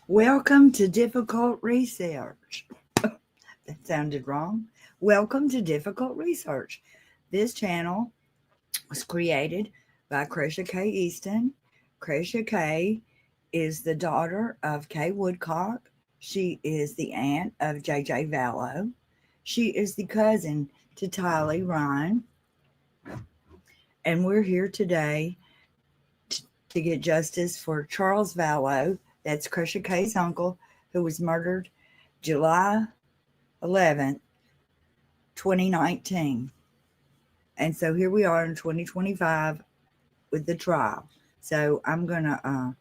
Welcome to Difficult Research. That sounded wrong. Welcome to Difficult Research. This channel was created by Cresha K. Easton. Cresha K. is the daughter of Kay Woodcock. She is the aunt of JJ Valow. She is the cousin to Tylee Ryan. And we're here today to get justice for Charles Vallow. That's Cresha K's uncle, who was murdered July 11th, 2019. And so here we are in 2025 with the trial. So I'm going to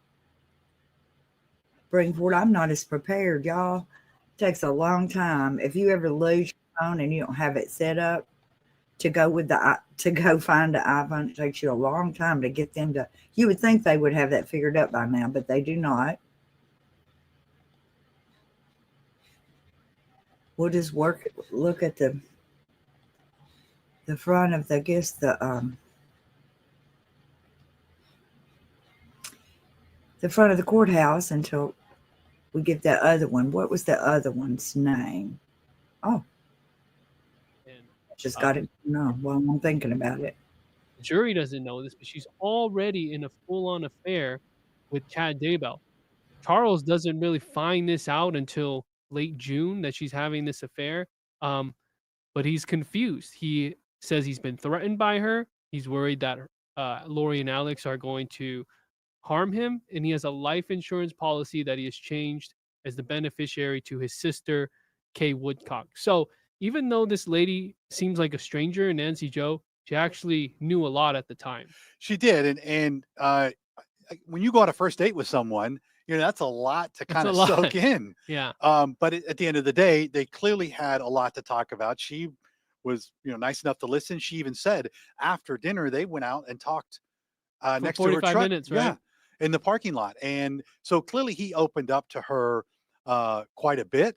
bring forward, I'm not as prepared, y'all. It takes a long time. If you ever lose your phone and you don't have it set up to go find the iPhone, it takes you a long time to get them to, you would think they would have that figured out by now, but they do not. We'll just look at the front of the, I guess, the front of the courthouse until we get that other one. What was the other one's name? Oh, just got it. No, while I'm thinking about it. The jury doesn't know this, but she's already in a full-on affair with Chad Daybell. Charles doesn't really find this out until late June that she's having this affair. But he's confused. He says he's been threatened by her. He's worried that Lori and Alex are going to harm him. And he has a life insurance policy that he has changed as the beneficiary to his sister, Kay Woodcock. So even though this lady seems like a stranger, Nancy Jo, she actually knew a lot at the time. She did. And when you go on a first date with someone, that's a lot to kind of soak in. Yeah. But at the end of the day, they clearly had a lot to talk about. She was, nice enough to listen. She even said after dinner, they went out and talked next to her truck. 45 minutes, right? Yeah, in the parking lot. And so clearly he opened up to her quite a bit.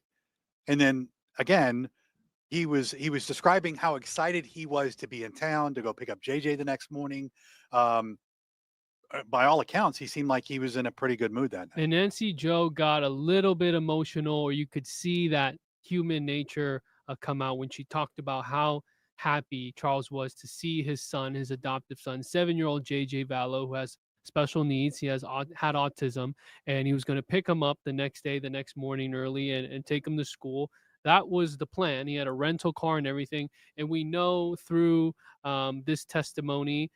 And then again, he was describing how excited he was to be in town, to go pick up JJ the next morning. By all accounts, he seemed like he was in a pretty good mood that night. And Nancy Jo got a little bit emotional, or you could see that human nature come out when she talked about how happy Charles was to see his son, his adoptive son, 7-year-old JJ Valow, who has special needs. He had autism, and he was going to pick him up the next morning early and take him to school. That was the plan. He had a rental car and everything. And we know through this testimony,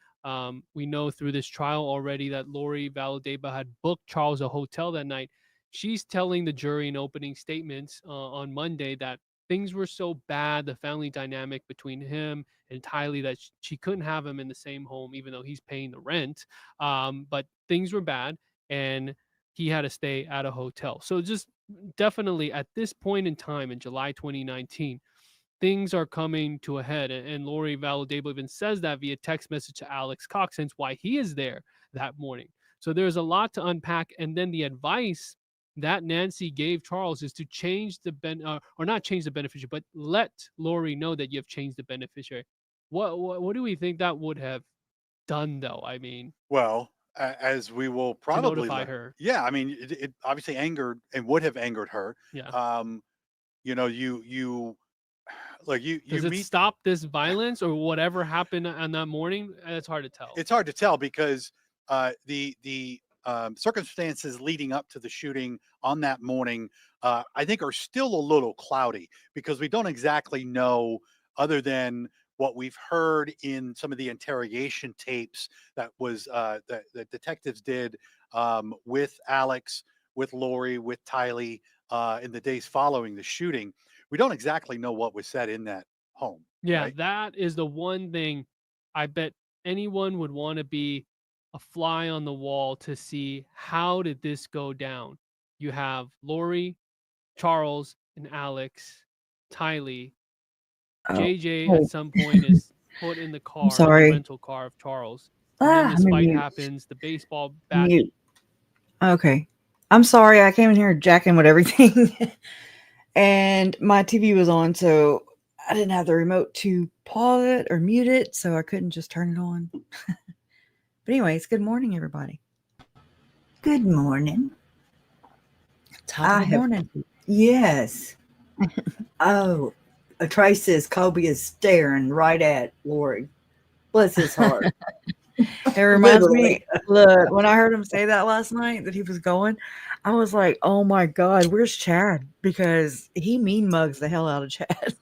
we know through this trial already that Lori Vallow Daybell had booked Charles a hotel that night. She's telling the jury in opening statements on Monday that things were so bad, the family dynamic between him and Tylee, that she couldn't have him in the same home, even though he's paying the rent. But things were bad, and he had to stay at a hotel. So just definitely at this point in time in July 2019, things are coming to a head. And Lori Vallow Daybell even says that via text message to Alex Cox, hence why he is there that morning. So there's a lot to unpack. And then the advice that Nancy gave Charles is to change the or not change the beneficiary, but let Lori know that you have changed the beneficiary. What do we think that would have done, though? I mean, well, as we will probably notify her. Yeah, I mean, it obviously angered and would have angered her. Yeah. Does it stop this violence or whatever happened on that morning? It's hard to tell. It's hard to tell because the circumstances leading up to the shooting on that morning, I think, are still a little cloudy because we don't exactly know, other than what we've heard in some of the interrogation tapes that was that the detectives did with Alex, with Lori, with Tylee in the days following the shooting. We don't exactly know what was said in that home. Yeah, right? That is the one thing I bet anyone would want to be a fly on the wall to see, how did this go down? You have Lori, Charles, and Alex, Tylee. JJ at some point is put in the car, the rental car of Charles. And then this fight happens, the baseball bat. Okay. I'm sorry. I came in here jacking with everything. And my TV was on, so I didn't have the remote to pause it or mute it, so I couldn't just turn it on. But anyways, good morning, everybody. Good morning. Top of the morning. Yes. Oh, Trace says Kobe is staring right at Lori. Bless his heart. It reminds Literally. me, look, when I heard him say that last night that he was going, I was like, oh my God, where's Chad? Because he mean mugs the hell out of Chad.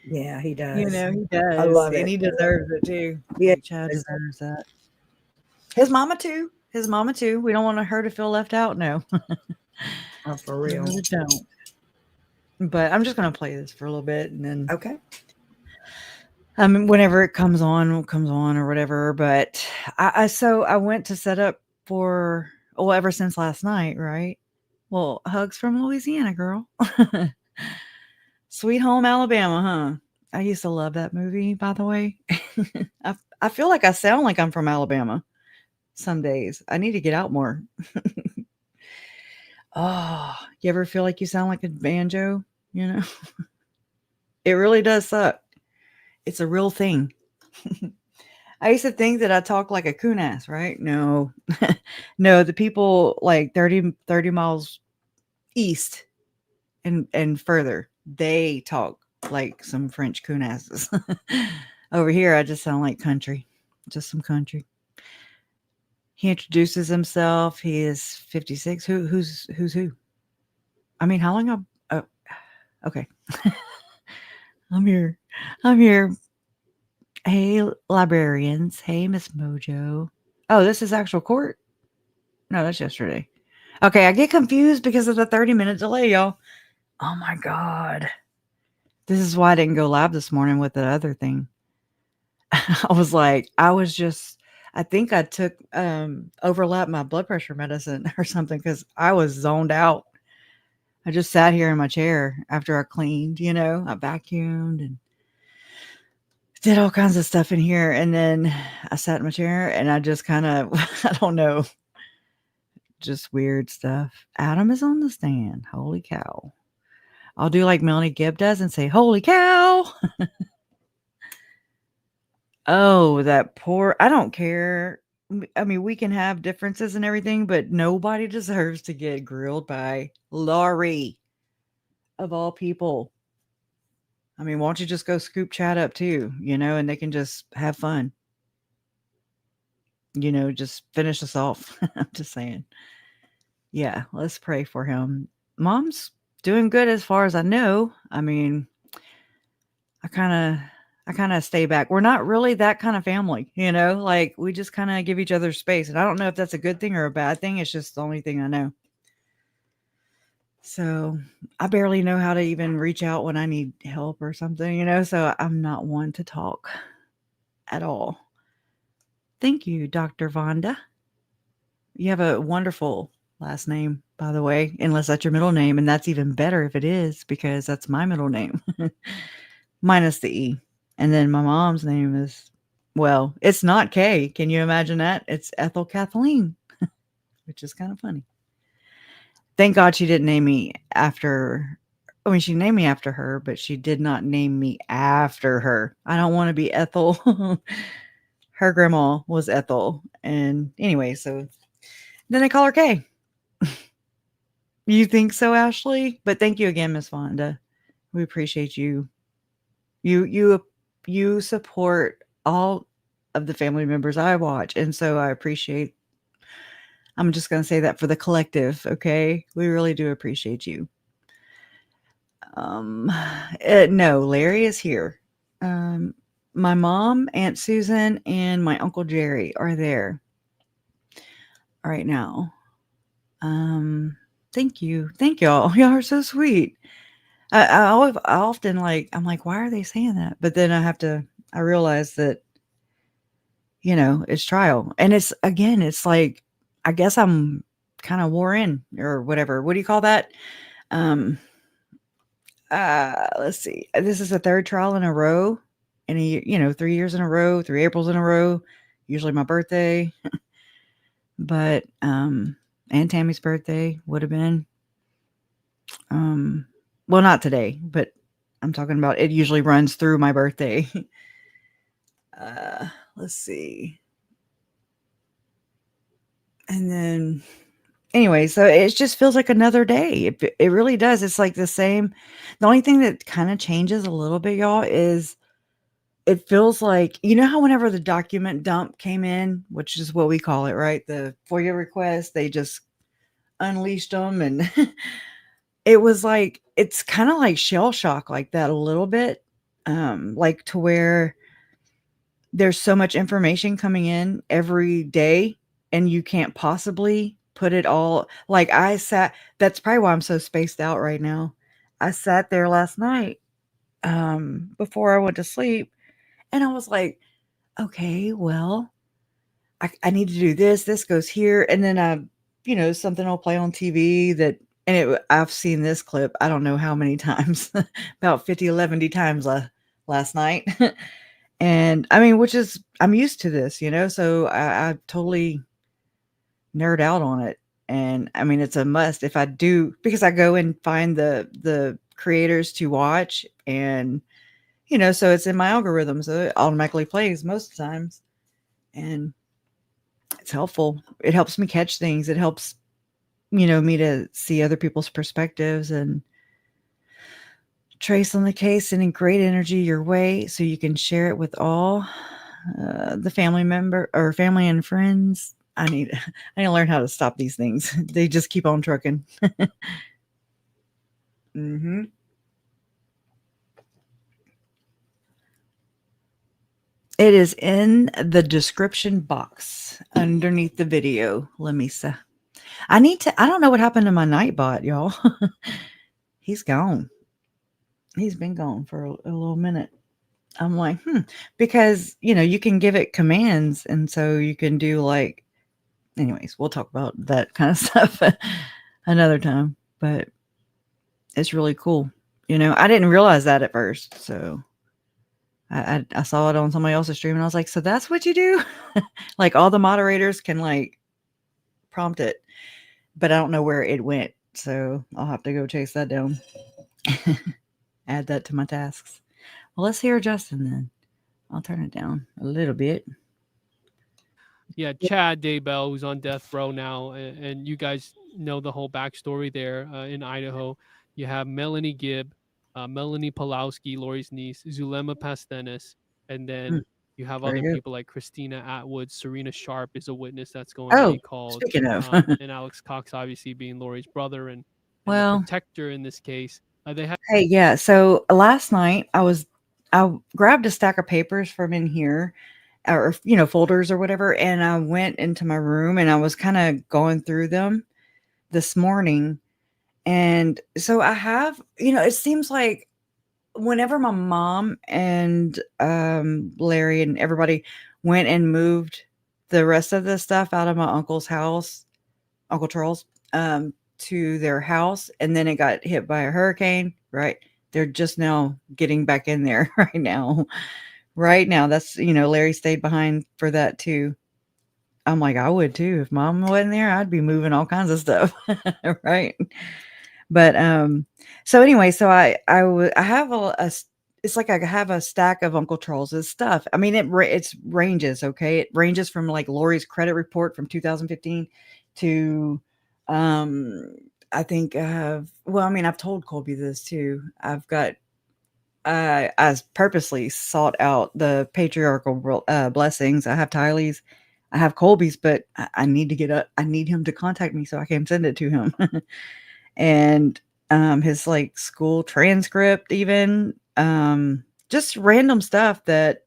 Yeah, he does. He does. I love And it. he deserves it too. Yeah, Like, Chad deserves that. His mama too. We don't want her to feel left out. No. Oh, for We real. really don't. But I'm just gonna play this for a little bit and then Okay. whenever it comes on or whatever. But I went to set up for ever since last night, right? Well, Hugs from Louisiana, girl. Sweet Home Alabama, huh? I used to love that movie, by the way. I feel like I sound like I'm from Alabama some days. I need to get out more. Oh, you ever feel like you sound like a banjo? You know, it really does suck. It's a real thing. I used to think that I talk like a coon ass, right? No, no, the people like 30 miles east and further, they talk like some French coon asses. Over here, I just sound like country, just some country. He introduces himself. He is 56. Who's who? I mean, how long? Okay. I'm here. Hey, librarians. Hey, Miss Mojo. Oh, this is actual court? No, that's yesterday. Okay, I get confused because of the 30-minute delay, y'all. Oh my God. This is why I didn't go live this morning with the other thing. I think I took overlapped my blood pressure medicine or something because I was zoned out. I just sat here in my chair after I cleaned, I vacuumed and did all kinds of stuff in here. And then I sat in my chair and I just kind of, I don't know, just weird stuff. Adam is on the stand. Holy cow. I'll do like Melanie Gibb does and say, holy cow. Oh, that poor, I don't care. I mean, we can have differences and everything, but nobody deserves to get grilled by Lori, of all people. I mean, why don't you just go scoop Chad up too, and they can just have fun. Just finish us off. I'm just saying. Yeah, let's pray for him. Mom's doing good as far as I know. I mean, I kind of stay back. We're not really that kind of family, like we just kind of give each other space. And I don't know if that's a good thing or a bad thing. It's just the only thing I know. So I barely know how to even reach out when I need help or something, so I'm not one to talk at all. Thank you, Dr. Vonda. You have a wonderful last name, by the way, unless that's your middle name. And that's even better if it is, because that's my middle name, minus the E. And then my mom's name is, well, it's not Kay. Can you imagine that? It's Ethel Kathleen, which is kind of funny. Thank God she didn't name me after. I mean, she named me after her, but she did not name me after her. I don't want to be Ethel. Her grandma was Ethel. And anyway, so then they call her Kay. You think so, Ashley? But thank you again, Miss Vonda. We appreciate you. You support all of the family members I watch, and so I appreciate. I'm just going to say that for the collective, okay? We really do appreciate you. No, Larry is here. My mom, Aunt Susan, and my Uncle Jerry are there right now. Thank you. Thank y'all. Y'all are so sweet. I often I'm like, why are they saying that? But then I realize that, it's trial. And it's like, I guess I'm kind of wore in or whatever. What do you call that? Let's see. This is the third trial in a row. And 3 years in a row, 3 Aprils in a row, usually my birthday. But and Tammy's birthday would have been. Well, not today, but I'm talking about it usually runs through my birthday. uh, let's see. And then anyway, so it just feels like another day. It really does. It's like the same. The only thing that kind of changes a little bit, y'all, is it feels like, you know how whenever the document dump came in, which is what we call it, right? The FOIA request, they just unleashed them, and it was like it's kind of like shell shock like that a little bit. Like to where there's so much information coming in every day and you can't possibly put it all. Like I sat, that's probably why I'm so spaced out right now. I sat there last night before I went to sleep, and I was like, okay, well, I need to do this. This goes here. And then something will play on TV that, and I've seen this clip, I don't know how many times, about 50, 11 times last night. And I mean, which is, I'm used to this, so I totally nerd out on it. And I mean, it's a must if I do, because I go and find the creators to watch, and, so it's in my algorithm. So it automatically plays most times. And it's helpful. It helps me catch things. It helps, me to see other people's perspectives and trace on the case, sending great energy your way so you can share it with all the family and friends. I need to learn how to stop these things. They just keep on trucking. Mm-hmm. It is in the description box underneath the video, Lamisa. I don't know what happened to my Nightbot, y'all. He's gone. He's been gone for a little minute. I'm like, because, you can give it commands. And so you can do like, anyways, we'll talk about that kind of stuff another time. But it's really cool. I didn't realize that at first. So I saw it on somebody else's stream, and I was like, so that's what you do? Like all the moderators can like prompt it, but I don't know where it went. So I'll have to go chase that down. Add that to my tasks. Well, let's hear Justin then. I'll turn it down a little bit. Yeah, Chad Daybell, who's on death row now, and you guys know the whole backstory there in Idaho. You have Melanie Gibb, Melanie Pulowski, Lori's niece, Zulema Pastenis, and then you have other people like Christina Atwood, Serena Sharp is a witness that's going to be called. Speaking of. And Alex Cox, obviously being Lori's brother and well, the protector in this case. They have. Hey, yeah. So last night I grabbed a stack of papers from in here, or folders or whatever, and I went into my room and I was kind of going through them this morning. And so I have, it seems like whenever my mom and Larry and everybody went and moved the rest of the stuff out of my uncle's house, Uncle Charles, to their house, and then it got hit by a hurricane, right? They're just now getting back in there right now. Right now, that's, Larry stayed behind for that too. I'm like, I would too. If mom wasn't there, I'd be moving all kinds of stuff. Right. But, so anyway, so I have it's like I have a stack of Uncle Charles's stuff. I mean, it's ranges. Okay. It ranges from like Lori's credit report from 2015 to, I think, I've told Colby this too. I purposely sought out the patriarchal blessings. I have Tylee's, I have Colby's, but I need him to contact me so I can send it to him. And his like school transcript, even just random stuff that,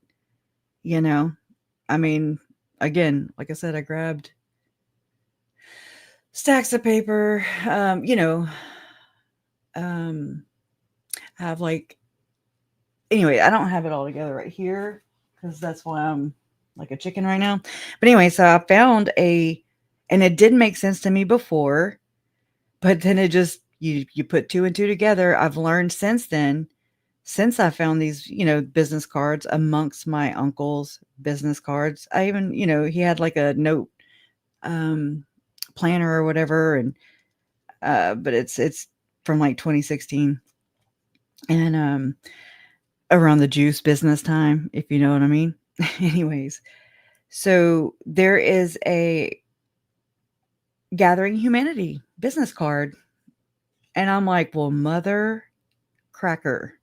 I mean, again, like I said, I grabbed stacks of paper, have like, anyway, I don't have it all together right here because that's why I'm like a chicken right now. But anyway, so I found and it didn't make sense to me before, but then it just, you put two and two together. I've learned since then, since I found these, business cards amongst my uncle's business cards. I even, he had like a note, planner or whatever, and but it's from like 2016, and around the juice business time, if you know what I mean. Anyways, so there is a Gathering Humanity business card, and I'm like, well, mother cracker,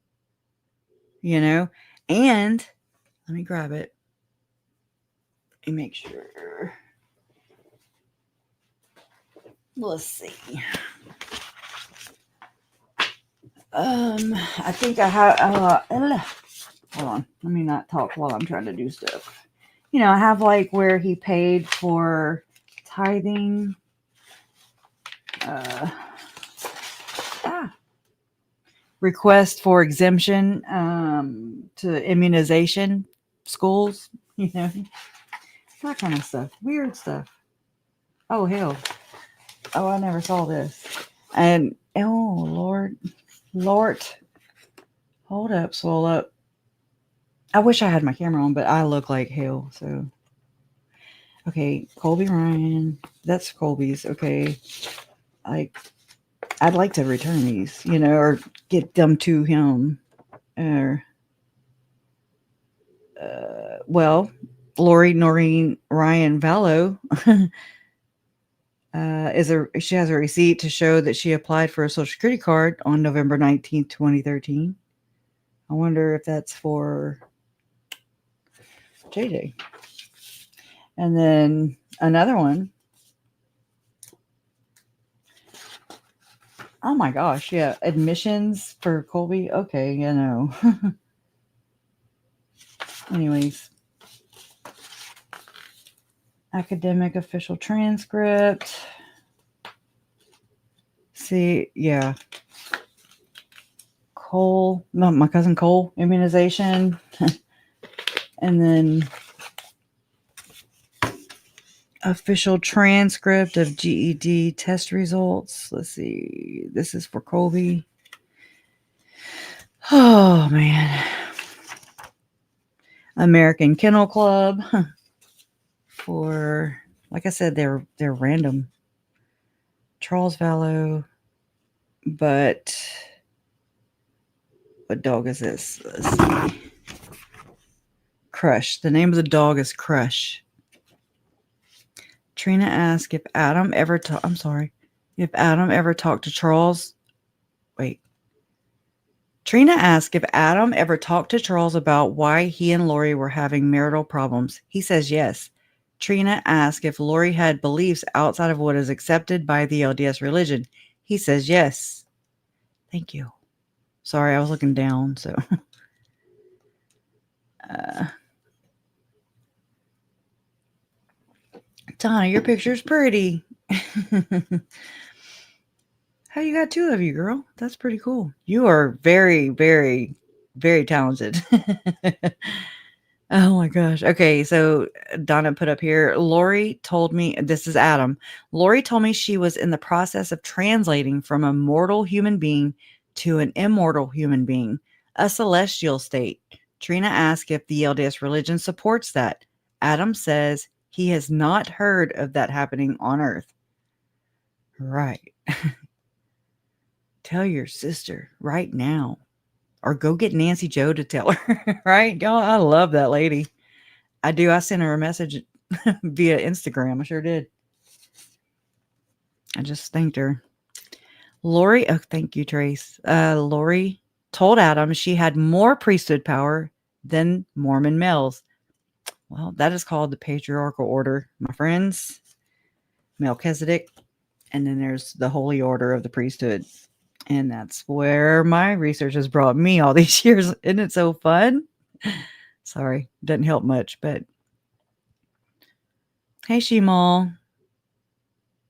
you know. And let me grab it and make sure. Let's see. I think I have. Hold on. Let me not talk while I'm trying to do stuff. You know, I have like where he paid for tithing. Request for exemption to immunization schools. You know, that kind of stuff. Weird stuff. Oh hell. Oh, I never saw this. And oh Lord, hold up, swell up. I wish I had my camera on, but I look like hell. So, okay, Colby Ryan. That's Colby's. Okay, I'd like to return these, you know, or get them to him. Or, well, Lori Noreen Ryan Valow. She has a receipt to show that she applied for a Social Security card on November 19th, 2013. I wonder if that's for JJ. And then another one. Oh my gosh, yeah. Admissions for Colby. Okay, you know. Anyways. Academic official transcript. See, yeah. Cole, no, my cousin Cole immunization. And then official transcript of GED test results. Let's see. This is for Colby. Oh man. American Kennel Club. For, like I said, they're random. Charles Valow. But what dog is this? Let's see. Crush. The name of the dog is Crush. Trina asked if Adam ever talked to Charles. Wait. Trina asked if Adam ever talked to Charles about why he and Lori were having marital problems. He says yes. Trina asked if Lori had beliefs outside of what is accepted by the LDS religion. He says yes. Thank you. Sorry, I was looking down, so. Donna, your picture's pretty. How you got two of you, girl? That's pretty cool. You are very, very, very talented. Oh my gosh. Okay, so Donna put up here, Lori told me, this is Adam. Lori told me she was in the process of translating from a mortal human being to an immortal human being, a celestial state. Trina asked if the LDS religion supports that. Adam says he has not heard of that happening on Earth. Right. Tell your sister right now. Or go get Nancy Joe to tell her. Right? Y'all, I love that lady. I do. I sent her a message via Instagram. I sure did. I just thanked her. Lori, oh, thank you, Trace. Lori told Adam she had more priesthood power than Mormon males. Well, that is called the patriarchal order, my friends. Melchizedek. And then there's the holy order of the priesthood. And that's where my research has brought me all these years. Isn't it so fun? Sorry, doesn't help much, but hey, Shemal.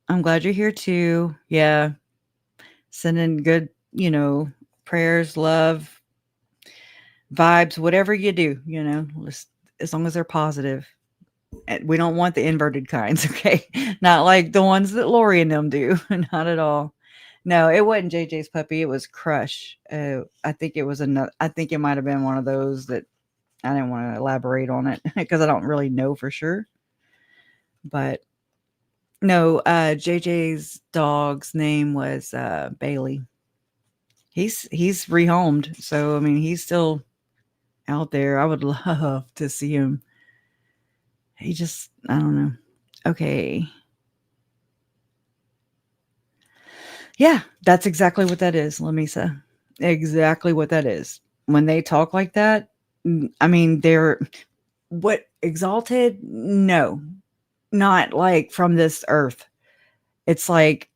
I'm glad you're here too. Yeah. Sending good, prayers, love, vibes, whatever you do, as long as they're positive. And we don't want the inverted kinds, okay? Not like the ones that Lori and them do. Not at all. No, it wasn't JJ's puppy. It was Crush. I think it was another. I think it might have been one of those that I didn't want to elaborate on it because I don't really know for sure. But No, JJ's dog's name was Bailey. He's rehomed, so I mean he's still out there. I would love to see him. He just, I don't know. Okay. Yeah, that's exactly what that is, Lamisa. Exactly what that is. When they talk like that, I mean, they're what exalted? No, not like from this earth. It's like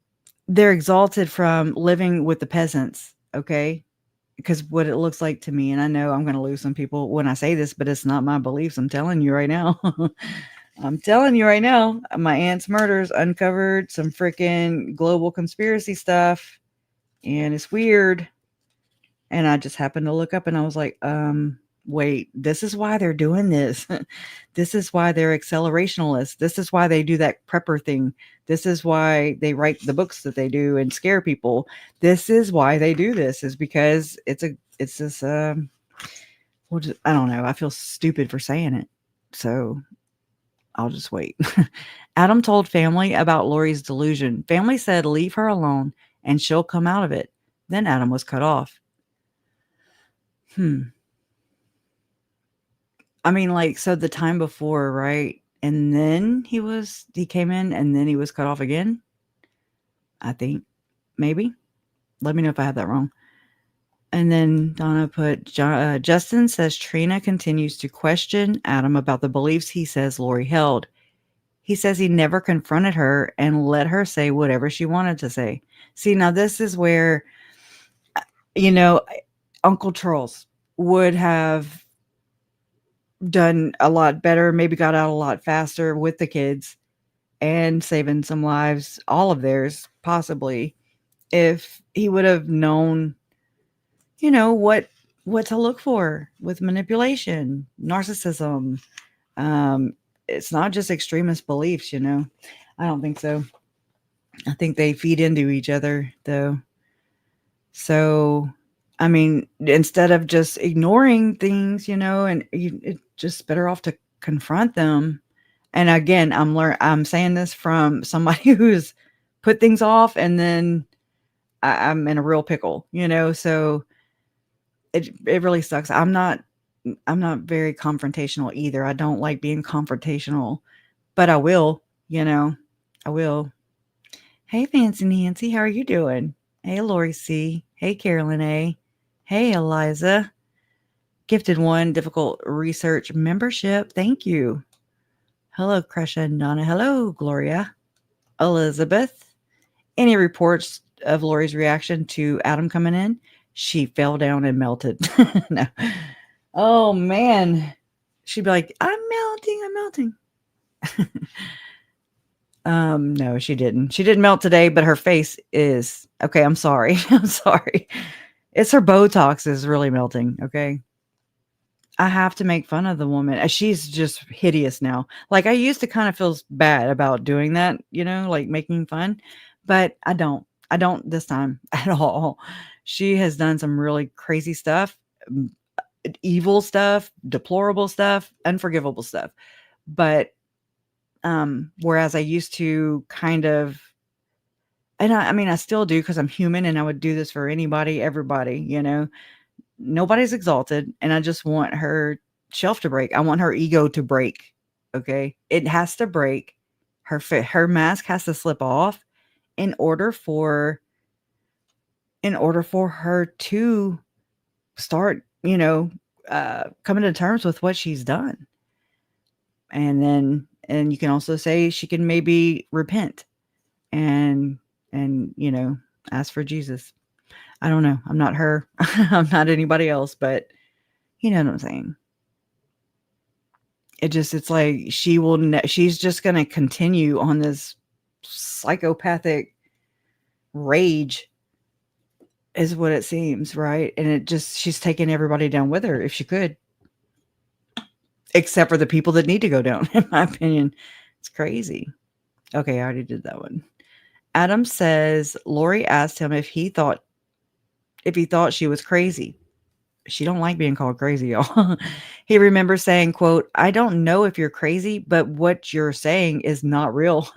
they're exalted from living with the peasants, okay? Because what it looks like to me, and I know I'm going to lose some people when I say this, but it's not my beliefs. I'm telling you right now. I'm telling you right now, my aunt's murders uncovered some freaking global conspiracy stuff, and it's weird. And I just happened to look up and I was like, wait, this is why they're doing this. This is why they're accelerationalists. This is why they do that prepper thing. This is why they write the books that they do and scare people. This is why they do this, is because it's this, I don't know. I feel stupid for saying it. So I'll just wait. Adam told family about Lori's delusion. Family said, leave her alone and she'll come out of it. Then Adam was cut off. I mean, like, so the time before, right? And then he came in and then he was cut off again. I think maybe. Let me know if I have that wrong. And then Donna put, Justin says Trina continues to question Adam about the beliefs he says Lori held. He says he never confronted her and let her say whatever she wanted to say. See, now this is where, Uncle Charles would have done a lot better, maybe got out a lot faster with the kids and saving some lives, all of theirs, possibly, if he would have known, what to look for with manipulation, narcissism. It's not just extremist beliefs, I don't think so. I think they feed into each other, though. So, I mean, instead of just ignoring things, and it's just better off to confront them. And again, I'm saying this from somebody who's put things off, and then I'm in a real pickle, so it really sucks. I'm not very confrontational either. I don't like being confrontational, but I will, I will. Hey, Fancy Nancy, how are you doing? Hey, Lori C. Hey, Carolyn A. Hey, Eliza. Gifted one, difficult research membership. Thank you. Hello, Cresha and Donna. Hello, Gloria. Elizabeth. Any reports of Lori's reaction to Adam coming in? She fell down and melted. No. Oh, man. She'd be like, I'm melting. No, she didn't. She didn't melt today, but her face is. Okay, I'm sorry. I'm sorry. It's her Botox is really melting, okay? I have to make fun of the woman. She's just hideous now. Like, I used to kind of feel bad about doing that, like making fun, but I don't. I don't this time at all. She has done some really crazy stuff, evil stuff, deplorable stuff, unforgivable stuff. But whereas I used to kind of, and I mean, I still do because I'm human and I would do this for anybody, everybody, nobody's exalted. And I just want her shelf to break. I want her ego to break. Okay. It has to break. Her mask has to slip off in order for her to start, coming to terms with what she's done. And you can also say she can maybe repent and ask for Jesus. I don't know. I'm not her. I'm not anybody else, but you know what I'm saying? It's like she's just going to continue on this psychopathic rage is what it seems, right? And she's taking everybody down with her if she could. Except for the people that need to go down, in my opinion. It's crazy. Okay, I already did that one. Adam says Lori asked him if he thought she was crazy. she don't like being called crazy, y'all. He remembers saying, quote, "I don't know if you're crazy, but what you're saying is not real."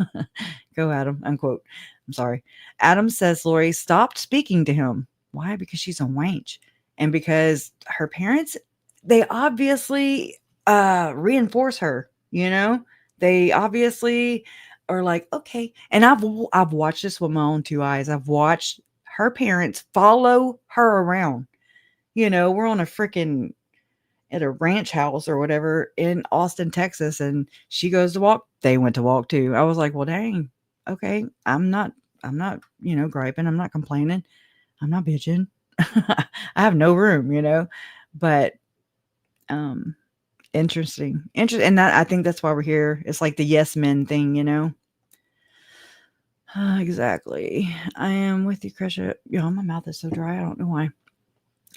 Go Adam, unquote. I'm sorry. Adam says Lori stopped speaking to him. Why? Because she's a wench. And because her parents, they obviously reinforce her, you know? They obviously are like, okay. And I've watched this with my own two eyes. I've watched her parents follow her around. You know, we're on a freaking at a ranch house or whatever in Austin, Texas, and she goes to walk. They went to walk too. I was like, well, dang, okay. I'm not, griping. I'm not complaining. I'm not bitching. I have no room, but, interesting. And that, I think that's why we're here. It's like the yes men thing. Exactly. I am with you, Krisha. Yo, my mouth is so dry. I don't know why.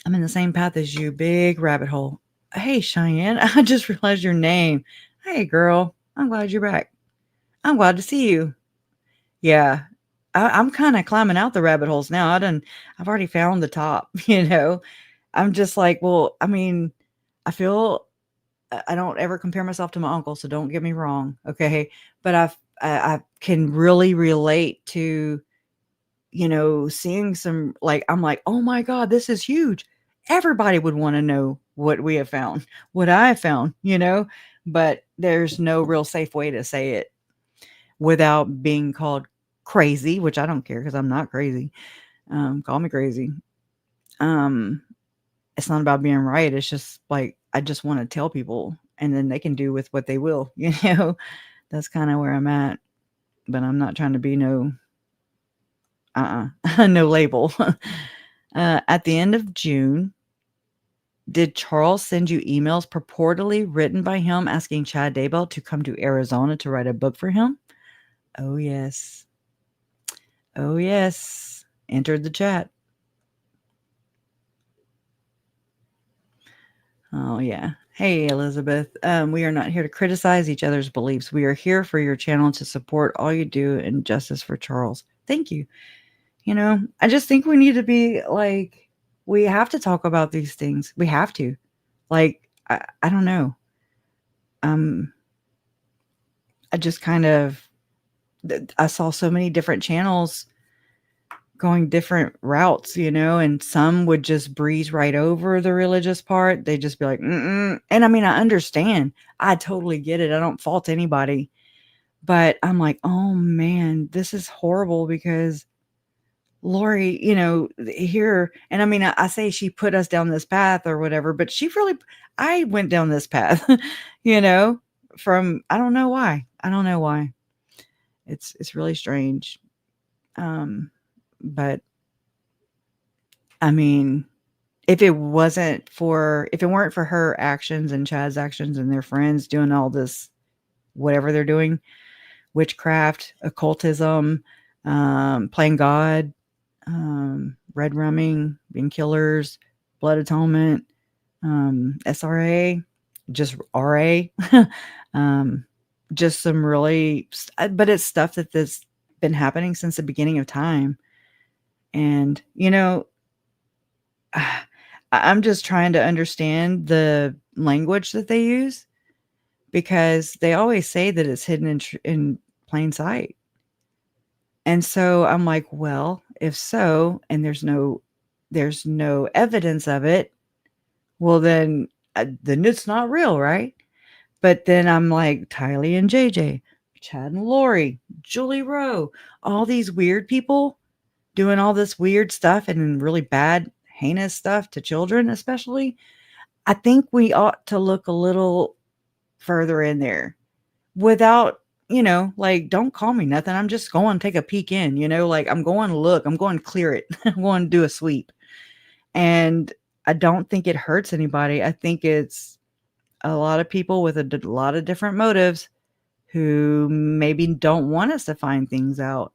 I'm in the same path as you. Big rabbit hole. Hey, Cheyenne. I just realized your name. Hey, girl. I'm glad you're back. I'm glad to see you. Yeah. I'm kind of climbing out the rabbit holes now. I've already found the top, I'm just like, well, I mean, I feel I don't ever compare myself to my uncle, so don't get me wrong. Okay. But I can really relate to, seeing some, like, I'm like, oh my God, this is huge. Everybody would want to know what we have found, what I have found, but there's no real safe way to say it without being called crazy, which I don't care because I'm not crazy. Call me crazy. It's not about being right. It's just like, I just want to tell people and then they can do with what they will, that's kind of where I'm at, but I'm not trying to be no label. At the end of June, did Charles send you emails purportedly written by him asking Chad Daybell to come to Arizona to write a book for him? Oh, yes. Oh, yes. Entered the chat. Oh, yeah. Hey, Elizabeth. We are not here to criticize each other's beliefs. We are here for your channel to support all you do and justice for Charles. Thank you. I just think we need to be like, we have to talk about these things. We have to. Like, I don't know. I just kind of, I saw so many different channels going different routes, and some would just breeze right over the religious part. They'd just be like, mm-mm. And I mean, I understand. I totally get it. I don't fault anybody. But I'm like, oh man, this is horrible because Lori, here, and I mean, I say she put us down this path or whatever, but I went down this path, from, I don't know why. It's really strange. But I mean, if it weren't for her actions and Chad's actions and their friends doing all this, whatever they're doing, witchcraft, occultism, playing God, red rumming, being killers, blood atonement, SRA, just RA, just some really, but it's stuff that's been happening since the beginning of time. And, I'm just trying to understand the language that they use because they always say that it's hidden in plain sight. And so I'm like, well, if so, and there's no evidence of it, well, then it's not real, right? But then I'm like, Tylee and JJ, Chad and Lori, Julie Rowe, all these weird people doing all this weird stuff and really bad, heinous stuff to children, especially. I think we ought to look a little further in there without, like, don't call me nothing. I'm just going to take a peek in, like I'm going to look, I'm going to clear it. I'm going to do a sweep. And I don't think it hurts anybody. I think it's a lot of people with a lot of different motives who maybe don't want us to find things out.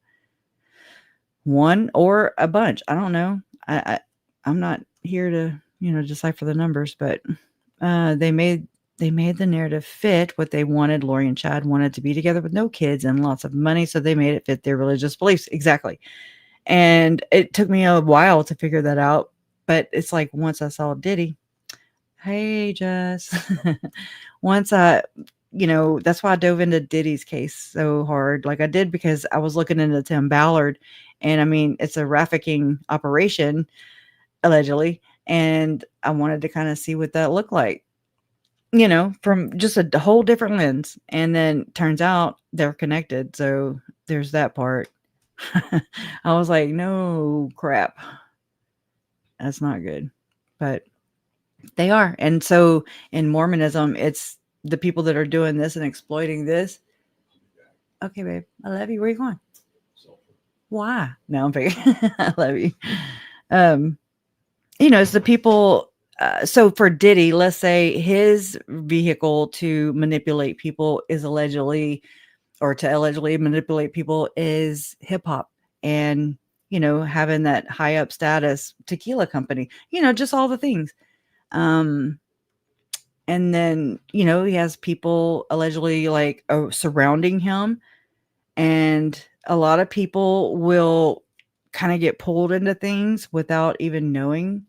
One or a bunch. I don't know. I'm not here to, decipher the numbers, but they made the narrative fit what they wanted. Lori and Chad wanted to be together with no kids and lots of money, so they made it fit their religious beliefs. Exactly. And it took me a while to figure that out, but it's like once I saw Diddy, Hey, Jess. Once I, that's why I dove into Diddy's case so hard. Like I did because I was looking into Tim Ballard, and I mean, it's a trafficking operation, allegedly, and I wanted to kind of see what that looked like, from just a whole different lens. And then turns out they're connected. So there's that part. I was like, no crap. That's not good. But they are. And so in Mormonism, it's the people that are doing this and exploiting this. Okay, babe. I love you. Where you going? Why? No, I'm figuring. I love you. It's the people. So for Diddy, let's say his vehicle to manipulate people is allegedly manipulate people is hip hop and, having that high up status tequila company, just all the things. And then, he has people allegedly like surrounding him, and a lot of people will kind of get pulled into things without even knowing,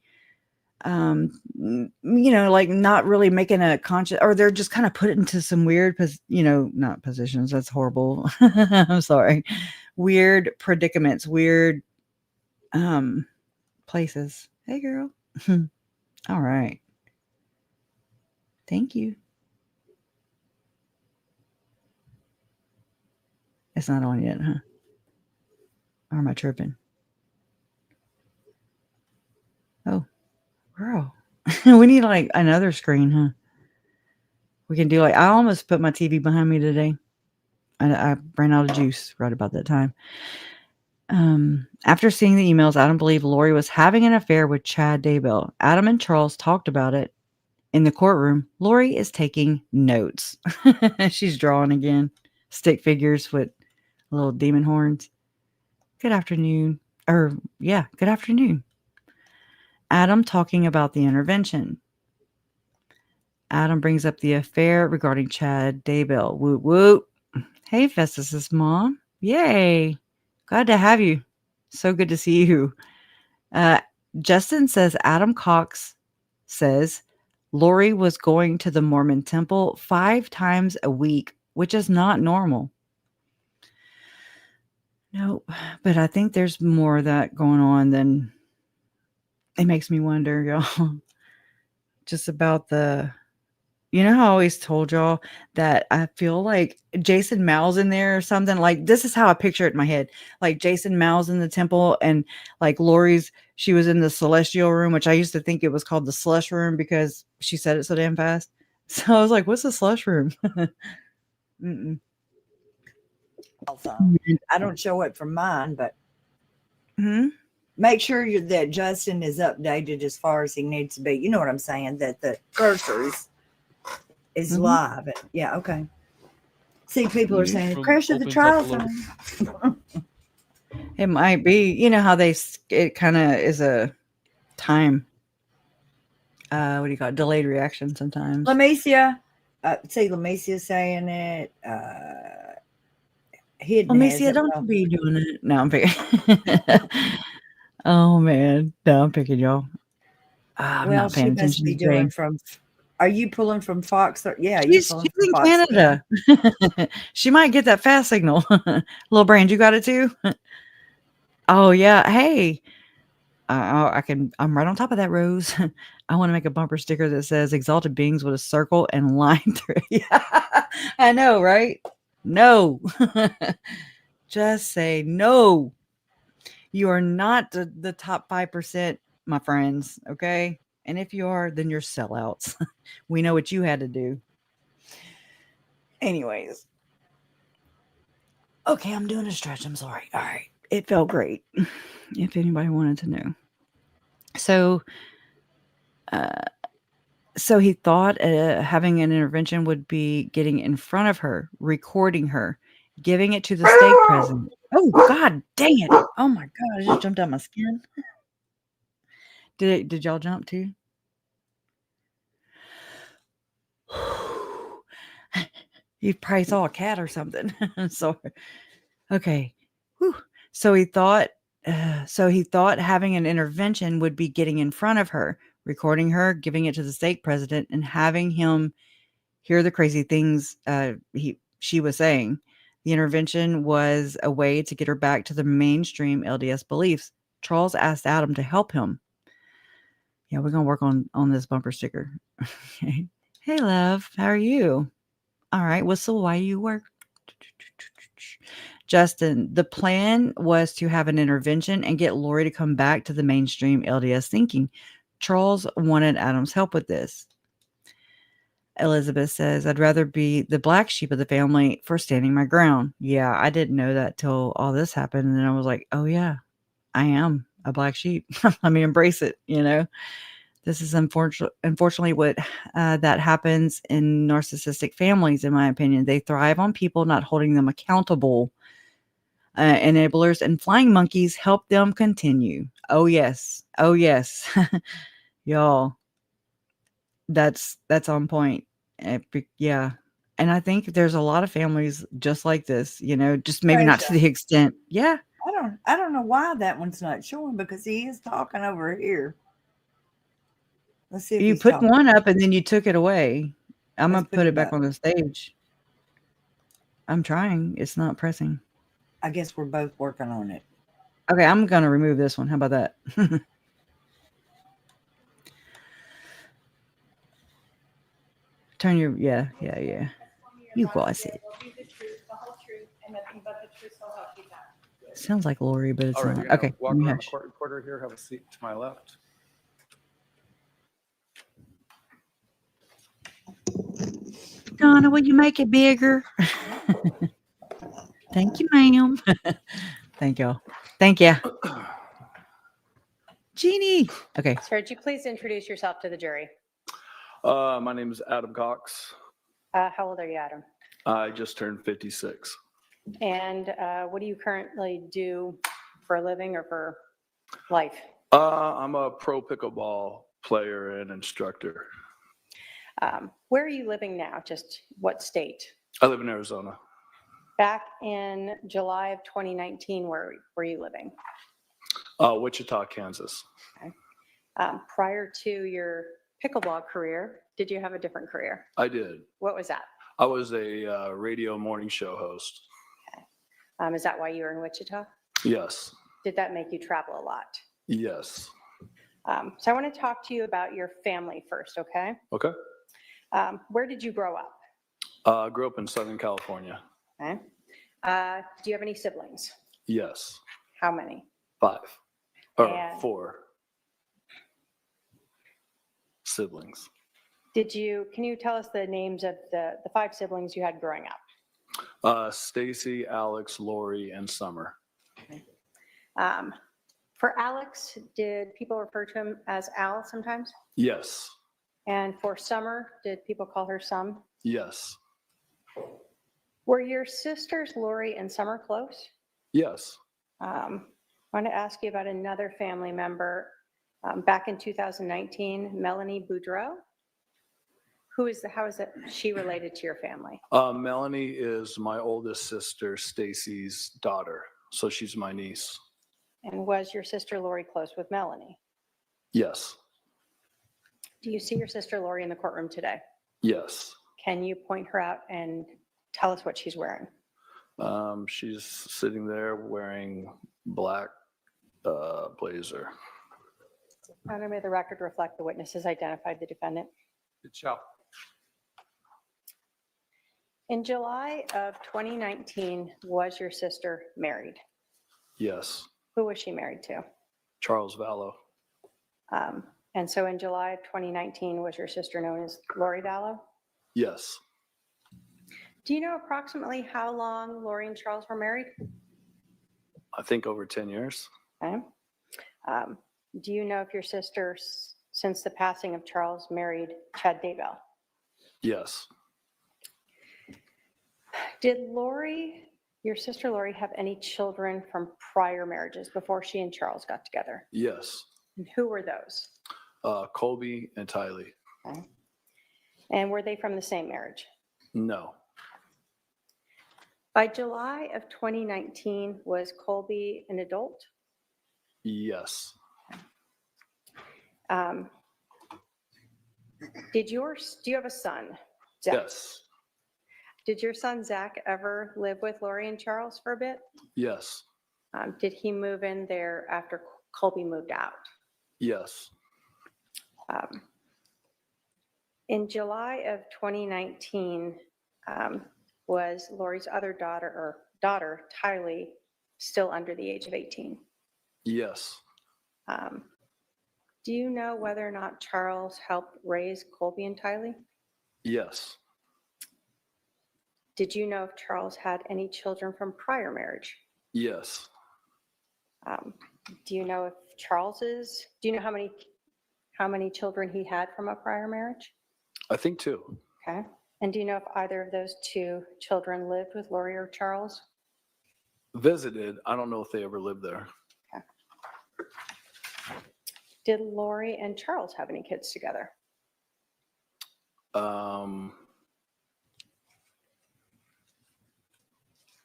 like not really making a conscious, or they're just kind of put into some weird, not positions. That's horrible. I'm sorry. Weird predicaments, weird, places. Hey girl. All right. Thank you. It's not on yet, huh? Or am I tripping? Oh, girl. We need like another screen, huh? We can do like, I almost put my TV behind me today. I ran out of juice right about that time. After seeing the emails, Adam believed Lori was having an affair with Chad Daybell. Adam and Charles talked about it in the courtroom. Lori is taking notes. She's drawing again. Stick figures with little demon horns. Good afternoon. Good afternoon. Adam talking about the intervention. Adam brings up the affair regarding Chad Daybell. Woot woot. Hey, Festus's mom. Yay. Glad to have you. So good to see you. Justin says Adam Cox says Lori was going to the Mormon temple 5 times a week, which is not normal. No, but I think there's more of that going on than it makes me wonder, y'all. Just about how I always told y'all that I feel like Jason Mow's in there or something. Like, this is how I picture it in my head. Like Jason Mow's in the temple, and like she was in the celestial room, which I used to think it was called the slush room because she said it so damn fast. So I was like, what's the slush room? Mm-mm. I don't show it from mine, but Hmm? make sure that Justin is updated as far as he needs to be. You know what I'm saying? That the cursor is live. Yeah, okay. See, people are saying, crash of the trial zone. It might be. You know how it kind of is a time, what do you call it? Delayed reaction sometimes. Lamicia. See, Lamicia saying it. Lamicia, don't be doing it. No, I'm picking. Oh, man. No, I'm picking y'all. I'm not paying attention. She must be doing from... Are you pulling from Fox? Yeah, she's in Canada. She might get that fast signal. Little Brand, you got it too? Oh yeah. Hey, I'm right on top of that, Rose. I want to make a bumper sticker that says "Exalted Beings" with a circle and line through. Yeah, I know, right? No, just say no. You are not the top 5%, my friends. Okay. And if you are, then you're sellouts. We know what you had to do. Anyways. Okay, I'm doing a stretch. I'm sorry. All right. It felt great. If anybody wanted to know. So he thought having an intervention would be getting in front of her, recording her, giving it to the stake president. Oh, God dang it. Oh, my God. I just jumped out my skin. Did y'all jump too? You probably saw a cat or something. Sorry. Okay. Whew. So he thought having an intervention would be getting in front of her, recording her, giving it to the stake president, and having him hear the crazy things she was saying. The intervention was a way to get her back to the mainstream LDS beliefs. Charles asked Adam to help him. Yeah, we're gonna work on this bumper sticker. Hey, love, how are you? All right. Well, so why you work? Justin, the plan was to have an intervention and get Lori to come back to the mainstream LDS thinking. Charles wanted Adam's help with this. Elizabeth says, I'd rather be the black sheep of the family for standing my ground. Yeah, I didn't know that till all this happened. And then I was like, oh, yeah, I am a black sheep. Let me embrace it. This is unfortunately what that happens in narcissistic families, in my opinion. They thrive on people not holding them accountable. Enablers and flying monkeys help them continue. Oh, yes. Oh, yes. Y'all. That's on point. Yeah. And I think there's a lot of families just like this, just maybe not to the extent. Yeah. I don't know why that one's not showing, because he is talking over here. Let's see if you he's put talking. one up and then you took it away. I'm going to put it back up on the stage. I'm trying. It's not pressing. I guess we're both working on it. Okay. I'm going to remove this one. How about that? Turn your, yeah. You boss it. Sounds like Lori, but it's not. Okay. Walk around the court reporter here. Have a seat to my left. Donna, will you make it bigger? Thank you, ma'am. Thank y'all. Thank you. Jeannie. Okay. Sir, would you please introduce yourself to the jury? My name is Adam Cox. How old are you, Adam? I just turned 56. And what do you currently do for a living or for life? I'm a pro pickleball player and instructor. Where are you living now? Just what state? I live in Arizona. Back in July of 2019, where were you living? Wichita, Kansas. Okay. Prior to your pickleball career, did you have a different career? I did. What was that? I was a radio morning show host. Okay. Is that why you were in Wichita? Yes. Did that make you travel a lot? Yes. So I want to talk to you about your family first, okay? Okay. Where did you grow up? I grew up in Southern California. Okay. Do you have any siblings? Yes. How many? 5 or And- 4 siblings. Can you tell us the names of the 5 siblings you had growing up? Stacy, Alex, Lori, and Summer. For Alex, did people refer to him as Al sometimes? Yes. And for Summer, did people call her Sum? Yes. Were your sisters Lori and Summer close? Yes. I want to ask you about another family member. Back in 2019, Melanie Boudreau. How is she related to your family? Melanie is my oldest sister, Stacy's daughter. So she's my niece. And was your sister Lori close with Melanie? Yes. Do you see your sister Lori in the courtroom today? Yes. Can you point her out and tell us what she's wearing? She's sitting there wearing black blazer. And may the record reflect the witnesses identified the defendant. It shall. In July of 2019, was your sister married? Yes. Who was she married to? Charles Valow. And so in July of 2019, was your sister known as Lori Vallow? Yes. Do you know approximately how long Lori and Charles were married? I think over 10 years. Okay. Do you know if your sister, since the passing of Charles, married Chad Daybell? Yes. Did your sister Lori, have any children from prior marriages before she and Charles got together? Yes. And who were those? Colby and Tylee. Okay. And were they from the same marriage? No. By July of 2019, was Colby an adult? Yes. Do you have a son, Zach? Yes. Did your son, Zach, ever live with Lori and Charles for a bit? Yes. Did he move in there after Colby moved out? Yes. In July of 2019, was Lori's other daughter, Tylee, still under the age of 18? Yes. Do you know whether or not Charles helped raise Colby and Tylee? Yes. Did you know if Charles had any children from prior marriage? Yes. Do you know do you know how many children he had from a prior marriage? I think 2. Okay. And do you know if either of those 2 children lived with Lori or Charles? Visited. I don't know if they ever lived there. Okay. Did Lori and Charles have any kids together?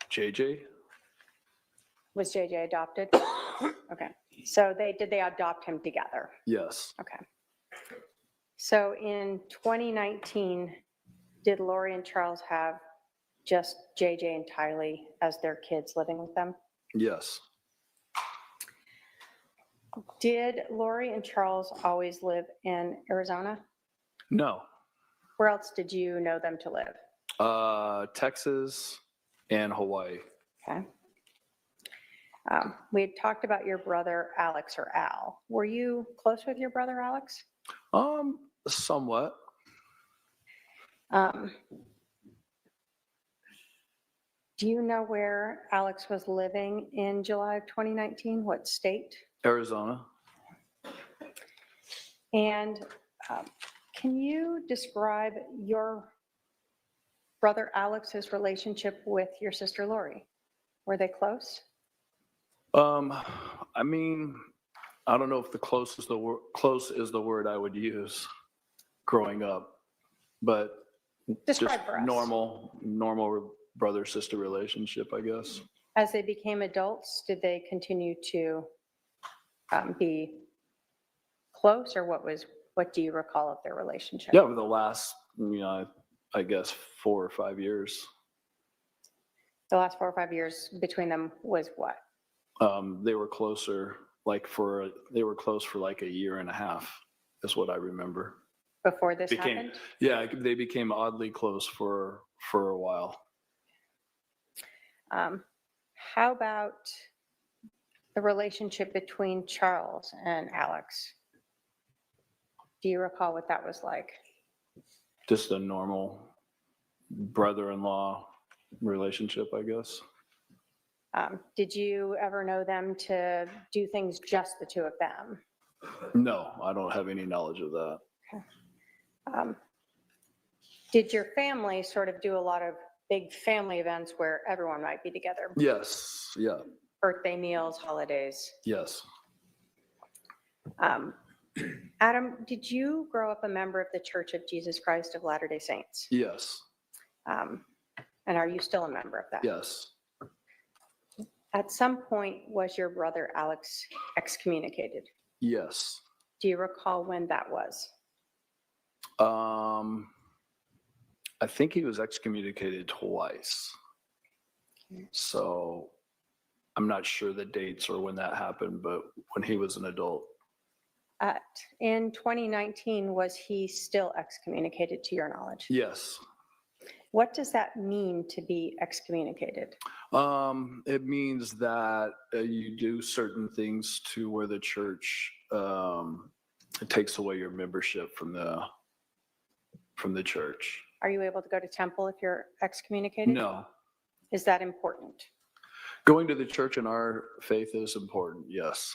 JJ? Was JJ adopted? Okay. So did they adopt him together? Yes. Okay. So in 2019, did Lori and Charles have just JJ and Tylee as their kids living with them? Yes. Did Lori and Charles always live in Arizona? No. Where else did you know them to live? Texas and Hawaii. Okay. We had talked about your brother Alex, or Al. Were you close with your brother Alex? Somewhat. Do you know where Alex was living in July of 2019? What state? Arizona. And can you describe your brother Alex's relationship with your sister Lori? Were they close? I mean, I don't know if close is the word I would use growing up, but Describe just for us. normal brother-sister relationship, I guess. As they became adults, did they continue to be close, or what do you recall of their relationship? Yeah, over the last, I guess 4 or 5 years. The last 4 or 5 years between them was what? They were closer, they were close for like a year and a half, is what I remember. Before this happened? Yeah, they became oddly close for a while. How about the relationship between Charles and Alex? Do you recall what that was like? Just a normal brother-in-law relationship, I guess. Did you ever know them to do things just the 2 of them? No, I don't have any knowledge of that. Okay. Did your family sort of do a lot of big family events where everyone might be together? Yes. Yeah. Birthday meals, holidays? Yes. Adam, did you grow up a member of the Church of Jesus Christ of Latter-day Saints? Yes. And are you still a member of that? Yes. At some point, was your brother Alex excommunicated? Yes. Do you recall when that was? I think he was excommunicated twice. So I'm not sure the dates or when that happened, but when he was an adult. In 2019, was he still excommunicated to your knowledge? Yes. What does that mean to be excommunicated? It means that you do certain things to where the church it takes away your membership from the church. Are you able to go to temple if you're excommunicated? No. Is that important? Going to the church in our faith is important, yes.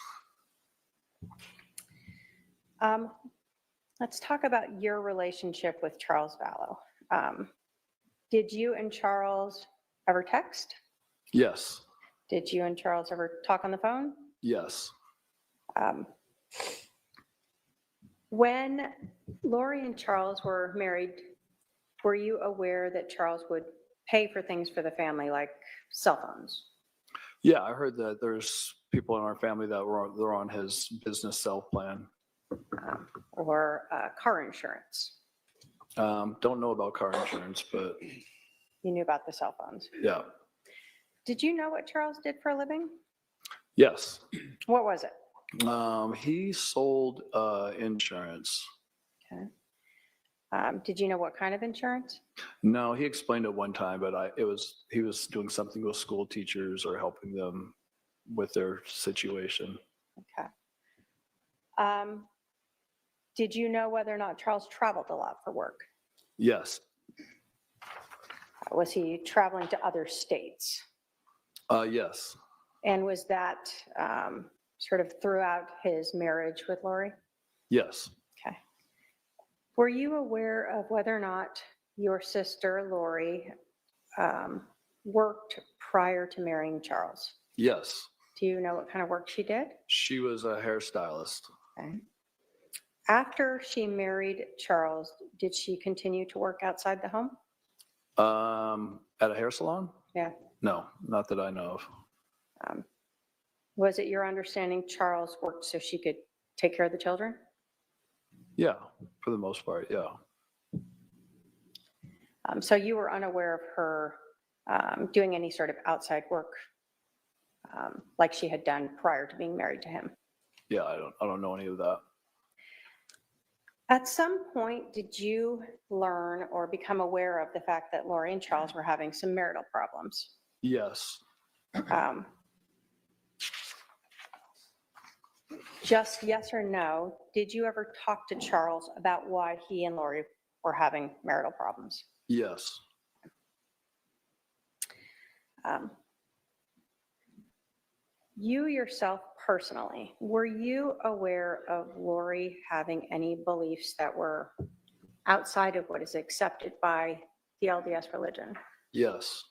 Let's talk about your relationship with Charles Valow. Did you and Charles ever text? Yes. Did you and Charles ever talk on the phone? Yes. When Lori and Charles were married, were you aware that Charles would pay for things for the family, like cell phones? Yeah, I heard that there's people in our family that they're on his business cell plan. or car insurance? Don't know about car insurance, but You knew about the cell phones. yeah. Did you know what Charles did for a living? Yes. What was it? He sold insurance. Okay. Did you know what kind of insurance? No, he explained it one time, but he was doing something with school teachers or helping them with their situation. Okay. Did you know whether or not Charles traveled a lot for work? Yes. Was he traveling to other states? Yes. And was that sort of throughout his marriage with Lori? Yes. Okay. Were you aware of whether or not your sister Lori worked prior to marrying Charles? Yes. Do you know what kind of work she did? She was a hairstylist. Okay. After she married Charles, did she continue to work outside the home? At a hair salon? Yeah. No, not that I know of. Was it your understanding Charles worked so she could take care of the children? Yeah, for the most part, yeah. So you were unaware of her doing any sort of outside work like she had done prior to being married to him? Yeah, I don't know any of that. At some point, did you learn or become aware of the fact that Lori and Charles were having some marital problems? Yes. Just yes or no, did you ever talk to Charles about why he and Lori were having marital problems? Yes. You yourself personally, were you aware of Lori having any beliefs that were outside of what is accepted by the LDS religion? Yes.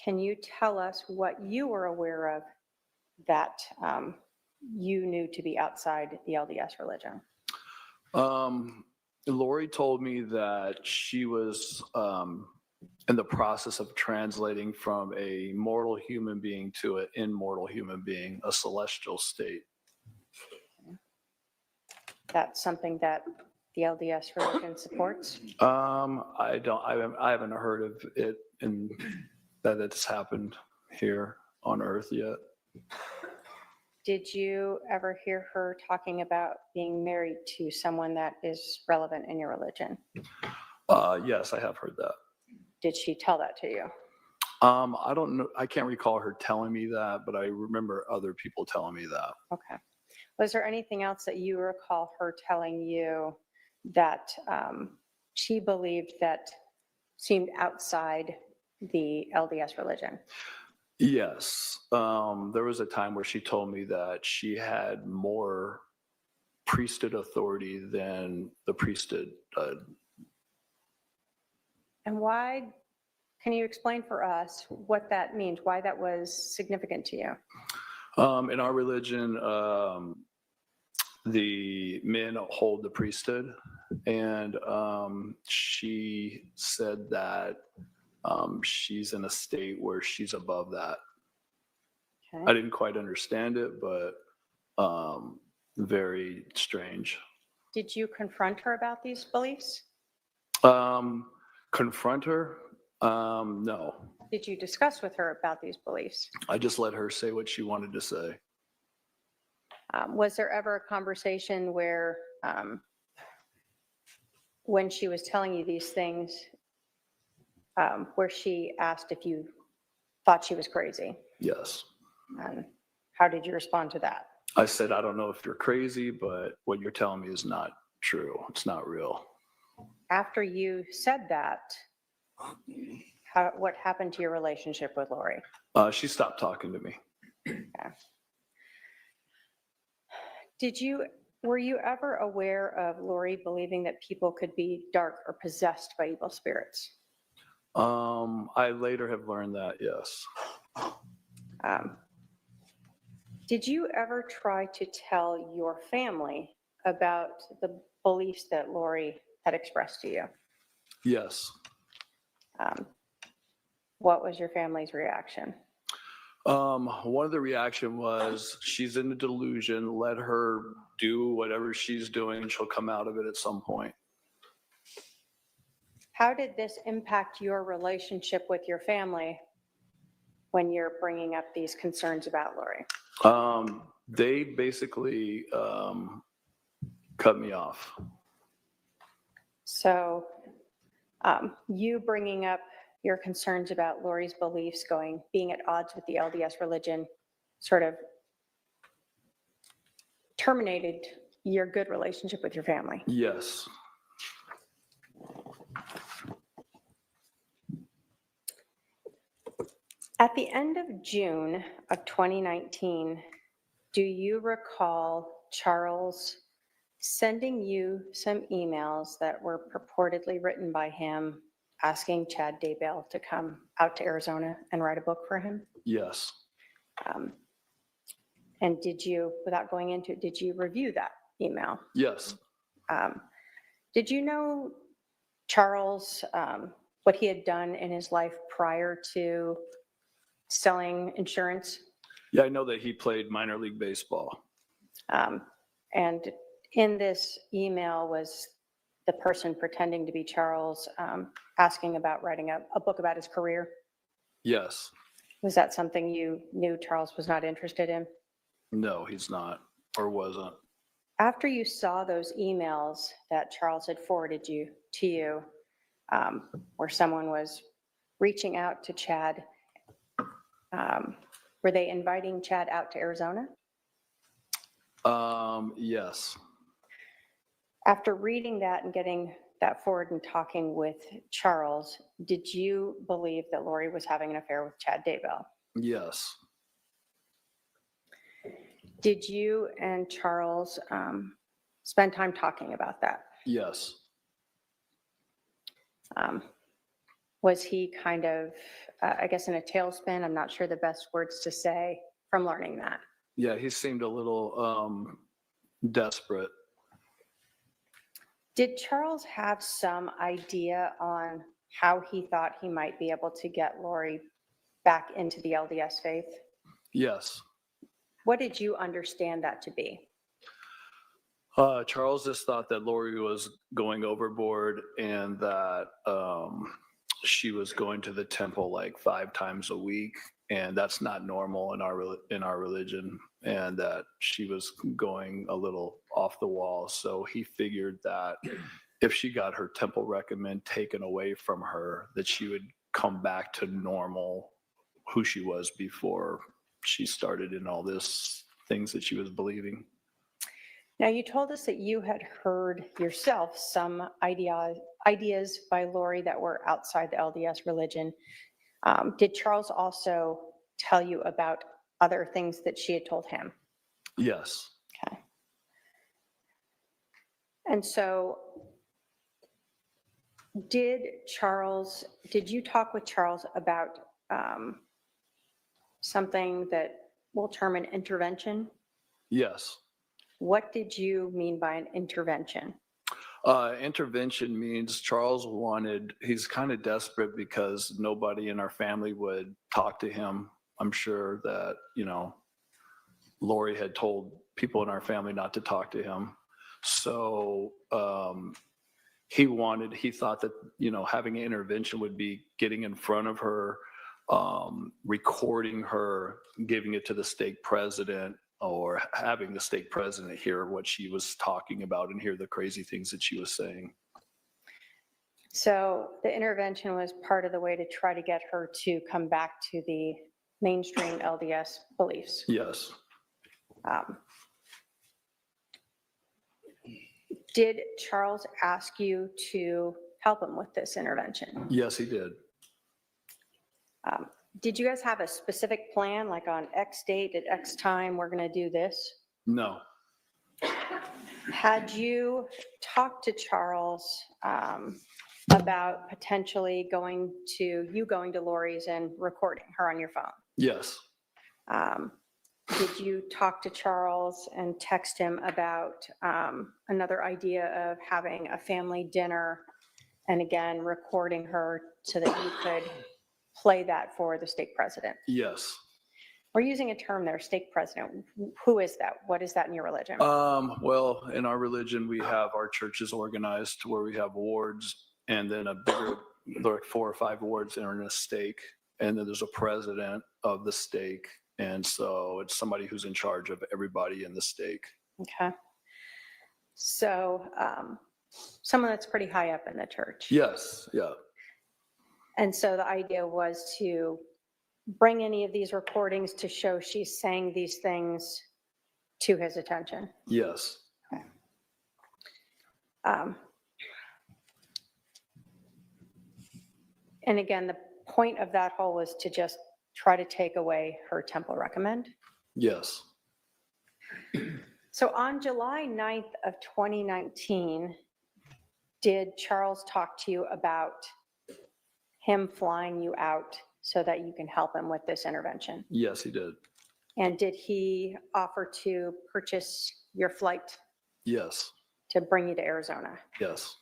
Can you tell us what you were aware of that you knew to be outside the LDS religion? Lori told me that she was in the process of translating from a mortal human being to an immortal human being, a celestial state. That's something that the LDS religion supports? I haven't heard of it and that it's happened here on Earth yet. Did you ever hear her talking about being married to someone that is relevant in your religion? Yes, I have heard that. Did she tell that to you? I don't know. I can't recall her telling me that, but I remember other people telling me that. Okay. Was there anything else that you recall her telling you that she believed that seemed outside the LDS religion? Yes. There was a time where she told me that she had more priesthood authority than the priesthood. And why, can you explain for us what that means, why that was significant to you? In our religion, the men hold the priesthood, and she said that she's in a state where she's above that. Okay. I didn't quite understand it, but very strange. Did you confront her about these beliefs? Confront her? No. Did you discuss with her about these beliefs? I just let her say what she wanted to say. Was there ever a conversation where, when she was telling you these things, where she asked if you thought she was crazy? Yes. How did you respond to that? I said, I don't know if you're crazy, but what you're telling me is not true. It's not real. After you said that, what happened to your relationship with Lori? She stopped talking to me. Okay. Were you ever aware of Lori believing that people could be dark or possessed by evil spirits? I later have learned that, yes. Did you ever try to tell your family about the beliefs that Lori had expressed to you? Yes. What was your family's reaction? One of the reaction was, she's in a delusion. Let her do whatever she's doing. She'll come out of it at some point. How did this impact your relationship with your family when you're bringing up these concerns about Lori? They basically cut me off. So you bringing up your concerns about Lori's beliefs being at odds with the LDS religion sort of terminated your good relationship with your family. Yes. At the end of June of 2019, do you recall Charles sending you some emails that were purportedly written by him asking Chad Daybell to come out to Arizona and write a book for him? Yes. And did you, without going into it, did you review that email? Yes. Did you know Charles, what he had done in his life prior to selling insurance? Yeah, I know that he played minor league baseball. And in this email was the person pretending to be Charles, asking about writing a book about his career. Yes. Was that something you knew Charles was not interested in? No, he's not, or wasn't. After you saw those emails that Charles had forwarded to you, where someone was reaching out to Chad, were they inviting Chad out to Arizona? Yes. After reading that and getting that forward and talking with Charles, did you believe that Lori was having an affair with Chad Daybell? Yes. Did you and Charles spend time talking about that? Yes. Was he kind of, I guess, in a tailspin? I'm not sure the best words to say from learning that. Yeah, he seemed a little desperate. Did Charles have some idea on how he thought he might be able to get Lori back into the LDS faith? Yes. What did you understand that to be? Charles just thought that Lori was going overboard and that she was going to the temple like 5 times a week, and that's not normal in our religion, and that she was going a little off the wall. So he figured that if she got her temple recommend taken away from her, that she would come back to normal, who she was before she started in all this things that she was believing. Now, you told us that you had heard yourself some ideas by Lori that were outside the LDS religion. Did Charles also tell you about other things that she had told him? Yes. Okay. And so did you talk with Charles about something that we'll term an intervention? Yes. What did you mean by an intervention? Intervention means Charles he's kind of desperate because nobody in our family would talk to him. I'm sure that, Lori had told people in our family not to talk to him. So he thought that, having an intervention would be getting in front of her, recording her, giving it to the stake president, or having the stake president hear what she was talking about and hear the crazy things that she was saying. So the intervention was part of the way to try to get her to come back to the mainstream LDS beliefs. Yes. Did Charles ask you to help him with this intervention? Yes, he did. Did you guys have a specific plan, like on X date at X time, we're going to do this? No. Had you talked to Charles about potentially going to Lori's and recording her on your phone? Yes. Did you talk to Charles and text him about another idea of having a family dinner and again recording her so that you could play that for the stake president? Yes. We're using a term there, stake president. Who is that? What is that in your religion? Well, in our religion, we have our churches organized to where we have wards, and then a bigger, like 4 or 5 wards are in a stake, and then there's a president of the stake, and so it's somebody who's in charge of everybody in the stake. Okay. So someone that's pretty high up in the church. Yes, yeah. And so the idea was to bring any of these recordings to show she's saying these things to his attention. Yes. Okay. And again, the point of that whole was to just try to take away her temple recommend. Yes. So on July 9th of 2019, did Charles talk to you about him flying you out so that you can help him with this intervention? Yes, he did. And did he offer to purchase your flight Yes. to bring you to Arizona? Yes.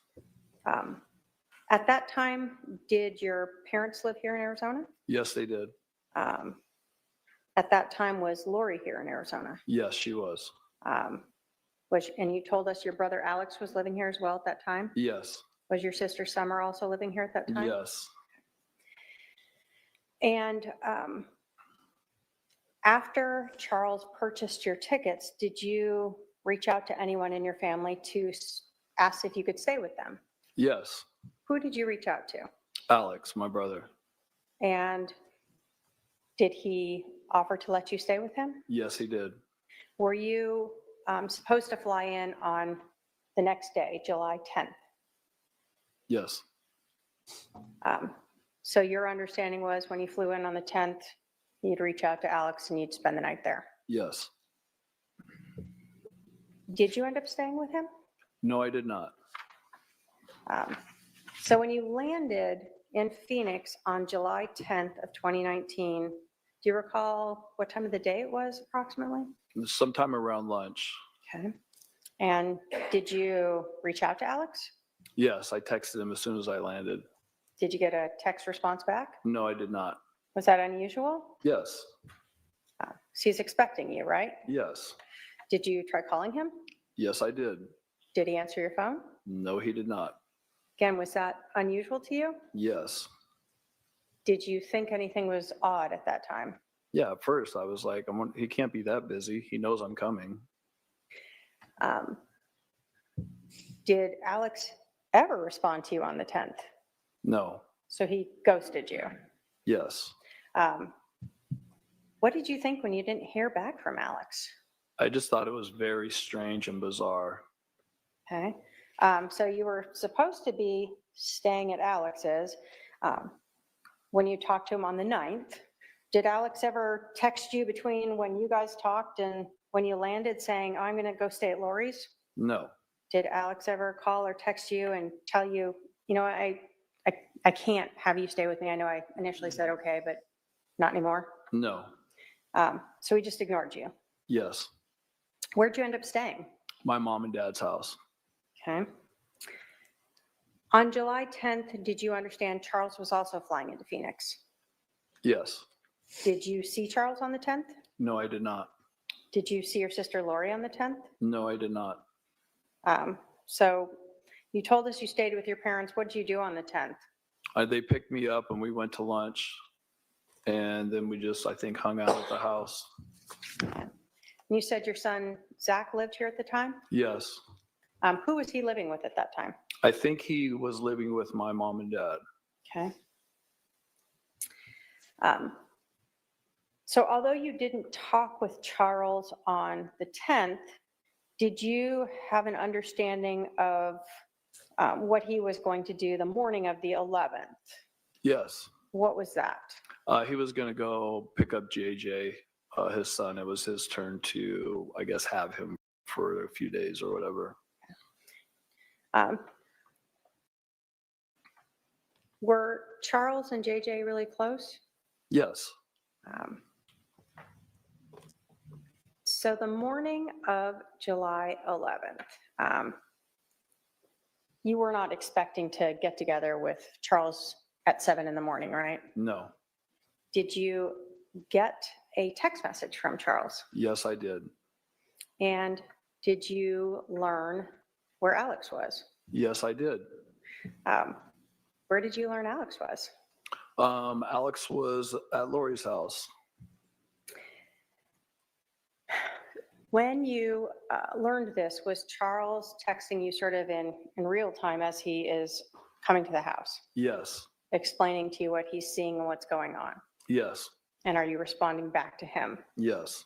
At that time, did your parents live here in Arizona? Yes, they did. At that time, was Lori here in Arizona? Yes, she was. And you told us your brother Alex was living here as well at that time? Yes. Was your sister Summer also living here at that time? Yes. And after Charles purchased your tickets, did you reach out to anyone in your family to ask if you could stay with them? Yes. Who did you reach out to? Alex, my brother. And did he offer to let you stay with him? Yes, he did. Were you supposed to fly in on the next day, July 10th? Yes. So your understanding was when you flew in on the 10th, you'd reach out to Alex and you'd spend the night there. Yes. Did you end up staying with him? No, I did not. So when you landed in Phoenix on July 10th of 2019, do you recall what time of the day it was approximately? Sometime around lunch. Okay. And did you reach out to Alex? Yes, I texted him as soon as I landed. Did you get a text response back? No, I did not. Was that unusual? Yes. So he's expecting you, right? Yes. Did you try calling him? Yes, I did. Did he answer your phone? No, he did not. Again, was that unusual to you? Yes. Did you think anything was odd at that time? Yeah, at first I was like, he can't be that busy. He knows I'm coming. Did Alex ever respond to you on the 10th? No. So he ghosted you. Yes. What did you think when you didn't hear back from Alex? I just thought it was very strange and bizarre. Okay. So you were supposed to be staying at Alex's. When you talked to him on the 9th, did Alex ever text you between when you guys talked and when you landed saying, oh, I'm going to go stay at Lori's? No. Did Alex ever call or text you and tell you, you know, I can't have you stay with me. I know I initially said okay, but not anymore. No. So he just ignored you. Yes. Where'd you end up staying? My mom and dad's house. Okay. On July 10th, did you understand Charles was also flying into Phoenix? Yes. Did you see Charles on the 10th? No, I did not. Did you see your sister Lori on the 10th? No, I did not. So you told us you stayed with your parents. What did you do on the 10th? They picked me up and we went to lunch. And then we just, I think, hung out at the house. You said your son Zach lived here at the time? Yes. Who was he living with at that time? I think he was living with my mom and dad. Okay. So although you didn't talk with Charles on the 10th, did you have an understanding of what he was going to do the morning of the 11th? Yes. What was that? He was going to go pick up JJ, his son. It was his turn to, I guess, have him for a few days or whatever. Were Charles and JJ really close? Yes. So the morning of July 11th, you were not expecting to get together with Charles at 7 in the morning, right? No. Did you get a text message from Charles? Yes, I did. And did you learn where Alex was? Yes, I did. Where did you learn Alex was? Alex was at Lori's house. When you learned this, was Charles texting you sort of in real time as he is coming to the house, Yes. explaining to you what he's seeing and what's going on? Yes. And are you responding back to him? Yes.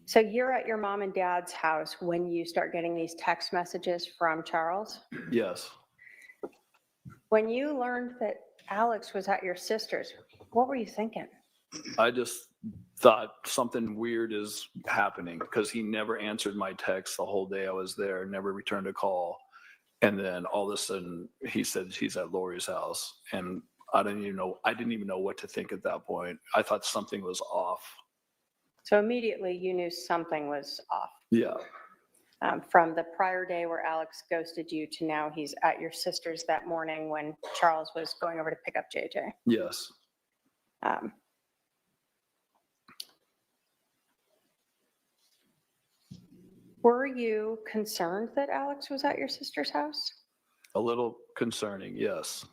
So you're at your mom and dad's house when you start getting these text messages from Charles? Yes. When you learned that Alex was at your sister's, what were you thinking? I just thought something weird is happening because he never answered my text the whole day I was there, never returned a call. And then all of a sudden he said he's at Lori's house. And I didn't even know what to think at that point. I thought something was off. So immediately you knew something was off. Yeah. From the prior day where Alex ghosted you to now he's at your sister's that morning when Charles was going over to pick up JJ. Yes. Were you concerned that Alex was at your sister's house? A little concerning. Yes.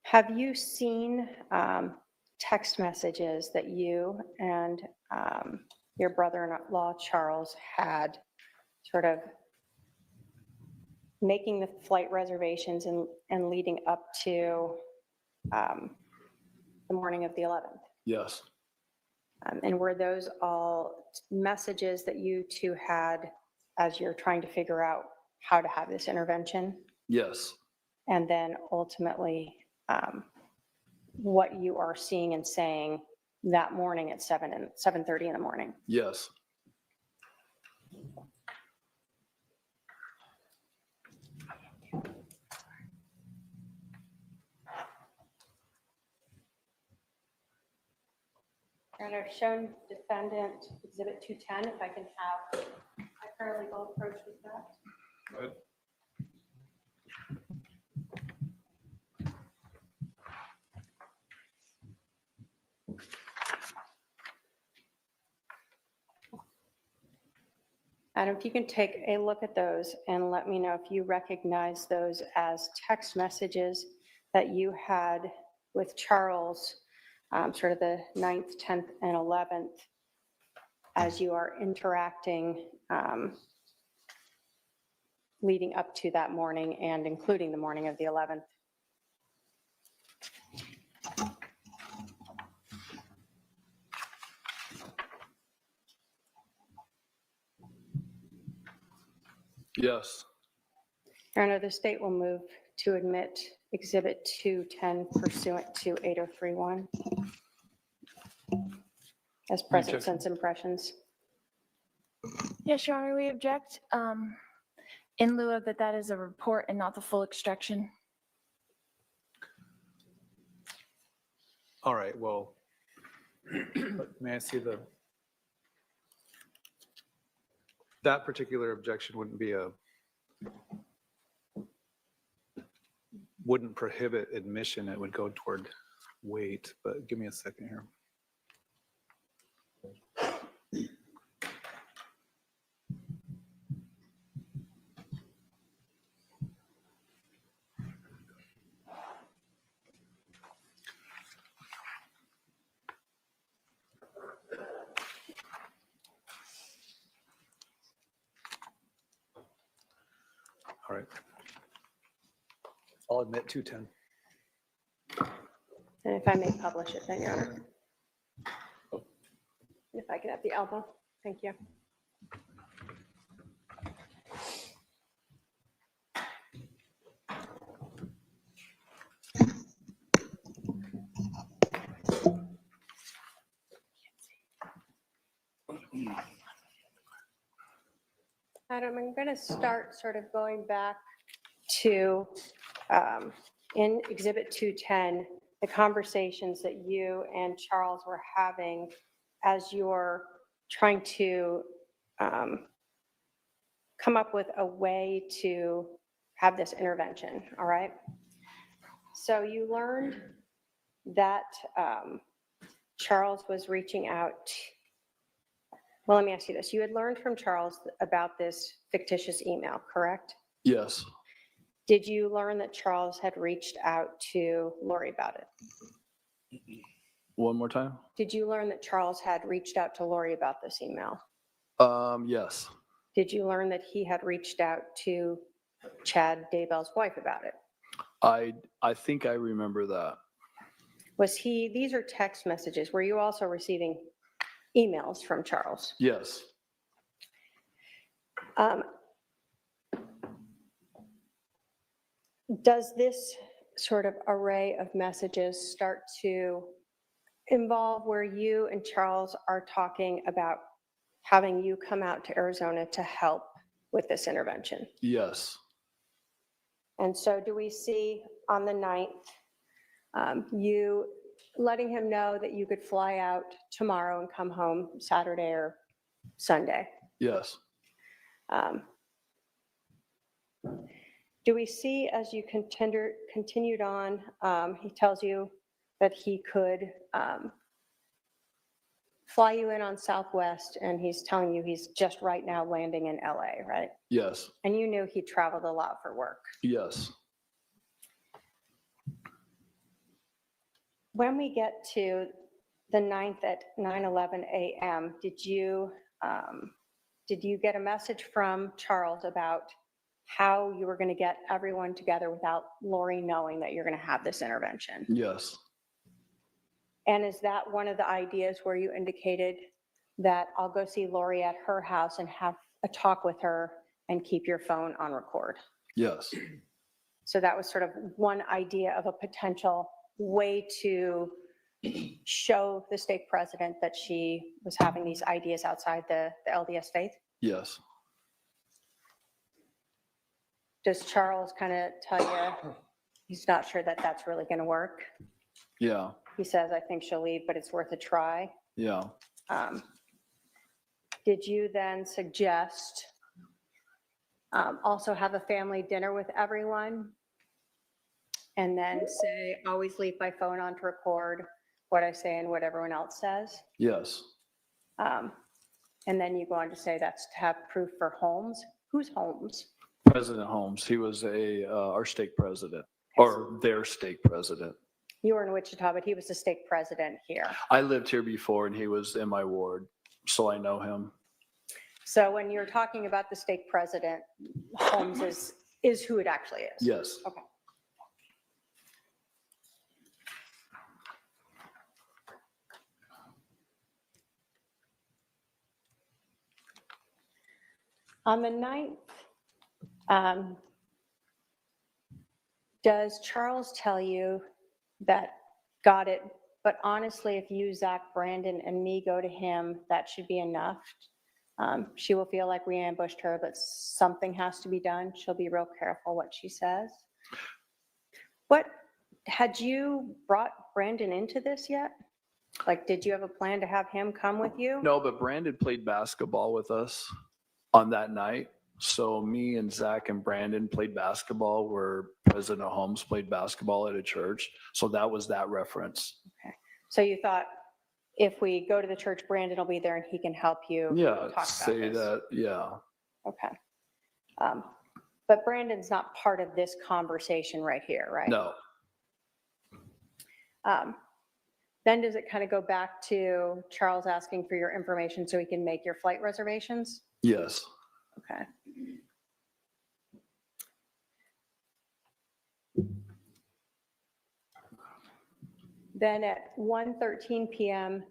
Have you seen text messages that you and your brother-in-law Charles had sort of making the flight reservations and leading up to the morning of the 11th? Yes. And were those all messages that you two had as you're trying to figure out how to have this intervention? Yes. And then ultimately, what you are seeing and saying that morning at 7:30 in the morning? Yes. And I've shown defendant exhibit 210, if I can have a paralegal approach with that. Good. Adam, if you can take a look at those and let me know if you recognize those as text messages that you had with Charles, sort of the 9th, 10th, and 11th, as you are interacting leading up to that morning and including the morning of the 11th. Yes. Your Honor, the state will move to admit exhibit 210 pursuant to 8031 as present sense impressions. Yes, Your Honor, we object in lieu of that is a report and not the full extraction. All right, well, may I see that particular objection wouldn't prohibit admission, it would go toward weight, but give me a second here. All right. I'll admit 210. And if I may publish it then, Your Honor. If I could have the album, thank you. Adam, I'm going to start sort of going back to, in Exhibit 210, the conversations that you and Charles were having as you're trying to come up with a way to have this intervention, all right? So you learned that Charles was reaching out. Well, let me ask you this. You had learned from Charles about this fictitious email, correct? Yes. Did you learn that Charles had reached out to Lori about it? One more time? Did you learn that Charles had reached out to Lori about this email? Yes. Did you learn that he had reached out to Chad Daybell's wife about it? I think I remember that. These are text messages. Were you also receiving emails from Charles? Yes. Does this sort of array of messages start to involve where you and Charles are talking about having you come out to Arizona to help with this intervention? Yes. And so do we see on the 9th, you letting him know that you could fly out tomorrow and come home Saturday or Sunday? Yes. Do we see as you continued on, he tells you that he could fly you in on Southwest, and he's telling you he's just right now landing in LA, right? Yes. And you knew he traveled a lot for work. Yes. When we get to the 9th at 9:11 a.m., did you get a message from Charles about how you were going to get everyone together without Lori knowing that you're going to have this intervention? Yes. And is that one of the ideas where you indicated that I'll go see Lori at her house and have a talk with her and keep your phone on record? Yes. So that was sort of one idea of a potential way to show the stake president that she was having these ideas outside the LDS faith? Yes. Does Charles kind of tell you he's not sure that that's really going to work? Yeah. He says, I think she'll leave, but it's worth a try. Yeah. Did you then suggest also have a family dinner with everyone? And then say, always leave my phone on to record what I say and what everyone else says? Yes. And then you go on to say that's to have proof for Holmes. Who's Holmes? President Holmes. He was our stake president, or their stake president. You were in Wichita, but he was the stake president here. I lived here before, and he was in my ward, so I know him. So when you're talking about the stake president, Holmes is who it actually is? Yes. Okay. On the 9th, does Charles tell you that got it, but honestly, if you, Zach, Brandon, and me go to him, that should be enough? She will feel like we ambushed her, but something has to be done. She'll be real careful what she says. Had you brought Brandon into this yet? Like, did you have a plan to have him come with you? No, but Brandon played basketball with us on that night. So me and Zach and Brandon played basketball where President Holmes played basketball at a church. So that was that reference. Okay. So you thought if we go to the church, Brandon will be there and he can help you Yeah, talk say about this. that. Yeah. Okay. But Brandon's not part of this conversation right here, right? No. Then does it kind of go back to Charles asking for your information so he can make your flight reservations? Yes. Okay. Then at 1:13 p.m.,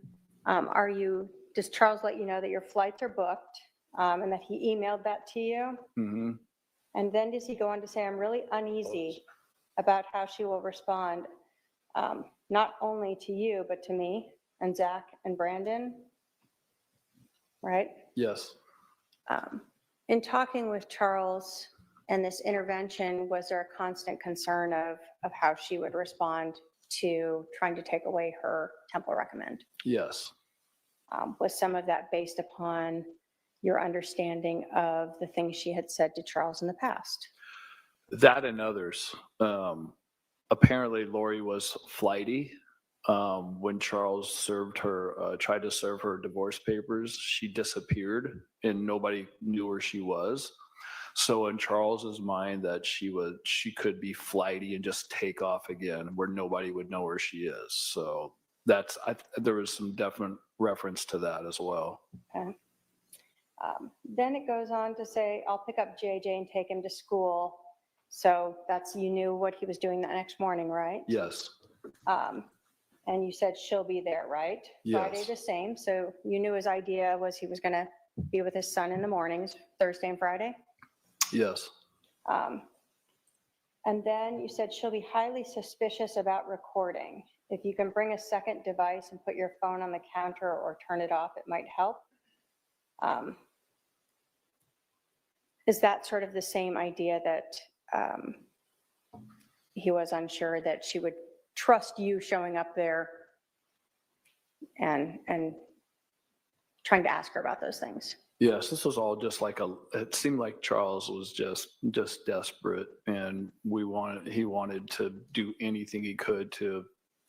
does Charles let you know that your flights are booked and that he emailed that to you? Mm-hmm. And then does he go on to say, I'm really uneasy about how she will respond, not only to you, but to me and Zach and Brandon, right? Yes. In talking with Charles, And this intervention, was there a constant concern of how she would respond to trying to take away her temple recommend? Yes. Was some of that based upon your understanding of the things she had said to Charles in the past? That and others. Apparently, Lori was flighty. When Charles tried to serve her divorce papers, she disappeared and nobody knew where she was. So in Charles's mind, that she could be flighty and just take off again, where nobody would know where she is. So there was some definite reference to that as well. Okay. Then it goes on to say, I'll pick up JJ and take him to school. So you knew what he was doing that next morning, right? Yes. And you said she'll be there, right? Yes. Friday the same. So you knew his idea was he was going to be with his son in the mornings, Thursday and Friday? Yes. And then you said she'll be highly suspicious about recording. If you can bring a second device and put your phone on the counter or turn it off, it might help. Is that sort of the same idea that he was unsure that she would trust you showing up there and trying to ask her about those things? Yes, this was all just it seemed like Charles was just desperate, and he wanted to do anything he could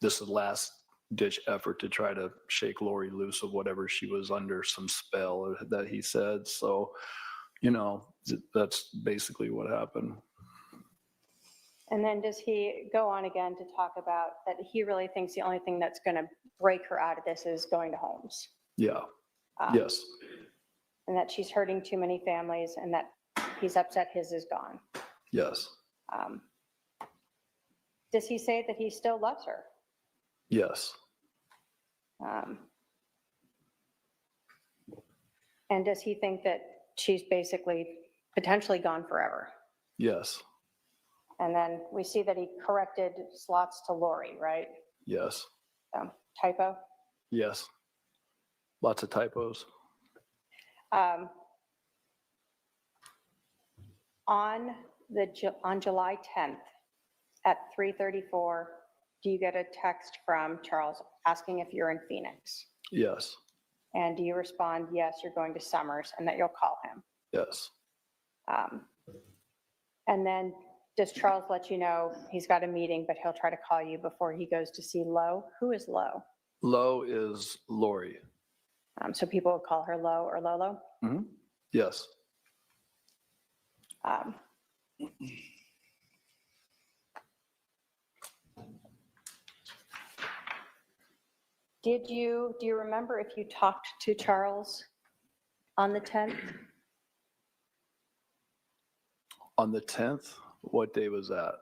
this last ditch effort to try to shake Lori loose of whatever she was under, some spell that he said. So, that's basically what happened. And then does he go on again to talk about that he really thinks the only thing that's going to break her out of this is going to Holmes? Yeah. Yes. And that she's hurting too many families and that he's upset his is gone. Yes. Does he say that he still loves her? Yes. And does he think that she's basically potentially gone forever? Yes. And then we see that he corrected slots to Lori, right? Yes. Typo? Yes. Lots of typos. On July 10th at 3:34, do you get a text from Charles asking if you're in Phoenix? Yes. And do you respond, yes, you're going to Summers, and that you'll call him? Yes. And then does Charles let you know he's got a meeting, but he'll try to call you before he goes to see Lo? Who is Lo? Lo is Lori. So people would call her Lo or Lolo? Mm-hmm. Yes. Do you remember if you talked to Charles on the 10th? On the 10th? What day was that?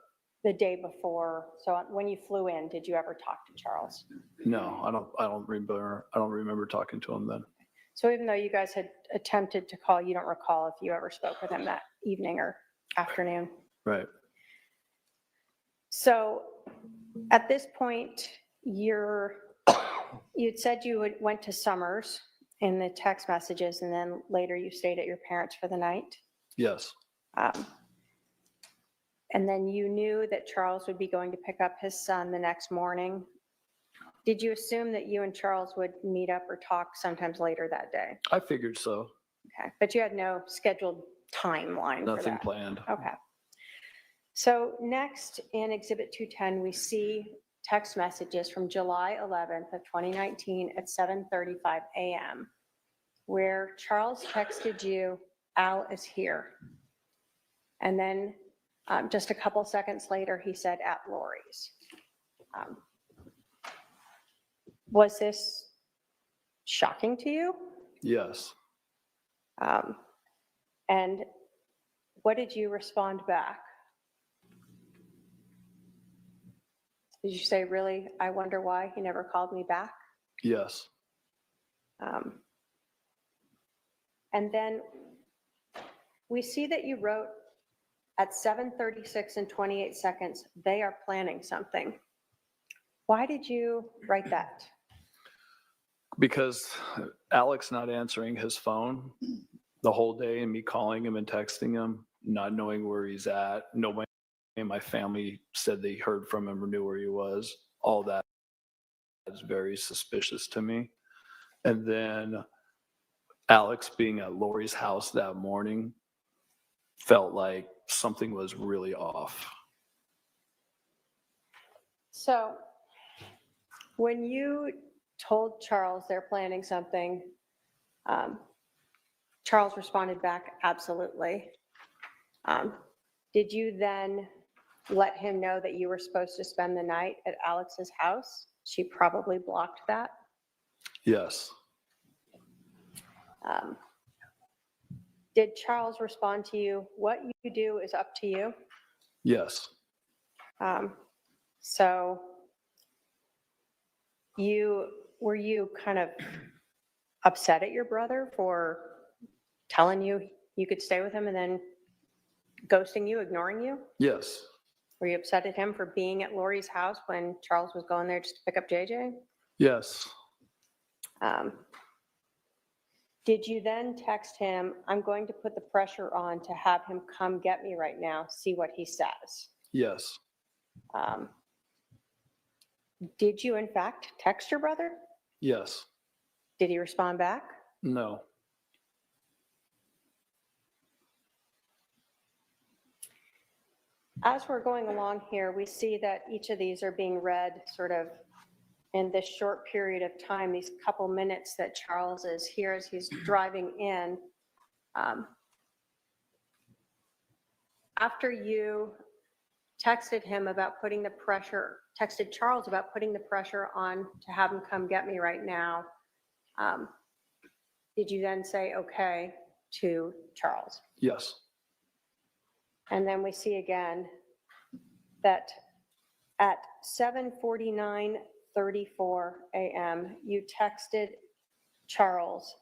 The day before. So when you flew in, did you ever talk to Charles? No, I don't remember talking to him then. So even though you guys had attempted to call, you don't recall if you ever spoke with him that evening or afternoon? Right. So at this point, you'd said you went to Summers in the text messages, and then later you stayed at your parents' for the night. Yes. And then you knew that Charles would be going to pick up his son the next morning. Did you assume that you and Charles would meet up or talk sometimes later that day? I figured so. Okay, but you had no scheduled timeline for Nothing that? planned. Okay. So next in Exhibit 210, we see text messages from July 11th of 2019 at 7:35 a.m. where Charles texted you, Al is here. And then just a couple seconds later, he said at Lori's. Was this shocking to you? Yes. And what did you respond back? Did you say, really, I wonder why he never called me back? Yes. And then we see that you wrote at 7:36 and 28 seconds, they are planning something. Why did you write that? Because Alex not answering his phone the whole day and me calling him and texting him, not knowing where he's at. Nobody in my family said they heard from him or knew where he was. All that is very suspicious to me. And then Alex being at Lori's house that morning felt like something was really off. So when you told Charles they're planning something, Charles responded back, absolutely. Did you then let him know that you were supposed to spend the night at Alex's house? She probably blocked that. Yes. Did Charles respond to you, what you do is up to you? Yes. So were you kind of upset at your brother for telling you you could stay with him and then ghosting you, ignoring you? Yes. Were you upset at him for being at Lori's house when Charles was going there just to pick up JJ? Yes. Did you then text him, I'm going to put the pressure on to have him come get me right now, see what he says? Yes. Did you in fact text your brother? Yes. Did he respond back? No. As we're going along here, we see that each of these are being read sort of in this short period of time, these couple minutes that Charles is here as he's driving in. After you texted him about putting the pressure, texted Charles about putting the pressure on to have him come get me right now, did you then say okay to Charles? Yes. And then we see again that at 7:49:34 a.m., you texted Charles,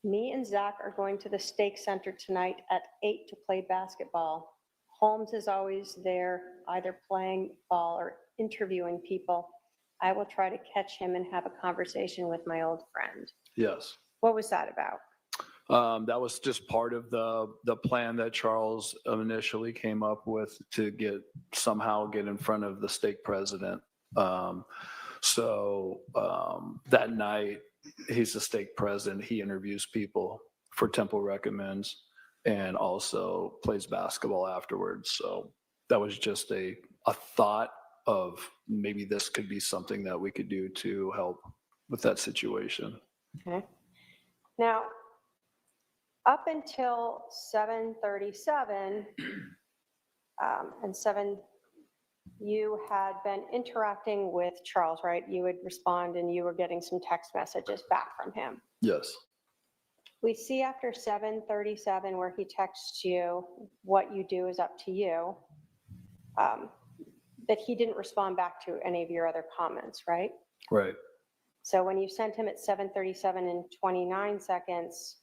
me and Zach are going to the Stake Center tonight at 8 to play basketball. Holmes is always there, either playing ball or interviewing people. I will try to catch him and have a conversation with my old friend. Yes. What was that about? That was just part of the plan that Charles initially came up with to somehow get in front of the stake president. That night, he's the stake president. He interviews people for Temple Recommends and also plays basketball afterwards. So that was just a thought of maybe this could be something that we could do to help with that situation. Okay. Now, up until 7:37 and 7, you had been interacting with Charles, right? You would respond and you were getting some text messages back from him. Yes. We see after 7:37 where he texts you, what you do is up to you, that he didn't respond back to any of your other comments, right? Right. So when you sent him at 7:37 and 29 seconds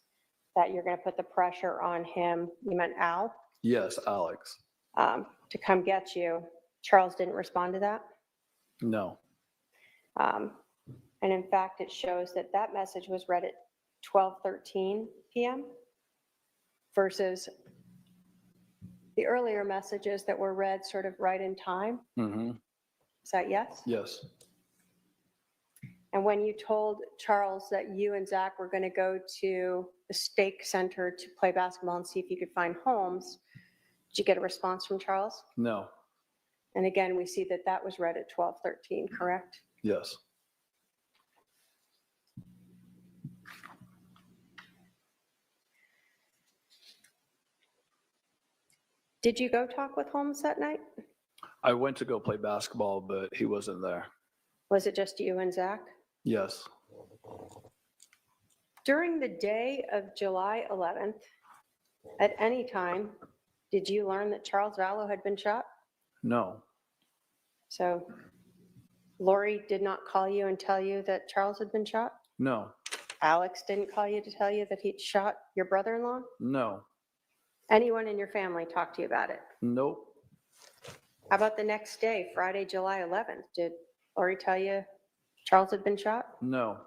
that you're going to put the pressure on him, you meant Al? Yes, Alex. To come get you. Charles didn't respond to that? No. And in fact, it shows that that message was read at 12:13 p.m. versus the earlier messages that were read sort of right in time. Mm-hmm. Is that yes? Yes. And when you told Charles that you and Zach were going to go to the Stake Center to play basketball and see if you could find Holmes, did you get a response from Charles? No. And again, we see that that was read at 12:13, correct? Yes. Did you go talk with Holmes that night? I went to go play basketball, but he wasn't there. Was it just you and Zach? Yes. During the day of July 11th, at any time, did you learn that Charles Valow had been shot? No. So Lori did not call you and tell you that Charles had been shot? No. Alex didn't call you to tell you that he'd shot your brother-in-law? No. Anyone in your family talked to you about it? Nope. How about the next day, Friday, July 11th? Did Lori tell you Charles had been shot? No.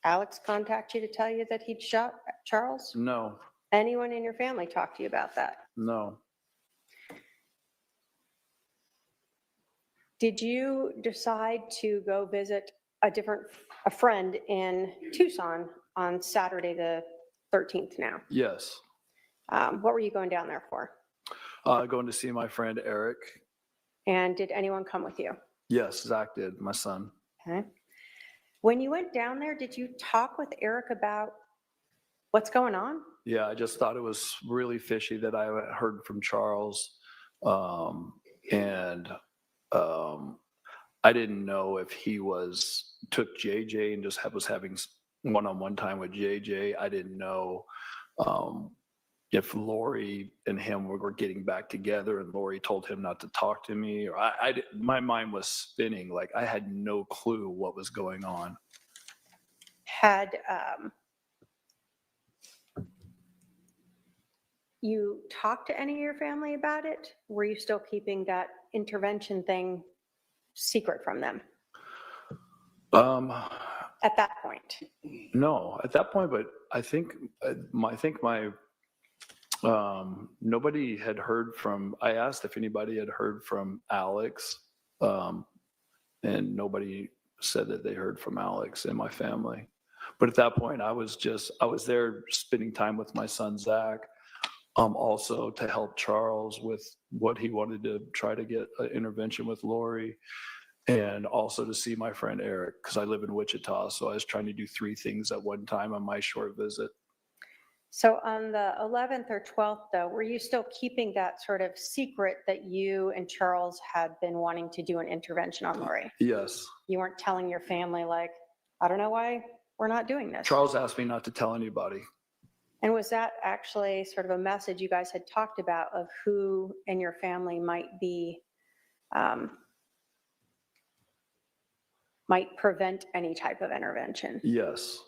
Alex contact you to tell you that he'd shot Charles? No. Anyone in your family talk to you about that? No. Did you decide to go visit a friend in Tucson on Saturday the 13th now? Yes. What were you going down there for? Going to see my friend Eric. And did anyone come with you? Yes, Zach did, my son. Okay. When you went down there, did you talk with Eric about what's going on? Yeah, I just thought it was really fishy that I heard from Charles. And I didn't know if he took JJ and just was having one-on-one time with JJ. I didn't know if Lori and him were getting back together and Lori told him not to talk to me. Or my mind was spinning. Like I had no clue what was going on. Had you talked to any of your family about it? Were you still keeping that intervention thing secret from them at that point? No, at that point, but I think my nobody had heard from. I asked if anybody had heard from Alex, and nobody said that they heard from Alex in my family. But at that point, I was there spending time with my son Zach. Also to help Charles with what he wanted to try to get an intervention with Lori, and also to see my friend Eric, because I live in Wichita. So I was trying to do 3 things at one time on my short visit. So on the 11th or 12th, though, were you still keeping that sort of secret that you and Charles had been wanting to do an intervention on Lori? Yes. You weren't telling your family, like, I don't know why we're not doing this. Charles asked me not to tell anybody. And was that actually sort of a message you guys had talked about of who in your family might prevent any type of intervention? Yes.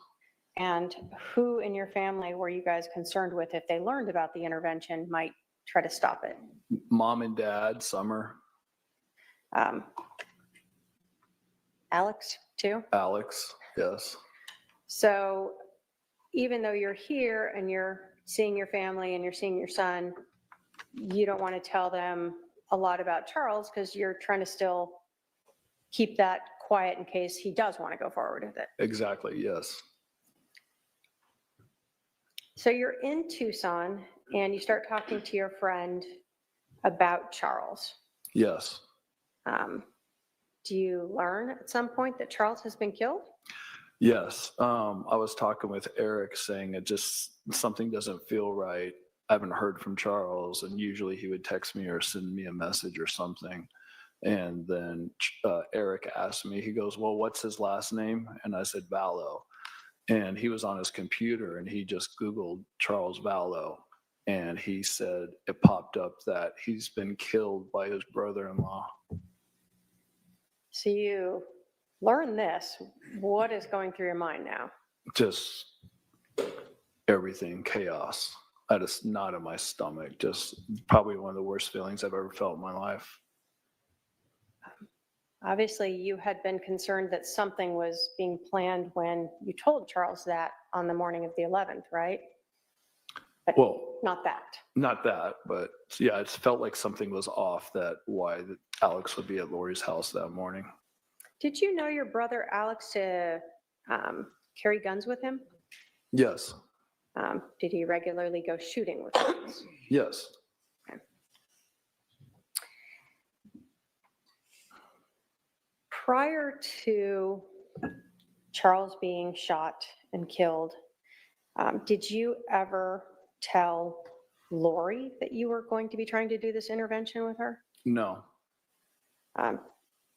And who in your family were you guys concerned with if they learned about the intervention might try to stop it? Mom and Dad, Summer. Alex, too? Alex, yes. So even though you're here and you're seeing your family and you're seeing your son, you don't want to tell them a lot about Charles because you're trying to still keep that quiet in case he does want to go forward with it. Exactly, yes. So you're in Tucson and you start talking to your friend about Charles. Yes. Do you learn at some point that Charles has been killed? Yes. I was talking with Eric saying something doesn't feel right. I haven't heard from Charles, and usually he would text me or send me a message or something. And then Eric asked me, he goes, well, what's his last name? And I said, Valow. And he was on his computer and he just Googled Charles Valow. And he said, it popped up that he's been killed by his brother-in-law. So you learn this. What is going through your mind now? Just everything, chaos. I had a knot in my stomach. Just probably one of the worst feelings I've ever felt in my life. Obviously, you had been concerned that something was being planned when you told Charles that on the morning of the 11th, right? But well, not that. Not that, but yeah, it felt like something was off. Why Alex would be at Lori's house that morning. Did you know your brother Alex to carry guns with him? Yes. Did he regularly go shooting with guns? Yes. Okay. Prior to Charles being shot and killed, did you ever tell Lori that you were going to be trying to do this intervention with her? No.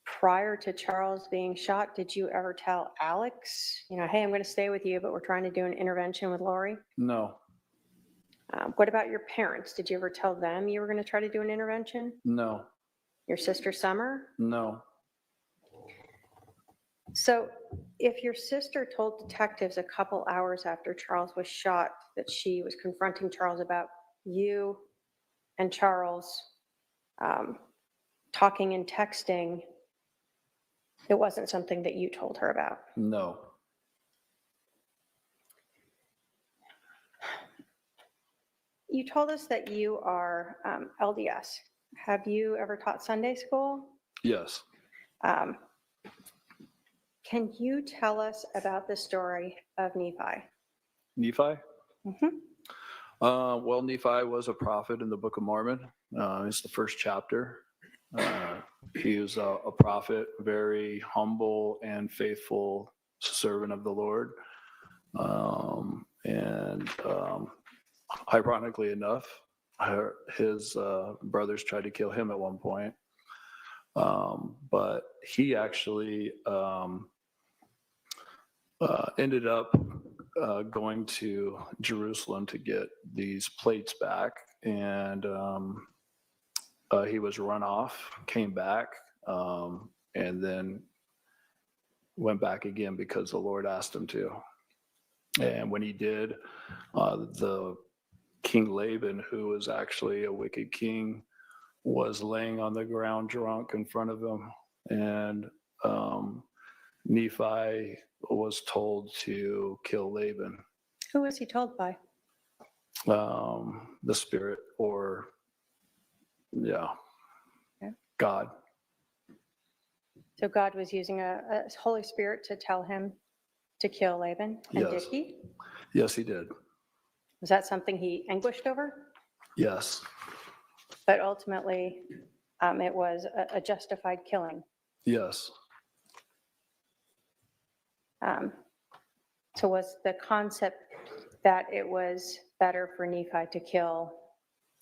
Prior to Charles being shot, did you ever tell Alex, hey, I'm going to stay with you, but we're trying to do an intervention with Lori? No. What about your parents? Did you ever tell them you were going to try to do an intervention? No. Your sister Summer? No. So if your sister told detectives a couple hours after Charles was shot that she was confronting Charles about you and Charles talking and texting, it wasn't something that you told her about? No. You told us that you are LDS. Have you ever taught Sunday school? Yes. Um, Can you tell us about the story of Nephi? Nephi? Mhm. Well, Nephi was a prophet in the Book of Mormon. It's the first chapter. He was a prophet, very humble and faithful servant of the Lord. Ironically enough, his brothers tried to kill him at one point. But he actually ended up going to Jerusalem to get these plates back, and he was run off, came back, and then went back again because the Lord asked him to. And when he did, the King Laban, who was actually a wicked king, was laying on the ground drunk in front of him, and Nephi was told to kill Laban. Who was he told by? The spirit, or Okay. God. So God was using a Holy Spirit to tell him to kill Laban, and did Yes. he? Yes, he did. Was that something he anguished over? Yes. But ultimately, it was a justified killing. Yes. So was the concept that it was better for Nephi to kill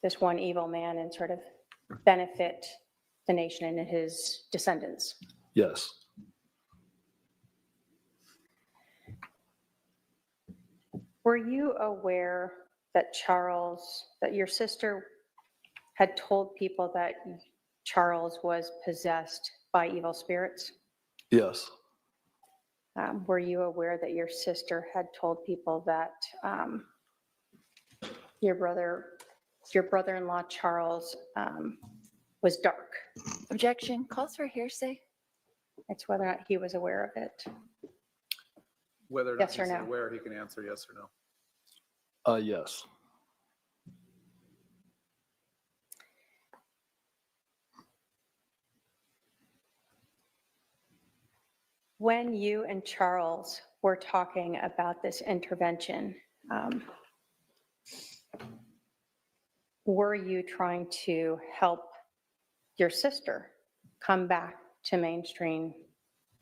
this one evil man and sort of benefit the nation and his descendants? Yes. Were you aware that that your sister had told people that Charles was possessed by evil spirits? Yes. Were you aware that your sister had told people that your brother-in-law Charles was dark? Objection. Calls for hearsay. It's whether or not he was aware of it. Whether or Yes not or he's no? aware, he can answer yes or no. Yes. When you and Charles were talking about this intervention, were you trying to help your sister come back to mainstream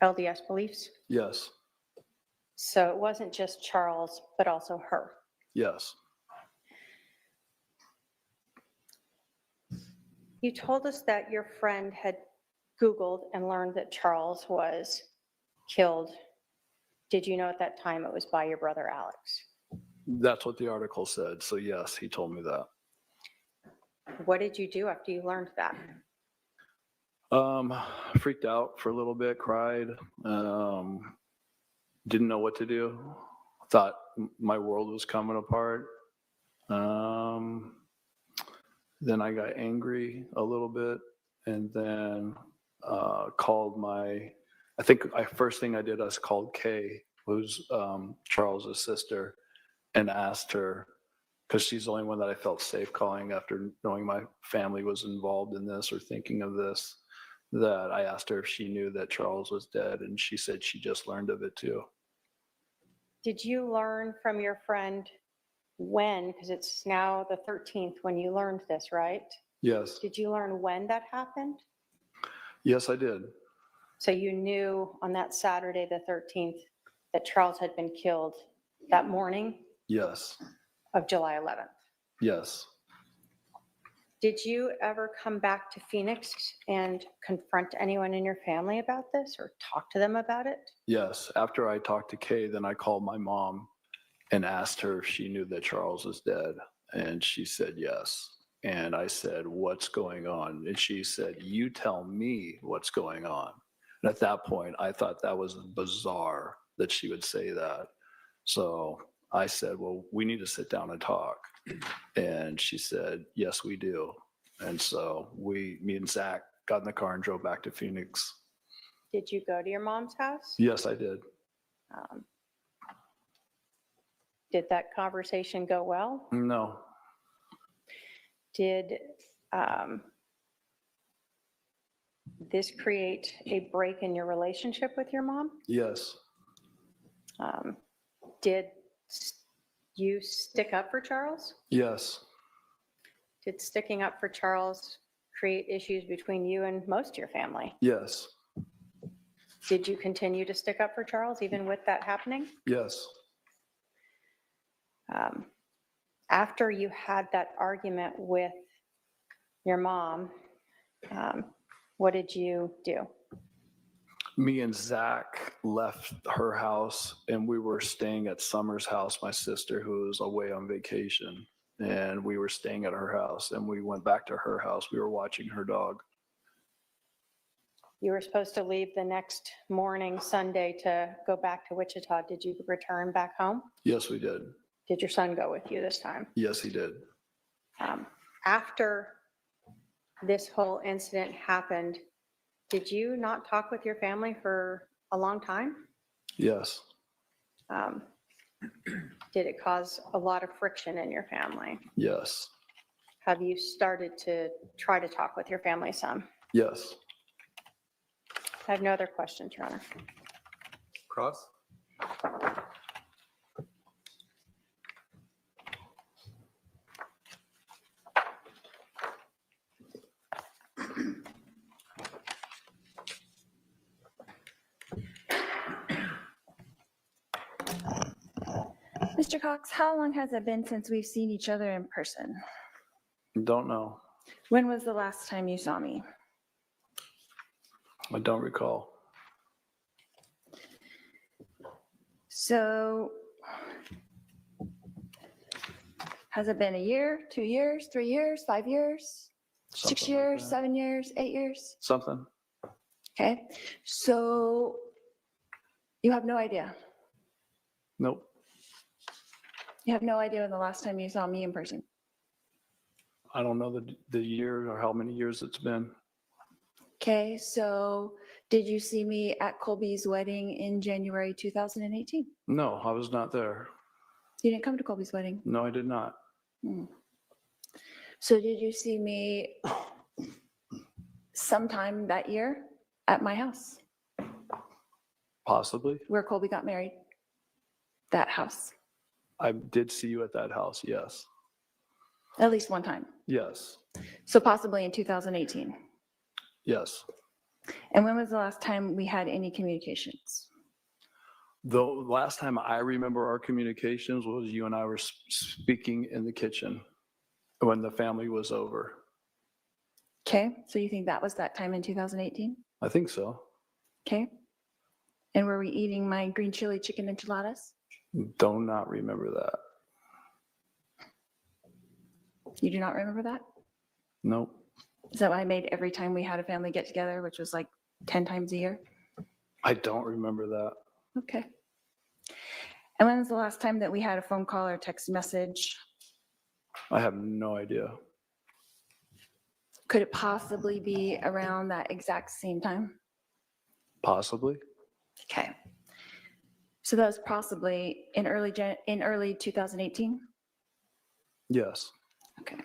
LDS beliefs? Yes. So it wasn't just Charles, but also her. Yes. You told us that your friend had Googled and learned that Charles was killed. Did you know at that time it was by your brother Alex? That's what the article said. So yes, he told me that. What did you do after you learned that? Freaked out for a little bit, cried, didn't know what to do. Thought my world was coming apart. Then I got angry a little bit, and then called first thing I did, I called Kay, who's Charles's sister, and asked her, because she's the only one that I felt safe calling after knowing my family was involved in this or thinking of this, that I asked her if she knew that Charles was dead, and she said she just learned of it too. Did you learn from your friend when, because it's now the 13th when you learned this, right? Yes. Did you learn when that happened? Yes, I did. So you knew on that Saturday, the 13th, that Charles had been killed that morning Yes. of July 11th. Yes. Did you ever come back to Phoenix and confront anyone in your family about this or talk to them about it? Yes. After I talked to Kay, then I called my mom and asked her if she knew that Charles was dead. And she said yes. And I said, what's going on? And she said, you tell me what's going on. And at that point, I thought that was bizarre that she would say that. So I said, well, we need to sit down and talk. And she said, yes, we do. And so me and Zach got in the car and drove back to Phoenix. Did you go to your mom's house? Yes, I did. Did that conversation go well? No. Did this create a break in your relationship with your mom? Yes. Did you stick up for Charles? Yes. Did sticking up for Charles create issues between you and most of your family? Yes. Did you continue to stick up for Charles even with that happening? Yes. After you had that argument with your mom, what did you do? Me and Zach left her house and we were staying at Summer's house, my sister, who was away on vacation. And we were staying at her house and we went back to her house. We were watching her dog. You were supposed to leave the next morning, Sunday, to go back to Wichita. Did you return back home? Yes, we did. Did your son go with you this time? Yes, he did. After this whole incident happened, did you not talk with your family for a long time? Yes. Did it cause a lot of friction in your family? Yes. Have you started to try to talk with your family some? Yes. I have no other questions, Your Honor. Cross? Mr. Cox, how long has it been since we've seen each other in person? Don't know. When was the last time you saw me? I don't recall. So, has it been a year, 2 years, 3 years, 5 years, 6 Something like years, that. 7 years, 8 years? Something. Okay, so you have no idea. Nope. You have no idea when the last time you saw me in person. I don't know the year or how many years it's been. Okay, so did you see me at Colby's wedding in January 2018? No, I was not there. You didn't come to Colby's wedding. No, I did not. So did you see me sometime that year at my house Possibly. where Colby got married? That house, I did see you at that house. Yes. at least one time. Yes. So possibly in 2018. Yes. And when was the last time we had any communications? The last time I remember our communications was you and I were speaking in the kitchen when the family was over. Okay, so you think that was that time in 2018? I think so. Okay. And were we eating my green chili chicken enchiladas? Do not remember that. You do not remember that? Nope. Is that what I made every time we had a family get together, which was like 10 times a year? I don't remember that. Okay. And when was the last time that we had a phone call or text message? I have no idea. Could it possibly be around that exact same time? Possibly. Okay. So that was possibly in early 2018? Yes. Okay.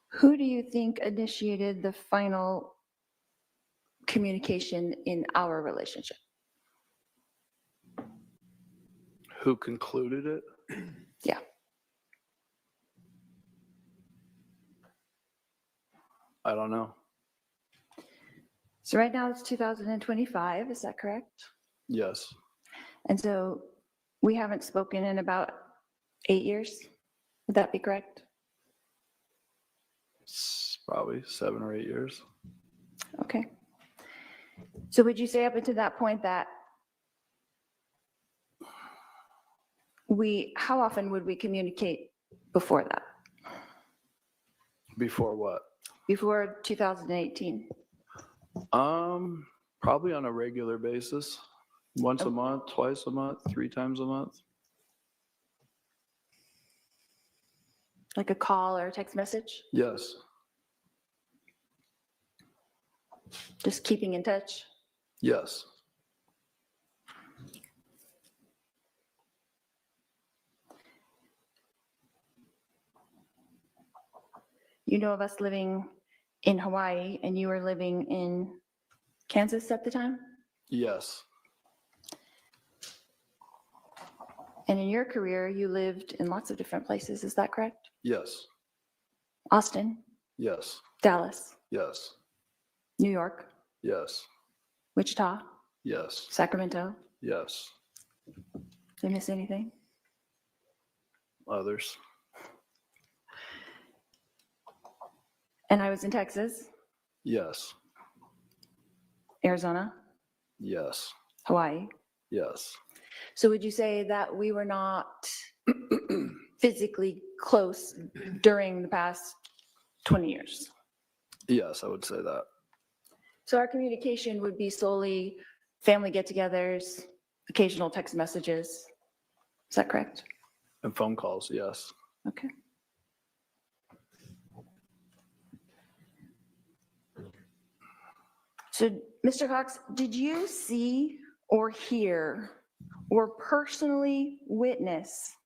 Who do you think initiated the final communication in our relationship? Who concluded it? Yeah. I don't know. So right now it's 2025, is that correct? Yes. And so we haven't spoken in about 8 years? Would that be correct? It's probably 7 or 8 years. Okay. So would you say up until that point that how often would we communicate before that? Before what? Before 2018? Probably on a regular basis. Once a month, twice a month, 3 times a month. Like a call or a text message? Yes. Just keeping in touch? Yes. You know of us living in Hawaii and you were living in Kansas at the time? Yes. And in your career, you lived in lots of different places, is that correct? Yes. Austin, Yes. Dallas, Yes. New York, Yes. Wichita, Yes. Sacramento. Yes. Did I miss anything? Others. And I was in Texas, Yes. Arizona, Yes. Hawaii. Yes. So would you say that we were not physically close during the past 20 years? Yes, I would say that. So our communication would be solely family get-togethers, occasional text messages. Is that correct? And phone calls, yes. Okay. So, Mr. Cox, did you see or hear or personally witness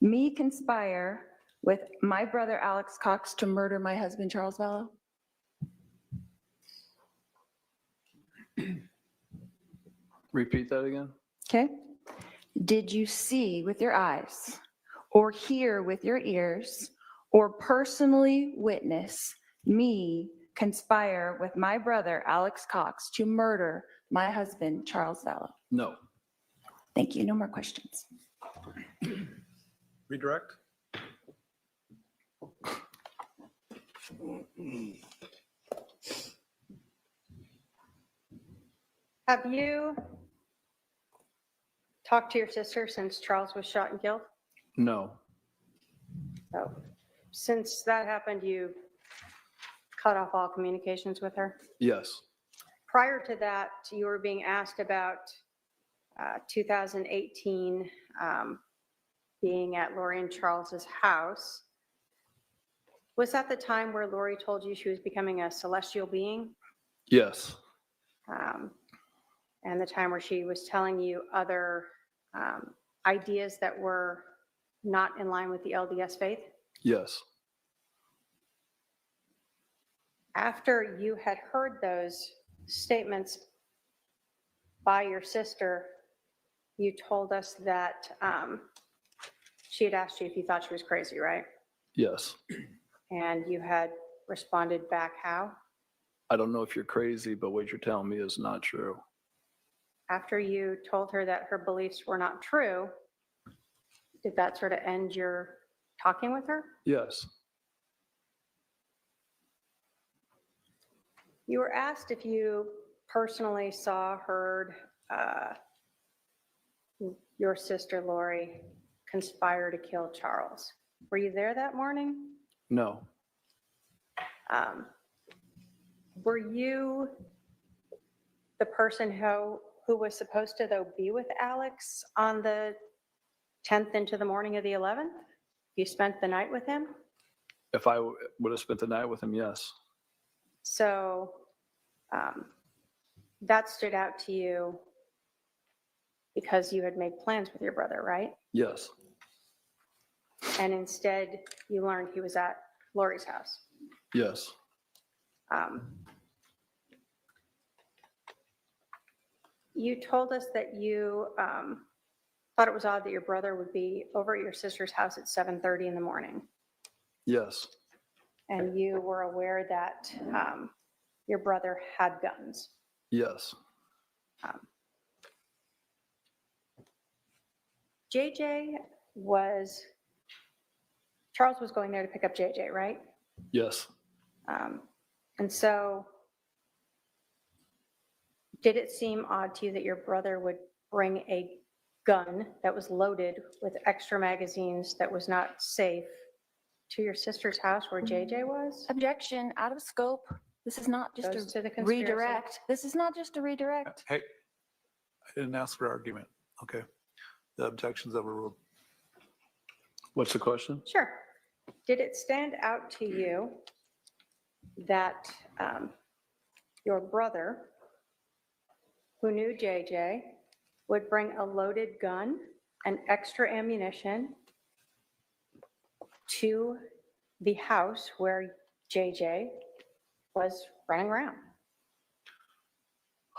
me conspire with my brother Alex Cox to murder my husband Charles Valow? Repeat that again? Okay. Did you see with your eyes or hear with your ears or personally witness me conspire with my brother Alex Cox to murder my husband Charles Valow? No. Thank you. No more questions. Redirect? Have you talked to your sister since Charles was shot and killed? No. So since that happened, you cut off all communications with her? Yes. Prior to that, you were being asked about 2018 being at Lori and Charles's house. Was that the time where Lori told you she was becoming a celestial being? Yes. And the time where she was telling you other ideas that were not in line with the LDS faith? Yes. After you had heard those statements by your sister, you told us that she had asked you if you thought she was crazy, right? Yes. And you had responded back how? I don't know if you're crazy, but what you're telling me is not true. After you told her that her beliefs were not true, did that sort of end your talking with her? Yes. You were asked if you personally saw, heard your sister Lori conspire to kill Charles. Were you there that morning? No. Were you the person who was supposed to, though, be with Alex on the 10th into the morning of the 11th? You spent the night with him? If I would have spent the night with him, yes. So that stood out to you because you had made plans with your brother, right? Yes. And instead, you learned he was at Lori's house. Yes. You told us that you thought it was odd that your brother would be over at your sister's house at 7:30 in the morning. Yes. And you were aware that your brother had guns. Yes. Charles was going there to pick up JJ, right? Yes. And so did it seem odd to you that your brother would bring a gun that was loaded with extra magazines that was not safe to your sister's house where JJ was? Objection, out of scope. This is not just Goes to the a conspiracy. redirect. This is not just a redirect. Hey, I didn't ask for argument. Okay. The objection's overruled. What's the question? Sure. Did it stand out to you that your brother, who knew JJ, would bring a loaded gun and extra ammunition to the house where JJ was running around.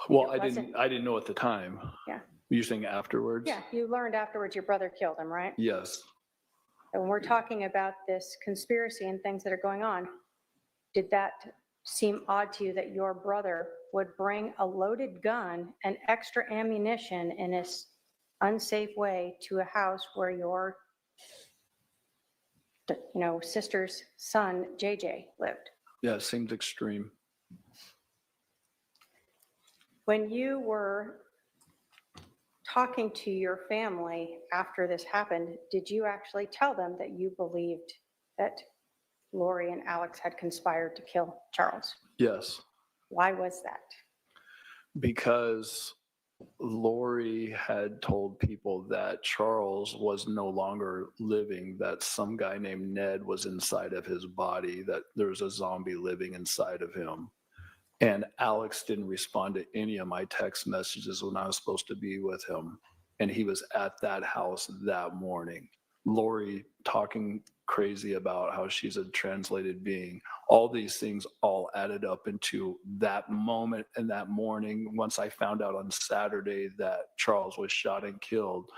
Well, It I wasn't- didn't know at the time. Yeah. You're saying afterwards? Yeah, you learned afterwards your brother killed him, right? Yes. And when we're talking about this conspiracy and things that are going on, did that seem odd to you that your brother would bring a loaded gun and extra ammunition in a unsafe way to a house where your, sister's son, JJ, lived? Yeah, it seems extreme. When you were talking to your family after this happened, did you actually tell them that you believed that Lori and Alex had conspired to kill Charles? Yes. Why was that? Because Lori had told people that Charles was no longer living, that some guy named Ned was inside of his body, that there was a zombie living inside of him. And Alex didn't respond to any of my text messages when I was supposed to be with him. And he was at that house that morning. Lori talking crazy about how she's a translated being. All these things all added up into that moment and that morning. Once I found out on Saturday that Charles was shot and killed,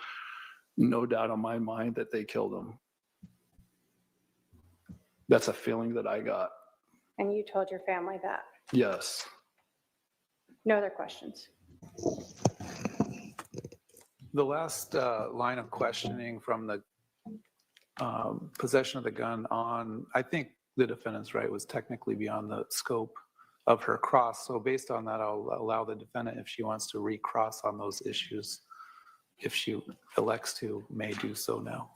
no doubt in my mind that they killed him. That's a feeling that I got. And you told your family that? Yes. No other questions? The last line of questioning from the possession of the gun on, I think the defendant's right, was technically beyond the scope of her cross. So based on that, I'll allow the defendant, if she wants to recross on those issues, if she elects to, may do so now.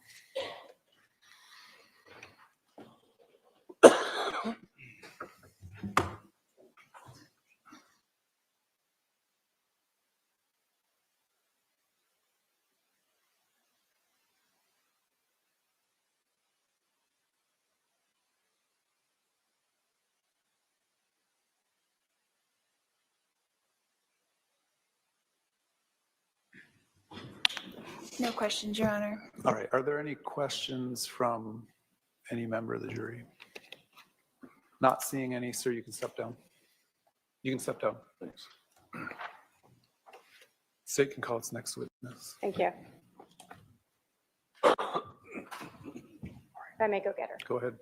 No questions, Your Honor. All right, are there any questions from any member of the jury? Not seeing any, sir, you can step down. You can step down. Thanks. State can call its next witness. Thank you. If I may go get her. Go ahead.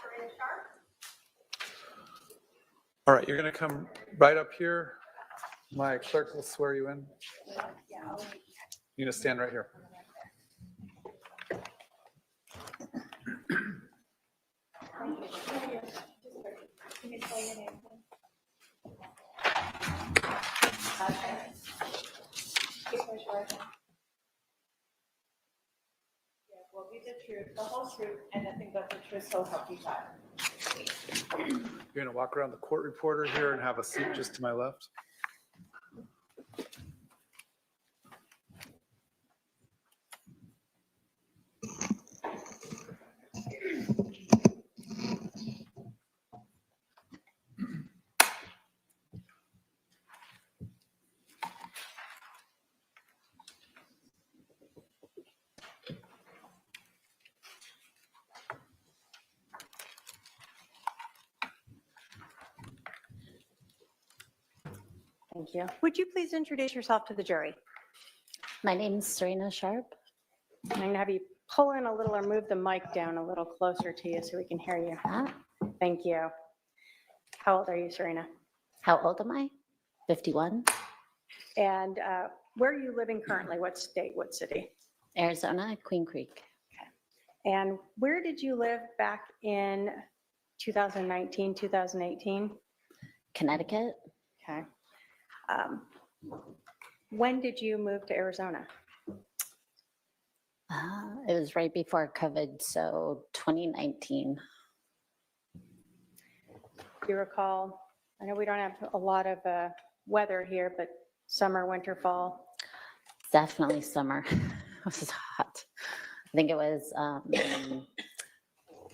Serena Sharp. All right, you're going to come right up here. My clerk will swear you in. You're going to stand right here. truth, the whole truth, and nothing but the truth, so help you God. You're gonna walk around the court reporter here and have a seat just to my left. Thank you. Would you please introduce yourself to the jury? My name is Serena Sharp. I'm going to have you pull in a little or move the mic down a little closer to you so we can hear you. Thank you. How old are you, Serena? How old am I? 51. And where are you living currently? What state, what city? Arizona, Queen Creek. And where did you live back in 2019, 2018? Connecticut. Okay. When did you move to Arizona? It was right before COVID, so 2019. Do you recall? I know we don't have a lot of weather here, but summer, winter, fall. Definitely summer. It was hot. I think it was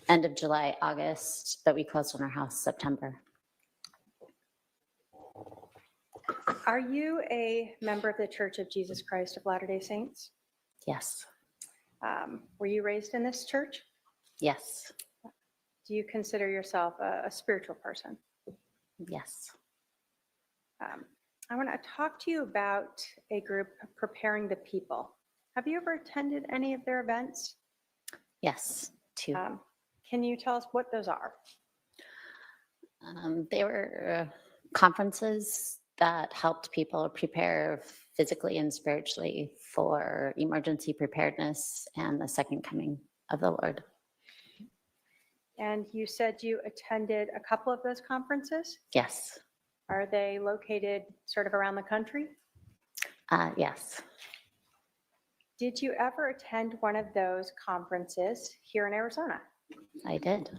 end of July, August, but we closed on our house September. Are you a member of the Church of Jesus Christ of Latter-day Saints? Yes. Were you raised in this church? Yes. Do you consider yourself a spiritual person? Yes. I want to talk to you about a group, Preparing the People. Have you ever attended any of their events? Yes. Two. Can you tell us what those are? They were conferences that helped people prepare physically and spiritually for emergency preparedness and the second coming of the Lord. And you said you attended a couple of those conferences? Yes. Are they located sort of around the country? Yes. Did you ever attend one of those conferences here in Arizona? I did. Do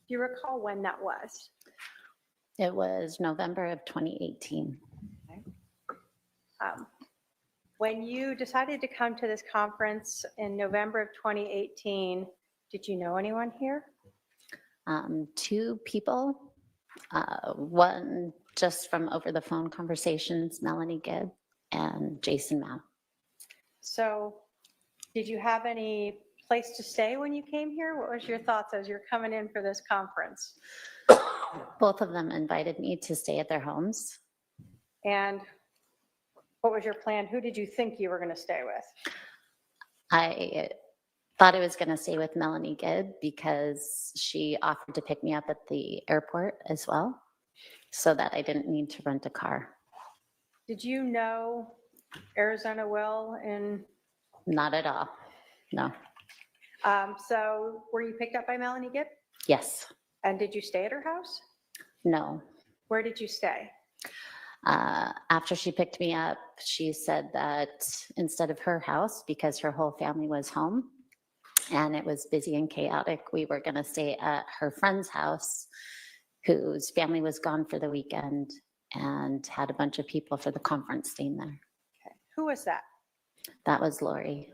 you recall when that was? It was November of 2018. When you decided to come to this conference in November of 2018, did you know anyone here? Two people, one just from over the phone conversations, Melanie Gibb and Jason Mao. So did you have any place to stay when you came here? What was your thoughts as you're coming in for this conference? Both of them invited me to stay at their homes. And what was your plan? Who did you think you were going to stay with? I thought I was going to stay with Melanie Gibb because she offered to pick me up at the airport as well, so that I didn't need to rent a car. Did you know Arizona well? Not at all. No. So were you picked up by Melanie Gibb? Yes. And did you stay at her house? No. Where did you stay? After she picked me up, she said that instead of her house, because her whole family was home and it was busy and chaotic, we were going to stay at her friend's house, whose family was gone for the weekend and had a bunch of people for the conference staying there. Okay. Who was that? That was Lori.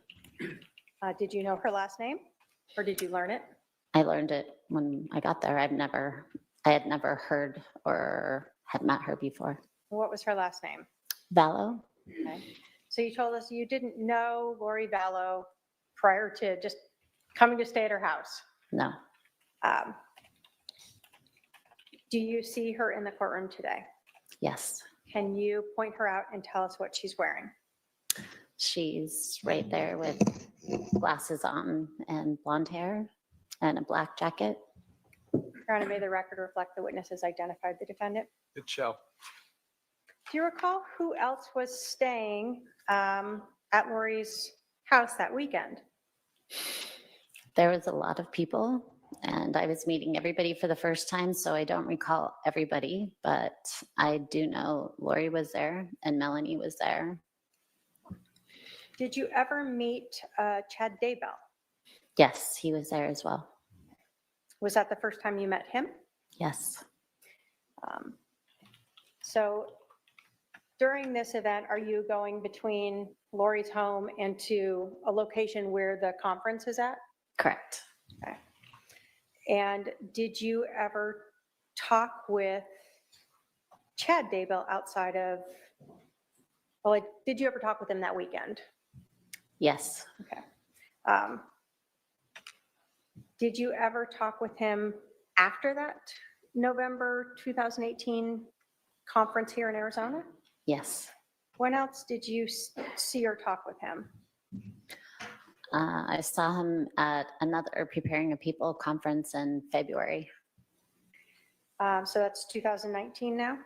Did you know her last name, or did you learn it? I learned it when I got there. I had never heard or had met her before. What was her last name? Valow. Okay. So you told us you didn't know Lori Vallow prior to just coming to stay at her house. No. Do you see her in the courtroom today? Yes. Can you point her out and tell us what she's wearing? She's right there with glasses on and blonde hair and a black jacket. Your Honor, may the record reflect the witnesses identified the defendant. It shall. Do you recall who else was staying at Lori's house that weekend? There was a lot of people, and I was meeting everybody for the first time, so I don't recall everybody, but I do know Lori was there and Melanie was there. Did you ever meet Chad Daybell? Yes, he was there as well. Was that the first time you met him? Yes. So during this event, are you going between Lori's home and to a location where the conference is at? Correct. Okay. And did you ever talk with Chad Daybell outside of, well, did you ever talk with him that weekend? Yes. Okay. Did you ever talk with him after that November 2018 conference here in Arizona? Yes. When else did you see or talk with him? I saw him at another Preparing a People conference in February. So that's 2019 now,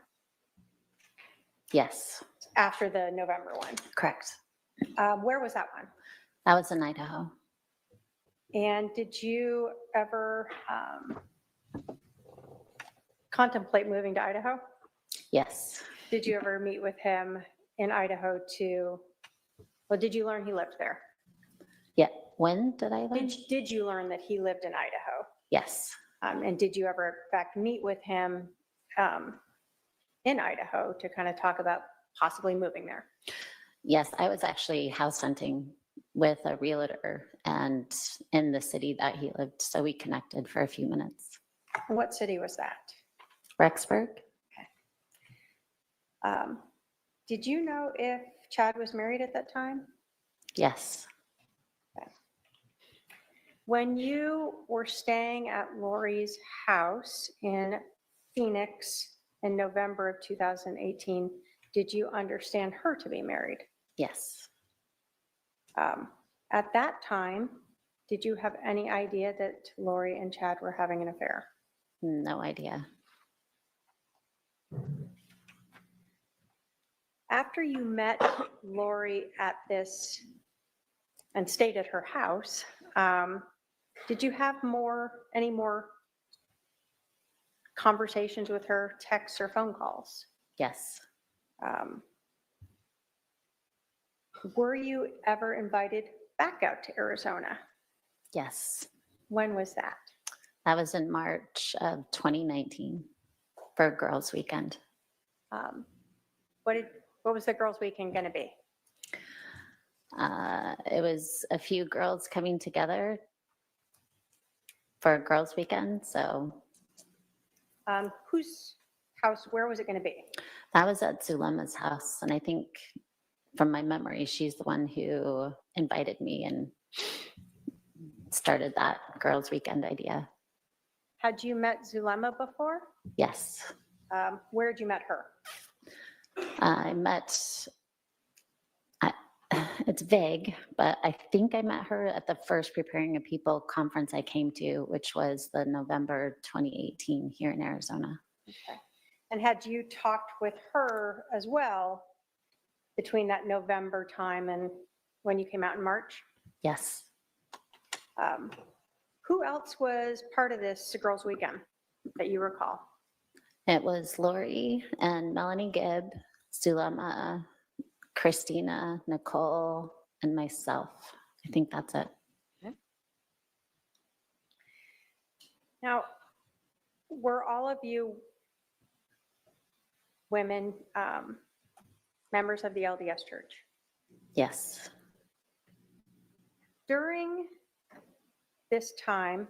Yes. after the November one. Correct. Where was that one? That was in Idaho. And did you ever contemplate moving to Idaho? Yes. Did you ever meet with him in Idaho well, did you learn he lived there? Yeah. When did I learn? Did you learn that he lived in Idaho? Yes. And did you ever, in fact, meet with him in Idaho to kind of talk about possibly moving there? Yes, I was actually house hunting with a realtor and in the city that he lived, so we connected for a few minutes. What city was that? Rexburg? Did you know if Chad was married at that time? Yes. When you were staying at Lori's house in Phoenix in November of 2018, did you understand her to be married? Yes. At that time, did you have any idea that Lori and Chad were having an affair? No idea. After you met Lori at this and stayed at her house, did you have any more conversations with her, texts or phone calls? Yes. Were you ever invited back out to Arizona? Yes. When was that? That was in March of 2019 for Girls Weekend. What was the girls' weekend going to be? It was a few girls coming together for a Girls Weekend. So Whose house, where was it going to be? that was at Zulema's house. And I think from my memory, she's the one who invited me and started that Girls Weekend idea. Had you met Zulema before? Yes. Where did you met her? I met, it's vague, but I think I met her at the first Preparing a People conference I came to, which was the November 2018 here in Arizona. Okay. And had you talked with her as well between that November time and when you came out in March? Yes. Who else was part of this Girls Weekend that you recall? It was Lori and Melanie Gibb, Zulema, Christina, Nicole, and myself. I think that's it. Okay. Now, were all of you women members of the LDS Church? Yes. During this time,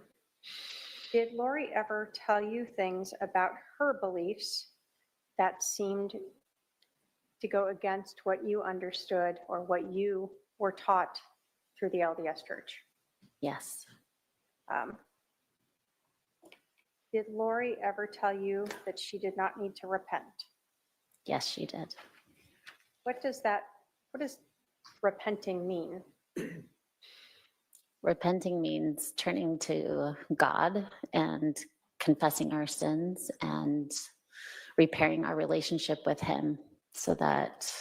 did Lori ever tell you things about her beliefs that seemed to go against what you understood or what you were taught through the LDS Church? Yes. Did Lori ever tell you that she did not need to repent? Yes, she did. What does repenting mean? Repenting means turning to God and confessing our sins and repairing our relationship with Him so that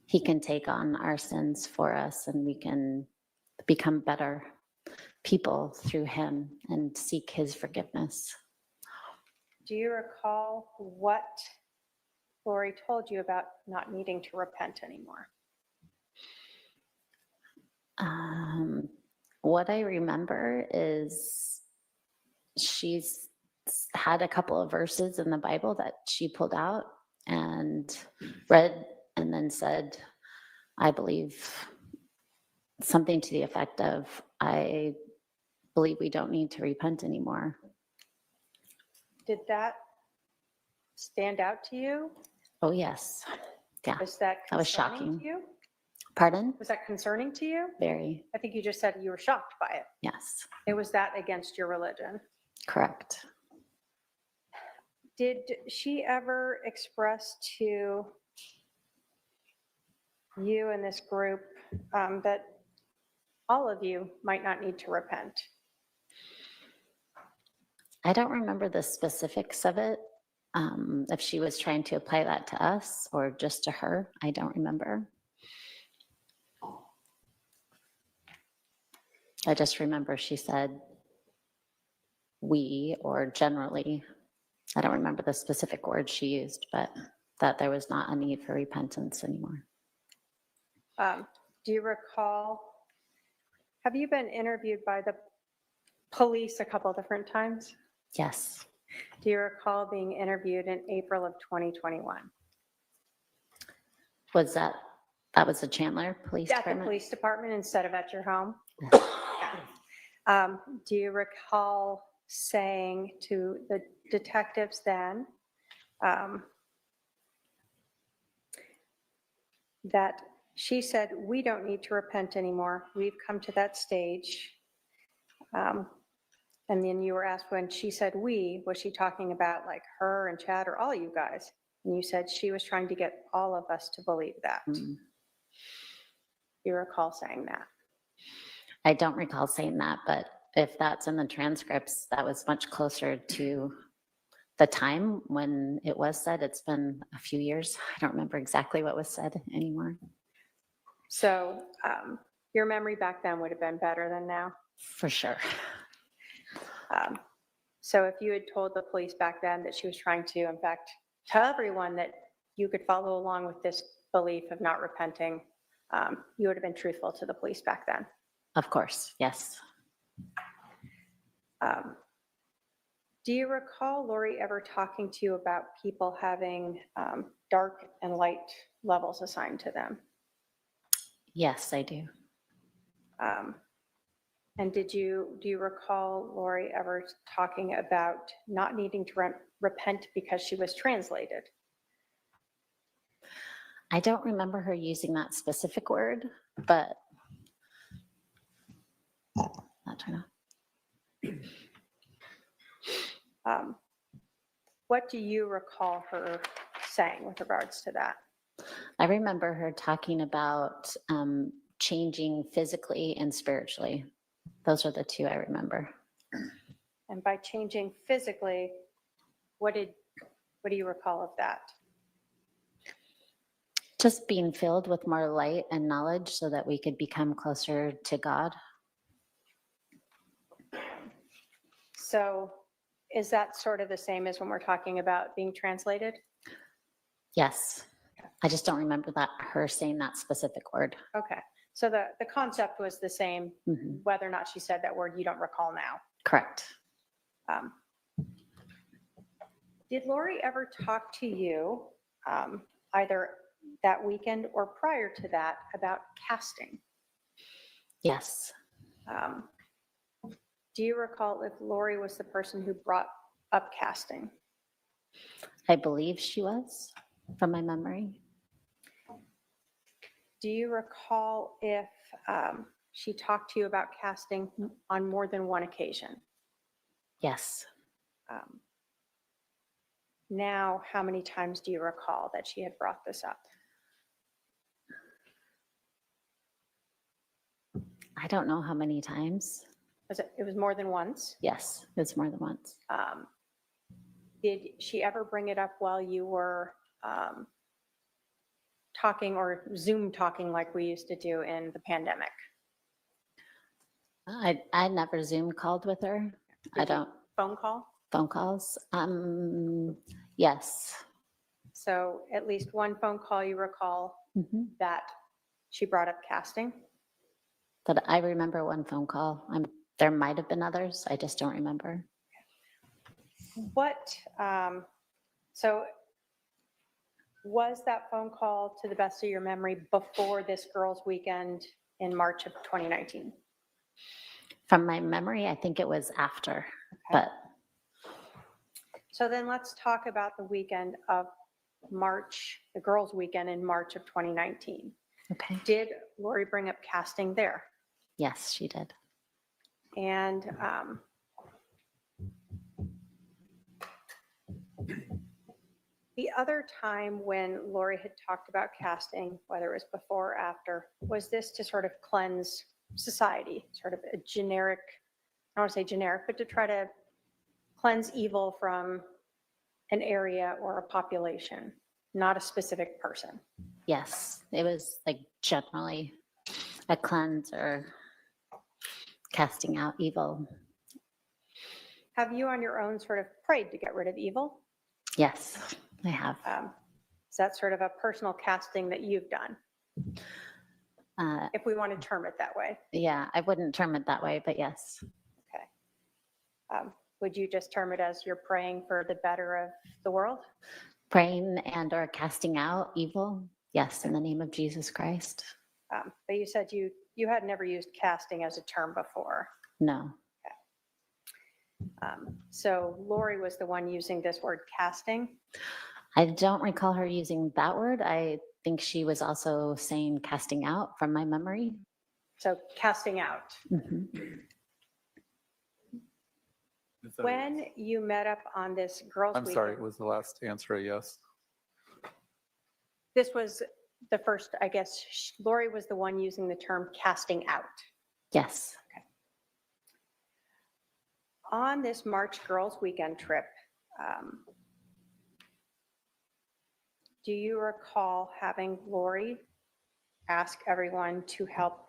He can take on our sins for us and we can become better people through Him and seek His forgiveness. Do you recall what Lori told you about not needing to repent anymore? What I remember is she's had a couple of verses in the Bible that she pulled out and read and then said, I believe something to the effect of, I believe we don't need to repent anymore. Did that stand out to you? Oh, yes. Yeah. Was that That was concerning shocking. to you? Pardon? Was that concerning to you? Very. I think you just said you were shocked by it. Yes. It was that against your religion. Correct. Did she ever express to you and this group that all of you might not need to repent? I don't remember the specifics of it. If she was trying to apply that to us or just to her, I don't remember. I just remember she said we, or generally, I don't remember the specific words she used, but that there was not a need for repentance anymore. Do you recall, have you been interviewed by the police a couple different times? Yes. Do you recall being interviewed in April of 2021? Was that was the Chandler Police At the Department? police department instead of at your home? Yes. Do you recall saying to the detectives then that she said, we don't need to repent anymore. We've come to that stage. And then you were asked when she said we, was she talking about like her and Chad or all you guys? And you said she was trying to get all of us to believe that. Mm. You recall saying that? I don't recall saying that, but if that's in the transcripts, that was much closer to the time when it was said. It's been a few years. I don't remember exactly what was said anymore. So your memory back then would have been better than now? For sure. So if you had told the police back then that she was trying to, in fact, tell everyone that you could follow along with this belief of not repenting, you would have been truthful to the police back then. Of course, yes. Do you recall Lori ever talking to you about people having dark and light levels assigned to them? Yes, I do. And do you recall Lori ever talking about not needing to repent because she was translated? I don't remember her using that specific word, but not trying to. What do you recall her saying with regards to that? I remember her talking about changing physically and spiritually. Those are the two I remember. And by changing physically, what do you recall of that? Just being filled with more light and knowledge so that we could become closer to God. So is that sort of the same as when we're talking about being translated? Yes. I just don't remember her saying that specific word. Okay. So the concept was the same, Mhm. whether or not she said that word, you don't recall now. Correct. Did Lori ever talk to you either that weekend or prior to that about casting? Yes. Do you recall if Lori was the person who brought up casting? I believe she was, from my memory. Do you recall if she talked to you about casting on more than one occasion? Yes. Now, how many times do you recall that she had brought this up? I don't know how many times. It was more than once? Yes, it was more than once. Did she ever bring it up while you were talking or Zoom talking like we used to do in the pandemic? I never Zoom called with her. I don't. Phone call? Phone calls? Yes. So at least one phone call you recall Mhm. that she brought up casting? But I remember one phone call. There might have been others. I just don't remember. What, so was that phone call, to the best of your memory, before this girls' weekend in March of 2019? From my memory, I think it was after, but So then let's talk about the weekend of March, the girls' weekend in March of 2019. okay. Did Lori bring up casting there? Yes, she did. And the other time when Lori had talked about casting, whether it was before or after, was this to sort of cleanse society, sort of a generic, I don't want to say generic, but to try to cleanse evil from an area or a population, not a specific person? Yes, it was like generally a cleanse or casting out evil. Have you on your own sort of prayed to get rid of evil? Yes, I have. Is that sort of a personal casting that you've done, if we want to term it that way? Yeah, I wouldn't term it that way, but yes. Okay. Would you just term it as you're praying for the better of the world? Praying and or casting out evil. Yes, in the name of Jesus Christ. But you said you had never used casting as a term before. No. So Lori was the one using this word casting. I don't recall her using that word. I think she was also saying casting out from my memory. So casting out. Mhm. When you met up on this girls' I'm weekend, sorry, was the last answer a yes? this was the first, I guess, Lori was the one using the term casting out. Yes. On this March girls' weekend trip, do you recall having Lori ask everyone to help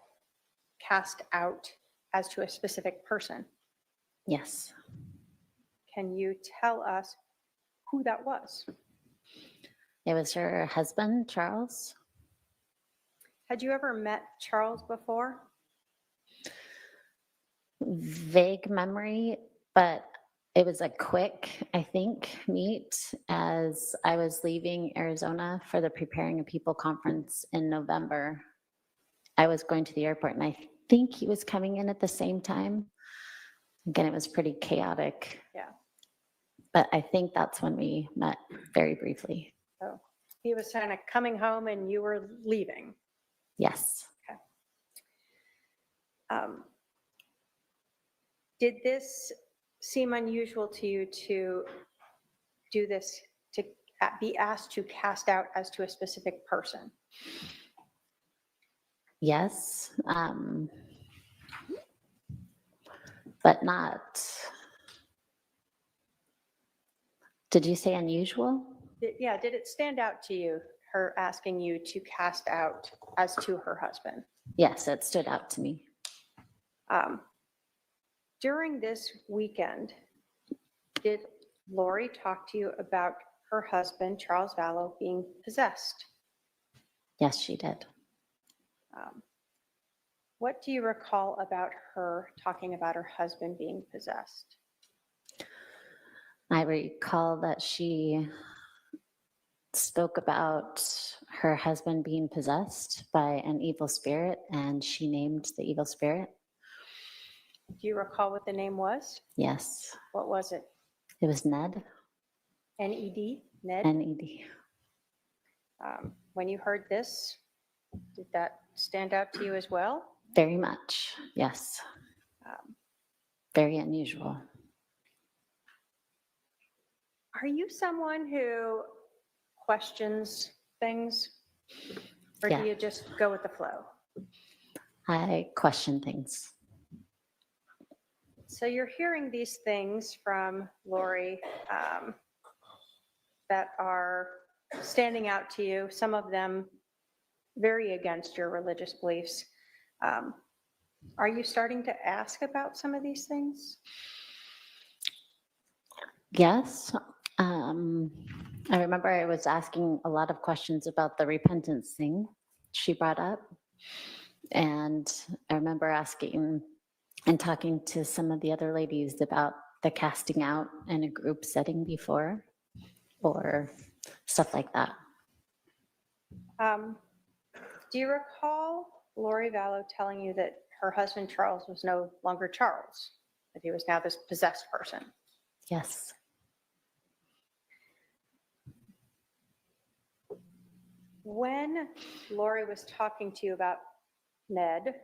cast out as to a specific person? Yes. Can you tell us who that was? It was her husband, Charles. Had you ever met Charles before? Vague memory, but it was a quick, I think, meet as I was leaving Arizona for the Preparing a People conference in November. I was going to the airport and I think he was coming in at the same time. Again, it was pretty chaotic. Yeah. But I think that's when we met very briefly. So he was kind of coming home and you were leaving. Yes. Did this seem unusual to you to do this, to be asked to cast out as to a specific person? Yes. But not. Did you say unusual? Yeah, did it stand out to you, her asking you to cast out as to her husband? Yes, it stood out to me. During this weekend, did Lori talk to you about her husband, Charles Valow, being possessed? Yes, she did. What do you recall about her talking about her husband being possessed? I recall that she spoke about her husband being possessed by an evil spirit, and she named the evil spirit. Do you recall what the name was? Yes, What was it? it was Ned. N-E-D? Ned? N-E-D. When you heard this, did that stand out to you as well? Very much, yes. Very unusual. Are you someone who questions things, or Yeah. do you just go with the flow? I question things. So you're hearing these things from Lori that are standing out to you, some of them very against your religious beliefs. Are you starting to ask about some of these things? Yes. I remember I was asking a lot of questions about the repentance thing she brought up. And I remember asking and talking to some of the other ladies about the casting out in a group setting before, or stuff like that. Do you recall Lori Vallow telling you that her husband Charles was no longer Charles, that he was now this possessed person? Yes. When Lori was talking to you about Ned,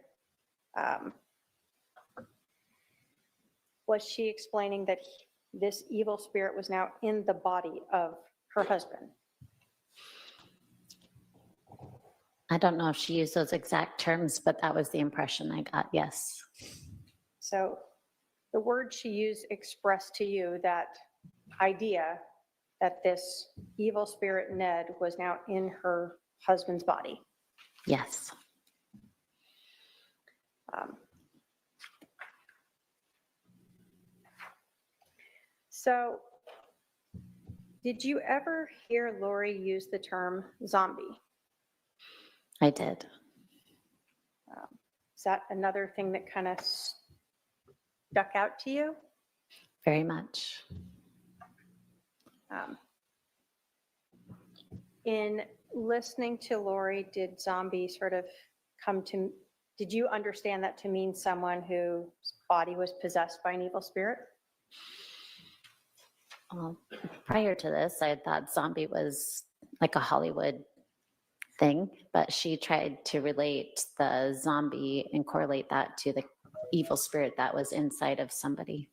was she explaining that this evil spirit was now in the body of her husband? I don't know if she used those exact terms, but that was the impression I got, yes. So the word she used expressed to you that idea that this evil spirit Ned was now in her husband's body. Yes. So did you ever hear Lori use the term zombie? I did. Is that another thing that kind of stuck out to you? Very much. In listening to Lori, did zombie sort of did you understand that to mean someone whose body was possessed by an evil spirit? Prior to this, I thought zombie was like a Hollywood thing, but she tried to relate the zombie and correlate that to the evil spirit that was inside of somebody.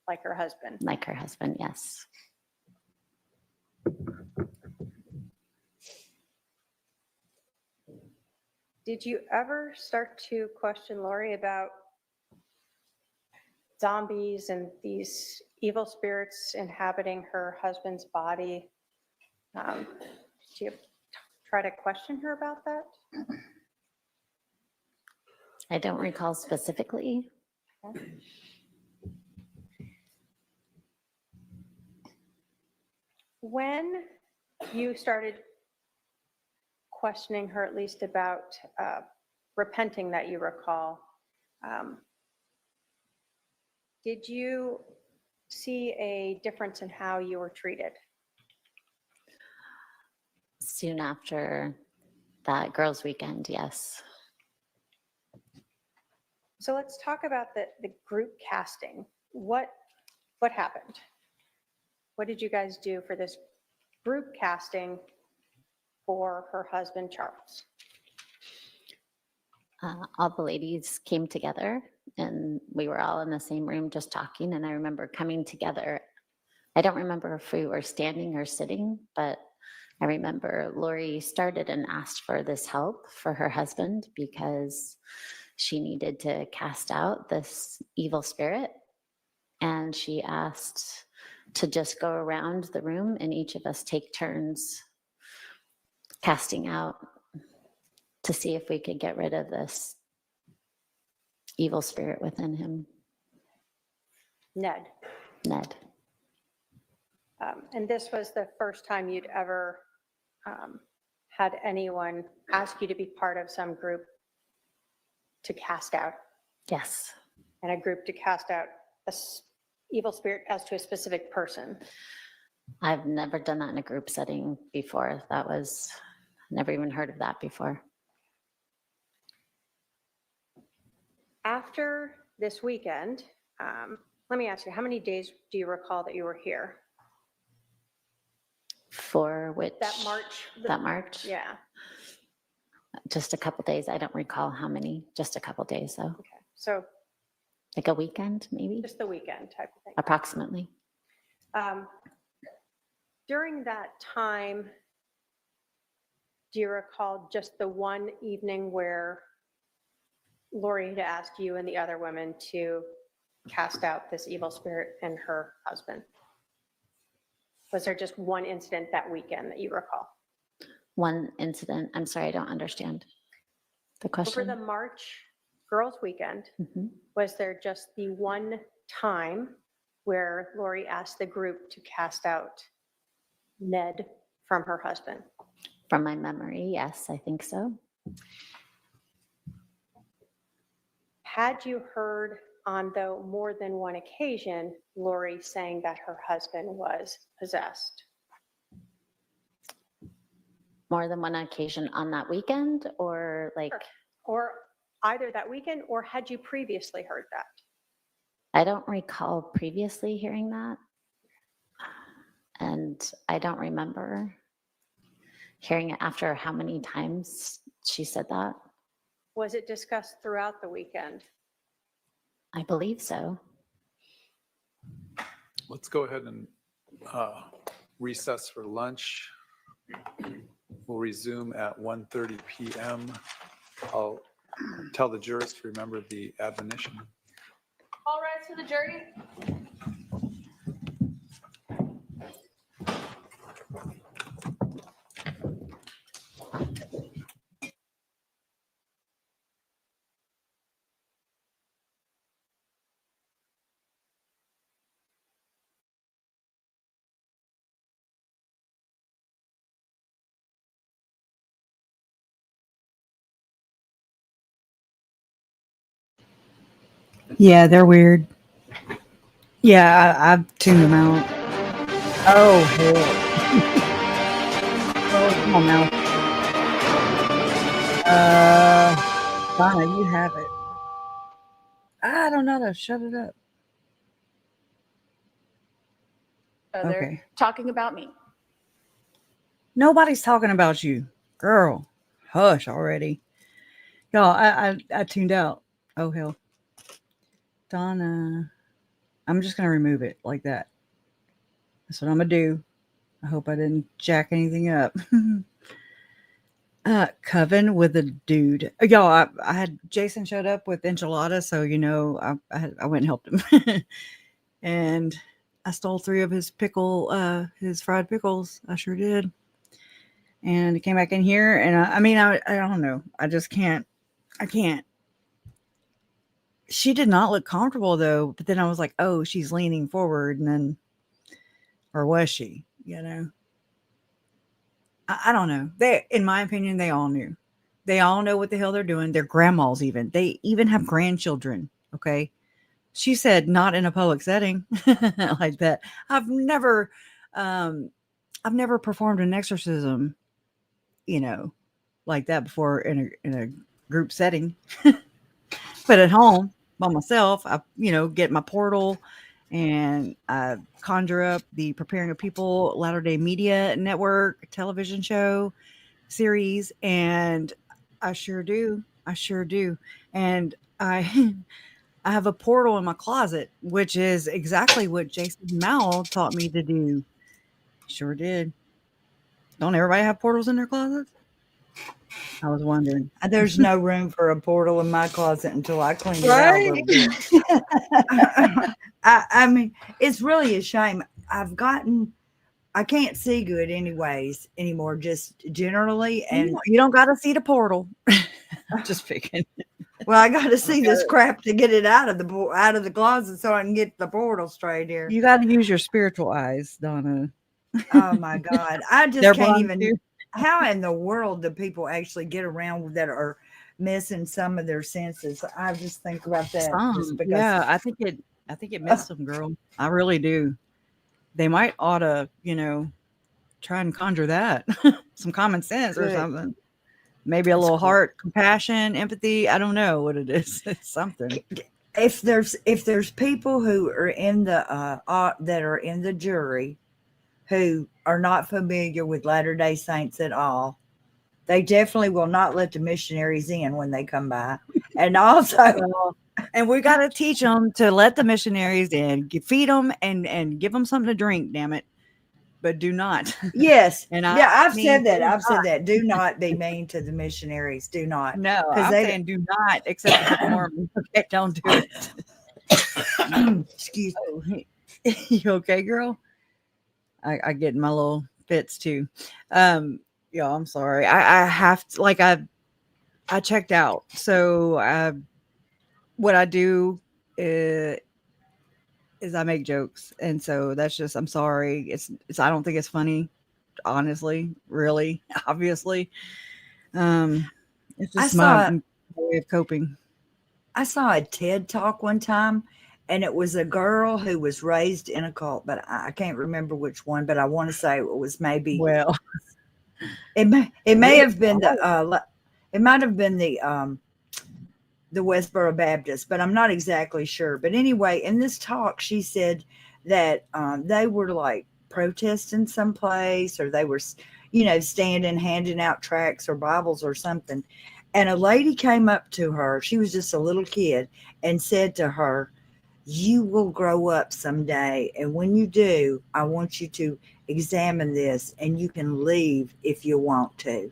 Like her husband? Like her husband, yes. Did you ever start to question Lori about zombies and these evil spirits inhabiting her husband's body? Did you try to question her about that? I don't recall specifically. Okay. When you started questioning her, at least about repenting that you recall, did you see a difference in how you were treated? Soon after that girls' weekend, yes. So let's talk about the group casting. What happened? What did you guys do for this group casting for her husband, Charles? All the ladies came together and we were all in the same room just talking. And I remember coming together. I don't remember if we were standing or sitting, but I remember Lori started and asked for this help for her husband because she needed to cast out this evil spirit. And she asked to just go around the room and each of us take turns casting out to see if we could get rid of this evil spirit within him. Ned. And this was the first time you'd ever had anyone ask you to be part of some group to cast out? Yes. And a group to cast out a evil spirit as to a specific person? I've never done that in a group setting before. Never even heard of that before. After this weekend, let me ask you, how many days do you recall that you were here? For which? That March? That March? Yeah. Just a couple days. I don't recall how many. Just a couple days, though. Okay. So like a weekend, maybe? Just the weekend type of thing. Approximately. During that time, do you recall just the one evening where Lori had asked you and the other women to cast out this evil spirit and her husband? Was there just one incident that weekend that you recall? One incident. I'm sorry, I don't understand the question. Over the March Girls Weekend, was there just the one time where Lori asked the group to cast out Ned from her husband? From my memory, yes, I think so. had you heard on though more than one occasion, Lori saying that her husband was possessed? More than one occasion on that weekend, or like, Or either that weekend, or had you previously heard that? I don't recall previously hearing that. And I don't remember hearing it after how many times she said that. Was it discussed throughout the weekend? I believe so. Let's go ahead and recess for lunch. We'll resume at 1:30 p.m. I'll tell the jurors to remember the admonition. All rise for the jury. Yeah, they're weird. Yeah, I've tuned them out. Oh, hell. Oh, come on now. Donna, you have it. I don't know how to shut it up. So they're Okay. talking about me. Nobody's talking about you. Girl, hush already. Y'all, I tuned out. Oh, hell. Donna. I'm just going to remove it like that. That's what I'm going to do. I hope I didn't jack anything up. Coven with a dude. Y'all, I had Jason showed up with enchiladas, so you know I went and helped him, and I stole 3 of his his fried pickles. I sure did. And he came back in here, and I don't know. I just can't. I can't. She did not look comfortable though. But then I was like, oh, she's leaning forward, and then, or was she? You know. I don't know. In my opinion, they all knew. They all know what the hell they're doing. Their grandmas even. They even have grandchildren. Okay. She said not in a public setting like that. I've never performed an exorcism, you know, like that before in a group setting. But at home by myself, I, get my portal and I conjure up the Preparing a People Latter-day Media Network television show series, and I sure do. And I I have a portal in my closet, which is exactly what Jason Mowell taught me to do. Sure did. Don't everybody have portals in their closets? I was wondering. There's no room for a portal in my closet until I clean it out a little bit. I mean, it's really a shame. I can't see good anymore, just generally. And You don't got to see the portal. Just picking. well, I got to see this crap to get it out of the closet so I can get the portal straight here. You got to use your spiritual eyes, Donna. Oh my God. I just They're can't blind even. too. How in the world do people actually get around that are missing some of their senses? I just think about that. Just because, Yeah, I think it missed them, girl. I really do. They might ought to, try and conjure that. Some common sense or Good. something. Maybe a That's little cool. heart, compassion, empathy. I don't know what it is. It's something. If there's people who are in the jury who are not familiar with Latter-day Saints at all, they definitely will not let the missionaries in when they come by. And also, And we got to teach them to let the missionaries in, feed them and give them something to drink, damn it. But do not. yes, And I've mean, said that. do I've said not. that. Do not be mean to the missionaries. Do not. No, 'Cause I'm they- saying do not accept the Book of Mormon. Okay, don't do it. Excuse me. You okay, girl? I get in my little fits too. Yeah, I'm sorry. I have to, like, I checked out. So what I do is I make jokes, and so that's just, I'm sorry. It's I don't think it's funny, honestly, really, obviously. It's I just saw my way of coping. I saw a TED talk one time, and it was a girl who was raised in a cult, but I can't remember which one. But I want to say it was maybe Well, it may have been it might have been the Westboro Baptist, but I'm not exactly sure. But anyway, in this talk, she said that they were like protesting someplace, or they were, standing, handing out tracts or Bibles or something. And a lady came up to her. She was just a little kid, and said to her, "You will grow up someday. And when you do, I want you to examine this, and you can leave if you want to."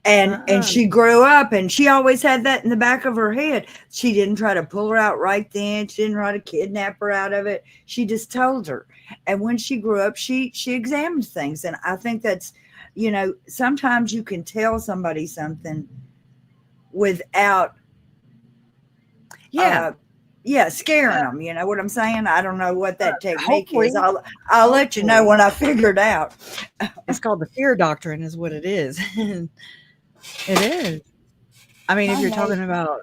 And she grew up, and she always had that in the back of her head. She didn't try to pull her out right then. She didn't try to kidnap her out of it. She just told her. And when she grew up, she examined things. And I think that's, sometimes you can tell somebody something without scaring them. You know what I'm saying? I don't know what that technique is. I'll let you know when I figure it out. It's called the fear doctrine is what it is. It is. I mean, if you're talking about,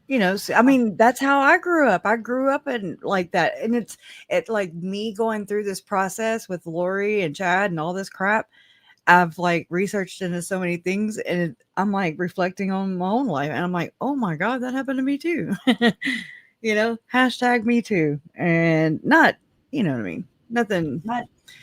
I mean, that's how I grew up. I grew up in like that. And it's like me going through this process with Lori and Chad and all this crap. I've like researched into so many things, and I'm like reflecting on my own life, and I'm like, oh my God, that happened to me too. Hashtag me too. And not, you know what I mean? Nothing.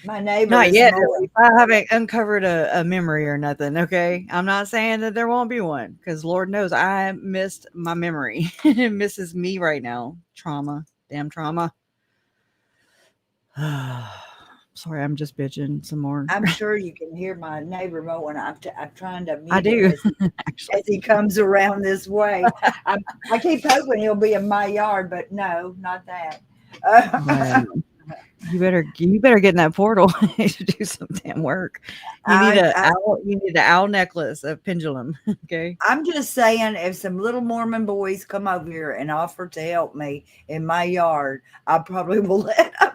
My neighbor. Not yet. I haven't uncovered a memory or nothing. Okay. I'm not saying that there won't be one, because Lord knows I missed my memory. It misses me right now. Trauma. Damn trauma. Sorry, I'm just bitching some more. I'm sure you can hear my neighbor mowing. I'm trying to mute I do. as he comes around this way. I keep hoping he'll be in my yard, but no, not that. You better get in that portal to do some damn work. You need an owl necklace, a pendulum. Okay. I'm just saying, if some little Mormon boys come over here and offer to help me in my yard, I probably will let them.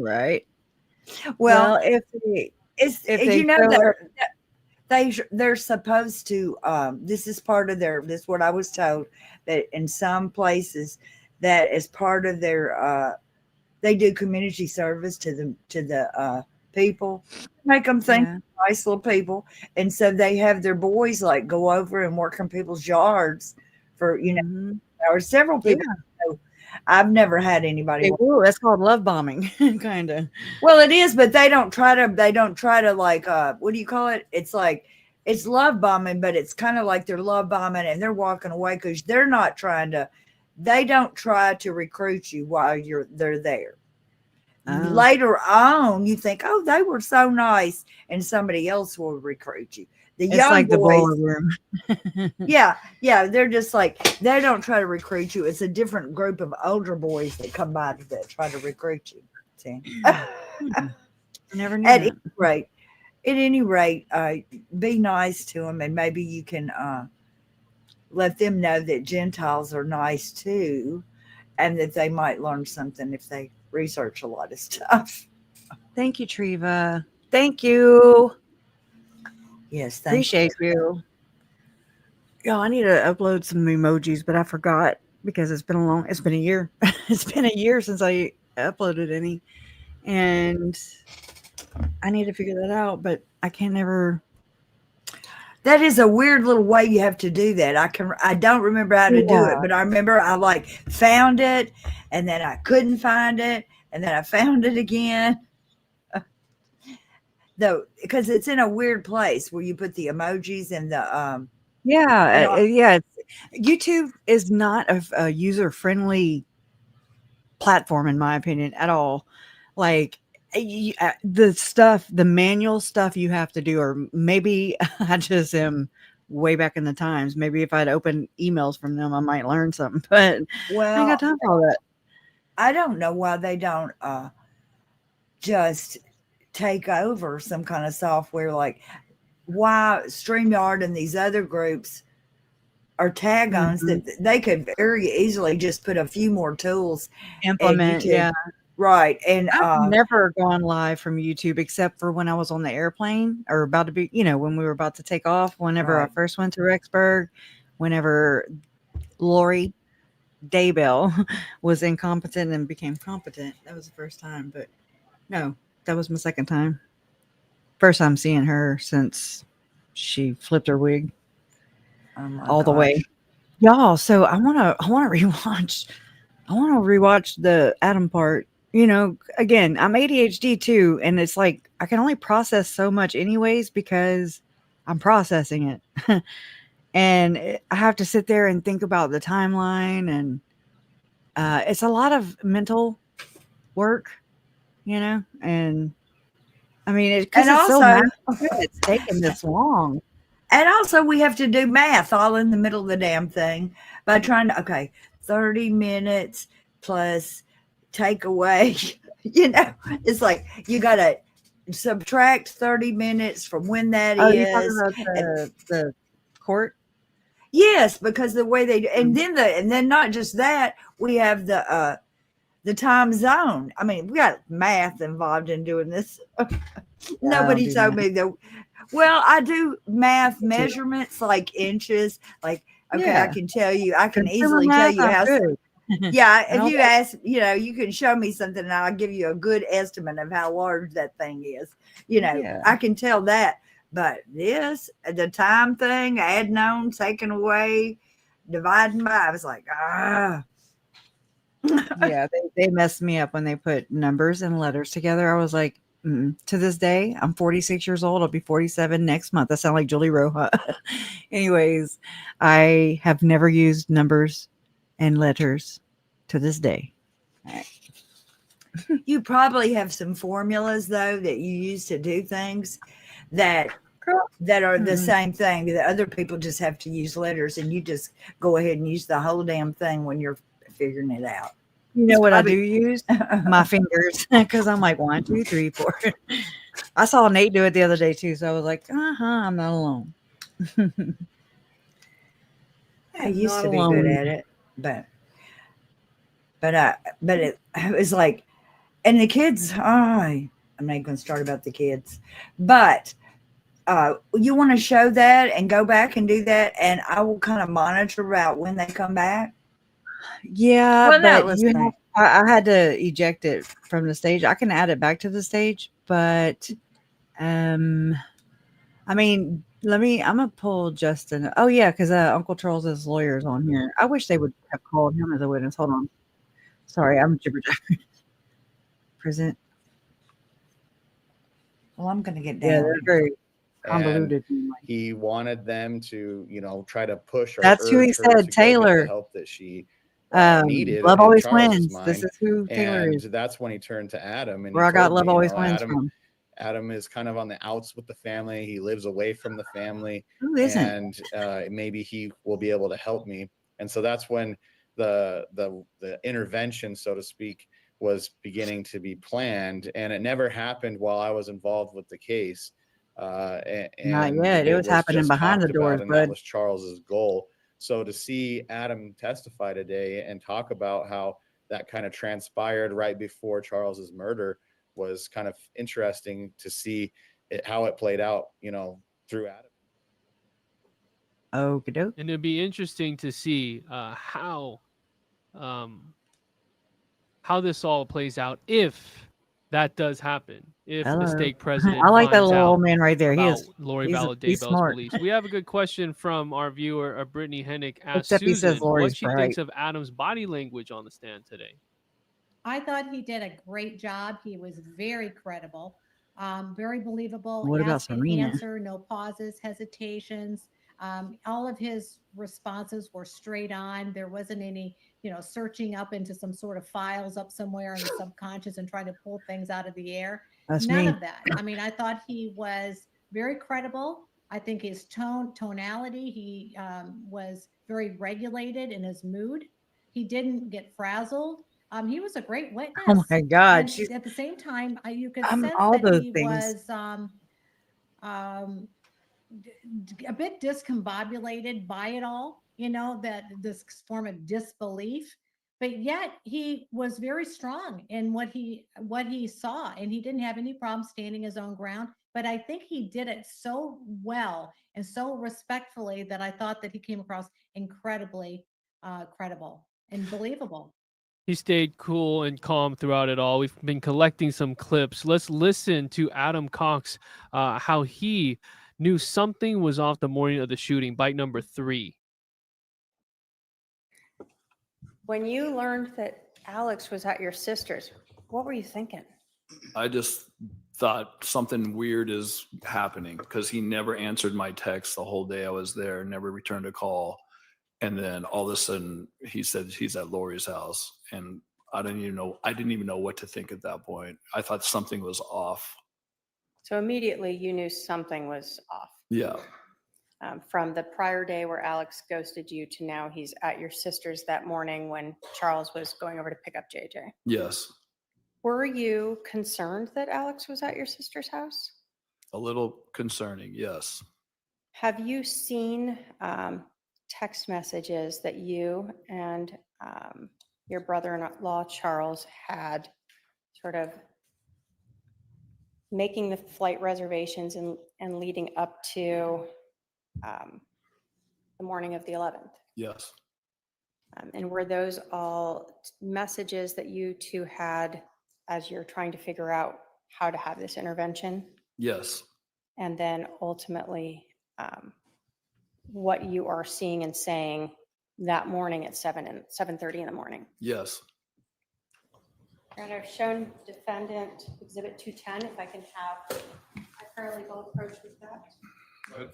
Right. Well, if they're supposed to. This is part of this. What I was told, that in some places, that is part of their. They do community service to the people, make them think nice little people, and so they have their boys like go over and work in people's yards for or several people. So I've never had anybody. That's called love bombing, kind of. Well, it is, but they don't try to like what do you call it? It's like it's love bombing, but it's kind of like they're love bombing and they're walking away because they're not trying to. They don't try to recruit you while they're there. Later on, you think, oh, they were so nice, and somebody else will recruit you. It's young like boys, the ballroom. yeah, they're just like, they don't try to recruit you. It's a different group of older boys that come by that try to recruit you. See? Never knew. At any rate, be nice to them, and maybe you can let them know that Gentiles are nice too, and that they might learn something if they research a lot of stuff. Thank you, Treva. Thank you. Yes, appreciate you. Yo, I need to upload some emojis, but I forgot because it's been a year. It's been a year since I uploaded any, and I need to figure that out, but I can't ever. That is a weird little way you have to do that. I don't remember how to do it, but I remember I like found it, and then I couldn't find it, and then I found it again. Though, because it's in a weird place where you put the emojis and the YouTube is not a user-friendly platform, in my opinion, at all. Like the manual stuff you have to do, or maybe I just am way back in the times. Maybe if I'd opened emails from them, I might learn something, but I ain't got time for all that. I don't know why they don't just take over some kind of software, like why StreamYard and these other groups are tag-ons that they could very easily just put a few more tools implement. Right. And I've never gone live from YouTube except for when I was on the airplane or about to be, when we were about to take off, whenever I Right. first went to Rexburg, whenever Lori Daybell was incompetent and became competent. That was the first time, but no, that was my second time. First time seeing her since she flipped her wig oh my all the way. gosh. Y'all, so I wanna rewatch the Adam part. Again, I'm ADHD too, and it's like I can only process so much anyways because I'm processing it. And I have to sit there and think about the timeline, and it's a lot of mental work, and I mean, because And it's so also, massive, it's taken this long. and also we have to do math all in the middle of the damn thing by trying to, okay, 30 minutes plus take away, it's like you got to subtract 30 minutes from when that Oh, you talking is. about And the court? yes, because the way they do, and Mm. then not just that, we have the time zone. I mean, we got math involved in doing this. I don't Nobody do told math. me that. Well, I do math Me too. measurements like inches. Like, okay, I Yeah. can tell you, I can Consumer easily tell math, you I'm how. good. Yeah, And if all you that. ask, you can show me something and I'll give you a good estimate of how large that thing is. Yeah. I can tell that. But the time thing, adding on, taking away, dividing by, I was like, Yeah, they messed me up when they put numbers and letters together. I was like, to this day, I'm 46 years old. I'll be 47 next month. I sound like Julie Roja. Anyways, I have never used numbers and letters to this day. You probably have some formulas though that you use to do things that Girl, that are the mm-mm. same thing. The other people just have to use letters, and you just go ahead and use the whole damn thing when you're figuring it out. You know It's what I probably do use? My fingers, because I'm like 1, 2, 3, 4. I saw Nate do it the other day too, so I was like, I'm not alone. I used Not to be good alone. at it, but it was like, and the kids. I'm not going to start about the kids, but you want to show that and go back and do that, and I will kind of monitor about when they come back. Yeah, Well, no, but let's you see. have I had to eject it from the stage. I can add it back to the stage, but um I mean, I'm gonna pull Justin. Oh yeah, because Uncle Charles's lawyer is on here. I wish they would have called him as a witness. Hold on. Sorry, I'm jibber jabber. Present. Well, I'm going to get Yeah, down. they're very And convoluted. he wanted them to, try to push or That's who he urge her said, to go get the Taylor. help that she needed Love in always Charles's wins. This mind. is who Taylor And is. that's when he turned to Adam and Where he I got told love me, always wins from. Adam is kind of on the outs with the family. He lives away from the family. Who isn't? And maybe he will be able to help me. And so that's when the intervention, so to speak, was beginning to be planned. And it never happened while I was involved with the case. Not yet. It was happening just behind the talked about, doors, and that bud. was Charles's goal. So to see Adam testify today and talk about how that kind of transpired right before Charles's murder was kind of interesting to see how it played out, through Adam. Okie doke. And it'd be interesting to see how this all plays out if that does happen. If the Hello. stake president I like that finds little out old man right there. about Lori Vallow He's Daybell's smart. beliefs. We have a good question from our viewer, Brittany Hennick, asked Except he says Susan Lori's what she bright. thinks of Adam's body language on the stand today. I thought he did a great job. He was very credible, very believable. What about Ask and Serena? answer, no pauses, hesitations. All of his responses were straight on. There wasn't any, searching up into some sort of files up somewhere in the subconscious and trying to pull things out of the air. That's None me. of that. I mean, I thought he was very credible. I think his tonality, he was very regulated in his mood. He didn't get frazzled. He was a great witness. Oh my God. And at the same time, you could I'm sense all that those he things. was a bit discombobulated by it all, that this form of disbelief. but yet he was very strong in what he saw, and he didn't have any problem standing his own ground. But I think he did it so well and so respectfully that I thought that he came across incredibly credible and believable. He stayed cool and calm throughout it all. We've been collecting some clips. Let's listen to Adam Cox, how he knew something was off the morning of the shooting, bite number 3. When you learned that Alex was at your sister's, what were you thinking? I just thought something weird is happening because he never answered my text the whole day I was there, never returned a call. And then all of a sudden he said he's at Lori's house. And I didn't even know what to think at that point. I thought something was off. So immediately you knew something was off. Yeah. From the prior day where Alex ghosted you to now he's at your sister's that morning when Charles was going over to pick up JJ. Yes. Were you concerned that Alex was at your sister's house? A little concerning. Yes. Have you seen text messages that you and your brother-in-law Charles had sort of making the flight reservations and leading up to the morning of the 11th? Yes. And were those all messages that you two had as you're trying to figure out how to have this intervention? Yes. And then ultimately, what you are seeing and saying that morning at 7:30 in the morning? Yes. And I've shown defendant exhibit 210, if I can have a paralegal approach with that. Good.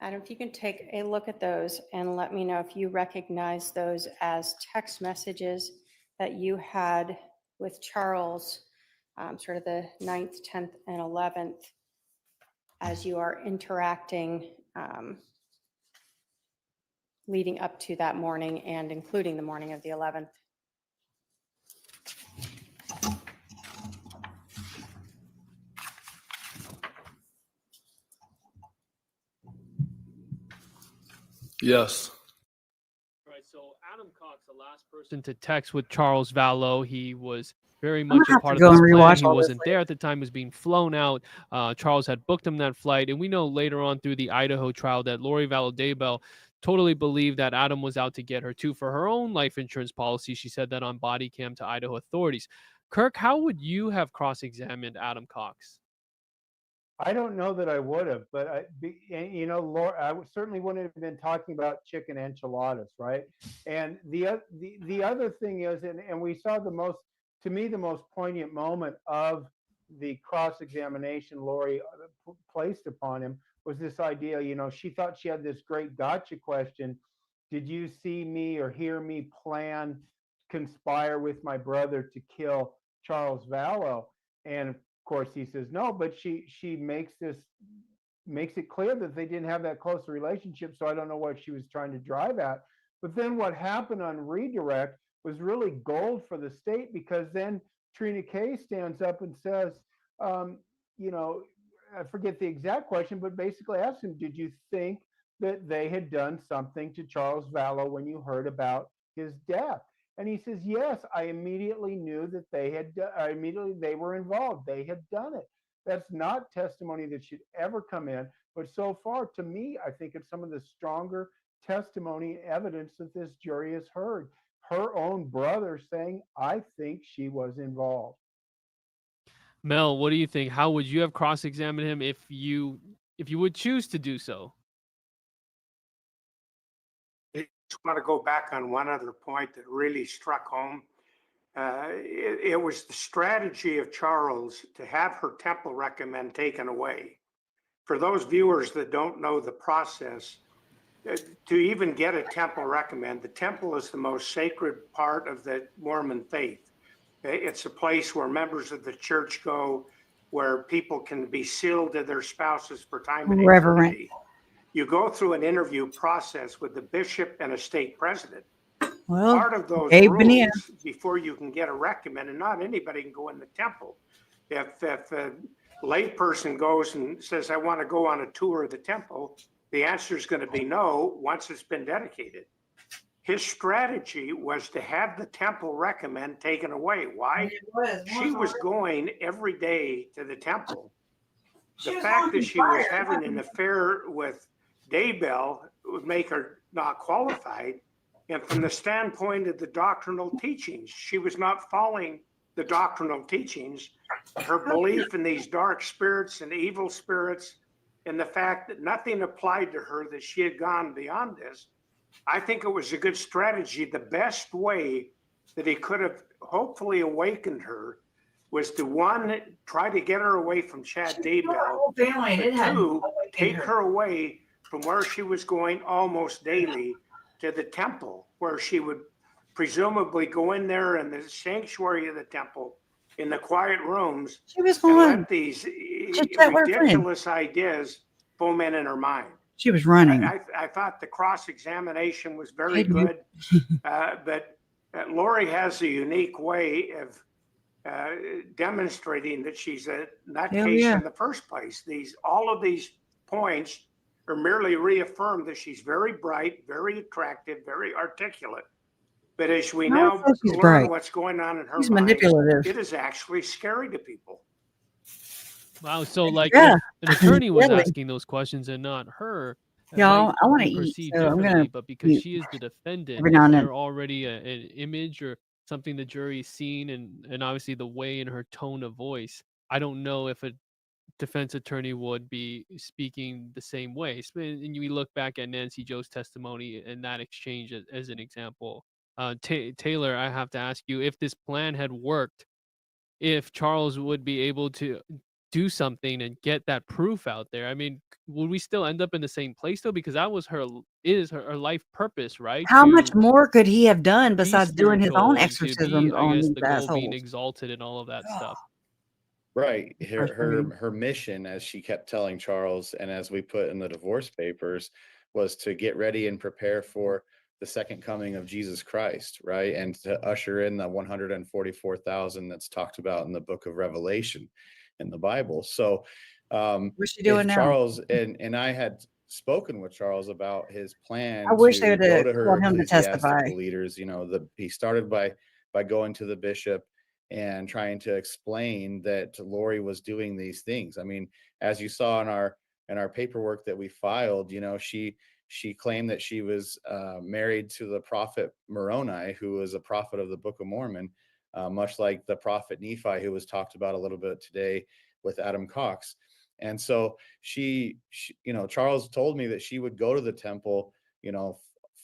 Adam, if you can take a look at those and let me know if you recognize those as text messages that you had with Charles, sort of the 9th, 10th, and 11th, as you are interacting leading up to that morning and including the morning of the 11th. Yes. All right, so Adam Cox, the last person to text with Charles Valow, he was very much a part of this plan. He wasn't there at the time, he was being flown out. Charles had booked him that flight. And we know later on through the Idaho trial that Lori Vallow Daybell totally believed that Adam was out to get her too for her own life insurance policy. She said that on body cam to Idaho authorities. Kirk, how would you have cross-examined Adam Cox? I don't know that I would have, but Laura, I certainly wouldn't have been talking about chicken enchiladas, right? And the other thing is, and we saw the most poignant moment of the cross-examination Lori placed upon him was this idea. She thought she had this great gotcha question: did you see me or hear me conspire with my brother to kill Charles Valow? And of course he says no, but she makes it clear that they didn't have that close a relationship. So I don't know what she was trying to drive at. But then what happened on redirect was really gold for the state, because then Trina Kay stands up and says, I forget the exact question, but basically asks him, did you think that they had done something to Charles Valow when you heard about his death? And he says, yes, I immediately knew that they were involved. They had done it. That's not testimony that should ever come in. But so far, to me, I think it's some of the stronger testimony and evidence that this jury has heard. Her own brother saying, I think she was involved. Mel, what do you think? How would you have cross-examined him if you would choose to do so? I just want to go back on one other point that really struck home. It was the strategy of Charles to have her temple recommend taken away. For those viewers that don't know the process, to even get a temple recommend, the temple is the most sacred part of the Mormon faith. It's a place where members of the church go, where people can be sealed to their spouses for time and eternity. You go through an interview process with the bishop and a state president. Well, part of those Gabe rules Bonilla. before you can get a recommend, and not anybody can go in the temple. If a layperson goes and says, I want to go on a tour of the temple, the answer is going to be no once it's been dedicated. His strategy was to have the temple recommend taken away. Why? She was going every day to the temple. The fact that she was having an affair with Daybell would make her not qualified. And from the standpoint of the doctrinal teachings, she was not following the doctrinal teachings. Her belief in these dark spirits and evil spirits, and the fact that nothing applied to her, that she had gone beyond this, I think it was a good strategy. The best way that he could have hopefully awakened her was to, one, try to get her away from Chad Daybell, but two, take her away from where she was going almost daily to the temple, where she would presumably go in there in the sanctuary of the temple, in the quiet rooms, She was and going. let these chat with her friend. ridiculous ideas foment in her mind. She was running. I thought the cross-examination was very Hey, dude. good, but Lori has a unique way of demonstrating that she's a nutcase yeah. in the first place. All of these points are merely reaffirmed that she's very bright, very attractive, very articulate. But as we I now don't think she's learn bright. what's going on in her She's mind, manipulative. it is actually scary to people. Wow. So like Yeah. if an attorney was Really. asking those questions and not her, it Y'all, might I want to be eat, perceived so I'm differently, gonna but because mute she is the defendant, every now is and there then. already an image or something the jury's seen, and obviously the way in her tone of voice? I don't know if a defense attorney would be speaking the same way. And you look back at Nancy Joe's testimony and that exchange as an example. Taylor, I have to ask you, if this plan had worked, if Charles would be able to do something and get that proof out there, I mean, would we still end up in the same place though? Because that was her life purpose, right? How To much more could he have done be besides doing his own spiritual and to be, exorcisms I on guess, these the goal being assholes? exalted and all of that stuff. Right. Frustrating. Her mission, as she kept telling Charles, and as we put in the divorce papers, was to get ready and prepare for the second coming of Jesus Christ, right? And to usher in the 144,000 that's talked about in the book of Revelation in the Bible. So What's she doing if now? Charles and I had spoken with Charles about his plan I wish they to would go have to her called him to testify. ecclesiastical leaders, he started by going to the bishop and trying to explain that Lori was doing these things. I mean, as you saw in our paperwork that we filed, she claimed that she was married to the prophet Moroni, who was a prophet of the Book of Mormon, much like the prophet Nephi, who was talked about a little bit today with Adam Cox. And so she Charles told me that she would go to the temple, 4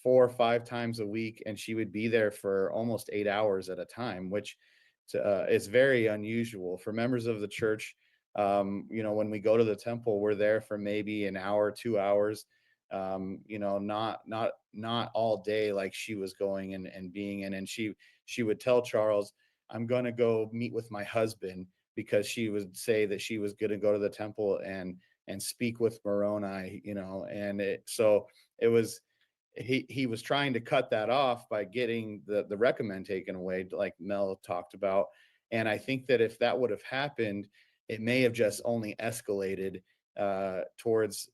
or 5 times a week, and she would be there for almost 8 hours at a time, which is very unusual for members of the church. When we go to the temple, we're there for maybe an hour, 2 hours, not all day like she was going and being in. And she would tell Charles, I'm going to go meet with my husband, because she would say that she was going to go to the temple and speak with Moroni, and he was trying to cut that off by getting the recommend taken away, like Mel talked about. And I think that if that would have happened, it may have just only escalated towards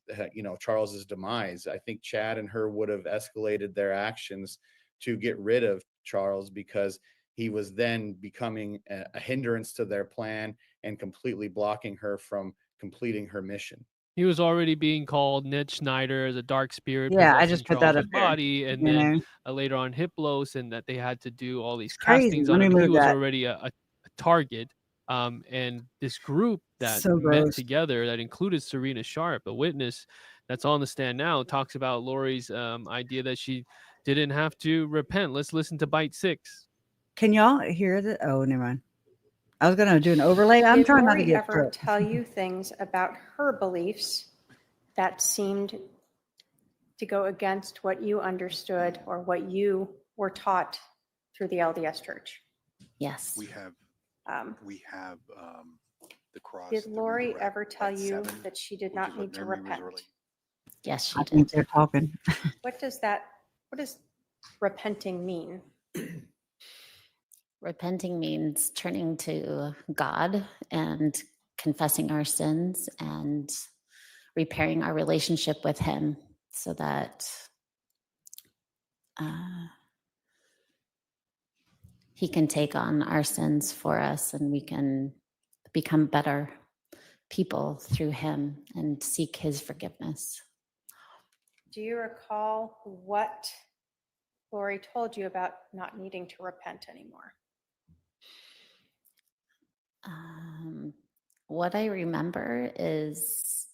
Charles's demise. I think Chad and her would have escalated their actions to get rid of Charles, because he was then becoming a hindrance to their plan and completely blocking her from completing her mission. He was already being called Ned Schneider as a dark spirit Yeah, I possessing just put that Charles's up there. body, and You then know, later on Hiplos, and that they had to do all these it's crazy. castings Let on me him. He move was that. already a target. And this group that So met gross. together, that included Serena Sharp, a witness that's on the stand now, talks about Lori's idea that she didn't have to repent. Let's listen to bite 6. Can y'all hear that? Oh, never mind. I was gonna do an overlay. I'm Did trying not to Lori get ever struck. tell you things about her beliefs that seemed to go against what you understood or what you were taught through the LDS Church? Yes. We have the cross. Did that Lori redirect ever tell at you 7, that she did which not is what need to memory was repent? really. Yes, she I did. think they're talking. What does that, what does repenting mean? Repenting means turning to God and confessing our sins and repairing our relationship with Him so that He can take on our sins for us and we can become better people through Him and seek His forgiveness. Do you recall what Lori told you about not needing to repent anymore? What I remember is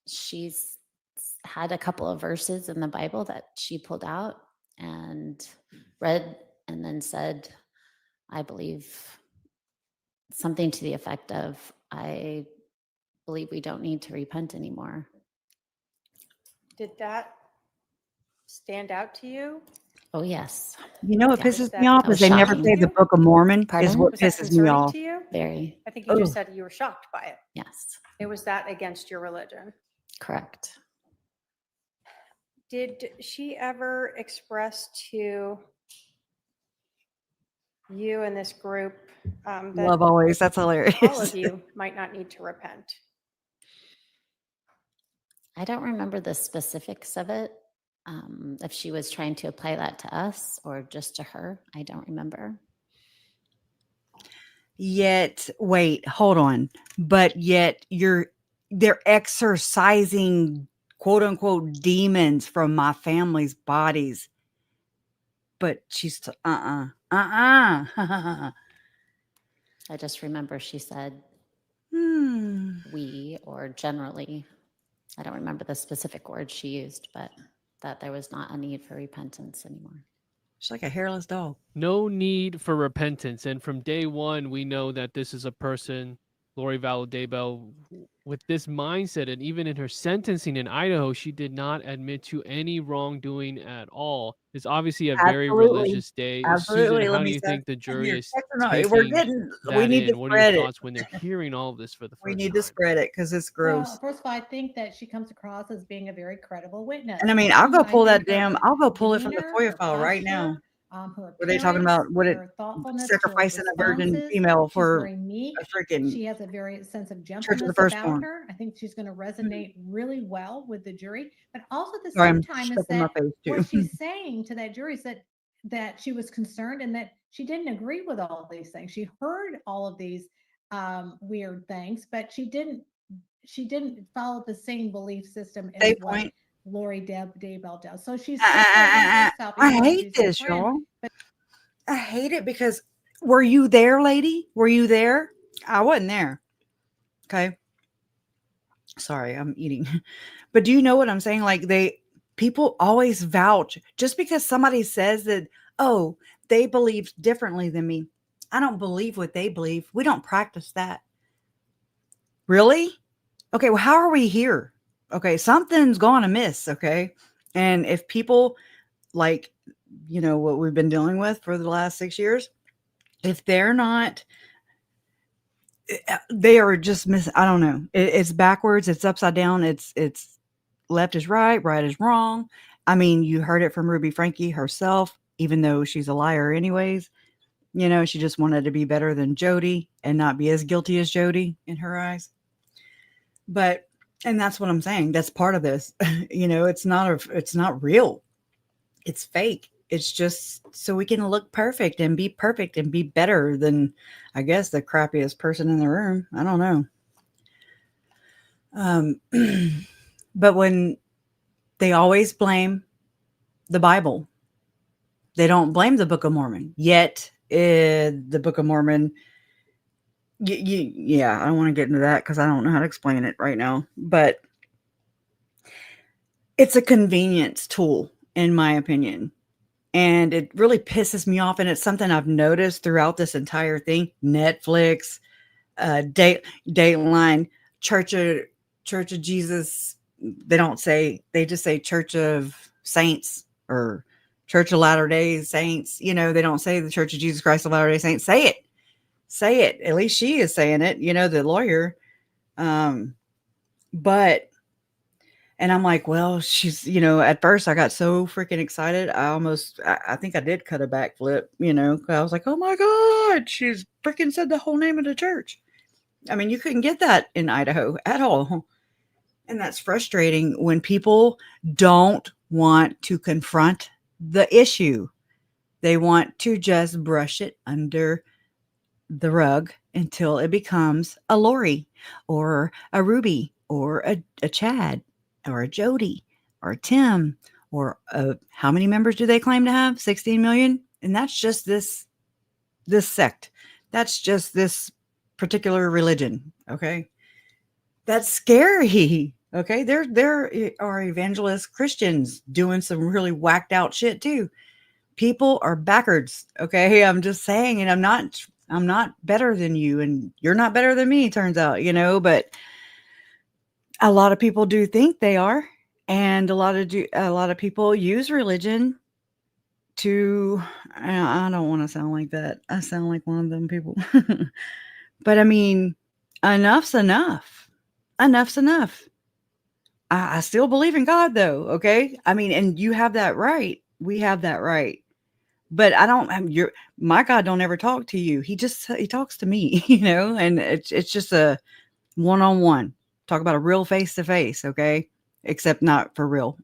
she's had a couple of verses in the Bible that she pulled out and read and then said, I believe something to the effect of, I believe we don't need to repent anymore. Did that stand out to you? Oh, yes. You know what Yeah. pisses That- me off that is was they never shocking. say the Book of Mormon is Pardon? what Was that pisses me concerning off. to you? Very, I think you just Ugh. said you were shocked by it. yes, It was that against your religion. correct. Did she ever express to you and this group that Love always. That's hilarious. all of you might not need to repent? I don't remember the specifics of it. If she was trying to apply that to us or just to her, I don't remember. Yet, wait, hold on. But yet they're exorcising quote unquote demons from my family's bodies. But she's I just remember she said we, or generally, I don't remember the specific words she used, but that there was not a need for repentance anymore. She's like a hairless dog. No need for repentance. And from day one, we know that this is a person, Lori Vallow Daybell, with this mindset. And even in her sentencing in Idaho, she did not admit to any wrongdoing at all. It's obviously a very Absolutely. religious day. Absolutely. Susan, Let how do me you say- think the jury Here, is we're taking getting, we that need to in? What are your spread it. thoughts when they're hearing all of this for the first We need time? to spread it because it's gross. Well, first of all, I think that she comes across as being a very credible witness. And I mean, I'll go I pull that think damn, her I'll go pull it from the demeanor, FOIA her file right now. posture, her Were they talking appearance, about what it, her thoughtfulness to her sacrificing a virgin responses. female She's for very meek. a freaking She has a very sense of Church of gentleness the about Firstborn. her. I think she's going to resonate really well with the jury. But also at the Sorry, same I'm time is stuffing my that face too. what she's saying to that jury is that she was concerned and that she didn't agree with all of these things. She heard all of these weird things, but she didn't follow the same belief system as Same what point. Lori Daybell does. So she's I separating herself. even though hate she's a this, friend, y'all. but I hate it because were you there, lady? Were you there? I wasn't there. Okay. Sorry, I'm eating. But do you know what I'm saying? Like people always vouch just because somebody says that, oh, they believe differently than me. I don't believe what they believe. We don't practice that. Really? Okay, well, how are we here? Okay, something's gone amiss. Okay. And if people like, what we've been dealing with for the last 6 years, if they're not, they are just I don't know. It's backwards. It's upside down. It's left is right is wrong. I mean, you heard it from Ruby Frankie herself, even though she's a liar anyways. She just wanted to be better than Jody and not be as guilty as Jody in her eyes. But, and that's what I'm saying. That's part of this. It's not real. It's fake. It's just so we can look perfect and be better than, I guess, the crappiest person in the room. I don't know. But when they always blame the Bible, they don't blame the Book of Mormon. Yet the Book of Mormon, yeah, I don't want to get into that because I don't know how to explain it right now. But it's a convenience tool, in my opinion. And it really pisses me off. And it's something I've noticed throughout this entire thing. Netflix, Dateline, Church of Jesus. They just say Church of Saints or Church of Latter-day Saints. They don't say the Church of Jesus Christ of Latter-day Saints. Say it. At least she is saying it, the lawyer. And And I'm like, well, she's, at first I got so freaking excited. I think I did cut a backflip, 'cause I was like, oh my God, she's freaking said the whole name of the church. I mean, you couldn't get that in Idaho at all. And that's frustrating when people don't want to confront the issue. They want to just brush it under the rug until it becomes a Lori or a Ruby or a Chad or a Jody or a Tim or how many members do they claim to have? 16 million. And that's just this sect. That's just this particular religion. Okay. That's scary. Okay. There are evangelist Christians doing some really whacked out shit too. People are backwards. Okay. I'm just saying, and I'm not better than you, and you're not better than me, turns out, but a lot of people do think they are. And a lot of people use religion to, I don't want to sound like that. I sound like one of them people, but I mean, enough's enough. Enough's enough. I still believe in God though. Okay. I mean, and you have that right. We have that right. But my God don't ever talk to you. He talks to me, and it's just a one-on-one. Talk about a real face-to-face. Okay. Except not for real.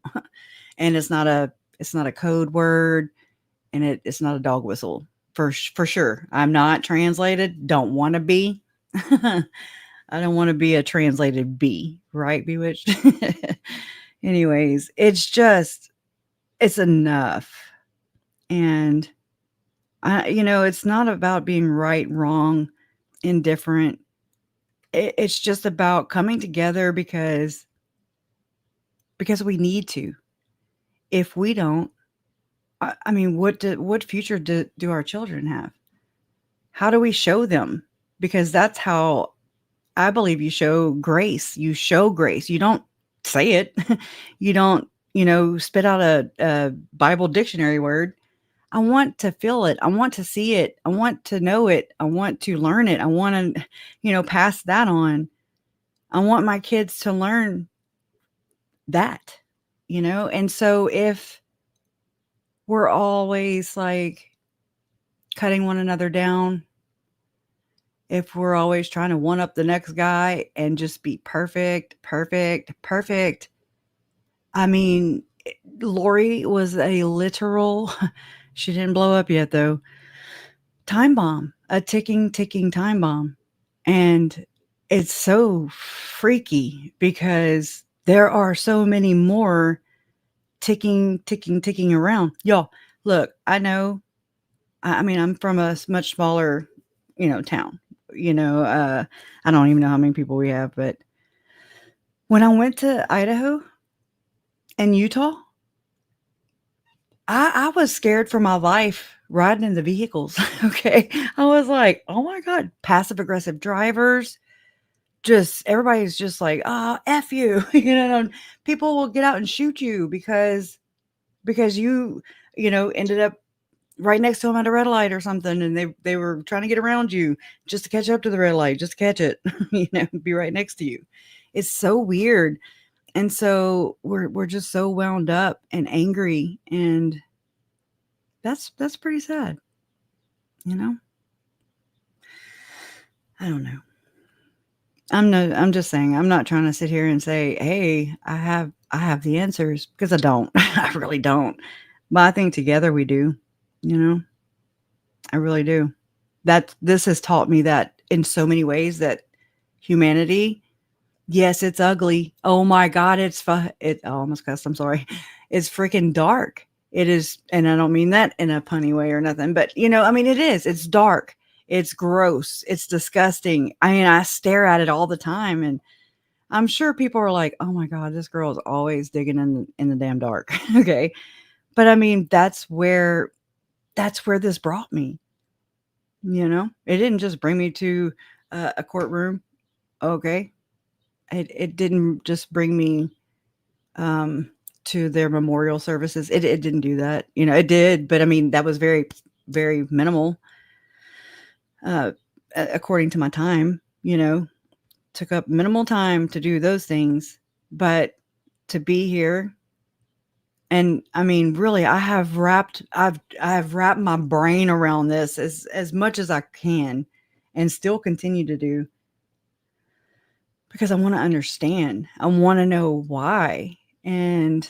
And it's not a code word, and it's not a dog whistle for sure. I'm not translated. Don't want to be. I don't want to be a translated bee, right? Bewitched. Anyways, it's enough. And it's not about being right, wrong, indifferent. It's just about coming together because we need to. If we don't, I mean, what future do our children have? How do we show them? Because that's how I believe you show grace. You show grace. You don't say it. You don't, spit out a Bible dictionary word. I want to feel it. I want to see it. I want to know it. I want to learn it. I want to, pass that on. I want my kids to learn that, and so if we're always like cutting one another down, if we're always trying to one up the next guy and just be perfect, I mean, Lori was a literal, she didn't blow up yet though, time bomb, a ticking time bomb. And it's so freaky because there are so many more ticking around. Y'all, look, I know, I mean, I'm from a much smaller, town, I don't even know how many people we have, but when I went to Idaho and Utah, I was scared for my life riding in the vehicles. Okay. I was like, oh my God, passive aggressive drivers. Everybody's just like, F you, and people will get out and shoot you because you, ended up right next to them at a red light or something. And they were trying to get around you just to catch up to the red light, just catch it, be right next to you. It's so weird. And so we're just so wound up and angry, and that's pretty sad. I don't know. I'm just saying, I'm not trying to sit here and say, hey, I have the answers, because I don't. I really don't. But I think together we do, I really do. This has taught me that in so many ways, that humanity, yes, it's ugly. Oh my God, I almost cussed, I'm sorry. It's freaking dark. It is, and I don't mean that in a punny way or nothing, but I mean, it is. It's dark. It's gross. It's disgusting. I mean, I stare at it all the time, and I'm sure people are like, "Oh my God, this girl is always digging in the damn dark." Okay, but I mean, that's where this brought me. It didn't just bring me to a courtroom. Okay, it didn't just bring me to their memorial services. It didn't do that. It did, but I mean, that was very, very minimal. According to my time, took up minimal time to do those things. But to be here. And I mean, really, I've wrapped my brain around this as much as I can, and still continue to do, because I want to understand. I want to know why, and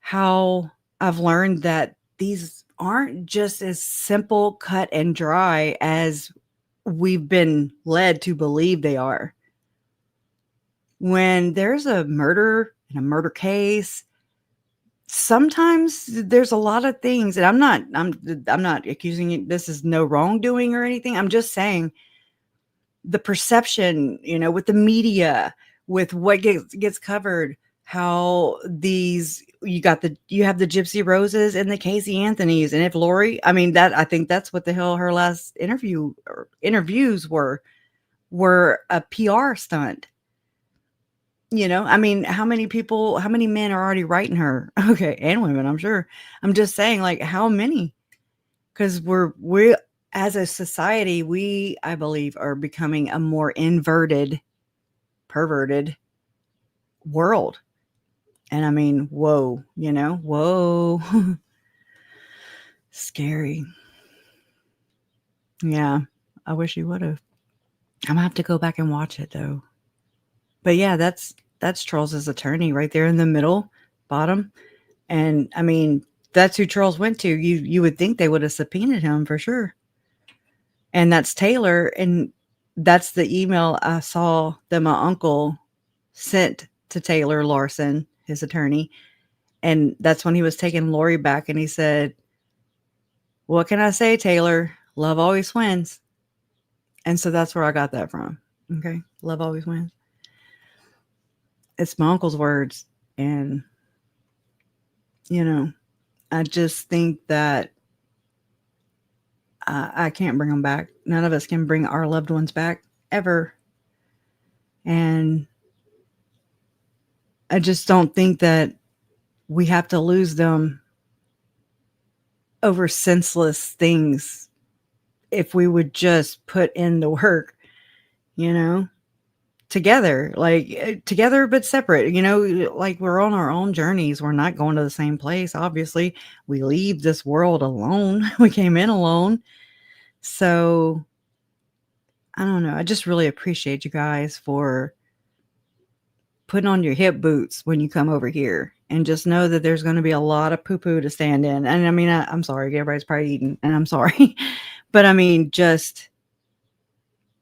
how I've learned that these aren't just as simple, cut and dry as we've been led to believe they are. When there's a murder and a murder case, sometimes there's a lot of things, and I'm not accusing you. This is no wrongdoing or anything. I'm just saying the perception, with the media, with what gets covered, how you have the Gypsy Roses and the Casey Anthonys, and if Lori, I think that's what the hell her last interviews were a PR stunt. How many men are already writing her? Okay. And women, I'm sure. I'm just saying, like, how many? Because we as a society, I believe, are becoming a more inverted, perverted world. And whoa, whoa. Scary. Yeah. I wish you would have. I'm gonna have to go back and watch it though. But yeah, that's Charles's attorney right there in the middle, bottom. And that's who Charles went to. You would think they would have subpoenaed him for sure. And that's Taylor. And that's the email I saw that my uncle sent to Taylor Larson, his attorney. And that's when he was taking Lori back, and he said, "What can I say, Taylor? Love always wins." And so that's where I got that from. Okay. Love always wins. It's my uncle's words. And, I just think that I can't bring them back. None of us can bring our loved ones back ever. And I just don't think that we have to lose them over senseless things if we would just put in the work, together, together but separate, like we're on our own journeys. We're not going to the same place. Obviously, we leave this world alone. We came in alone. So I don't know. I just really appreciate you guys for putting on your hip boots when you come over here, and just know that there's going to be a lot of poo-poo to stand in. And I'm sorry, everybody's probably eating, and I'm sorry, but just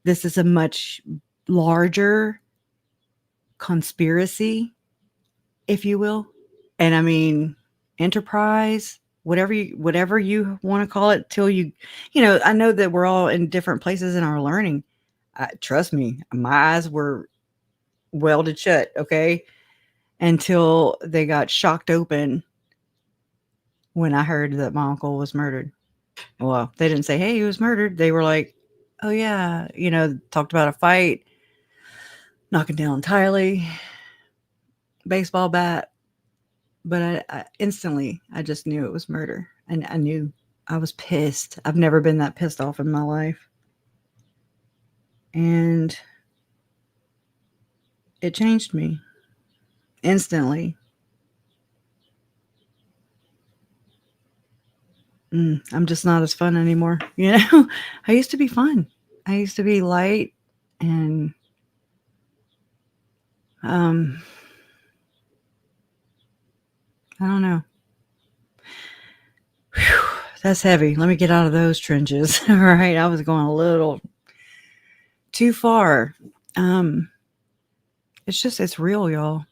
this is a much larger conspiracy, if you will. And enterprise, whatever you want to call it, till I know that we're all in different places in our learning. Trust me, my eyes were welded shut, okay, until they got shocked open when I heard that my uncle was murdered. Well, they didn't say, "Hey, he was murdered." They were like, "Oh yeah," talked about a fight, knocking down Tylee, baseball bat. But I instantly, I just knew it was murder. And I knew. I was pissed. I've never been that pissed off in my life. And it changed me instantly. I'm just not as fun anymore. I used to be fun. I used to be light, and I don't know. Whew, that's heavy. Let me get out of those trenches. All right. I was going a little too far. It's real, y'all.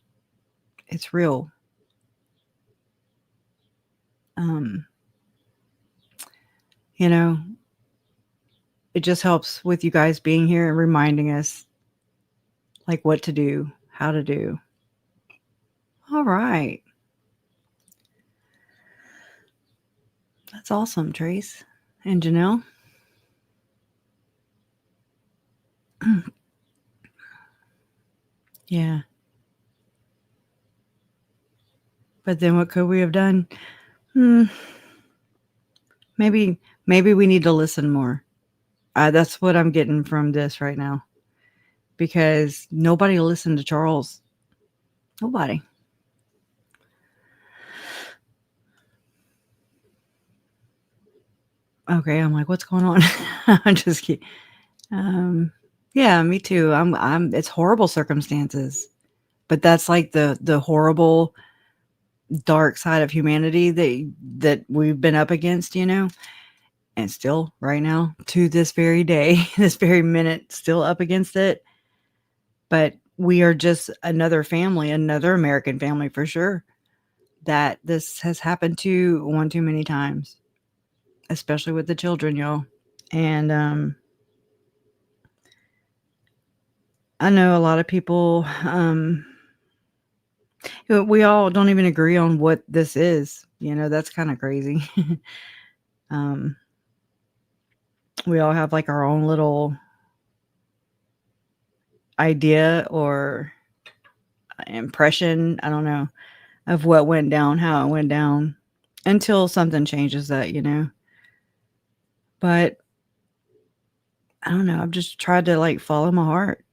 It's real. It just helps with you guys being here and reminding us like what to do, how to do. All right. That's awesome, Trace and Janelle. Yeah. But then what could we have done? Maybe we need to listen more. That's what I'm getting from this right now. Because nobody listened to Charles. Nobody. Okay, I'm like, what's going on? I'm just kidding. Yeah, me too. It's horrible circumstances, but that's like the horrible dark side of humanity that we've been up against, and still right now to this very day, this very minute, still up against it. But we are just another family, another American family for sure, that this has happened to one too many times, especially with the children, y'all. And I know a lot of people, we all don't even agree on what this is. That's kind of crazy. um, we all have like our own little idea or impression, I don't know, of what went down, how it went down, until something changes that, But I don't know. I've just tried to like follow my heart.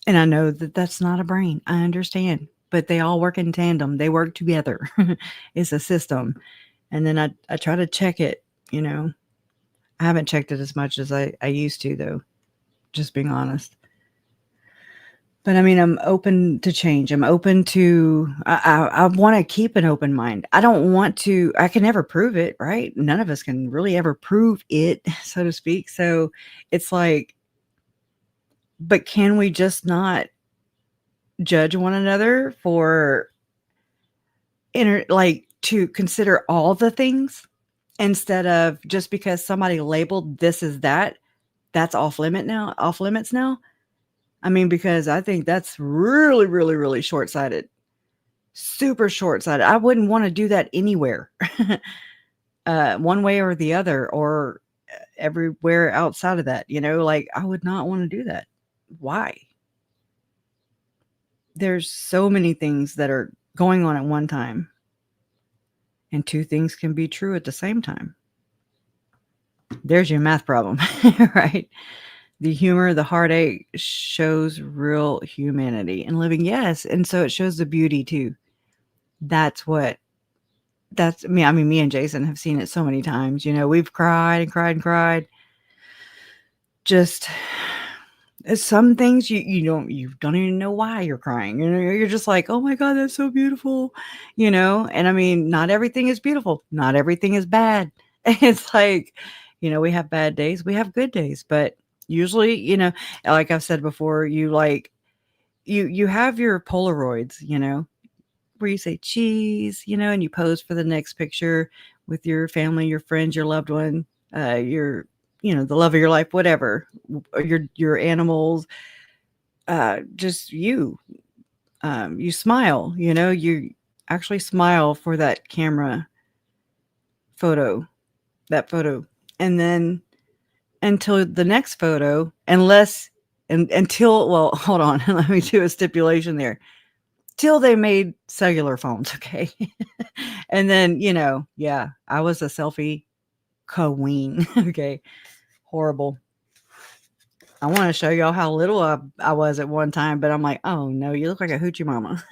And I know that that's not a brain. I understand. But they all work in tandem. They work together. It's a system. And then I try to check it, I haven't checked it as much as I used to, though, just being honest. But I mean, I'm open to change. I'm open to, I want to keep an open mind. I don't want to, I can never prove it, right? None of us can really ever prove it, so to speak. So it's like, but can we just not judge one another for like to consider all the things instead of just because somebody labeled this as that's off limits now? I mean, because I think that's really, really, really short-sighted. Super short-sighted. I wouldn't want to do that anywhere. One way or the other, or everywhere outside of that, like I would not want to do that. Why? There's so many things that are going on at one time, and two things can be true at the same time. There's your math problem, right? The humor, the heartache shows real humanity and living. Yes. And so it shows the beauty too. That's me. I mean, me and Jason have seen it so many times. We've cried and cried and cried. Just some things you don't even know why you're crying. You're just like, oh my God, that's so beautiful. And I mean, not everything is beautiful. Not everything is bad. It's like, we have bad days, we have good days, but usually, like I've said before, you have your Polaroids, where you say cheese, and you pose for the next picture with your family, your friends, your loved one, your, the love of your life, whatever, or your animals, just you smile, you actually smile for that camera photo, and then until the next photo, well, hold on, let me do a stipulation there. Till they made cellular phones, okay? And then, yeah, I was a selfie queen, okay? Horrible. I want to show y'all how little I was at one time, but I'm like, oh no, you look like a hoochie mama,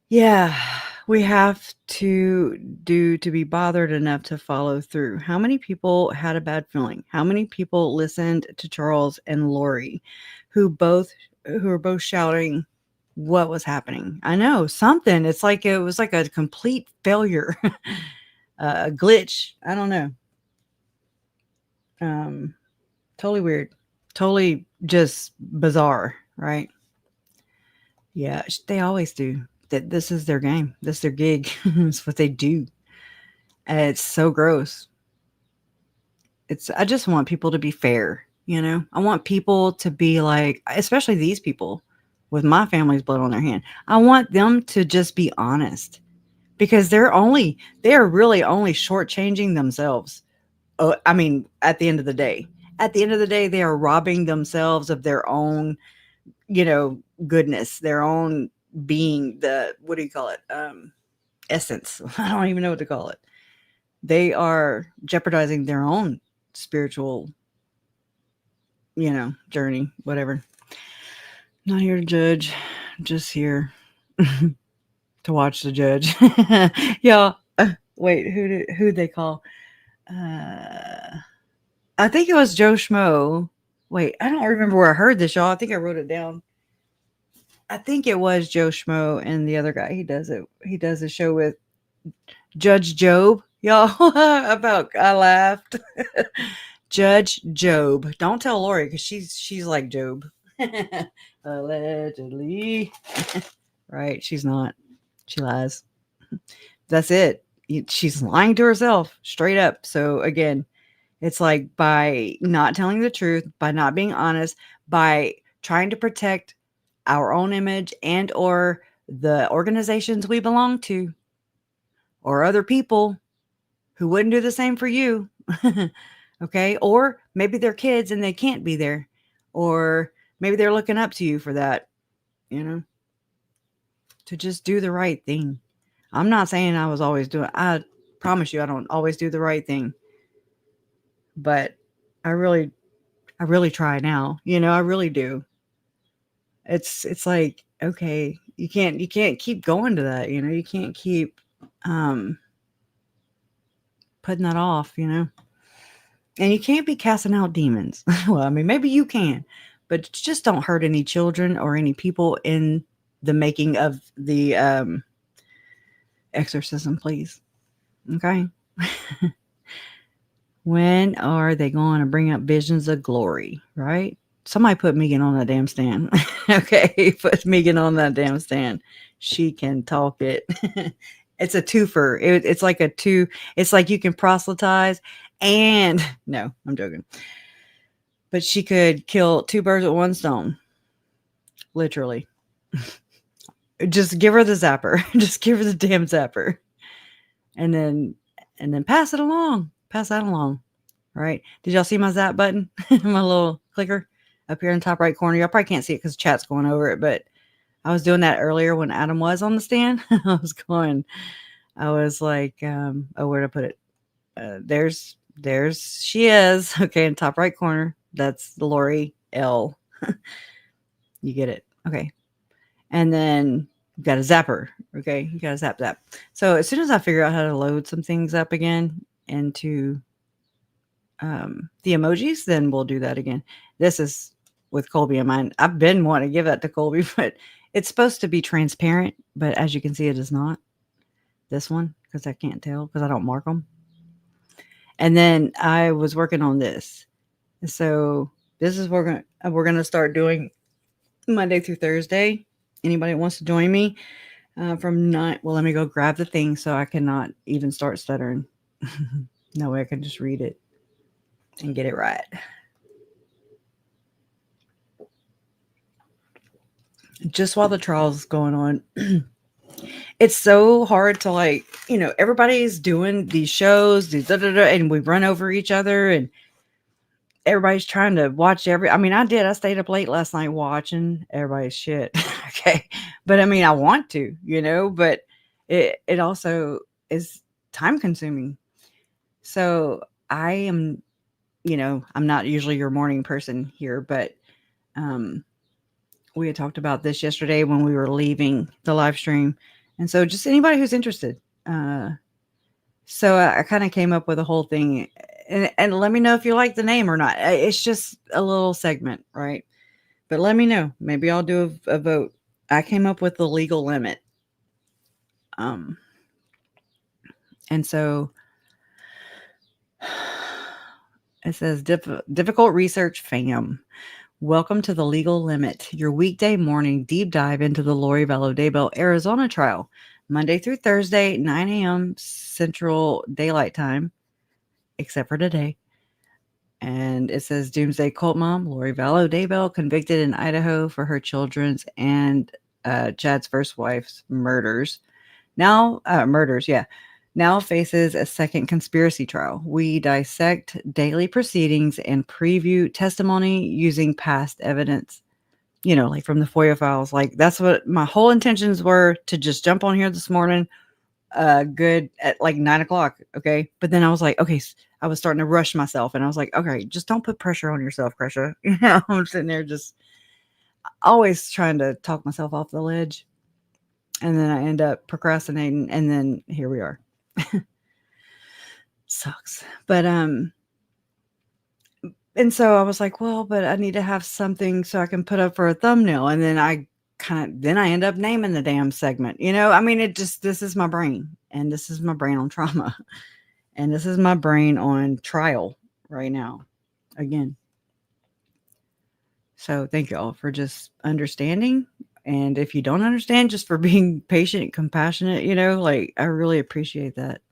Yeah, we have to be bothered enough to follow through. How many people had a bad feeling? How many people listened to Charles and Lori, who were both shouting what was happening? I know something. It's like it was like a complete failure, a glitch. I don't know. Totally weird, totally just bizarre, right? Yeah, they always do. That this is their game. This is their gig. It's what they do. And it's so gross. I just want people to be fair, I want people to be like, especially these people with my family's blood on their hand. I want them to just be honest, because they are really only shortchanging themselves. I mean, at the end of the day, they are robbing themselves of their own, goodness, their own being, what do you call it? Essence. I don't even know what to call it. They are jeopardizing their own spiritual, journey, whatever. Not here to judge, just here to watch the judge. Yeah. Wait, who they call? I think it was Joe Schmo. Wait, I don't remember where I heard this, y'all. I think I wrote it down. I think it was Joe Schmo and the other guy. He does it. He does a show with Judge Job, y'all. I laughed. Judge Job. Don't tell Lori because she's like Job. Allegedly. Right? She's not. She lies. That's it. She's lying to herself straight up. So again, it's like by not telling the truth, by not being honest, by trying to protect our own image and or the organizations we belong to or other people who wouldn't do the same for you. Okay? Or maybe they're kids and they can't be there. Or maybe they're looking up to you for that, to just do the right thing. I'm not saying I was always doing, I promise you I don't always do the right thing. But I really try now. I really do. It's like, okay, you can't keep going to that, you can't keep putting that off, and you can't be casting out demons. Well, I mean, maybe you can, but just don't hurt any children or any people in the making of the exorcism, please. Okay. When are they going to bring up visions of glory, right? Somebody put Megan on that damn stand. Okay, put Megan on that damn stand. She can talk it. It's a twofer. It's like a two. It's like you can proselytize and no, I'm joking. But she could kill two birds with one stone. Literally. Just give her the zapper. Just give her the damn zapper. And then pass it along. Pass that along. All right. Did y'all see my zap button? My little clicker up here in the top right corner. Y'all probably can't see it because chat's going over it, but I was doing that earlier when Adam was on the stand. I was like, oh, where'd I put it? There's she is. Okay, in the top right corner. That's Lori L. You get it. Okay. And then you got a zapper. Okay. You got to zap. So as soon as I figure out how to load some things up again into the emojis, then we'll do that again. This is with Colby in mind. I've been wanting to give that to Colby, but it's supposed to be transparent, but as you can see, it is not. This one, because I can't tell because I don't mark them. And then I was working on this. So this is what we're gonna start doing Monday through Thursday. Anybody that wants to join me from 9? Well, let me go grab the thing so I cannot even start stuttering. No way I can just read it and get it right. Just while the trial's is going on, it's so hard to everybody's doing these shows, and we run over each other, and everybody's trying to watch I stayed up late last night watching everybody's shit. Okay. But I want to, but it also is time consuming. So I am, I'm not usually your morning person here, but we had talked about this yesterday when we were leaving the live stream. And so just anybody who's interested. So I kind of came up with a whole thing, and let me know if you like the name or not. It's just a little segment, right? But let me know. Maybe I'll do a vote. I came up with the legal limit. And so it says difficult research fam. Welcome to the Legal Limit, your weekday morning deep dive into the Lori Vallow Daybell Arizona trial, Monday through Thursday, 9 a.m. Central Daylight Time, except for today. And it says Doomsday Cult Mom, Lori Vallow Daybell, convicted in Idaho for her children's and Chad's first wife's murders. Now faces a second conspiracy trial. We dissect daily proceedings and preview testimony using past evidence, like from the FOIA files. Like that's what my whole intentions were, to just jump on here this morning, good at like 9 o'clock. Okay. But then I was like, okay, I was starting to rush myself, and I was like, okay, just don't put pressure on yourself, Kresha. I'm sitting there just always trying to talk myself off the ledge. And then I end up procrastinating, and then here we are. sucks. But and so I was like, well, but I need to have something so I can put up for a thumbnail. And then I end up naming the damn segment. I mean, this is my brain, and this is my brain on trauma, and this is my brain on trial right now again. So thank you all for just understanding. And if you don't understand, just for being patient, compassionate, like, I really appreciate that.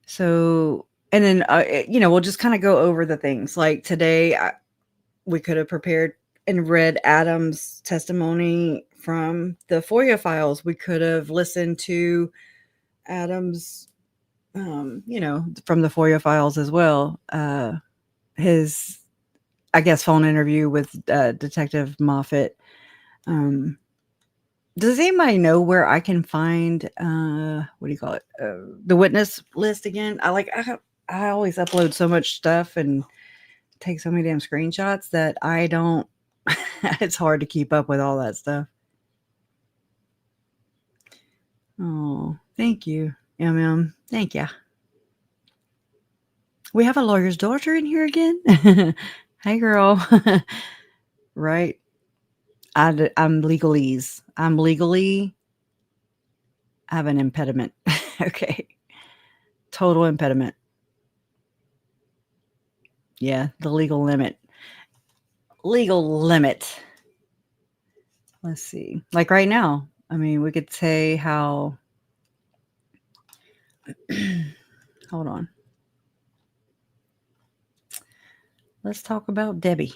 So, and then, we'll just kind of go over the things. Like today, we could have prepared and read Adam's testimony from the FOIA files. We could have listened to Adam's, from the FOIA files as well. His, I guess, phone interview with Detective Moffat. Does anybody know where I can find what do you call it? The witness list again? I always upload so much stuff and take so many damn screenshots that I don't it's hard to keep up with all that stuff. Oh, thank you, MM. Thank you. We have a lawyer's daughter in here again. Hey, girl. Right. I'm legalese. I have an impediment. Okay. Total impediment. Yeah, the legal limit. Let's see. Like right now, I mean, we could say how hold on. Let's talk about Debbie.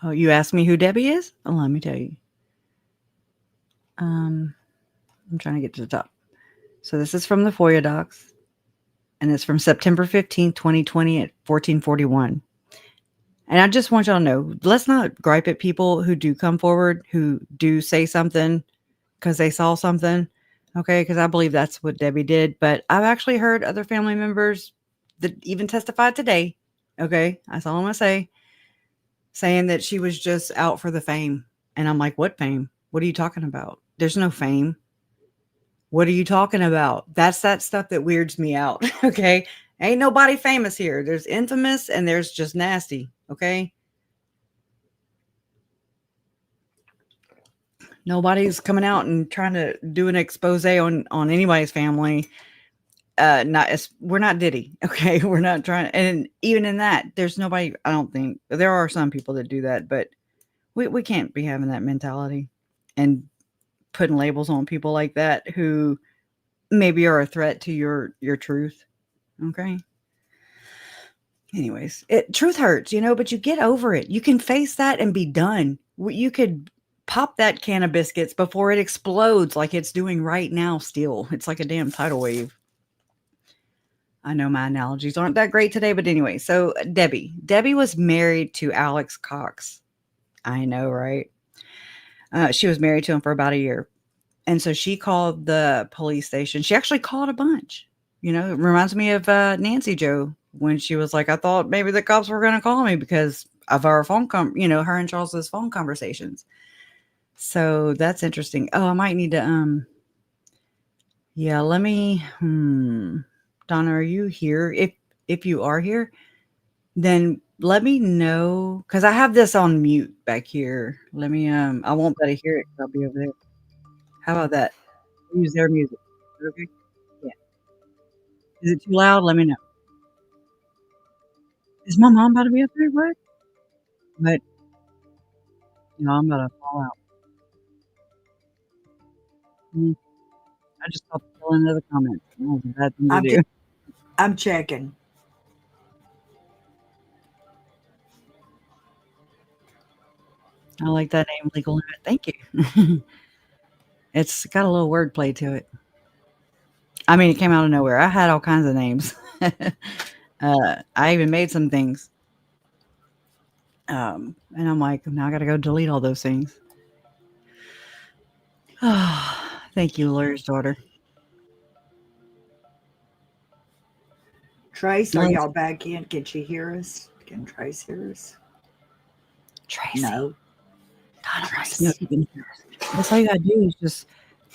Oh, you asked me who Debbie is? Oh, let me tell you. I'm trying to get to the top. So this is from the FOIA docs, and it's from September 15th, 2020 at 14:41. And I just want y'all to know, let's not gripe at people who do come forward, who do say something because they saw something. Okay, because I believe that's what Debbie did. But I've actually heard other family members that even testified today. Okay, that's all I'm going to say. Saying that she was just out for the fame. And I'm like, what fame? What are you talking about? There's no fame. What are you talking about? That's that stuff that weirds me out. Okay. Ain't nobody famous here. There's infamous and there's just nasty. Okay. Nobody's coming out and trying to do an expose on anybody's family. We're not Diddy. Okay. We're not trying. And even in that, there's nobody, I don't think there are some people that do that, but we can't be having that mentality and putting labels on people like that who maybe are a threat to your truth. Okay. Anyways, truth hurts, but you get over it. You can face that and be done. You could pop that can of biscuits before it explodes like it's doing right now still. It's like a damn tidal wave. I know my analogies aren't that great today, but anyway, so Debbie was married to Alex Cox. I know, right? She was married to him for about a year. And so she called the police station. She actually called a bunch. It reminds me of Nancy Jo when she was like, I thought maybe the cops were going to call me because of our phone her and Charles's phone conversations. So that's interesting. Oh, I might need to, yeah, let me, Donna, are you here? If you are here, then let me know. Cause I have this on mute back here. Let me, I won't be able to hear it. I'll be over there. How about that? Use their music. Okay. Yeah. Is it too loud? Let me know. Is my mom about to be up there? What? But I'm about to fall out. I just stopped filling into the comments. That was a bad thing to do. I'm checking. I like that name, Legal Limit. Thank you. It's got a little wordplay to it. I mean, it came out of nowhere. I had all kinds of names. I even made some things. And I'm like, now I got to go delete all those things. Thank you, lawyer's daughter. Trace, are y'all back in? Can she hear us? Can Trace hear us? Tracy. No. Tracy. No, you can hear us. That's all you got to do is just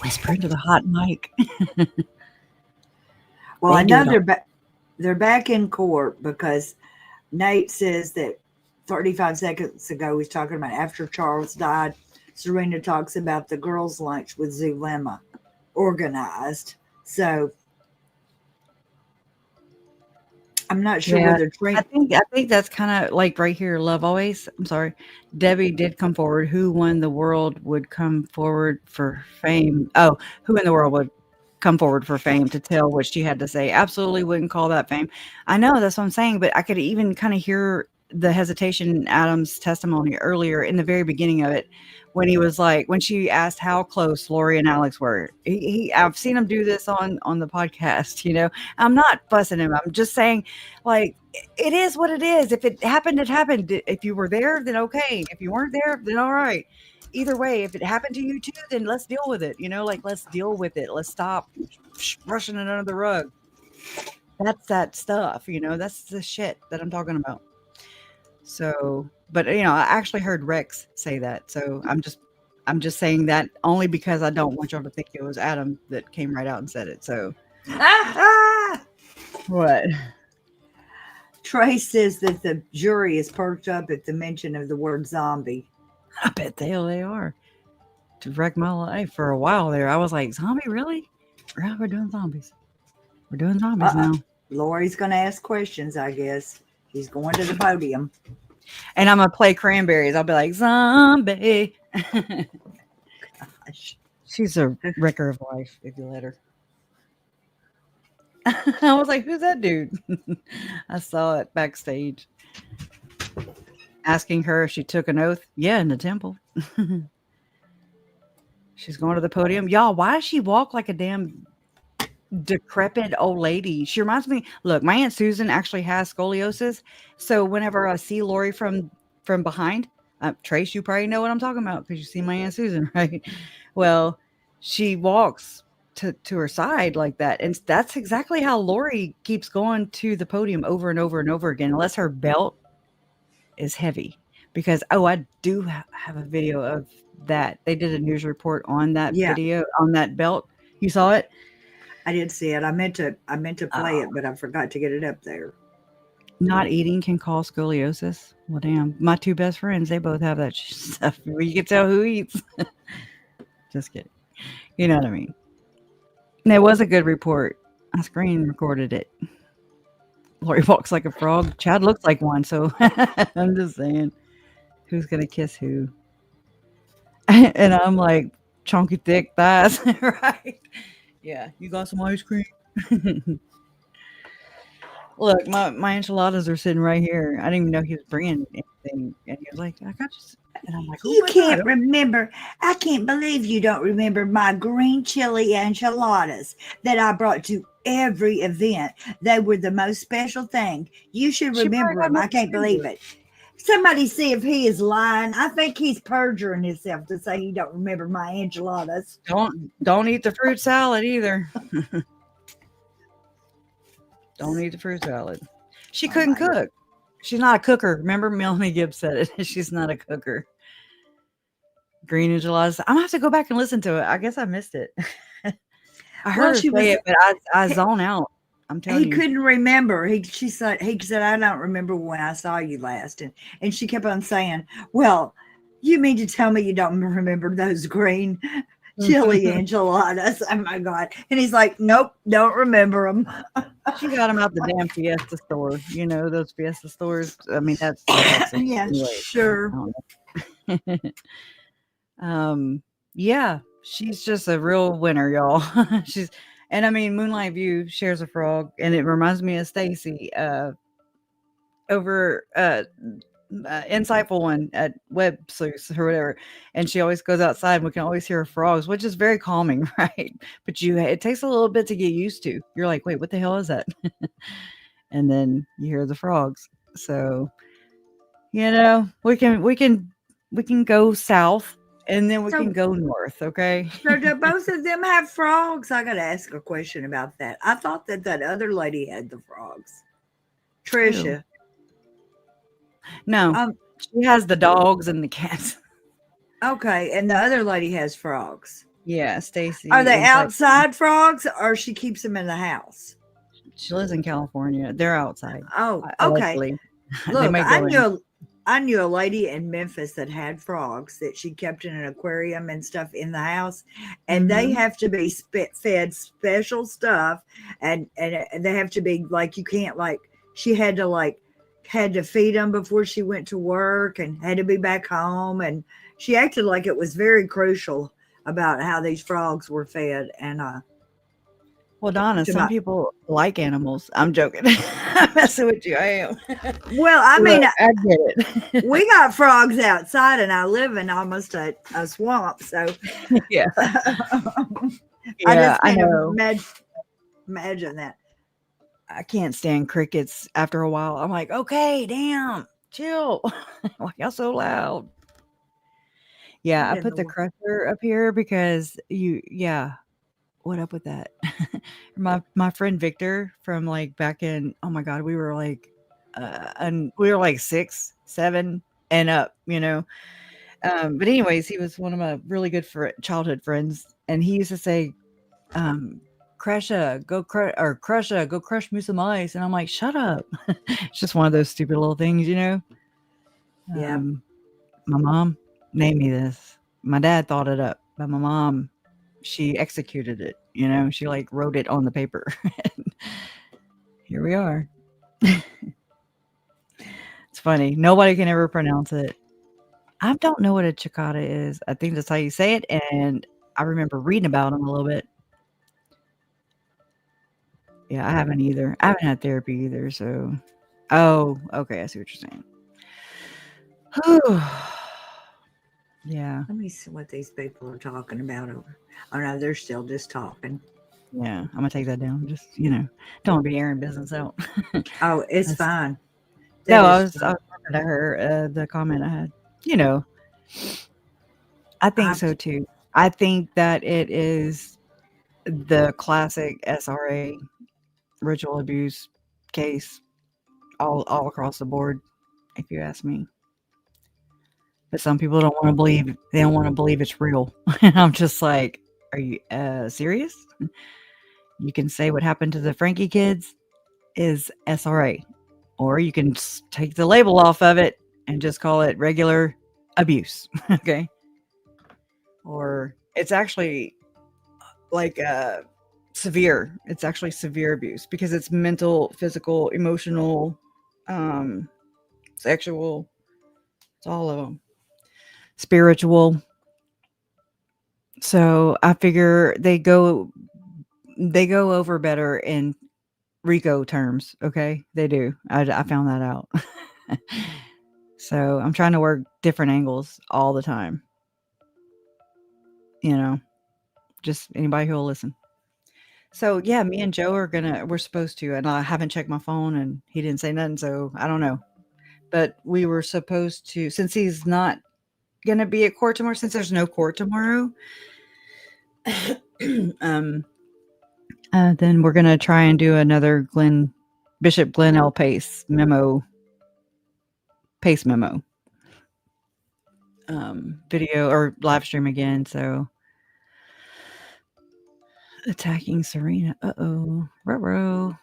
Whisper into the hot mic. Well, I They do know it all. they're back in court because Nate says that 35 seconds ago he's talking about after Charles died. Serena talks about the girls' lunch with Zulema organized. So I'm not sure Yeah, whether I think that's kind of like right here. Love always. I'm sorry. Debbie did come forward. Who won the world would come forward for fame? Oh, who in the world would come forward for fame to tell what she had to say? Absolutely wouldn't call that fame. I know that's what I'm saying, but I could even kind of hear the hesitation in Adam's testimony earlier in the very beginning of it when he was like, when she asked how close Lori and Alex were. I've seen him do this on the podcast. I'm not fussing him. I'm just saying, like, it is what it is. If it happened, it happened. If you were there, then okay. If you weren't there, then all right. Either way, if it happened to you too, then let's deal with it. Like, let's deal with it. Let's stop brushing it under the rug. That's that stuff. That's the shit that I'm talking about. So, but I actually heard Rex say that. So I'm just saying that only because I don't want y'all to think it was Adam that came right out and said it. So what? Trey says that the jury is perked up at the mention of the word zombie. I bet the hell they are. To wreck my life for a while there. I was like, zombie, really? Yeah, we're doing zombies. We're doing zombies now. Lori's going to ask questions, I guess. She's going to the podium. And I'm going to play Cranberries. I'll be like, zombie. Gosh. She's a wrecker of life, if you let her. I was like, who's that dude? I saw it backstage. Asking her if she took an oath. Yeah, in the temple. She's going to the podium. Y'all, why does she walk like a damn decrepit old lady? She reminds me, look, my Aunt Susan actually has scoliosis. So whenever I see Lori from behind, Trace, you probably know what I'm talking about because you see my Aunt Susan, right? Well, she walks to her side like that. And that's exactly how Lori keeps going to the podium over and over and over again, unless her belt is heavy. Because, I do have a video of that. They did a news report on that video, on that belt. You saw it? I did see it. I meant to play it, but I forgot to get it up there. Not eating can cause scoliosis. Well, damn. My two best friends, they both have that stuff where you can tell who eats. Just kidding. You know what I mean? And it was a good report. I screen recorded it. Lori walks like a frog. Chad looks like one, so I'm just saying. Who's going to kiss who? And I'm like, chunky, thick thighs, right? Yeah, you got some ice cream? Look, my enchiladas are sitting right here. I didn't even know he was bringing anything. And he was like, I got you. And I'm like, oh, you can't remember. I can't believe you don't remember my green chili enchiladas that I brought to every event. They were the most special thing. You should remember them. I can't believe it. Somebody see if he is lying. I think he's perjuring himself to say he don't remember my enchiladas. Don't eat the fruit salad either. Don't eat the fruit salad. She couldn't cook. She's not a cooker. Remember, Melanie Gibbs said it. She's not a cooker. Green enchiladas. I'm gonna have to go back and listen to it. I guess I missed it. I heard her say it, but I zone out. I'm telling you. He couldn't remember. He said, I don't remember when I saw you last. And she kept on saying, well, you mean to tell me you don't remember those green chili enchiladas? Oh my God. And he's like, nope, don't remember them. She got them out the damn Fiesta store. You know, those Fiesta stores. I mean, that's yeah, anyway, sure. Yeah, she's just a real winner, y'all. And I mean, Moonlight View shares a frog, and it reminds me of Stacy over Insightful One at Web Sleuths or whatever. And she always goes outside, and we can always hear her frogs, which is very calming, right? But it takes a little bit to get used to. You're like, wait, what the hell is that? And then you hear the frogs. So, we can go south. And then we can go north, okay? So do both of them have frogs? I got to ask a question about that. I thought that other lady had the frogs. Trisha. Ew. No, she has the dogs and the cats. Okay, and the other lady has frogs. Yeah, Stacy. Are they is like- outside frogs or she keeps them in the house? she lives in California. They're outside. Oh, okay. Allegedly. They Look, might go in. I knew a lady in Memphis that had frogs that she kept in an aquarium and stuff in the house, and they Mhm. have to be fed special stuff, and they have to be like, you can't, like, she had to feed them before she went to work and had to be back home, and she acted like it was very crucial about how these frogs were fed. And Well, Donna, to some my- people like animals. I'm joking. I'm messing with you. I am. well, I mean, Look, I get it. we got frogs outside, and I live in almost a swamp, so Yeah. I Yeah, just I can't know. imagine that. I can't stand crickets after a while. I'm like, okay, damn, chill. Why y'all so loud? Yeah, What I in put the the crusher up here because yeah. What up with that? My friend Victor from like back in, oh my God, we were like, and we were like 6, 7 and up, you know. But anyways, he was one of my really good childhood friends, and he used to say, Crusha, go crush me some ice. And I'm like, shut up. It's just one of those stupid little things, you know? Yeah. My mom named me this. My dad thought it up, but my mom, she executed it, you know? She like wrote it on the paper. Here we are. It's funny. Nobody can ever pronounce it. I don't know what a cicada is. I think that's how you say it. And I remember reading about them a little bit. Yeah, I haven't either. I haven't had therapy either. So, oh, okay. I see what you're saying. Yeah. Let me see what these people are talking about over. Oh no, they're still just talking. Yeah. I'm going to take that down. Just, don't want to be airing business out. Oh, it's That's- fine. No, That I is was fine. talking to her, the comment I had. I think so too. I think that it is the classic SRA ritual abuse case all across the board, if you ask me. But some people don't want to believe, they don't want to believe it's real. And I'm just like, are you serious? You can say what happened to the Frankie kids is SRA, or you can take the label off of it and just call it regular abuse. Okay. Or it's actually like severe. It's actually severe abuse because it's mental, physical, emotional, sexual. It's all of them. Spiritual. So I figure they go over better in RICO terms. Okay, they do. I found that out. So I'm trying to work different angles all the time. Just anybody who will listen. So yeah, me and Joe we're supposed to, and I haven't checked my phone and he didn't say nothing, so I don't know. But we were supposed to, since he's not gonna be at court tomorrow, since there's no court tomorrow, then we're gonna try and do another Bishop Glenn L. Pace memo video or live stream again. So attacking Serena. Ruh-roh.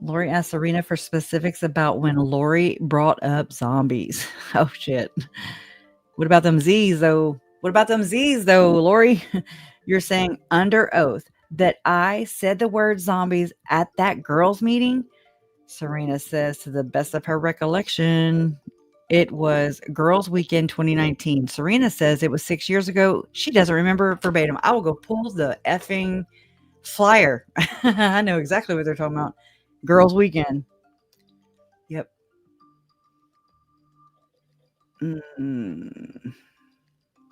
Lori asked Serena for specifics about when Lori brought up zombies. Oh shit. What about them Z's though? Lori? You're saying under oath that I said the word zombies at that girls' meeting? Serena says, to the best of her recollection, it was Girls Weekend 2019. Serena says it was 6 years ago. She doesn't remember verbatim. I will go pull the effing flyer. I know exactly what they're talking about. Girls Weekend. Yep.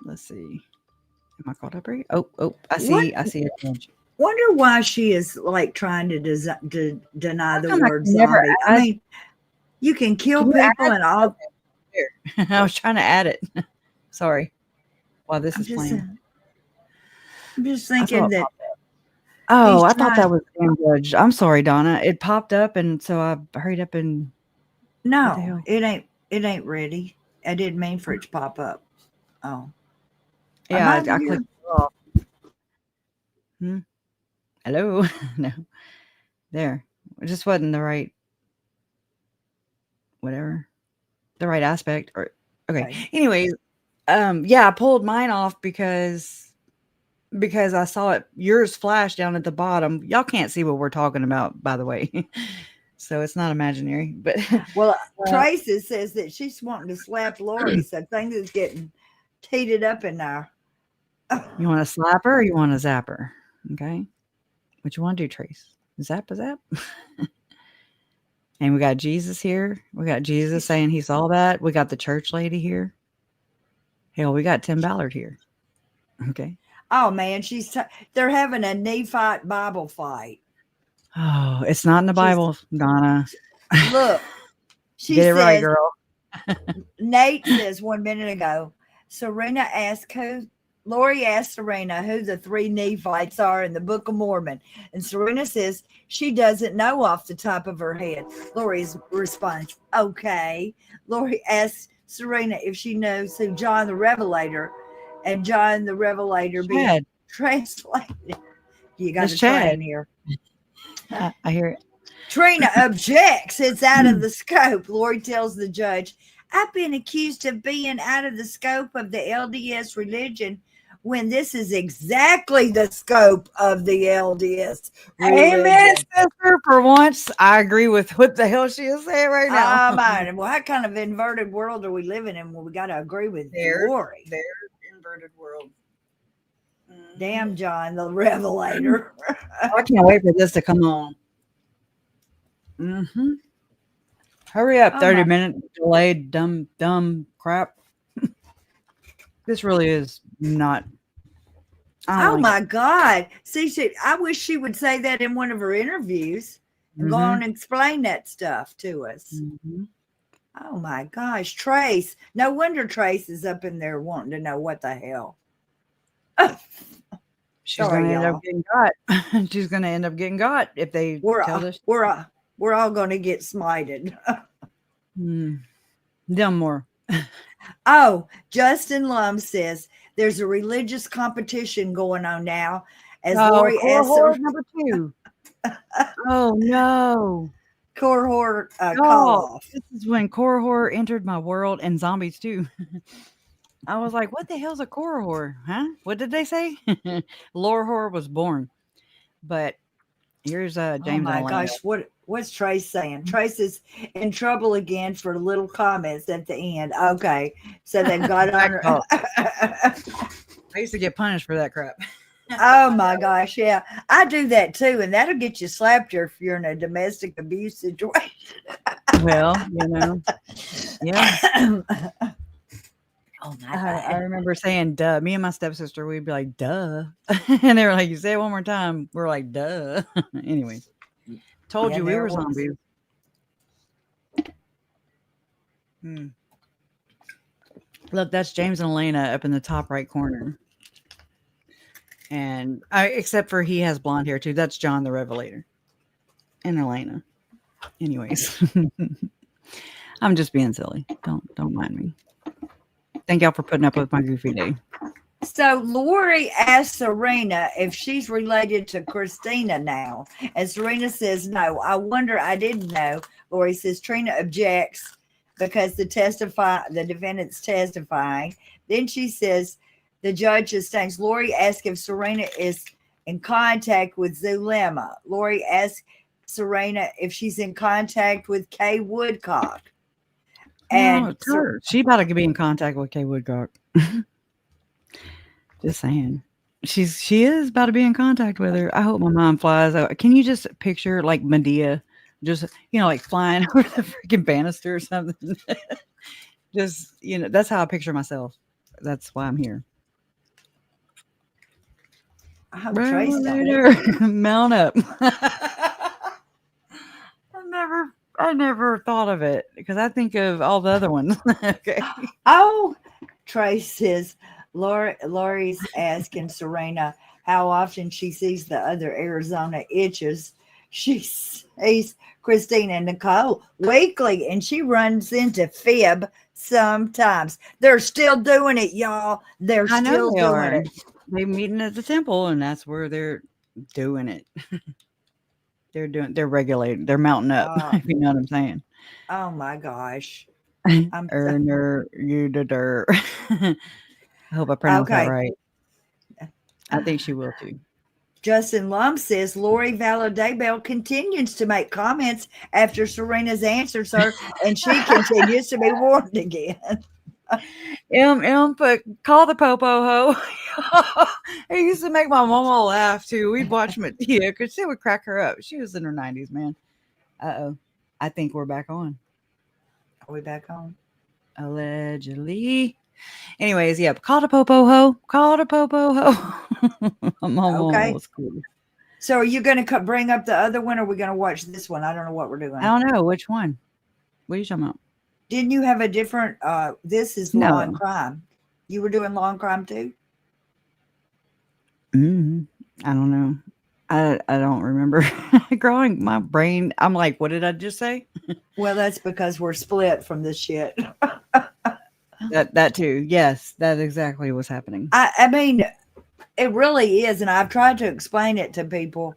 Let's see. Am I caught up right? Oh, I see it. Wonder why she is like trying to deny the come I word can never zombie. I add- mean, you can kill Can you people add- and all. I was trying to add it. Sorry. While this I'm is just, playing. I'm just I saw thinking it that. pop up. Oh, he's I thought that trying- was damn judge. I'm sorry, Donna. It popped up, and so I hurried up and. What the No, hell? it ain't ready. I didn't mean for it to pop up. Oh, Yeah, I Am I clicked off. Hello? No. There. It just wasn't the right, whatever, the right aspect. Or okay. Okay. Anyways, yeah, I pulled mine off because I saw it, yours flash down at the bottom. Y'all can't see what we're talking about, by the way. So it's not imaginary. But Well, Tracy says that she's wanting to slap Lori, so things is getting heated up in there. you want to slap her or you want to zap her? Okay. What you want to do, Trace? Zap a zap? And we got Jesus here. We got Jesus saying he saw that. We got the church lady here. Hell, we got Tim Ballard here. Okay. Oh man, they're having a Nephi Bible fight. Oh, it's not in the Bible, Donna. Look, she Get it says, right, girl. Nate says 1 minute ago, Lori asked Serena who the 3 Nephites are in the Book of Mormon. And Serena says she doesn't know off the top of her head. Lori's response, okay. Lori asks Serena if she knows who John the Revelator and John the Revelator being translated. You got That's a Chad train here. I hear it. Trina objects. It's out of the scope. Lori tells the judge, I've been accused of being out of the scope of the LDS religion when this is exactly the scope of the LDS religion. Amen, sister. For once, I agree with what the hell she is saying right now. Well, what kind of inverted world are we living in when we got to agree with Lori? Their inverted world. Damn, John the Revelator. I can't wait for this to come on. Hurry up, 30-minute delayed, dumb crap. This really is not. Oh my God. See, I wish she would say that in one of her interviews and go on and explain that stuff to us. Oh my gosh, Trace. No wonder Trace is up in there wanting to know what the hell. She's going to end up getting got. She's going to end up getting got if they tell us. We're all going to get smited. Dumb more. Oh, Justin Lum says there's a religious competition going on now. As Lori asks number 2. Oh no. Core call off. This is when core horror entered my world, and zombies too. I was like, what the hell's a core horror? Huh? What did they say? Lore horror was born. But here's James. Oh my gosh, what's Trace saying? Trace is in trouble again for little comments at the end. Okay, so they've got on her. I used to get punished for that crap. Oh my gosh, yeah, I do that too, and that'll get you slapped if you're in a domestic abuse situation. Well, yeah. Oh my I remember saying duh. Me and my stepsister, we'd be like, duh. And they were like, you say it one more time. We're like, duh. Anyways, told you we were zombies. Look, that's James and Elena up in the top right corner. And except for he has blonde hair too. That's John the Revelator. And Elena. Anyways. I'm just being silly. Don't mind me. Thank y'all for putting up with my goofy day. So Lori asked Serena if she's related to Christina now. And Serena says, no. I wonder, I didn't know. Lori says Trina objects because the defendant's testifying. Then she says the judge sustains. Lori asks if Serena is in contact with Zulema. Lori asks Serena if she's in contact with Kay Woodcock. And she about to be in contact with Kay Woodcock. Just saying. She is about to be in contact with her. I hope my mom flies out. Can you just picture like Medea just, like flying over the freaking banister or something? Just, that's how I picture myself. That's why I'm here. Mount up. I never thought of it because I think of all the other ones. Okay. Oh, Trace says Lori's asking Serena how often she sees the other Arizona itches. She sees Christina and Nicole weekly, and she runs into Fib sometimes. They're still doing it, y'all. They're still doing it. They're meeting at the temple, and that's where they're doing it. They're regulating, they're mounting up, if you know what I'm saying. Oh my gosh. I'm I hope I pronounced that Okay. right. I think she will too. Justin Lum says Lori Vallow Daybell continues to make comments after Serena's answers her, and she continues to be warned again. But call the popo ho. It used to make my mama laugh too. We'd watch Mattia because it would crack her up. She was in her 90s, man. Uh-oh. I think we're back on. Are we back on? Allegedly. Anyways, yep. Call the popo ho. Call the popo ho. My mama was cool. So are you going to bring up the other one, or are we going to watch this one? I don't know what we're doing. I don't know. Which one? What are you talking about? Didn't you have a different, this is law and crime. You were doing law and crime too? I don't know. I don't remember. Growing my brain, I'm like, what did I just say? Well, that's because we're split from this shit. that too. Yes, that's exactly what's happening. I mean, it really is. And I've tried to explain it to people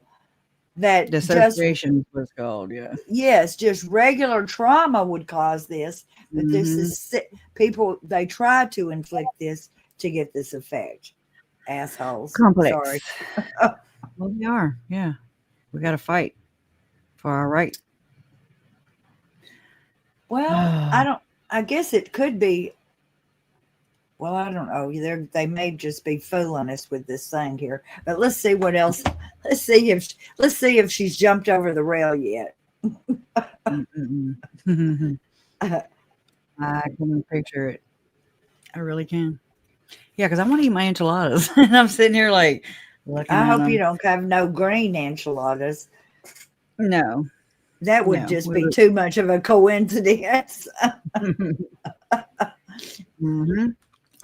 that dissociation was called. Yeah. Yes, just regular trauma would cause this. But this is people, they try to inflict this to get this effect. Assholes. Complex. Sorry. Well, we are. Yeah. We got to fight for our right. Well, I guess it could be. Well, I don't know. They may just be fooling us with this thing here. But let's see what else. Let's see if she's jumped over the rail yet. I can picture it. I really can. Yeah, because I want to eat my enchiladas, and I'm sitting here like looking. I hope you don't have no green enchiladas. No, that would just be too much of a coincidence.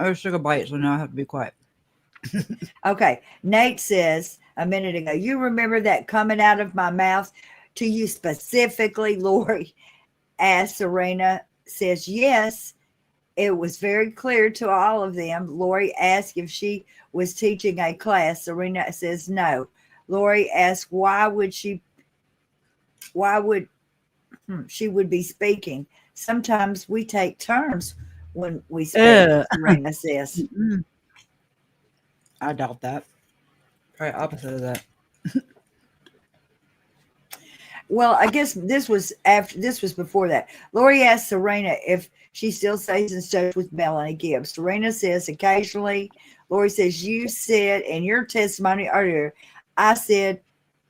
I took a bite, so now I have to be quiet. Okay, Nate says a minute ago, you remember that coming out of my mouth to you specifically, Lori? Asked Serena. Says yes. It was very clear to all of them. Lori asked if she was teaching a class. Serena says no. Lori asked why she would be speaking. Sometimes we take turns when we speak, Serena says. I doubt that. Right, opposite of that. Well, I guess this was before that. Lori asked Serena if she still stays in touch with Melanie Gibbs. Serena says occasionally. Lori says, you said in your testimony earlier, I said,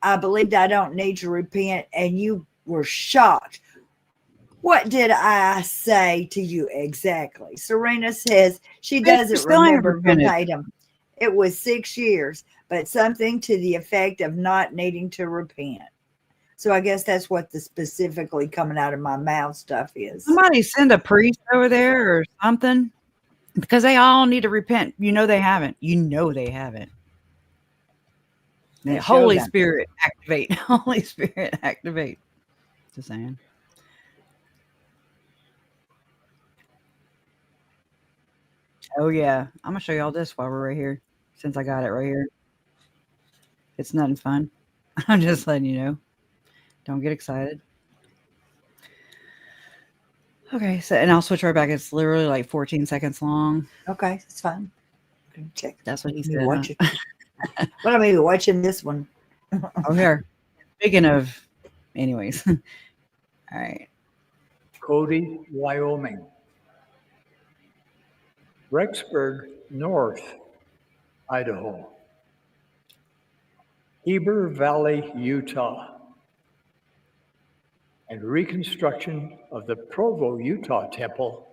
I believed I don't need to repent, and you were shocked. What did I say to you exactly? Serena says she doesn't remember verbatim. It was 6 years, but something to the effect of not needing to repent. So I guess that's what the specifically coming out of my mouth stuff is. Somebody send a priest over there or something, because they all need to repent. You know they haven't. The Holy Spirit activate. Holy Spirit activate. Just saying. Oh yeah, I'm gonna show y'all this while we're right here. Since I got it right here, it's nothing fun. I'm just letting you know. Don't get excited. Okay, so and I'll switch right back. It's literally like 14 seconds long. Okay, it's fine. Check. That's what he said. Watch it. What am I watching this one? Oh, here. Speaking of, anyways. All right. Cody, Wyoming. Rexburg, North, Idaho. Heber Valley, Utah. And reconstruction of the Provo, Utah temple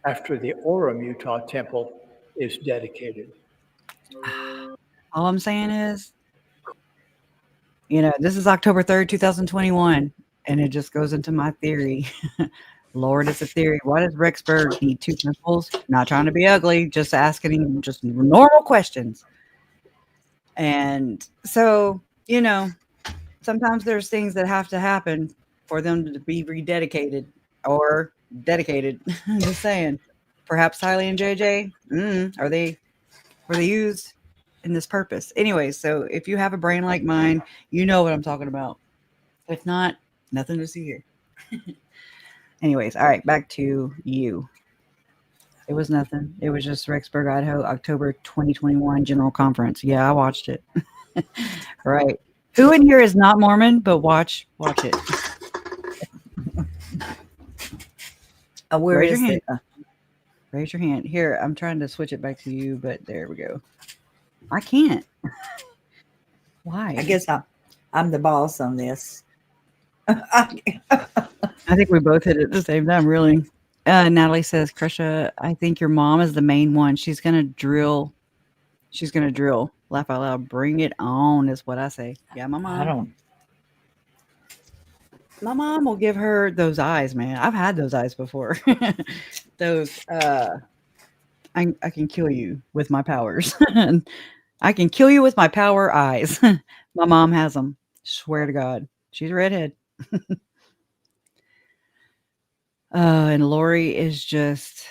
after the Orem, Utah temple is dedicated. All I'm saying is, this is October 3rd, 2021, and it just goes into my theory. Lord, it's a theory. Why does Rexburg need two temples? Not trying to be ugly, just asking him just normal questions. And so, sometimes there's things that have to happen for them to be rededicated or dedicated. I'm just saying. Perhaps Tylee and JJ, are they were they used in this purpose? Anyway, so if you have a brain like mine, you know what I'm talking about. If not, nothing to see here. Anyways, all right, back to you. It was nothing. It was just Rexburg, Idaho, October 2021 General Conference. Yeah, I watched it. Right. Who in here is not Mormon, but watch it. Where Raise is your it? hand. Raise your hand. Here, I'm trying to switch it back to you, but there we go. I can't. Why? I guess I'm the boss on this. I think we both hit it at the same time, really. Natalie says, Krisha, I think your mom is the main one. She's going to drill. Laugh out loud. Bring it on is what I say. Yeah, my mom. My mom will give her those eyes, man. I've had those eyes before. Those, I can kill you with my powers. I can kill you with my power eyes. My mom has them. Swear to God. She's a redhead. And Lori is just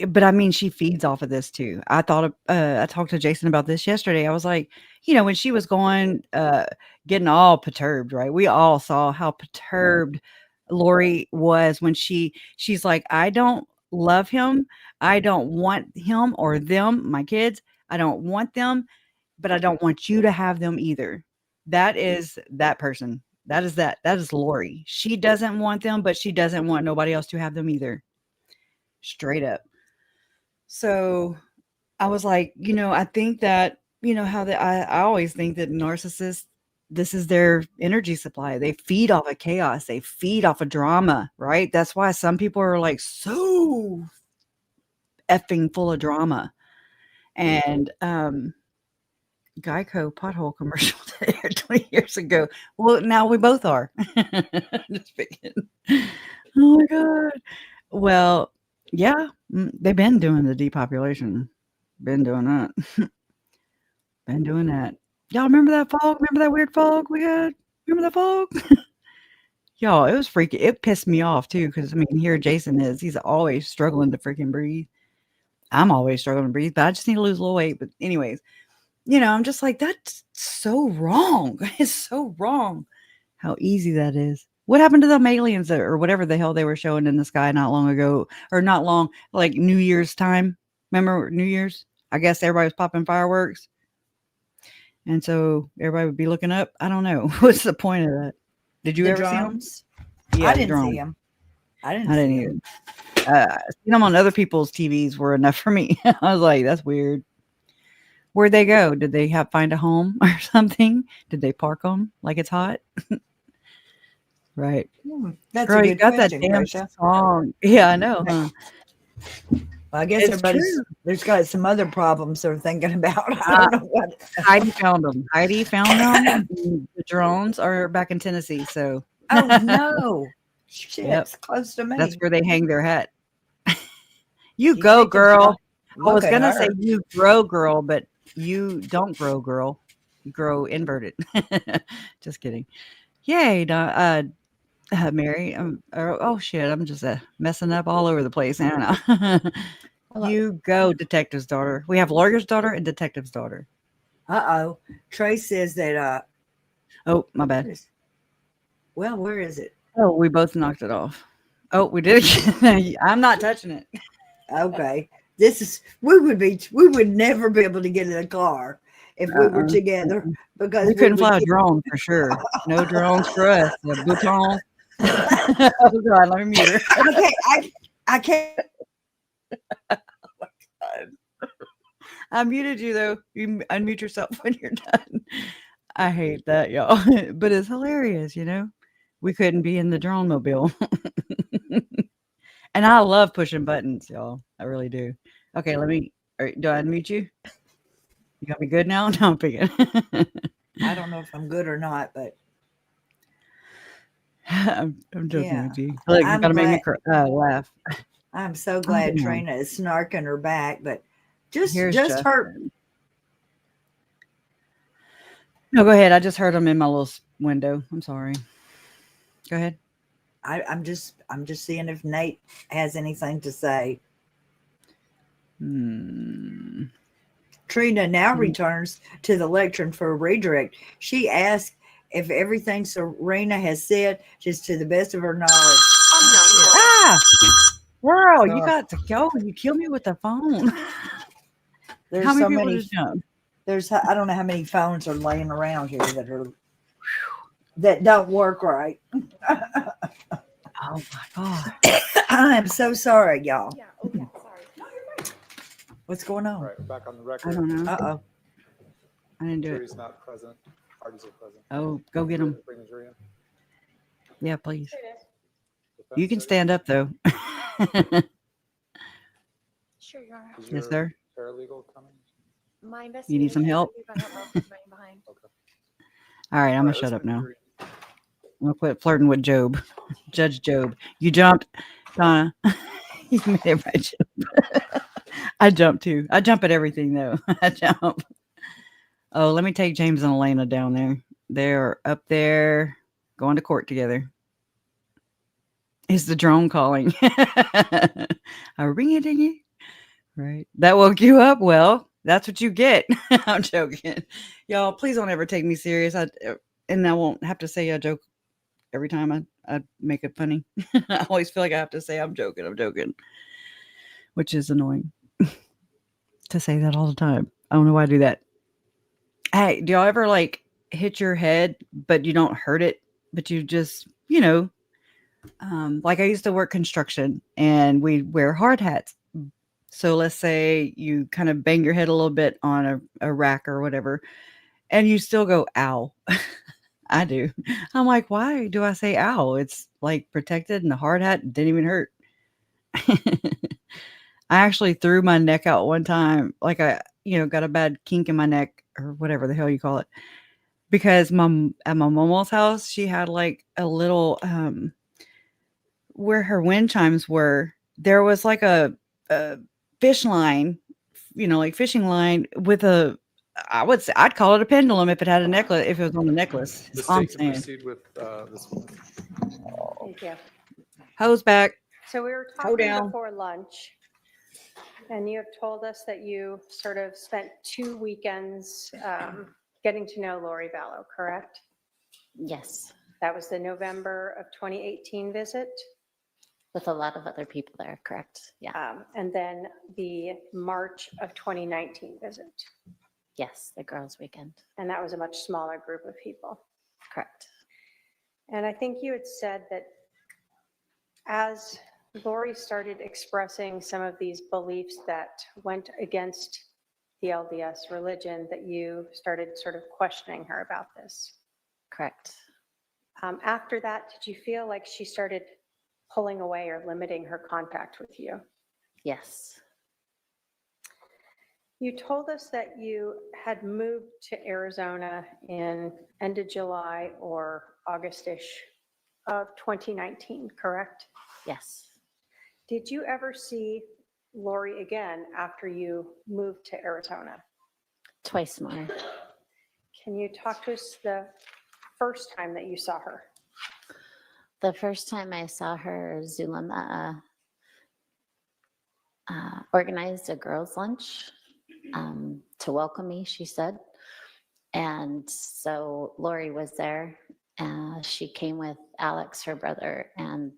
but I mean, she feeds off of this too. I thought I talked to Jason about this yesterday. I was like, when she was going, getting all perturbed, right? We all saw how perturbed Lori was when she's like, I don't love him. I don't want him or them, my kids. I don't want them, but I don't want you to have them either. That is that person. That is Lori. She doesn't want them, but she doesn't want nobody else to have them either. Straight up. So I was like, I think that, how I always think that narcissists, this is their energy supply. They feed off of chaos. They feed off of drama, right? That's why some people are like so effing full of drama. And Geico pothole commercial that aired 20 years ago. Well, now we both are. Just picking. Oh my God. Well, yeah, they've been doing the depopulation. Been doing that. Been doing that. Y'all remember that fog? Remember that weird fog we had? Remember that fog? Y'all, it was freaking. It pissed me off too, because I mean, here Jason is. He's always struggling to freaking breathe. I'm always struggling to breathe, but I just need to lose a little weight. But anyways, I'm just like, that's so wrong. It's so wrong how easy that is. What happened to them aliens or whatever the hell they were showing in the sky not long ago, or not long, like New Year's time? Remember New Year's? I guess everybody was popping fireworks. And so everybody would be looking up. I don't know. What's the point of that? Did you ever drones? see them? Yeah, I didn't see them. I didn't see either. Seeing them on other people's TVs were enough for me. I was like, that's weird. Where'd they go? Did they find a home or something? Did they park them like it's hot? Right. That's Girl, a you good got question, that damn Krisha. song. Yeah, I know, huh? Well, I guess It's everybody's true. there's got some other problems they're thinking about. I don't know what. Heidi found them. Heidi found them. The drones are back in Tennessee, so. Oh no! Shit, Yep. it's close to me. That's where they hang their hat. You You go, think it's girl. I Look was at gonna say her. you grow, girl, but you don't grow, girl. You grow inverted. Just kidding. Yay, Mary. Oh shit, I'm just messing up all over the place, Anna. You go, detective's daughter. We have lawyer's daughter and detective's daughter. Uh-oh. Trey says that Oh, my bad. well, where is it? Oh, we both knocked it off. Oh, we did again. I'm not touching it. Okay. This is we would never be able to get in a car if we were together because We couldn't would fly a get- drone for sure. No drones for us. The boutons. Oh God, let me mute her. I can't. Oh my God. I muted you though. You unmute yourself when you're done. I hate that, y'all. But it's hilarious, We couldn't be in the drone mobile. And I love pushing buttons, y'all. I really do. Okay, do I unmute you? You got me good now? No, I'm picking. I don't know if I'm good or not, but I'm joking yeah. with you. Look, you gotta make me laugh. I'm so glad yeah. Trina is snarking her back, but just Here's her. Justin. No, go ahead. I just heard him in my little window. I'm sorry. Go ahead. I'm just seeing if Nate has anything to say. Trina now returns to the lectern for a redirect. She asks if everything Serena has said, just to the best of her knowledge. Ah, girl, you got to go. You kill me with the phone. There's How many so people many. just jumped? There's I don't know how many phones are laying around here that don't work right. Oh my God. I am so sorry, y'all. Yeah, oh yeah, sorry. What's going on? All right, we're back on the record. I don't know. Uh-oh. I didn't do it. Jury's not present. Parties are present. Oh, go get them. Bring the jury in. Yeah, please. Here it is. You can stand up though. Sure, Your Honor. Is Yes, your sir. Paralegal coming? My You need some investigation help? is I don't know if I'm running behind. Okay. All right, I'm All gonna right, shut let's up bring the now. jury in. I'm gonna quit flirting with Job. Judge Job. You jumped, Donna. You made everybody jump. I jump too. I jump at everything though. I jump. Oh, let me take James and Elena down there. They're up there going to court together. Is the drone calling? A ring-a-dingy. Right. That woke you up? Well, that's what you get. I'm joking. Y'all, please don't ever take me serious. And I won't have to say a joke every time I make it funny. I always feel like I have to say I'm joking, which is annoying to say that all the time. I don't know why I do that. Hey, do y'all ever like hit your head, but you don't hurt it, but you just, like I used to work construction and we wear hard hats. So let's say you kind of bang your head a little bit on a rack or whatever, and you still go, ow. I do. I'm like, why do I say ow? It's like protected and the hard hat didn't even hurt. I actually threw my neck out one time. Like I, got a bad kink in my neck or whatever the hell you call it. Because at my mom's house, she had like a little, where her wind chimes were, there was like a fish line, like fishing line with I'd call it a pendulum if it had a necklace, if it was on the necklace. The That's all I'm state can saying. proceed with this one. Thank you. Hose back. So we were Go talking down. before lunch, and you have told us that you sort of spent 2 weekends getting to know Lori Vallow, correct? Yes, That was the November of 2018 visit, with a lot of other people there, correct? Yeah, and then the March of 2019 visit. yes, the girls' weekend, And that was a much smaller group of people. correct. And I think you had said that as Lori started expressing some of these beliefs that went against the LDS religion, that you started sort of questioning her about this. Correct. After that, did you feel like she started pulling away or limiting her contact with you? Yes, You told us that you had moved to Arizona in end of July or Augustish of 2019, correct? yes. Did you ever see Lori again after you moved to Arizona? Twice more. Can you talk to us the first time that you saw her? The first time I saw her, Zulema organized a girls' lunch to welcome me, she said. And so Lori was there. She came with Alex, her brother, and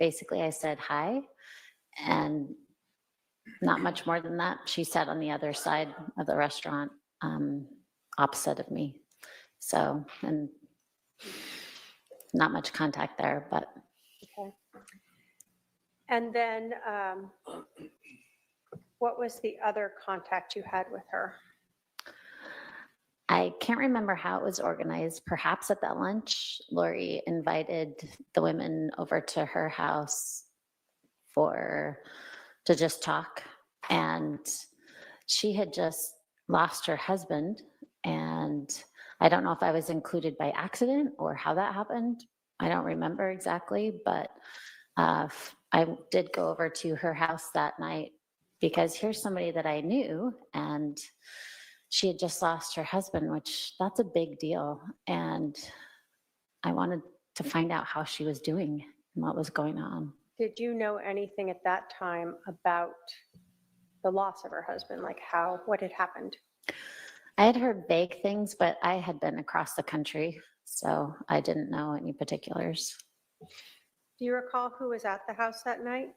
basically I said hi. And not much more than that. She sat on the other side of the restaurant, opposite of me. So, and not much contact there, but. Okay. And then what was the other contact you had with her? I can't remember how it was organized. Perhaps at that lunch, Lori invited the women over to her house to just talk. And she had just lost her husband. And I don't know if I was included by accident or how that happened. I don't remember exactly, but I did go over to her house that night because here's somebody that I knew, and she had just lost her husband, which that's a big deal. And I wanted to find out how she was doing and what was going on. Did you know anything at that time about the loss of her husband? Like what had happened? I had heard vague things, but I had been across the country, so I didn't know any particulars. Do you recall who was at the house that night?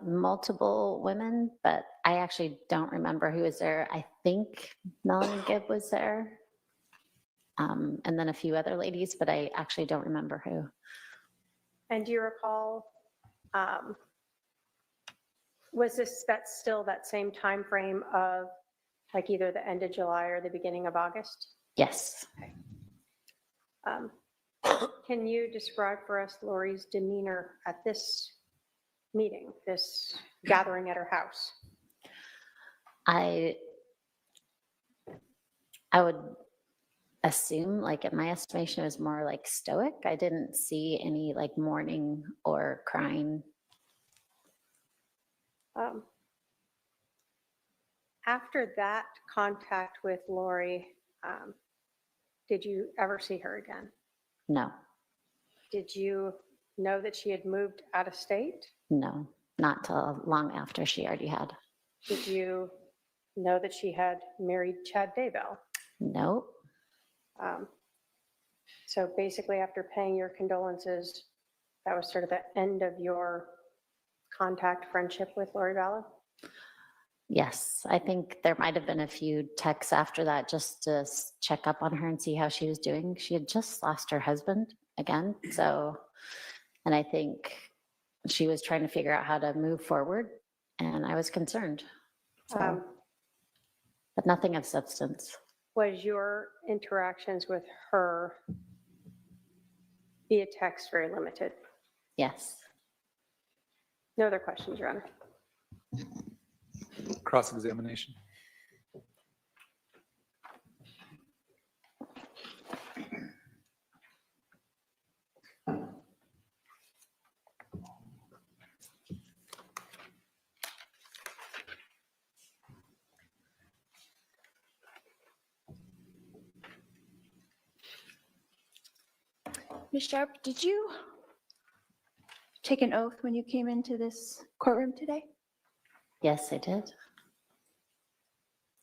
Multiple women, but I actually don't remember who was there. I think Melanie Gibb was there, and then a few other ladies, but I actually don't remember who. And do you recall, was that still that same time frame of like either the end of July or the beginning of August? Yes. Can you describe for us Lori's demeanor at this meeting, this gathering at her house? I would assume, like in my estimation, it was more like stoic. I didn't see any like mourning or crying. After that contact with Lori, did you ever see her again? No, Did you know that she had moved out of state? no, not till long after she already had. Did you know that she had married Chad Daybell? Nope. So basically, after paying your condolences, that was sort of the end of your contact friendship with Lori Vallow? Yes, I think there might have been a few texts after that just to check up on her and see how she was doing. She had just lost her husband again. So, and I think she was trying to figure out how to move forward, and I was concerned. So, but nothing of substance. Was your interactions with her via text very limited? Yes. No other questions, Your Honor. Cross-examination. Ms. Sharp, did you take an oath when you came into this courtroom today? Yes, I did.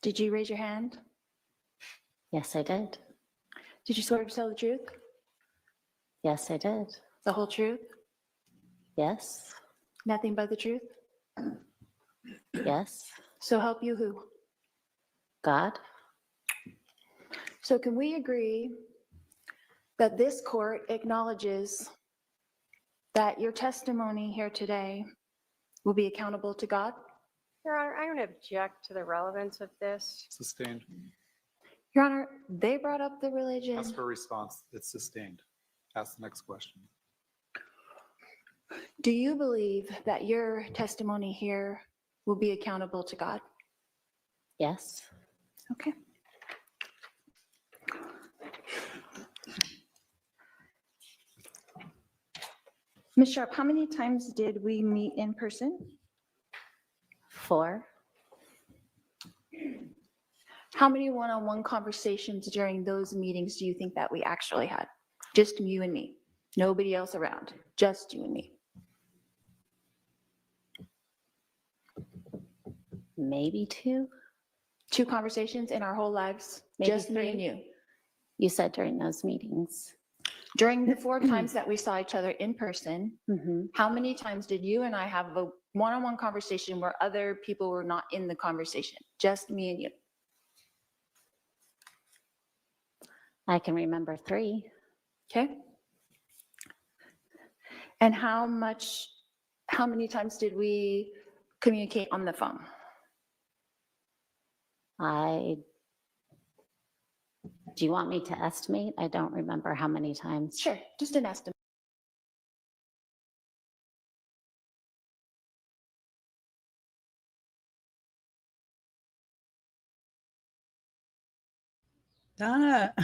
Did you raise your hand? Yes, I did. Did you swear to tell the truth? Yes, I did. The whole truth? Yes. Nothing but the truth? Yes. So help you who? God. So can we agree that this court acknowledges that your testimony here today will be accountable to God? Your Honor, I don't object to the relevance of this. Sustained. Your Honor, they brought up the religion. Ask for a response. It's sustained. Ask the next question. Do you believe that your testimony here will be accountable to God? Yes. Okay. Ms. Sharp, how many times did we meet in person? 4. How many one-on-one conversations during those meetings do you think that we actually had? Just you and me, nobody else around, just you and me. Maybe 2. 2 conversations in our whole lives, Maybe just me 3. and you. You said during those meetings. During the 4 times that we saw each other in person, Mm-hmm. how many times did you and I have a one-on-one conversation where other people were not in the conversation? Just me and you. I can remember 3. Okay. And how many times did we communicate on the phone? Do you want me to estimate? I don't remember how many times. Sure, just an estimate. Donna.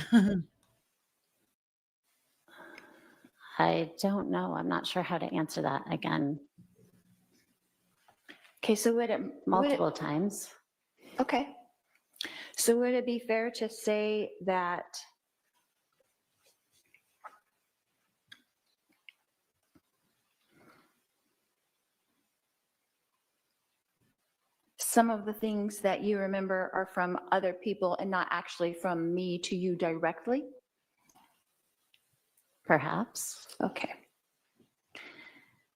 I don't know. I'm not sure how to answer that again. Okay, so Multiple times. Okay. So would it be fair to say that some of the things that you remember are from other people and not actually from me to you directly? Perhaps. Okay.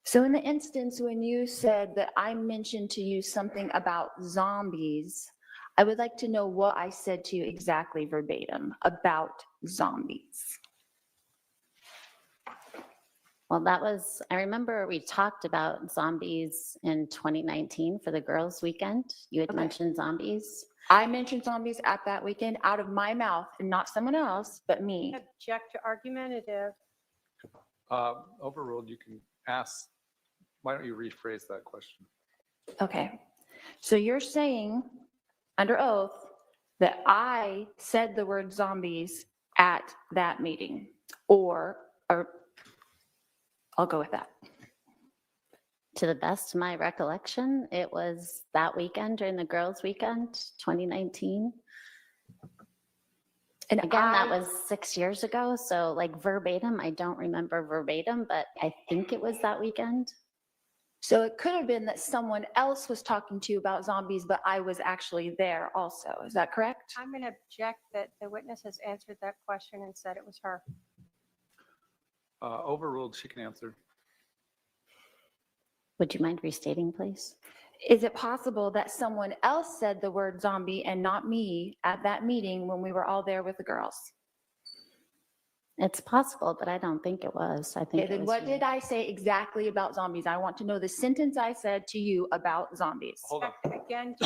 So in the instance when you said that I mentioned to you something about zombies, I would like to know what I said to you exactly verbatim about zombies. Well, I remember we talked about zombies in 2019 for the girls' weekend. You had Okay. mentioned zombies. I mentioned zombies at that weekend out of my mouth and not someone else, but me. Object to argumentative. Overruled, you can ask, why don't you rephrase that question? Okay. So you're saying under oath that I said the word zombies at that meeting, or I'll go with that. To the best of my recollection, it was that weekend during the girls' weekend, 2019. And Again, that was 6 years ago. So like verbatim, I don't remember verbatim, but I think it was that weekend. So it could have been that someone else was talking to you about zombies, but I was actually there also. Is that correct? I'm going to object that the witness has answered that question and said it was her. Overruled, she can answer. Would you mind restating, please? Is it possible that someone else said the word zombie and not me at that meeting when we were all there with the girls? It's possible, but I don't think it was. I think Okay, it then was what you. did I say exactly about zombies? I want to know the sentence I said to you about zombies. Hold on, Again,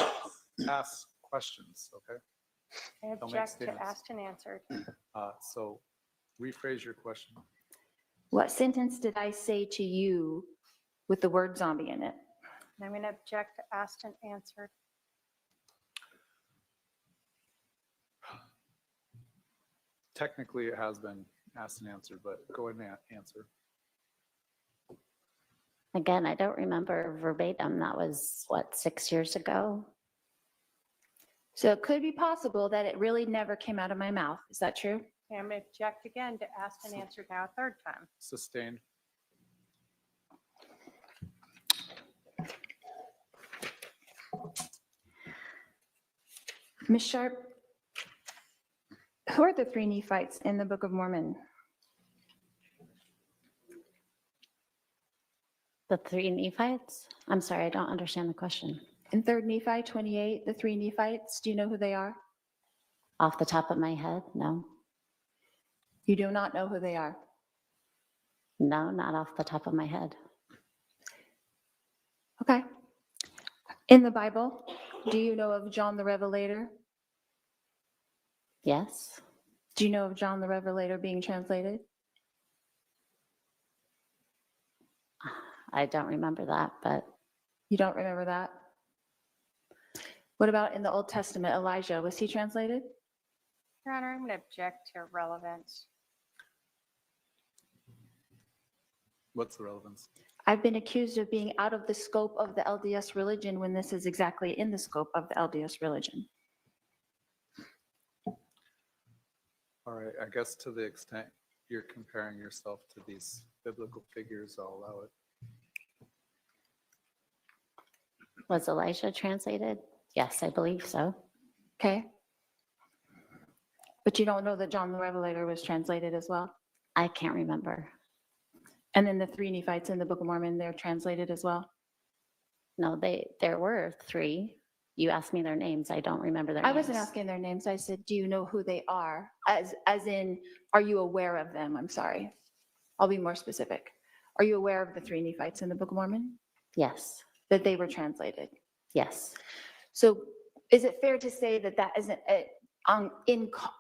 ask questions, okay? I Don't make object to statements. asked and answered. So rephrase your question. What sentence did I say to you with the word zombie in it? And I'm going to object to asked and answered. Technically, it has been asked and answered, but go ahead and answer. Again, I don't remember verbatim. That was, 6 years ago? So it could be possible that it really never came out of my mouth. Is that true? Okay, I'm going to object again to asked and answered now a third time. Sustained. Ms. Sharp, who are the three Nephites in the Book of Mormon? The three Nephites? I'm sorry, I don't understand the question. In 3 Nephi 28, the three Nephites, do you know who they are? Off the top of my head, no. You do not know who they are. No, not off the top of my head. Okay. In the Bible, do you know of John the Revelator? Yes. Do you know of John the Revelator being translated? I don't remember that, but You don't remember that? What about in the Old Testament, Elijah? Was he translated? Your Honor, I'm going to object to relevance. What's the relevance? I've been accused of being out of the scope of the LDS religion when this is exactly in the scope of the LDS religion. All right, I guess to the extent you're comparing yourself to these biblical figures, I'll allow it. was Elijah translated? Yes, I believe so. Okay. But you don't know that John the Revelator was translated as well? I can't remember. And then the three Nephites in the Book of Mormon, they're translated as well? No, there were three. You asked me their names. I don't remember their names. I wasn't asking their names. I said, do you know who they are? As in, are you aware of them? I'm sorry. I'll be more specific. Are you aware of the three Nephites in the Book of Mormon? Yes. That they were translated? Yes. So is it fair to say that that isn't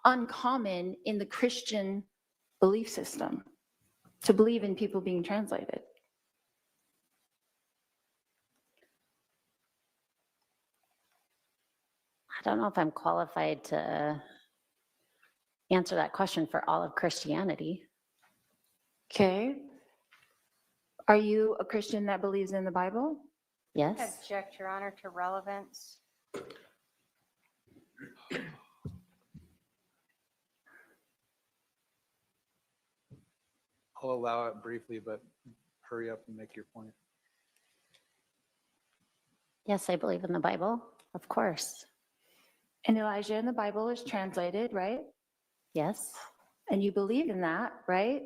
uncommon in the Christian belief system to believe in people being translated? I don't know if I'm qualified to answer that question for all of Christianity. Okay. Are you a Christian that believes in the Bible? Yes. Object, Your Honor, to relevance. I'll allow it briefly, but hurry up and make your point. Yes, I believe in the Bible. Of course. And Elijah in the Bible is translated, right? Yes. And you believe in that, right?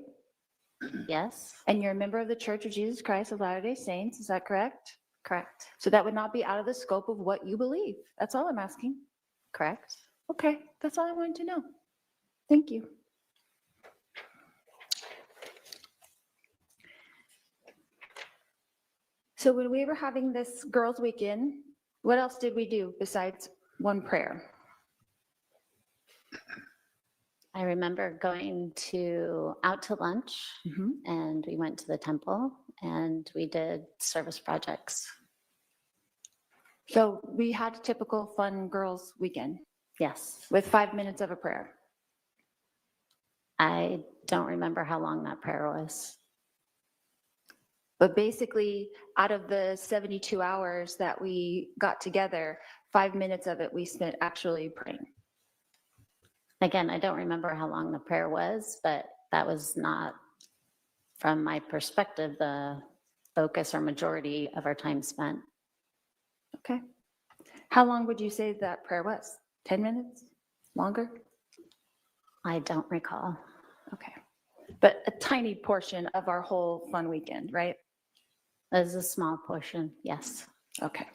Yes. And you're a member of the Church of Jesus Christ of Latter-day Saints, is that correct? Correct. So that would not be out of the scope of what you believe. That's all I'm asking. Correct. Okay, that's all I wanted to know. Thank you. So when we were having this girls' weekend, what else did we do besides one prayer? I remember going out to lunch, and we went to the temple and we did service projects. So we had a typical fun girls' weekend Yes. with 5 minutes of a prayer. I don't remember how long that prayer was. But basically, out of the 72 hours that we got together, 5 minutes of it we spent actually praying. Again, I don't remember how long the prayer was, but that was not, from my perspective, the focus or majority of our time spent. Okay. How long would you say that prayer was? 10 minutes? Longer? I don't recall. Okay. But a tiny portion of our whole fun weekend, right? It was a small portion, yes. Okay.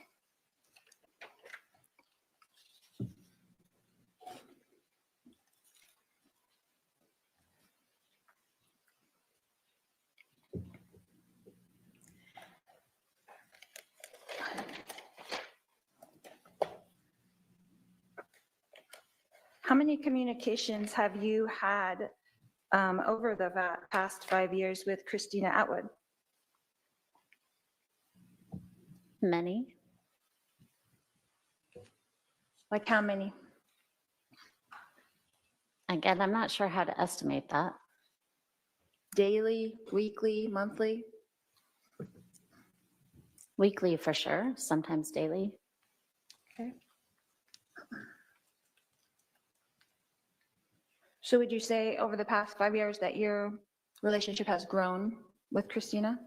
How many communications have you had over the past 5 years with Christina Atwood? Many. Like how many? Again, I'm not sure how to estimate that. Daily, weekly, monthly? Weekly for sure, sometimes daily. Okay. So would you say over the past 5 years that your relationship has grown with Christina?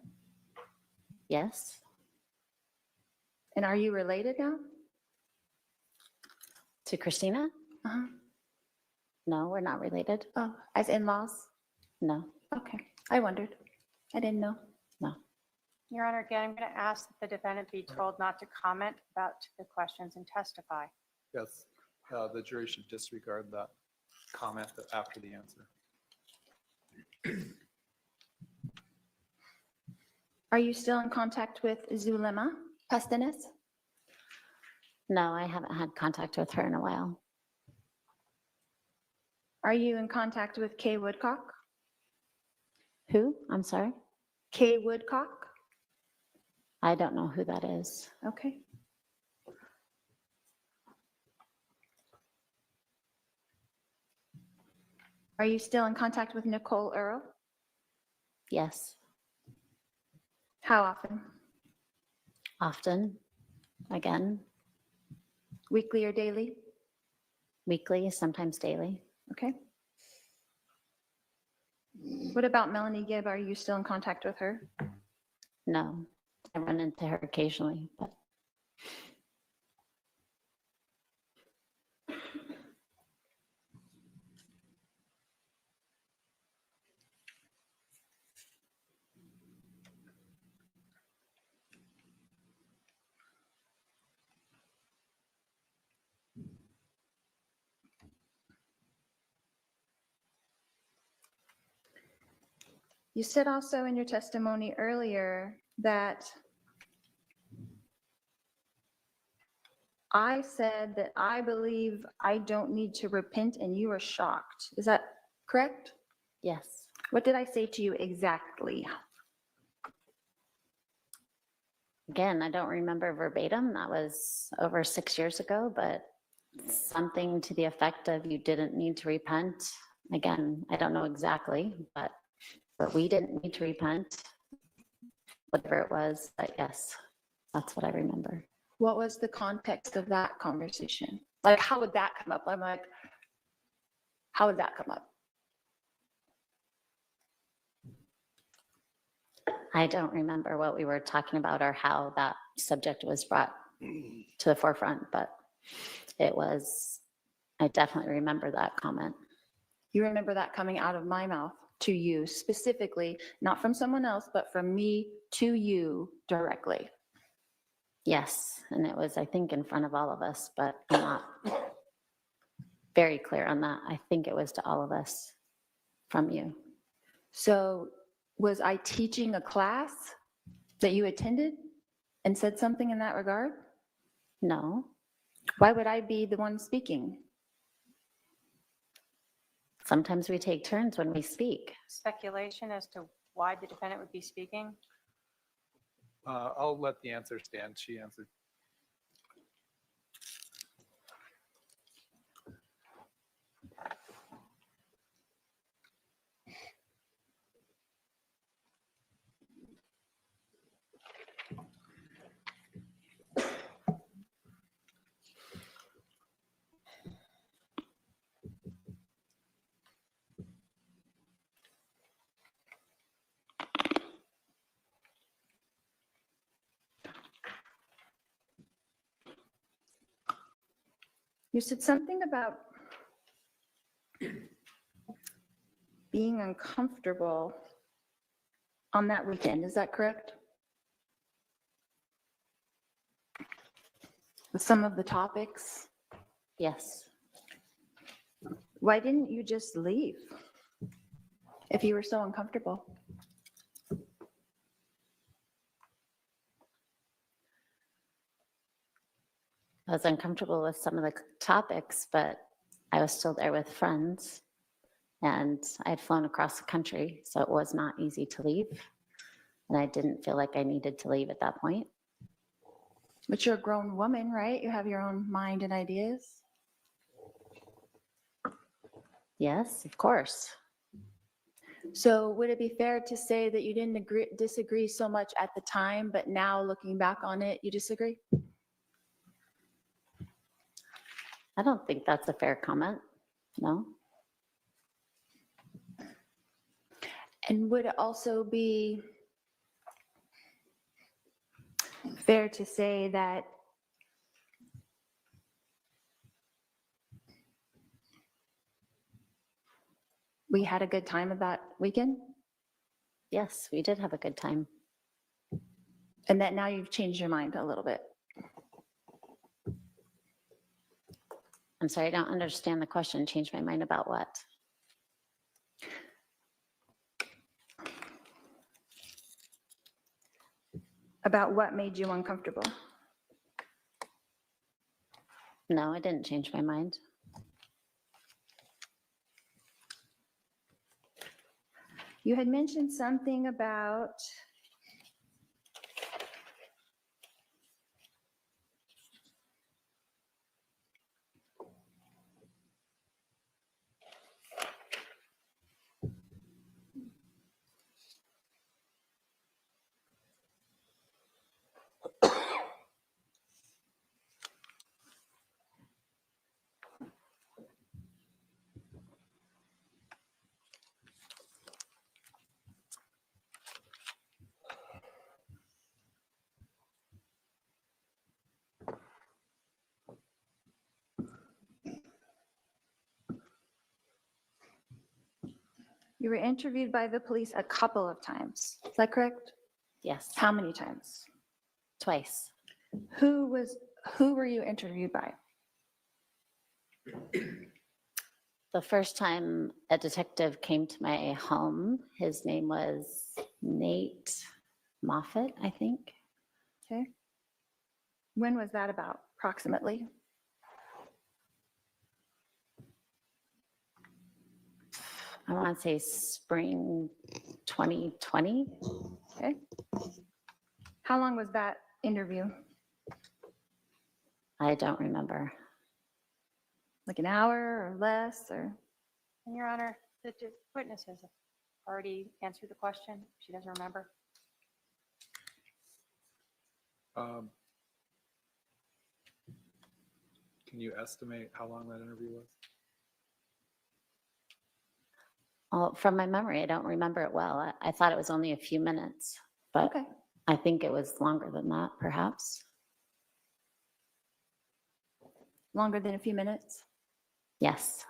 Yes. And are you related now? To Christina? Uh-huh. No, we're not related. Oh, as in-laws? No. Okay, I wondered. I didn't know. No. Your Honor, again, I'm going to ask that the defendant be told not to comment about the questions and testify. Yes, the jury should disregard that comment after the answer. Are you still in contact with Zulema Pastenes? No, I haven't had contact with her in a while. Are you in contact with Kay Woodcock? Who? I'm sorry? Kay Woodcock? I don't know who that is. Okay. Are you still in contact with Nicole Earl? Yes. How often? Often. Again. Weekly or daily? Weekly, sometimes daily. Okay. What about Melanie Gibb? Are you still in contact with her? No. I run into her occasionally, but You said also in your testimony earlier that I said that I believe I don't need to repent and you were shocked. Is that correct? yes. What did I say to you exactly? Again, I don't remember verbatim. That was over 6 years ago, but something to the effect of you didn't need to repent. Again, I don't know exactly, but we didn't need to repent, whatever it was, but yes, that's what I remember. What was the context of that conversation? Like, how would that come up? I'm like, how would that come up? I don't remember what we were talking about or how that subject was brought to the forefront, but it was, I definitely remember that comment. You remember that coming out of my mouth to you specifically, not from someone else, but from me to you directly. Yes, and it was, I think, in front of all of us, but I'm not very clear on that. I think it was to all of us from you. So was I teaching a class that you attended and said something in that regard? No, Why would I be the one speaking? sometimes we take turns when we speak. Speculation as to why the defendant would be speaking? I'll let the answer stand. She answered. You said something about being uncomfortable on that weekend. Is that correct? With some of the topics? Yes, Why didn't you just leave if you were so uncomfortable? I was uncomfortable with some of the topics, but I was still there with friends, and I had flown across the country, so it was not easy to leave, and I didn't feel like I needed to leave at that point. But you're a grown woman, right? You have your own mind and ideas. Yes, of course. So would it be fair to say that you didn't disagree so much at the time, but now looking back on it, you disagree? I don't think that's a fair comment. No. And would it also be fair to say that we had a good time of that weekend? Yes, we did have a good time. And that now you've changed your mind a little bit? I'm sorry, I don't understand the question. Change my mind about what? About what made you uncomfortable? No, I didn't change my mind. You had mentioned something about you were interviewed by the police a couple of times. Is that correct? Yes, How many times? twice. Who were you interviewed by? The first time a detective came to my home, his name was Nate Moffat, I think. Okay. When was that about, approximately? I want to say spring 2020. Okay. How long was that interview? I don't remember. Like an hour or less, or? And Your Honor, the witness has already answered the question. She doesn't remember. Can you estimate how long that interview was? Well, from my memory, I don't remember it well. I thought it was only a few minutes, but Okay. I think it was longer than that, perhaps. Longer than a few minutes? Yes.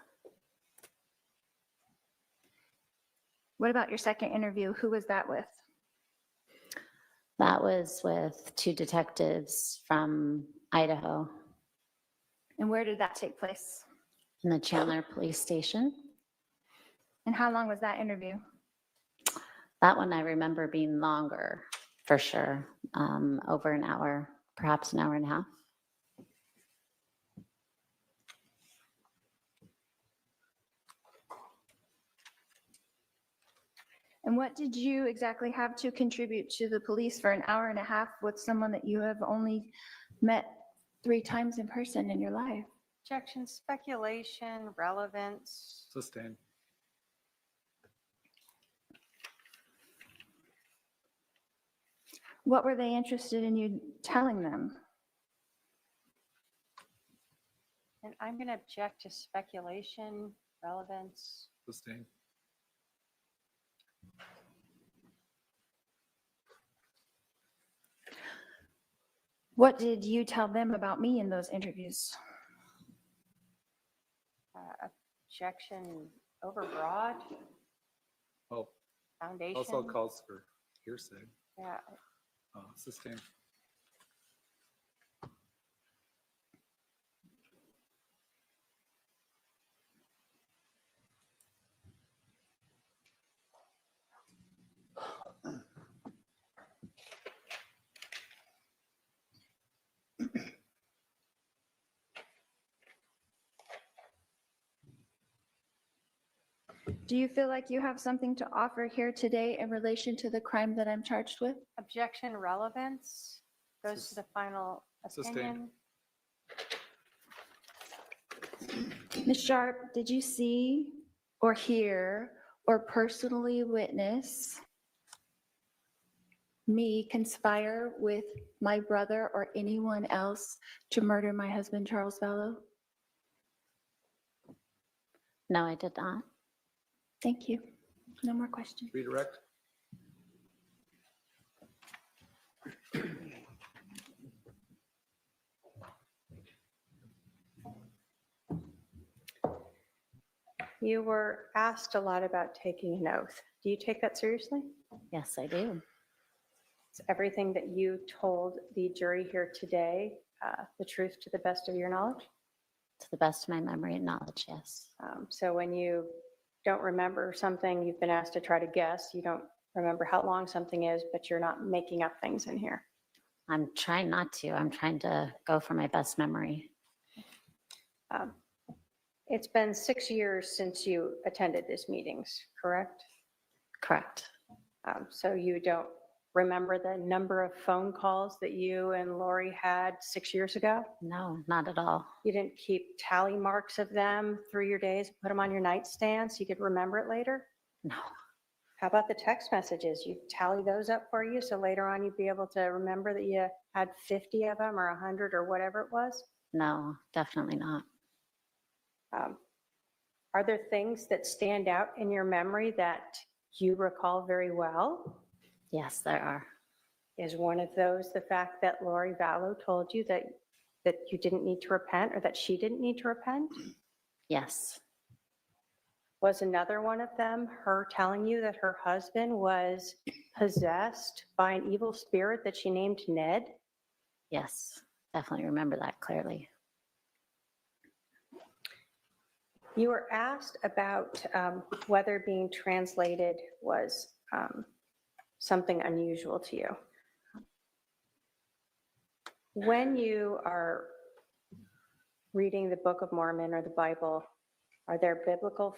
What about your second interview? Who was that with? That was with 2 detectives from Idaho And where did that take place? in the Chandler Police Station. And how long was that interview? That one I remember being longer, for sure, over an hour, perhaps an hour and a half. And what did you exactly have to contribute to the police for an hour and a half with someone that you have only met 3 times in person in your life? Objection, speculation, relevance. Sustain. What were they interested in you telling them? And I'm going to object to speculation, relevance. Sustain. What did you tell them about me in those interviews? Objection, overbroad. Oh, Foundation. also calls for hearsay. Yeah. Sustain. Do you feel like you have something to offer here today in relation to the crime that I'm charged with? Objection, relevance. Goes to the final Sustained. opinion. Ms. Sharp, did you see or hear or personally witness me conspire with my brother or anyone else to murder my husband, Charles Valow? No, I did not. Thank you. No more questions. Redirect. You were asked a lot about taking an oath. Do you take that seriously? Yes, I do. Is everything that you told the jury here today the truth to the best of your knowledge? To the best of my memory and knowledge, yes. So when you don't remember something, you've been asked to try to guess, you don't remember how long something is, but you're not making up things in here. I'm trying not to. I'm trying to go for my best memory. It's been 6 years since you attended these meetings, correct? Correct. So you don't remember the number of phone calls that you and Lori had 6 years ago? No, not at all. You didn't keep tally marks of them through your days, put them on your nightstand so you could remember it later? No. How about the text messages? You tally those up for you so later on you'd be able to remember that you had 50 of them or 100 or whatever it was? No, definitely not. Are there things that stand out in your memory that you recall very well? Yes, there are. Is one of those the fact that Lori Vallow told you that you didn't need to repent or that she didn't need to repent? Yes. Was another one of them her telling you that her husband was possessed by an evil spirit that she named Ned? Yes, definitely remember that clearly. You were asked about whether being translated was something unusual to you. When you are reading the Book of Mormon or the Bible, are there biblical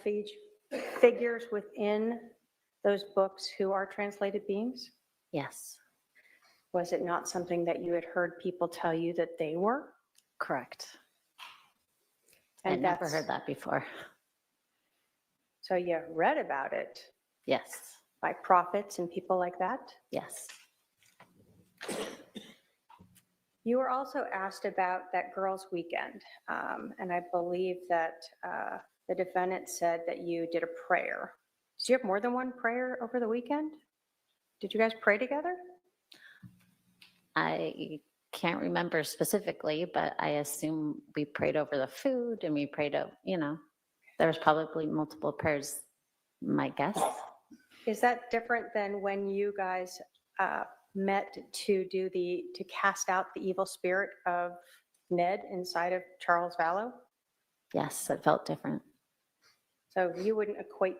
figures within those books who are translated beings? Yes. Was it not something that you had heard people tell you that they were? Correct. And I'd never that's- heard that before. So you read about it Yes. by prophets and people like that? Yes. You were also asked about that girls' weekend, and I believe that the defendant said that you did a prayer. Did you have more than one prayer over the weekend? Did you guys pray together? I can't remember specifically, but I assume we prayed over the food and we prayed over, there was probably multiple prayers, my guess. Is that different than when you guys met to cast out the evil spirit of Ned inside of Charles Vallow? Yes, it felt different. So you wouldn't equate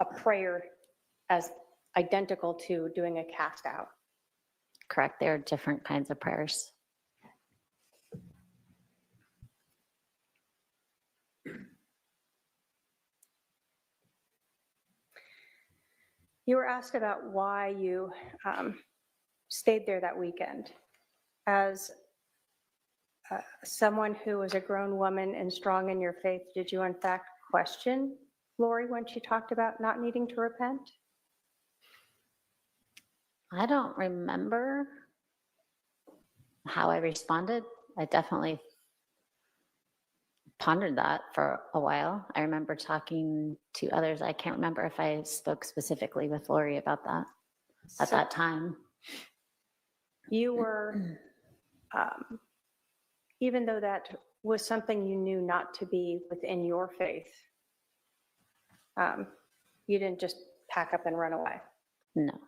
a prayer as identical to doing a cast out? Correct. There are different kinds of prayers. You were asked about why you stayed there that weekend. As someone who was a grown woman and strong in your faith, did you in fact question Lori when she talked about not needing to repent? I don't remember how I responded. I definitely pondered that for a while. I remember talking to others. I can't remember if I spoke specifically with Lori about that at that time. You were, even though that was something you knew not to be within your faith, you didn't just pack up and run away. No.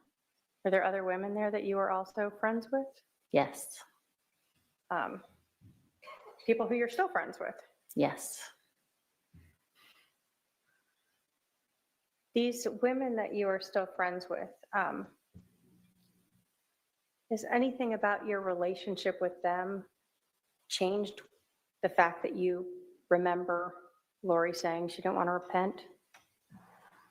Were there other women there that you were also friends with? Yes. People who you're still friends with? Yes. These women that you are still friends with, is anything about your relationship with them changed the fact that you remember Lori saying she didn't want to repent?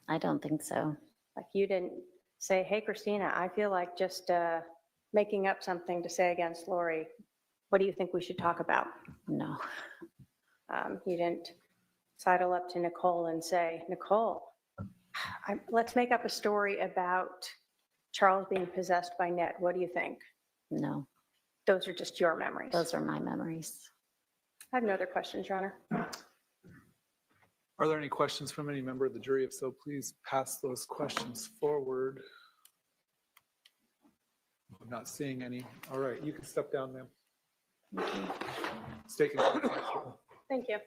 I don't think so. Like you didn't say, hey, Christina, I feel like just making up something to say against Lori. What do you think we should talk about? No. You didn't sidle up to Nicole and say, Nicole, let's make up a story about Charles being possessed by Ned. What do you think? No. Those are just your memories. Those are my memories. I have no other questions, Your Honor. Are there any questions from any member of the jury? If so, please pass those questions forward. I'm not seeing any. All right, you can step down, ma'am. Stay connected. Thank you.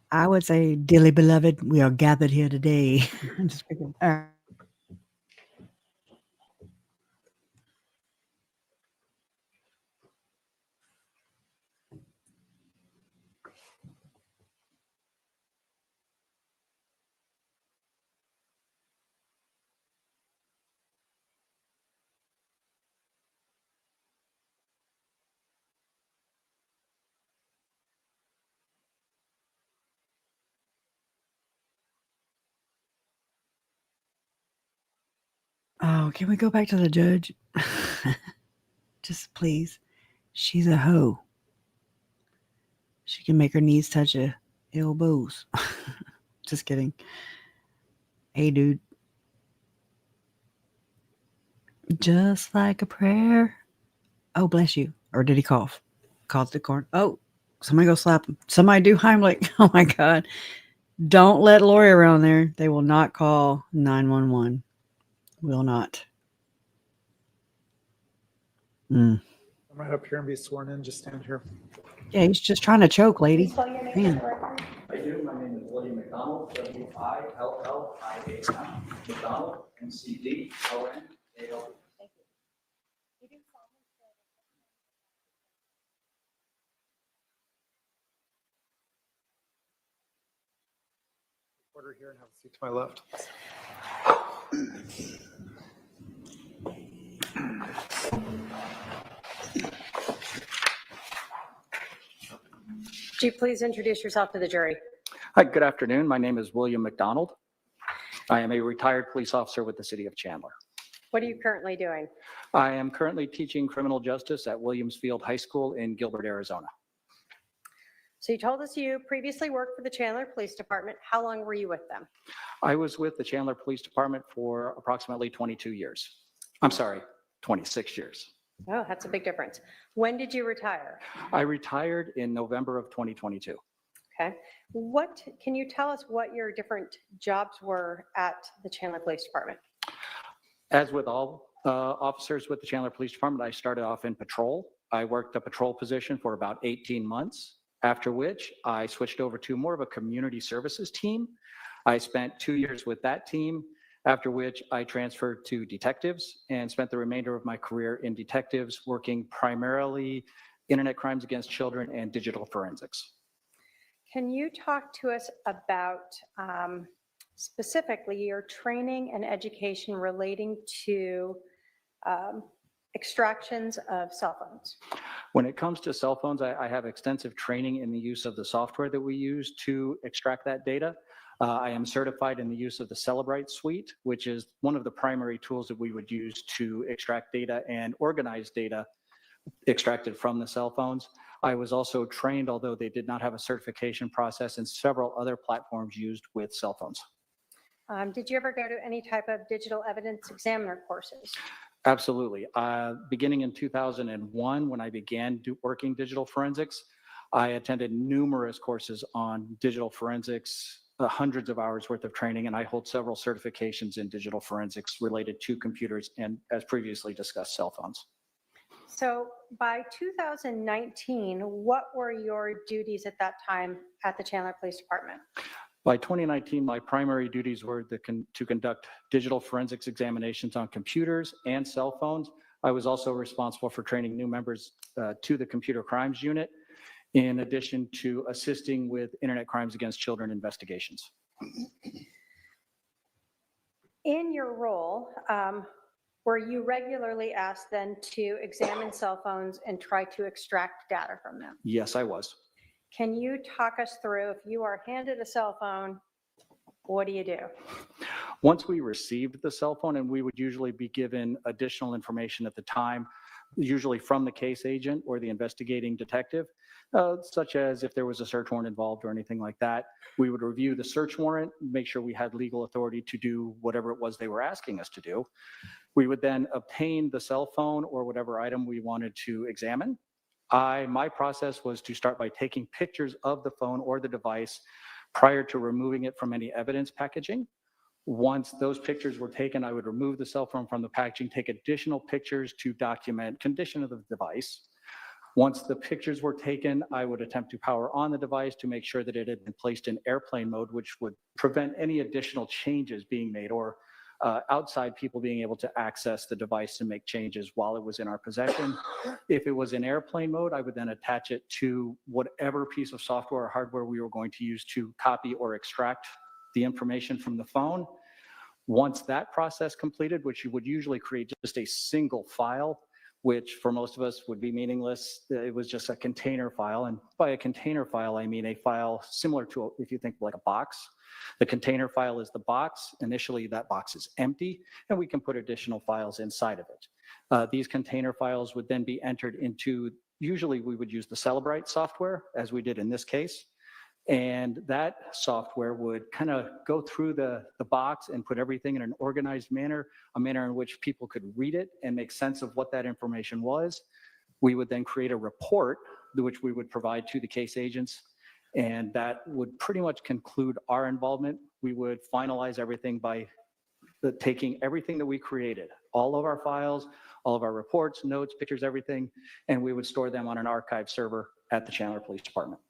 I would say, dearly beloved, we are gathered here today. I'm just picking. Oh, can we go back to the judge? Just please. She's a hoe. She can make her knees touch her elbows. Just kidding. Hey, dude. Just like a prayer. Oh, bless you. Or did he cough? Coughed the corn. Oh, somebody go slap him. Somebody do Heimlich. Oh, my God. Don't let Lori around there. They will not call 911. Will not. I'm right up here and be sworn in. Just stand here. Yeah, he's just trying to choke, lady. Man. I do. My name is William McDonald, WILLIAM, McDonald, McDonald. Order here and have a seat to my left. Would you please introduce yourself to the jury? Hi, good afternoon. My name is William McDonald. I am a retired police officer with the city of Chandler. What are you currently doing? I am currently teaching criminal justice at Williams Field High School in Gilbert, Arizona. So you told us you previously worked for the Chandler Police Department. How long were you with them? I was with the Chandler Police Department for approximately 22 years. I'm sorry, 26 years. Oh, that's a big difference. When did you retire? I retired in November of 2022. Okay. What, can you tell us what your different jobs were at the Chandler Police Department? As with all officers with the Chandler Police Department, I started off in patrol. I worked a patrol position for about 18 months, after which I switched over to more of a community services team. I spent 2 years with that team, after which I transferred to detectives and spent the remainder of my career in detectives, working primarily internet crimes against children and digital forensics. Can you talk to us about specifically your training and education relating to extractions of cell phones? When it comes to cell phones, I have extensive training in the use of the software that we use to extract that data. I am certified in the use of the Celebrite suite, which is one of the primary tools that we would use to extract data and organize data extracted from the cell phones. I was also trained, although they did not have a certification process, in several other platforms used with cell phones. Did you ever go to any type of digital evidence examiner courses? Absolutely. Beginning in 2001, when I began working digital forensics, I attended numerous courses on digital forensics, hundreds of hours worth of training, and I hold several certifications in digital forensics related to computers and, as previously discussed, cell phones. So by 2019, what were your duties at that time at the Chandler Police Department? By 2019, my primary duties were to conduct digital forensics examinations on computers and cell phones. I was also responsible for training new members to the computer crimes unit, in addition to assisting with internet crimes against children investigations. In your role, were you regularly asked then to examine cell phones and try to extract data from them? Yes, I was. Can you talk us through, if you are handed a cell phone, what do you do? Once we received the cell phone, and we would usually be given additional information at the time, usually from the case agent or the investigating detective, such as if there was a search warrant involved or anything like that, we would review the search warrant, make sure we had legal authority to do whatever it was they were asking us to do. We would then obtain the cell phone or whatever item we wanted to examine. My process was to start by taking pictures of the phone or the device prior to removing it from any evidence packaging. Once those pictures were taken, I would remove the cell phone from the packaging, take additional pictures to document condition of the device. Once the pictures were taken, I would attempt to power on the device to make sure that it had been placed in airplane mode, which would prevent any additional changes being made or outside people being able to access the device to make changes while it was in our possession. If it was in airplane mode, I would then attach it to whatever piece of software or hardware we were going to use to copy or extract the information from the phone. Once that process completed, which you would usually create just a single file, which for most of us would be meaningless. It was just a container file. And by a container file, I mean a file similar to, if you think like a box. The container file is the box. Initially, that box is empty, and we can put additional files inside of it. These container files would then be entered into, usually we would use the Celebrite software, as we did in this case. And that software would kind of go through the box and put everything in an organized manner, a manner in which people could read it and make sense of what that information was. We would then create a report, which we would provide to the case agents, and that would pretty much conclude our involvement. We would finalize everything by taking everything that we created, all of our files, all of our reports, notes, pictures, everything, and we would store them on an archive server at the Chandler Police Department.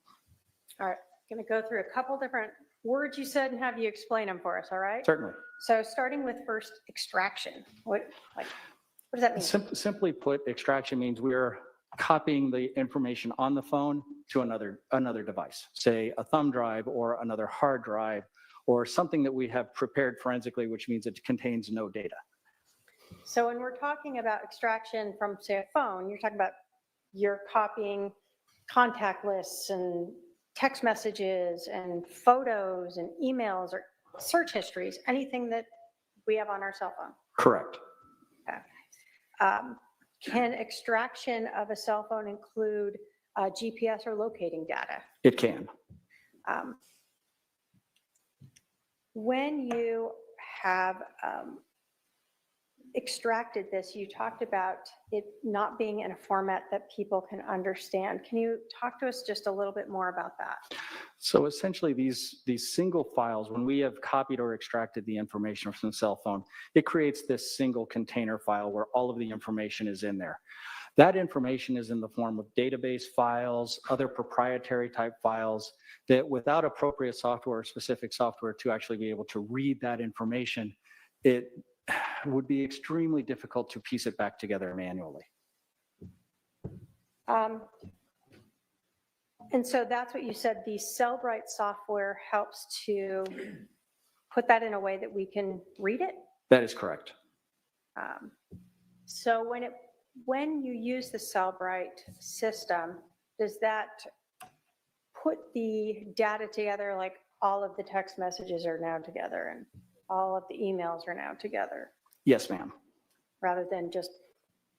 All right. Going to go through a couple different words you said and have you explain them for us, all right? Certainly. So starting with first, extraction. What does that mean? Simply put, extraction means we're copying the information on the phone to another device, say a thumb drive or another hard drive or something that we have prepared forensically, which means it contains no data. So when we're talking about extraction from, say, a phone, you're talking about you're copying contact lists and text messages and photos and emails or search histories, anything that we have on our cell phone. Correct. Okay. Can extraction of a cell phone include GPS or locating data? It can. When you have extracted this, you talked about it not being in a format that people can understand. Can you talk to us just a little bit more about that? So essentially these single files, when we have copied or extracted the information from the cell phone, it creates this single container file where all of the information is in there. That information is in the form of database files, other proprietary type files that without appropriate software or specific software to actually be able to read that information, it would be extremely difficult to piece it back together manually. And so that's what you said, the Cellbrite software helps to put that in a way that we can read it? That is correct. So when you use the Cellbrite system, does that put the data together, like all of the text messages are now together and all of the emails are now together? Yes, ma'am. Rather than just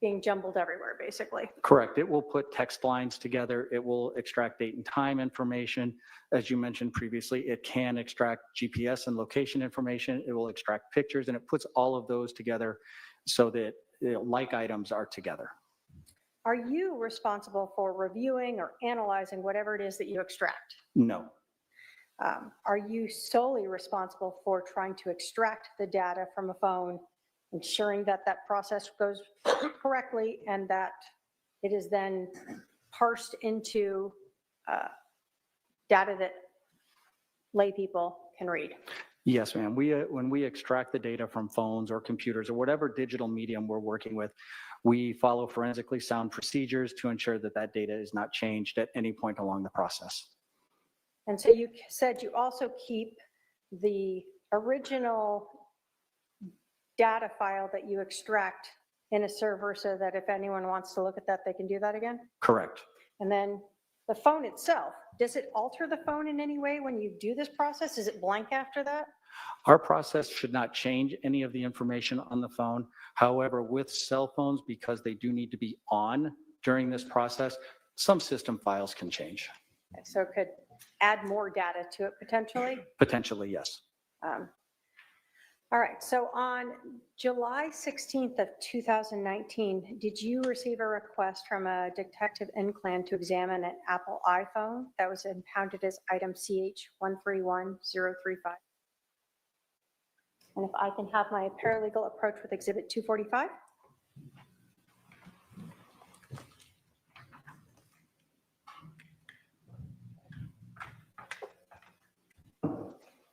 being jumbled everywhere, basically. Correct. It will put text lines together. It will extract date and time information. As you mentioned previously, it can extract GPS and location information. It will extract pictures, and it puts all of those together so that like items are together. Are you responsible for reviewing or analyzing whatever it is that you extract? No. Are you solely responsible for trying to extract the data from a phone, ensuring that that process goes correctly and that it is then parsed into data that lay people can read? Yes, ma'am. When we extract the data from phones or computers or whatever digital medium we're working with, we follow forensically sound procedures to ensure that that data is not changed at any point along the process. And so you said you also keep the original data file that you extract in a server so that if anyone wants to look at that, they can do that again? Correct. And then the phone itself, does it alter the phone in any way when you do this process? Is it blank after that? Our process should not change any of the information on the phone. However, with cell phones, because they do need to be on during this process, some system files can change. Okay, so it could add more data to it potentially? Potentially, yes. All right, so on July 16th of 2019, did you receive a request from a detective in Clan to examine an Apple iPhone that was impounded as item CH131035? And if I can have my paralegal approach with Exhibit 245.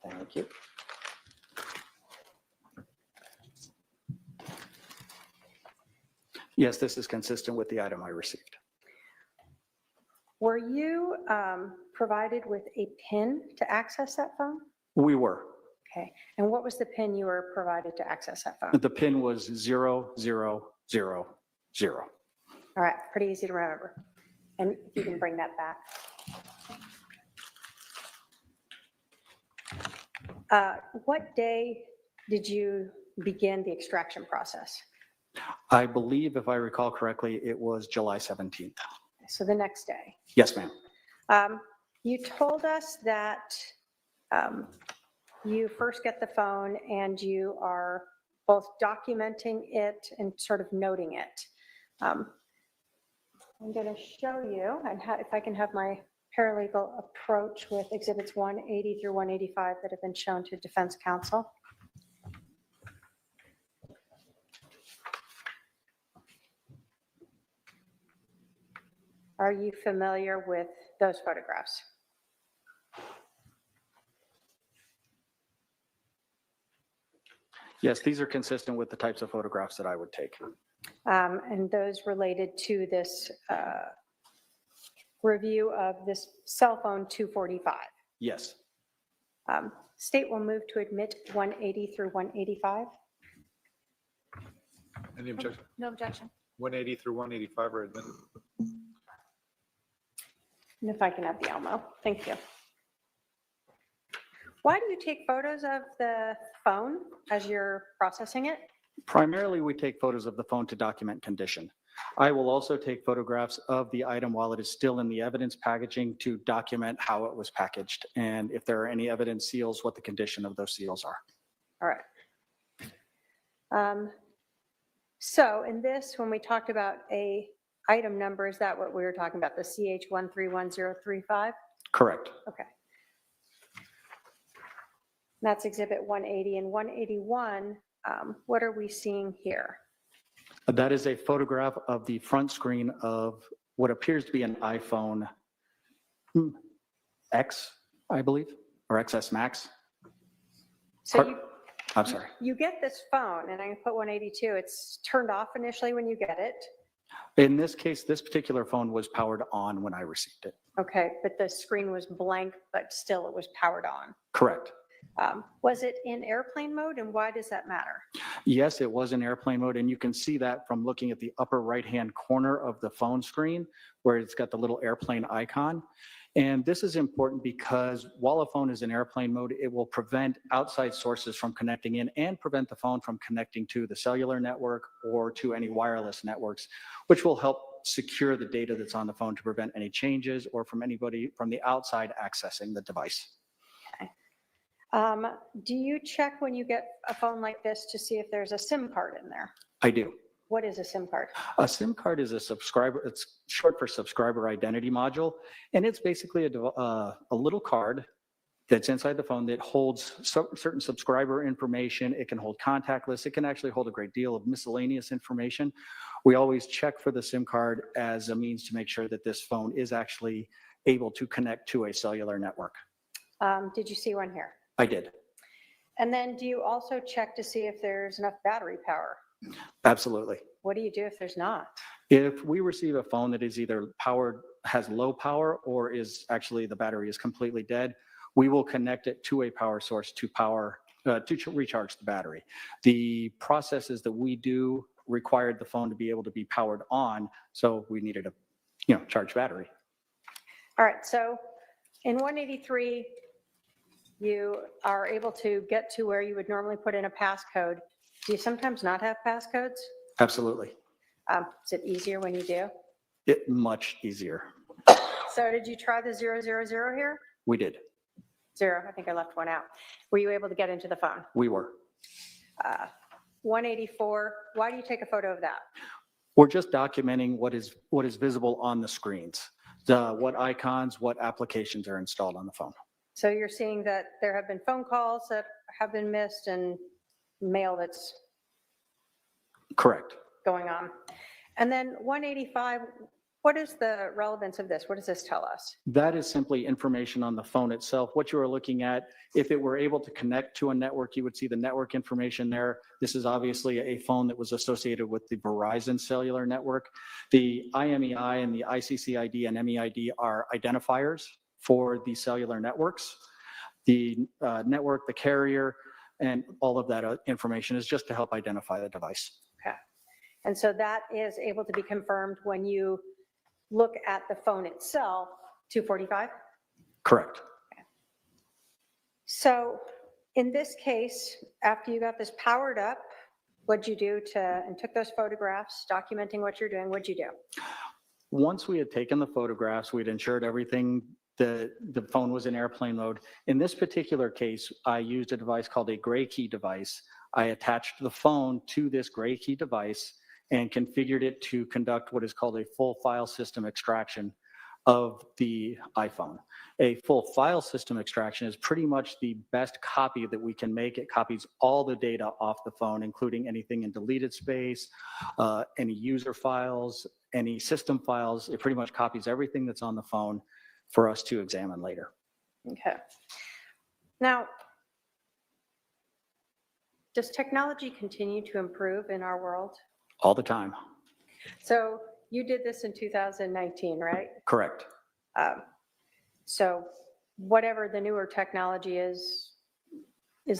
Thank you. Yes, this is consistent with the item I received. Were you provided with a PIN to access that phone? We were. Okay, and what was the PIN you were provided to access that phone? The PIN was 0000. All right, pretty easy to remember. And if you can bring that back. What day did you begin the extraction process? I believe, if I recall correctly, it was July 17th. So the next day. Yes, ma'am. You told us that you first get the phone and you are both documenting it and sort of noting it. I'm going to show you, and if I can have my paralegal approach with exhibits 180 through 185 that have been shown to defense counsel. Are you familiar with those photographs? Yes, these are consistent with the types of photographs that I would take. And those related to this review of this cell phone 245. Yes. State will move to admit 180 through 185. Any objection? No objection. 180 through 185 are admitted. And if I can have the Elmo, thank you. Why do you take photos of the phone as you're processing it? Primarily, we take photos of the phone to document condition. I will also take photographs of the item while it is still in the evidence packaging to document how it was packaged and if there are any evidence seals, what the condition of those seals are. All right. So in this, when we talked about a item number, is that what we were talking about, the CH131035? Correct. Okay. That's exhibit 180 and 181. What are we seeing here? That is a photograph of the front screen of what appears to be an iPhone X, I believe, or XS Max. So I'm sorry. you get this phone, and I'm going to put 182. It's turned off initially when you get it. In this case, this particular phone was powered on when I received it. Okay, but the screen was blank, but still it was powered on. Correct. Was it in airplane mode, and why does that matter? Yes, it was in airplane mode, and you can see that from looking at the upper right-hand corner of the phone screen where it's got the little airplane icon. And this is important because while a phone is in airplane mode, it will prevent outside sources from connecting in and prevent the phone from connecting to the cellular network or to any wireless networks, which will help secure the data that's on the phone to prevent any changes or from anybody from the outside accessing the device. Okay. Do you check when you get a phone like this to see if there's a SIM card in there? I do. What is a SIM card? A SIM card is a subscriber, it's short for subscriber identity module, and it's basically a little card that's inside the phone that holds certain subscriber information. It can hold contact lists. It can actually hold a great deal of miscellaneous information. We always check for the SIM card as a means to make sure that this phone is actually able to connect to a cellular network. Did you see one here? I did. And then do you also check to see if there's enough battery power? Absolutely. What do you do if there's not? If we receive a phone that is either powered, has low power, or is actually the battery is completely dead, we will connect it to a power source to recharge the battery. The processes that we do required the phone to be able to be powered on, so we needed a charged battery. All right, so in 183, you are able to get to where you would normally put in a passcode. Do you sometimes not have passcodes? Absolutely. Is it easier when you do? Much easier. So did you try the 000 here? We did. 0, I think I left one out. Were you able to get into the phone? We were. 184, why do you take a photo of that? We're just documenting what is visible on the screens, what icons, what applications are installed on the phone. So you're seeing that there have been phone calls that have been missed and mail that's correct going on. And then 185, what is the relevance of this? What does this tell us? That is simply information on the phone itself. What you are looking at, if it were able to connect to a network, you would see the network information there. This is obviously a phone that was associated with the Verizon cellular network. The IMEI and the ICCID and MEID are identifiers for the cellular networks. The network, the carrier, and all of that information is just to help identify the device. Okay. And so that is able to be confirmed when you look at the phone itself, 245? Correct. Okay. So in this case, after you got this powered up, what'd you do and took those photographs, documenting what you're doing, what'd you do? Once we had taken the photographs, we'd ensured everything, the phone was in airplane mode. In this particular case, I used a device called a gray key device. I attached the phone to this gray key device and configured it to conduct what is called a full file system extraction of the iPhone. A full file system extraction is pretty much the best copy that we can make. It copies all the data off the phone, including anything in deleted space, any user files, any system files. It pretty much copies everything that's on the phone for us to examine later. Okay. Now, does technology continue to improve in our world? All the time. So you did this in 2019, right? Correct. So whatever the newer technology is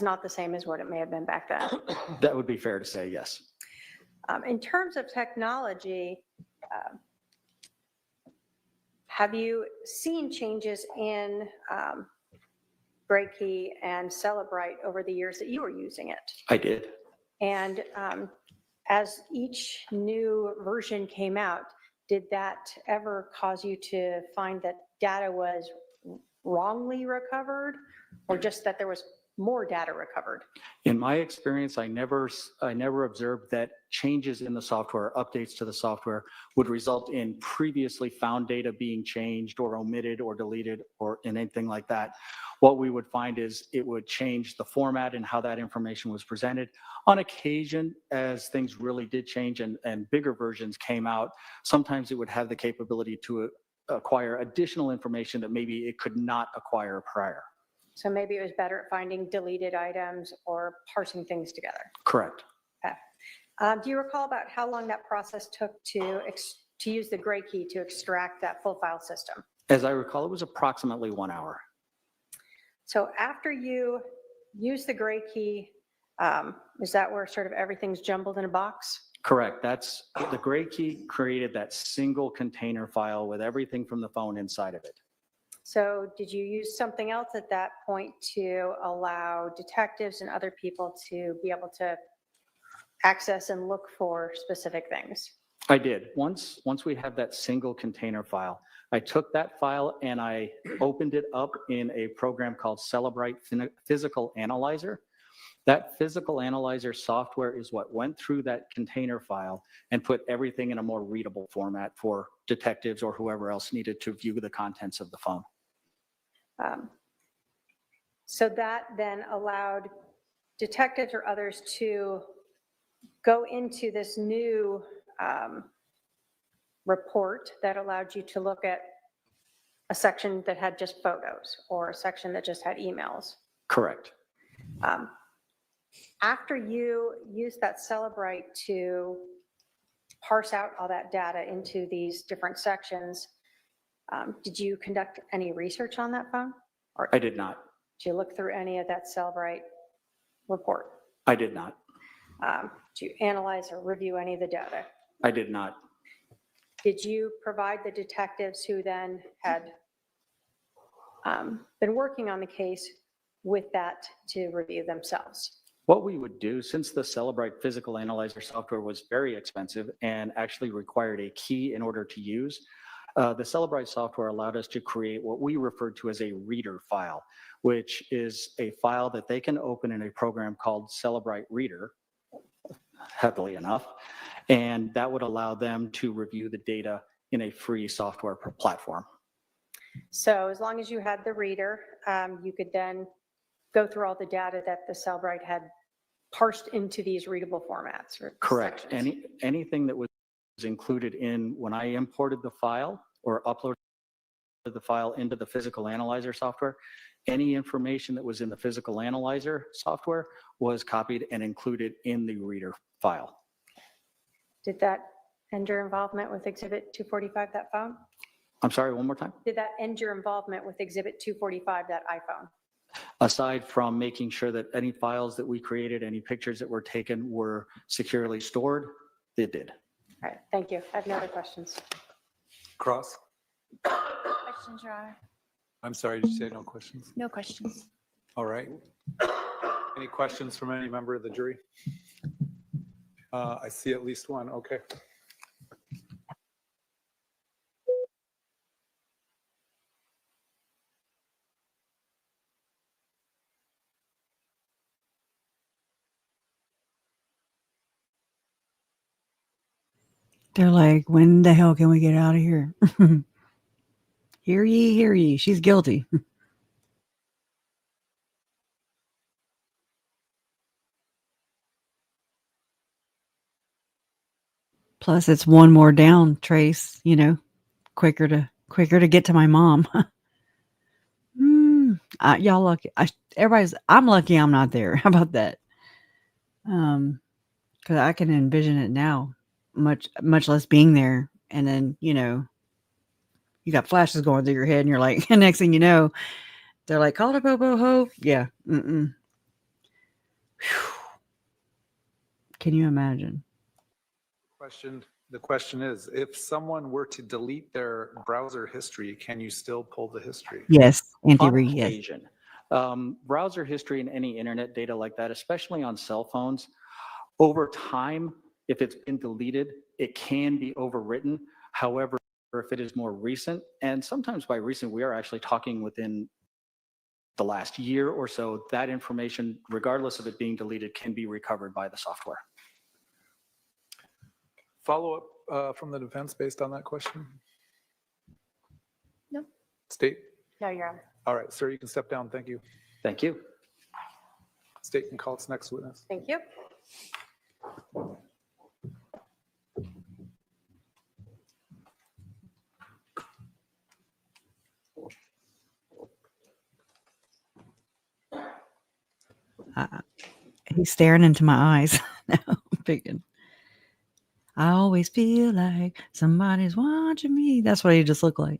not the same as what it may have been back then. That would be fair to say, yes. In terms of technology, have you seen changes in Gray Key and Celebrite over the years that you were using it? I did. And as each new version came out, did that ever cause you to find that data was wrongly recovered, or just that there was more data recovered? In my experience, I never observed that changes in the software, updates to the software, would result in previously found data being changed or omitted or deleted or in anything like that. What we would find is it would change the format and how that information was presented. On occasion, as things really did change and bigger versions came out, sometimes it would have the capability to acquire additional information that maybe it could not acquire prior. So maybe it was better at finding deleted items or parsing things together. Correct. Okay. Do you recall about how long that process took to use the gray key to extract that full file system? As I recall, it was approximately 1 hour. So after you use the gray key, is that where sort of everything's jumbled in a box? Correct. That's the gray key created that single container file with everything from the phone inside of it. So did you use something else at that point to allow detectives and other people to be able to access and look for specific things? I did. Once we have that single container file, I took that file and I opened it up in a program called Celebrite Physical Analyzer. That physical analyzer software is what went through that container file and put everything in a more readable format for detectives or whoever else needed to view the contents of the phone. So that then allowed detectives or others to go into this new report that allowed you to look at a section that had just photos or a section that just had emails. Correct. After you used that Celebrite to parse out all that data into these different sections, did you conduct any research on that phone? Or I did not. did you look through any of that Celebrite report? I did not. Did you analyze or review any of the data? I did not. Did you provide the detectives who then had been working on the case with that to review themselves? What we would do, since the Celebrite Physical Analyzer software was very expensive and actually required a key in order to use, the Celebrite software allowed us to create what we referred to as a reader file, which is a file that they can open in a program called Celebrite Reader, happily enough, and that would allow them to review the data in a free software platform. So as long as you had the reader, you could then go through all the data that the Celebrite had parsed into these readable formats. Or Correct. sections. Anything that was included in when I imported the file or uploaded the file into the physical analyzer software, any information that was in the physical analyzer software was copied and included in the reader file. Did that end your involvement with Exhibit 245, that phone? I'm sorry, one more time? Did that end your involvement with Exhibit 245, that iPhone? Aside from making sure that any files that we created, any pictures that were taken were securely stored, it did. All right, thank you. I have no other questions. Cross? Questions, Your Honor? I'm sorry, did you say no questions? No questions. All right. Any questions from any member of the jury? I see at least one. Okay. They're like, when the hell can we get out of here? Hear ye, hear ye. She's guilty. Plus, it's one more down, Trace. You know, quicker to get to my mom. Y'all lucky. I'm lucky I'm not there. How about that? Because I can envision it now, much less being there. And then, you know, you got flashes going through your head and you're like, next thing you know, they're like, call it a bobo ho. Yeah. Can you imagine? The question is, if someone were to delete their browser history, can you still pull the history? Yes. On Anti-read, yes. occasion. Browser history and any internet data like that, especially on cell phones, over time, if it's been deleted, it can be overwritten. However, if it is more recent, and sometimes by recent, we are actually talking within the last year or so, that information, regardless of it being deleted, can be recovered by the software. Follow up from the defense based on that question? No. State? No, Your Honor. All right, sir, you can step down. Thank you. Thank you. State can call its next witness. Thank you. He's staring into my eyes. Now I'm thinking, I always feel like somebody's watching me. That's what he just looked like.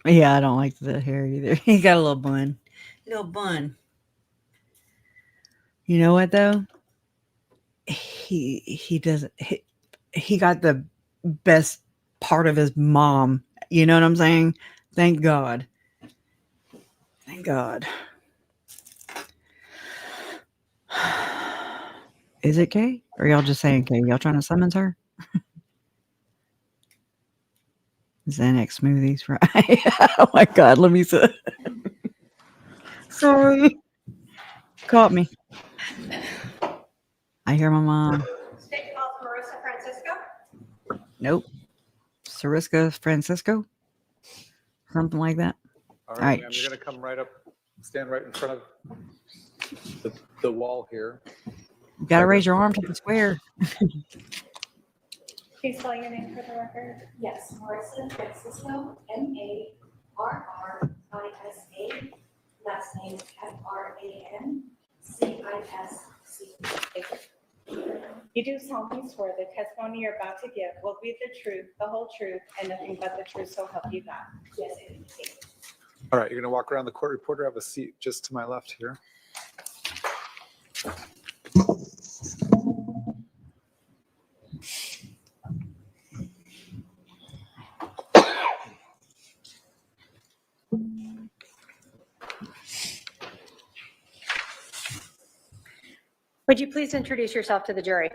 Yeah, I don't like the hair either. He got a little bun. Little bun. You know what though? He doesn't. He got the best part of his mom. You know what I'm saying? Thank God. Thank God. Is it Kay? Or y'all just saying Kay? Y'all trying to summons her? Xanax smoothies, right? Oh my God, let me see. Sorry. Caught me. I hear my mom. State calls Marissa Francisco. Nope. Serena Francisco? Something like that. All All right, right. ma'am, you're going to come right up, stand right in front of the wall here. You gotta raise your arm to the square. Please spell your name for the record. Yes, Marissa Francisco, M-A-R-R-I-S-A, last name F-R-A-N-C-I-S-C. You do solemnly swear the testimony you're about to give will be the truth, the whole truth, and nothing but the truth, so help you God. Yes, I do. All right, you're going to walk around the court reporter. Have a seat just to my left here. Would you please introduce yourself to the jury?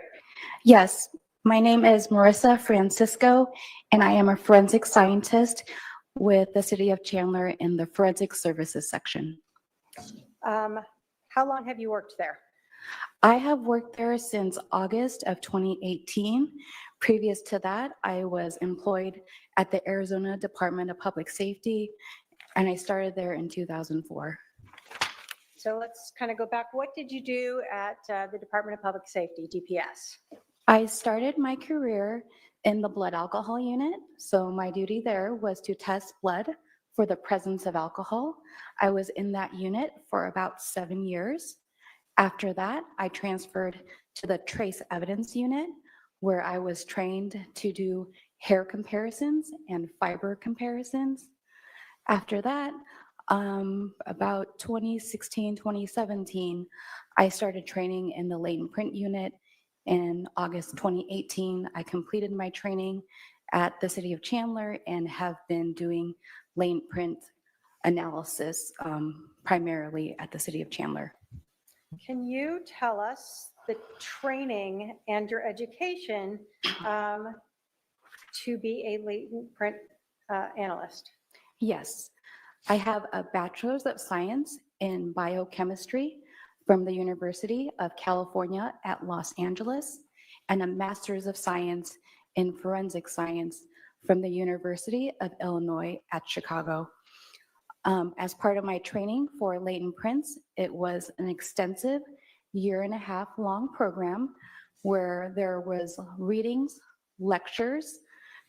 Yes, my name is Marissa Francisco, and I am a forensic scientist with the City of Chandler in the Forensic Services section. How long have you worked there? I have worked there since August of 2018. Previous to that, I was employed at the Arizona Department of Public Safety, and I started there in 2004. So let's kind of go back. What did you do at the Department of Public Safety, DPS? I started my career in the blood alcohol unit. So my duty there was to test blood for the presence of alcohol. I was in that unit for about 7 years. After that, I transferred to the trace evidence unit, where I was trained to do hair comparisons and fiber comparisons. After that, about 2016, 2017, I started training in the latent print unit. In August 2018, I completed my training at the City of Chandler and have been doing latent print analysis primarily at the City of Chandler. Can you tell us the training and your education to be a latent print analyst? Yes, I have a Bachelor's of Science in Biochemistry from the University of California at Los Angeles and a Master's of Science in Forensic Science from the University of Illinois at Chicago. As part of my training for latent prints, it was an extensive 1.5 year long program where there was readings, lectures,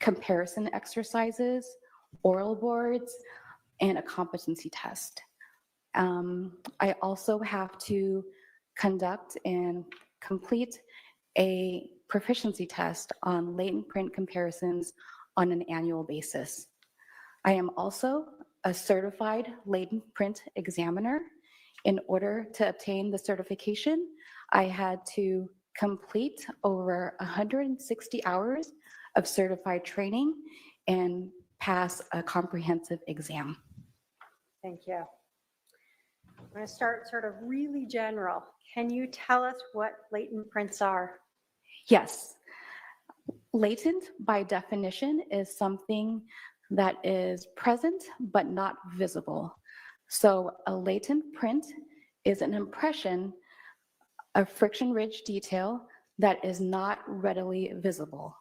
comparison exercises, oral boards, and a competency test. I also have to conduct and complete a proficiency test on latent print comparisons on an annual basis. I am also a certified latent print examiner. In order to obtain the certification, I had to complete over 160 hours of certified training and pass a comprehensive exam. Thank you. I'm going to start sort of really general. Can you tell us what latent prints are? Yes. Latent, by definition, is something that is present but not visible. So a latent print is an impression of friction-ridge detail that is not readily visible.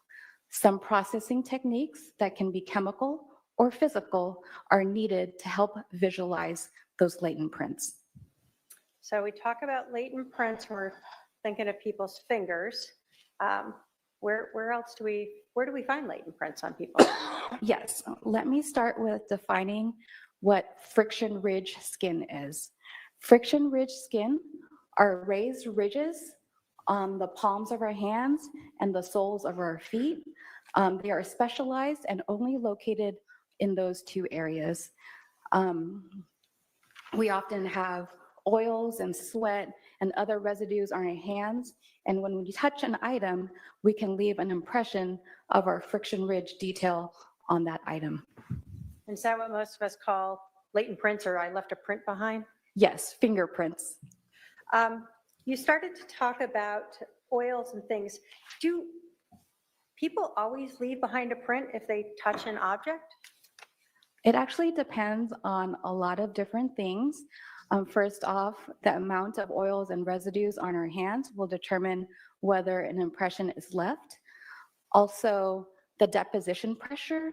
Some processing techniques that can be chemical or physical are needed to help visualize those latent prints. So we talk about latent prints, we're thinking of people's fingers. Where else do we find latent prints on people? Yes, let me start with defining what friction-ridge skin is. Friction-ridge skin are raised ridges on the palms of our hands and the soles of our feet. They are specialized and only located in those two areas. We often have oils and sweat and other residues on our hands, and when we touch an item, we can leave an impression of our friction-ridge detail on that item. Is that what most of us call latent prints, or I left a print behind? Yes, fingerprints. You started to talk about oils and things. Do people always leave behind a print if they touch an object? It actually depends on a lot of different things. First off, the amount of oils and residues on our hands will determine whether an impression is left. Also, the deposition pressure,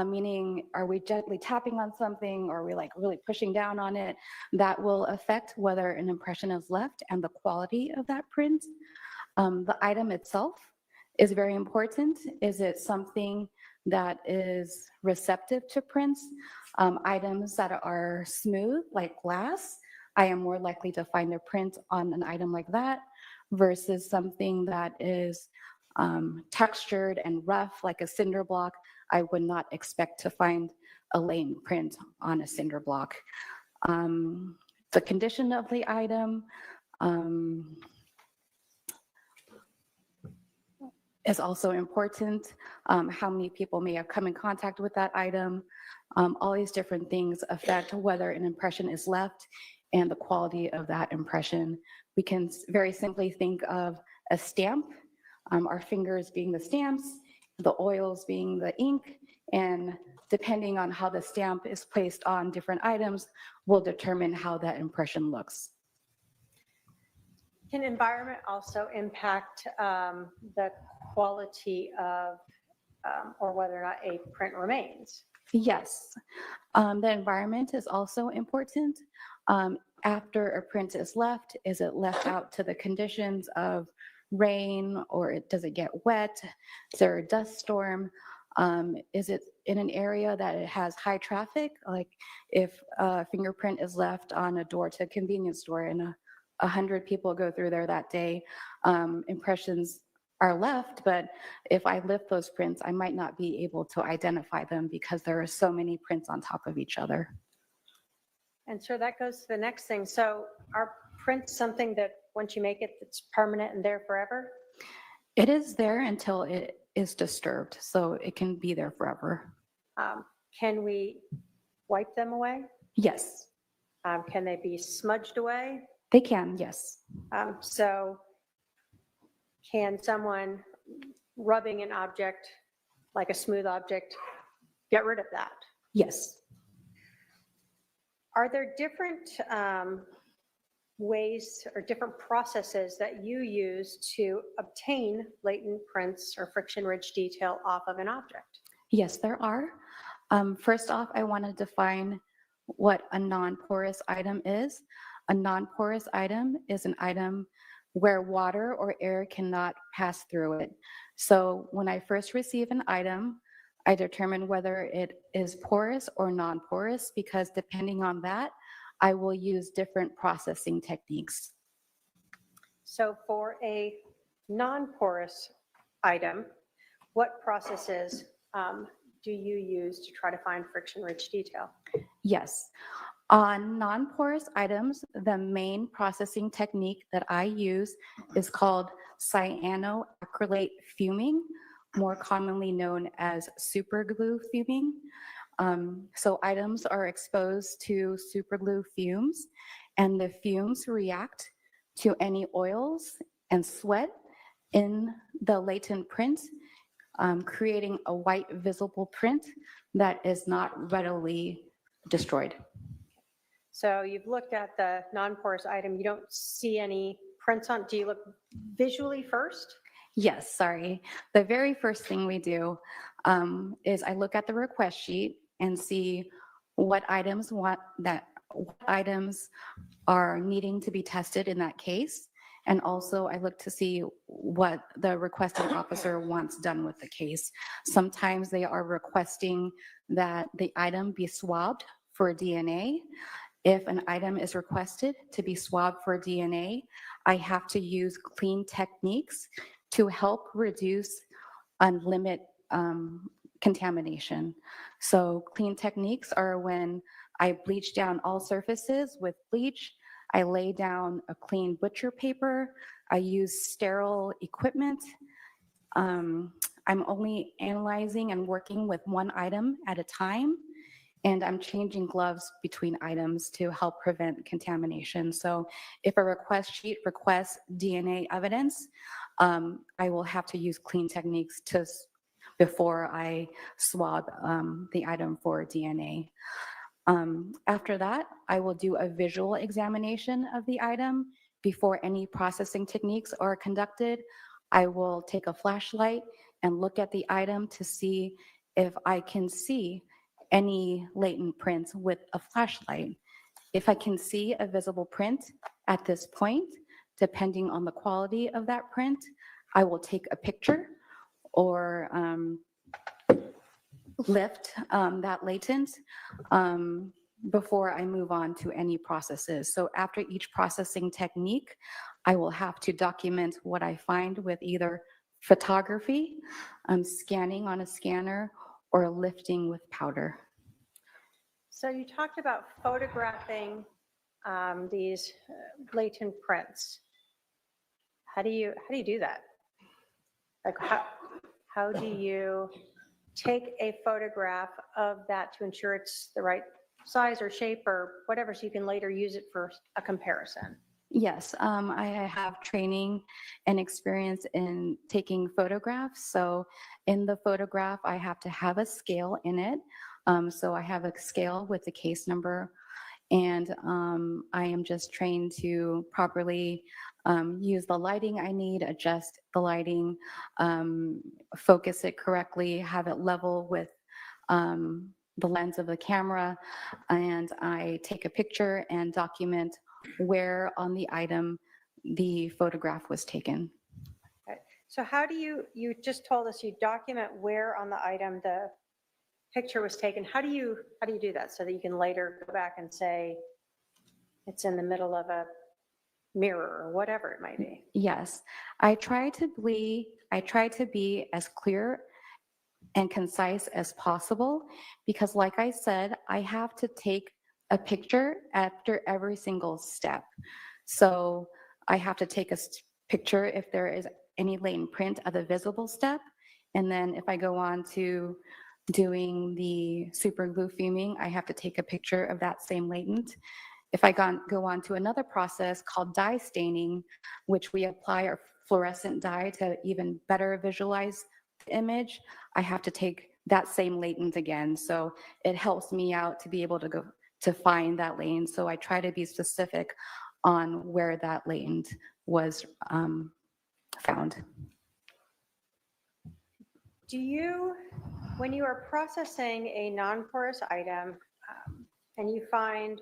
meaning are we gently tapping on something or are we like really pushing down on it, that will affect whether an impression is left and the quality of that print. The item itself is very important. Is it something that is receptive to prints? Items that are smooth, like glass, I am more likely to find a print on an item like that versus something that is textured and rough, like a cinder block. I would not expect to find a latent print on a cinder block. The condition of the item is also important. How many people may have come in contact with that item. All these different things affect whether an impression is left and the quality of that impression. We can very simply think of a stamp, our fingers being the stamps, the oils being the ink, and depending on how the stamp is placed on different items will determine how that impression looks. Can environment also impact the quality of or whether or not a print remains? Yes, the environment is also important. After a print is left, is it left out to the conditions of rain, or does it get wet? Is there a dust storm? Is it in an area that it has high traffic? Like if a fingerprint is left on a door to a convenience store and 100 people go through there that day, impressions are left, but if I lift those prints, I might not be able to identify them because there are so many prints on top of each other. And so that goes to the next thing. So are prints something that once you make it, it's permanent and there forever? It is there until it is disturbed, so it can be there forever. Can we wipe them away? Yes. Can they be smudged away? They can, yes. So can someone rubbing an object, like a smooth object, get rid of that? Yes. Are there different ways or different processes that you use to obtain latent prints or friction-rich detail off of an object? Yes, there are. First off, I want to define what a non-porous item is. A non-porous item is an item where water or air cannot pass through it. So when I first receive an item, I determine whether it is porous or non-porous, because depending on that, I will use different processing techniques. So for a non-porous item, what processes do you use to try to find friction-rich detail? Yes. On non-porous items, the main processing technique that I use is called cyanoacrylate fuming, more commonly known as superglue fuming. So items are exposed to superglue fumes, and the fumes react to any oils and sweat in the latent print, creating a white visible print that is not readily destroyed. So you've looked at the non-porous item. You don't see any prints on. Do you look visually first? Yes, sorry. The very first thing we do is I look at the request sheet and see what items are needing to be tested in that case. And also I look to see what the requesting officer wants done with the case. Sometimes they are requesting that the item be swabbed for DNA. If an item is requested to be swabbed for DNA, I have to use clean techniques to help reduce and limit contamination. So clean techniques are when I bleach down all surfaces with bleach. I lay down a clean butcher paper. I use sterile equipment. I'm only analyzing and working with one item at a time, and I'm changing gloves between items to help prevent contamination. So if a request sheet requests DNA evidence, I will have to use clean techniques before I swab the item for DNA. After that, I will do a visual examination of the item. Before any processing techniques are conducted, I will take a flashlight and look at the item to see if I can see any latent prints with a flashlight. If I can see a visible print at this point, depending on the quality of that print, I will take a picture or lift that latent before I move on to any processes. So after each processing technique, I will have to document what I find with either photography, scanning on a scanner, or lifting with powder. So you talked about photographing these latent prints. How do you do that? Like how do you take a photograph of that to ensure it's the right size or shape or whatever, so you can later use it for a comparison? Yes, I have training and experience in taking photographs. So in the photograph, I have to have a scale in it. So I have a scale with the case number, and I am just trained to properly use the lighting I need, adjust the lighting, focus it correctly, have it level with the lens of the camera, and I take a picture and document where on the item the photograph was taken. Okay. So how do you just told us you document where on the item the picture was taken. How do you do that so that you can later go back and say it's in the middle of a mirror or whatever it might be? Yes, I try to be as clear and concise as possible, because like I said, I have to take a picture after every single step. So I have to take a picture if there is any latent print of the visible step. And then if I go on to doing the super glue fuming, I have to take a picture of that same latent. If I go on to another process called dye staining, which we apply our fluorescent dye to even better visualize the image, I have to take that same latent again. So it helps me out to be able to go to find that latent. So I try to be specific on where that latent was found. Do you, when you are processing a non-porous item and you find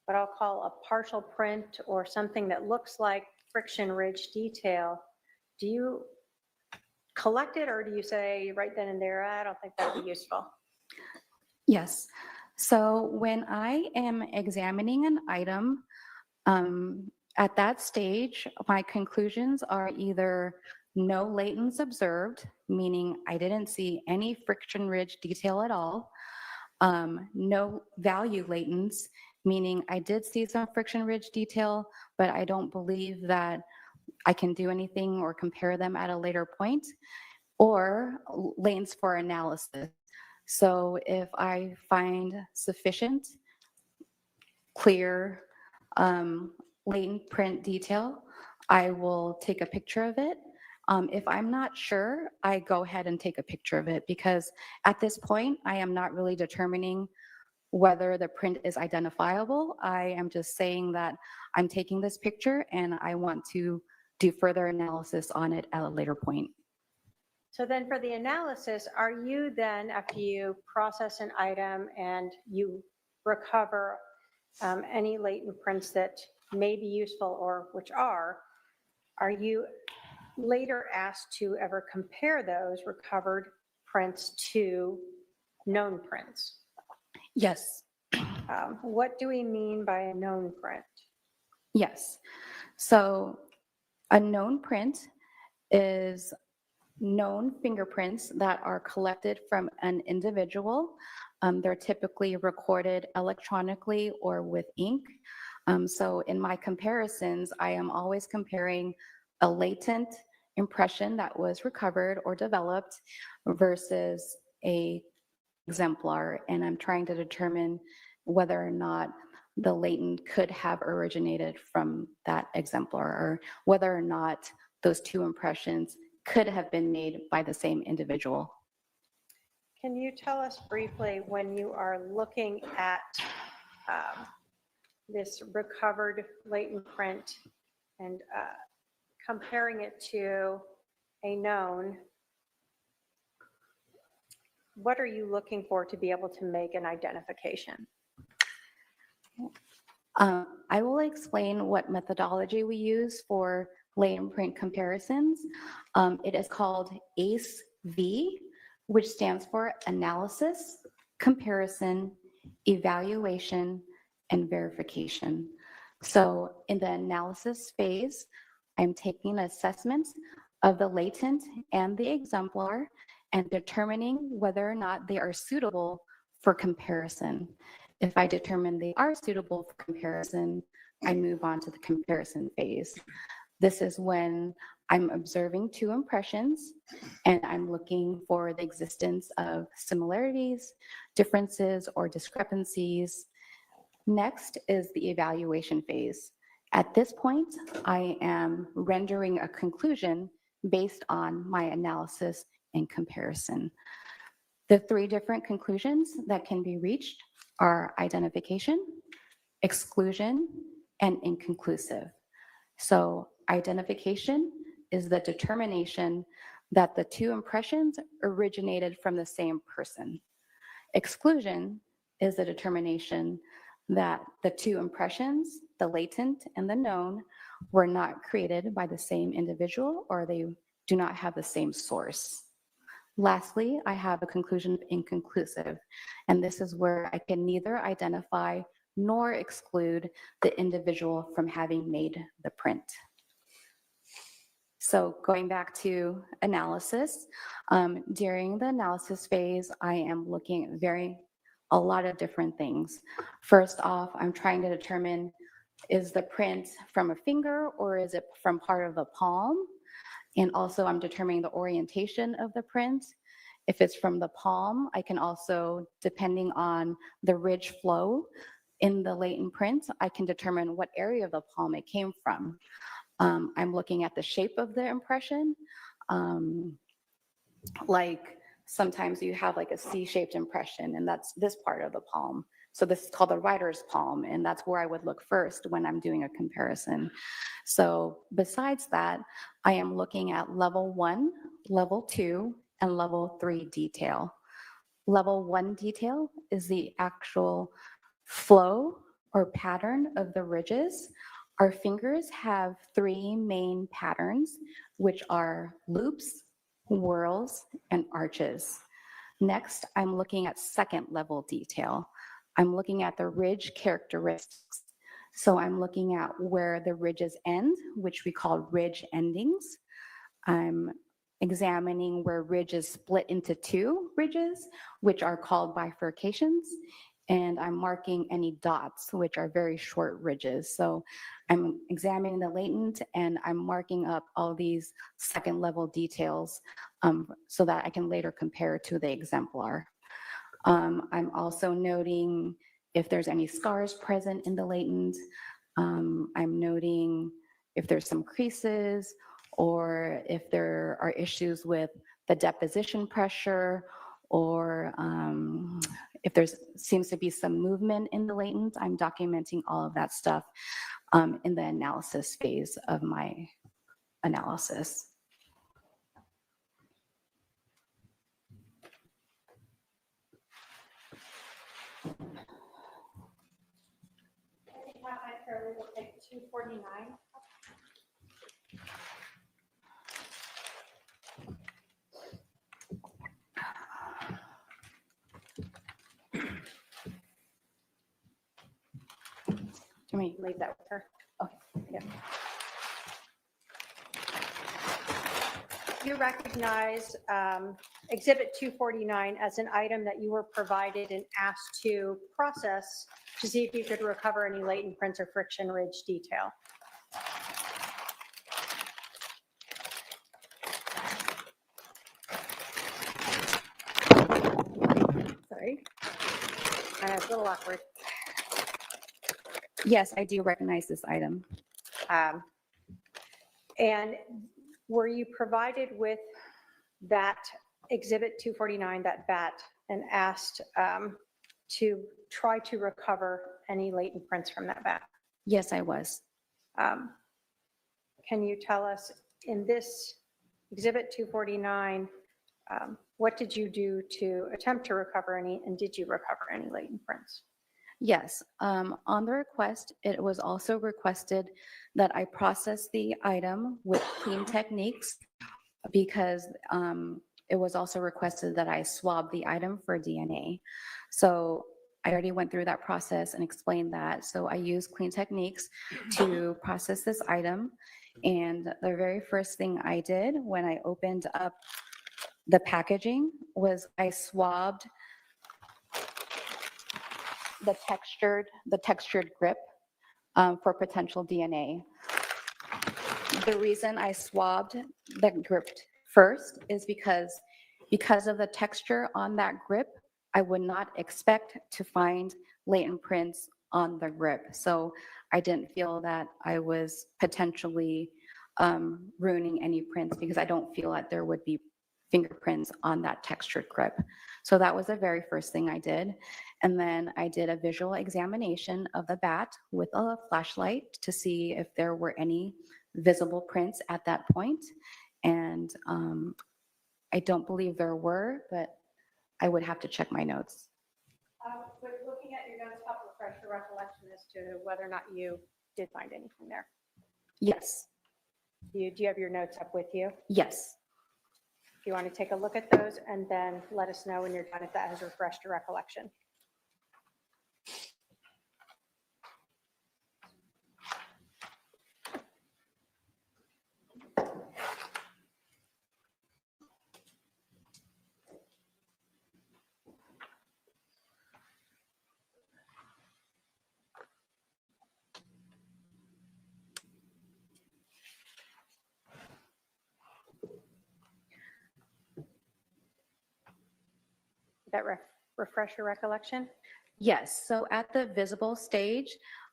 what I'll call a partial print or something that looks like friction-ridge detail, do you collect it, or do you say right then and there, I don't think that would be useful? Yes. So when I am examining an item, at that stage, my conclusions are either no latents observed, meaning I didn't see any friction-ridge detail at all, no value latents, meaning I did see some friction-ridge detail, but I don't believe that I can do anything or compare them at a later point, or latents for analysis. So if I find sufficient, clear, latent print detail, I will take a picture of it. If I'm not sure, I go ahead and take a picture of it because at this point, I am not really determining whether the print is identifiable. I am just saying that I'm taking this picture and I want to do further analysis on it at a later point. So then for the analysis, are you then, after you process an item and you recover any latent prints that may be useful or which are you later asked to ever compare those recovered prints to known prints? Yes. What do we mean by a known print? Yes. So a known print is known fingerprints that are collected from an individual. They're typically recorded electronically or with ink. So in my comparisons, I am always comparing a latent impression that was recovered or developed versus a exemplar, and I'm trying to determine whether or not the latent could have originated from that exemplar, or whether or not those two impressions could have been made by the same individual. Can you tell us briefly, when you are looking at this recovered latent print and comparing it to a known, what are you looking for to be able to make an identification? I will explain what methodology we use for latent print comparisons. It is called ACE-V, which stands for analysis, comparison, evaluation, and verification. So in the analysis phase, I'm taking assessments of the latent and the exemplar and determining whether or not they are suitable for comparison. If I determine they are suitable for comparison, I move on to the comparison phase. This is when I'm observing two impressions and I'm looking for the existence of similarities, differences, or discrepancies. Next is the evaluation phase. At this point, I am rendering a conclusion based on my analysis and comparison. The three different conclusions that can be reached are identification, exclusion, and inconclusive. So identification is the determination that the two impressions originated from the same person. Exclusion is the determination that the two impressions, the latent and the known, were not created by the same individual or they do not have the same source. Lastly, I have a conclusion of inconclusive, and this is where I can neither identify nor exclude the individual from having made the print. So going back to analysis, during the analysis phase, I am looking at a lot of different things. First off, I'm trying to determine, is the print from a finger or is it from part of the palm? And also I'm determining the orientation of the print. If it's from the palm, I can also, depending on the ridge flow in the latent print, I can determine what area of the palm it came from. I'm looking at the shape of the impression. Like sometimes you have like a C-shaped impression and that's this part of the palm. So this is called the writer's palm, and that's where I would look first when I'm doing a comparison. So besides that, I am looking at level 1, level 2, and level 3 detail. Level 1 detail is the actual flow or pattern of the ridges. Our fingers have 3 main patterns, which are loops, whorls, and arches. Next, I'm looking at second level detail. I'm looking at the ridge characteristics. So I'm looking at where the ridges end, which we call ridge endings. I'm examining where ridges split into 2 ridges, which are called bifurcations. And I'm marking any dots, which are very short ridges. So I'm examining the latent and I'm marking up all these second level details so that I can later compare to the exemplar. I'm also noting if there's any scars present in the latent. I'm noting if there's some creases or if there are issues with the deposition pressure, or if there seems to be some movement in the latent, I'm documenting all of that stuff in the analysis phase of my analysis. We'll take 249. Can we Leave that with her. Okay. Yeah. You recognize Exhibit 249 as an item that you were provided and asked to process to see if you could recover any latent prints or friction ridge detail. Sorry. I know it's a little awkward. Yes, I do recognize this item. And were you provided with that Exhibit 249, that bat, and asked to try to recover any latent prints from that bat? Yes, I was. Can you tell us, in this Exhibit 249, what did you do to attempt to recover any, and did you recover any latent prints? Yes, on the request, it was also requested that I process the item with clean techniques, because it was also requested that I swab the item for DNA. So I already went through that process and explained that. So I used clean techniques to process this item. And the very first thing I did when I opened up the packaging was I swabbed the textured grip for potential DNA. The reason I swabbed the grip first is because of the texture on that grip, I would not expect to find latent prints on the grip. So I didn't feel that I was potentially ruining any prints, because I don't feel that there would be fingerprints on that textured grip. So that was the very first thing I did. And then I did a visual examination of the bat with a flashlight to see if there were any visible prints at that point. And I don't believe there were, but I would have to check my notes. But looking at your notes, help refresh your recollection as to whether or not you did find anything there. Yes. Do you have your notes up with you? Yes. If you want to take a look at those and then let us know when you're done if that has refreshed your recollection. That refresh your recollection? Yes. So at the visible stage,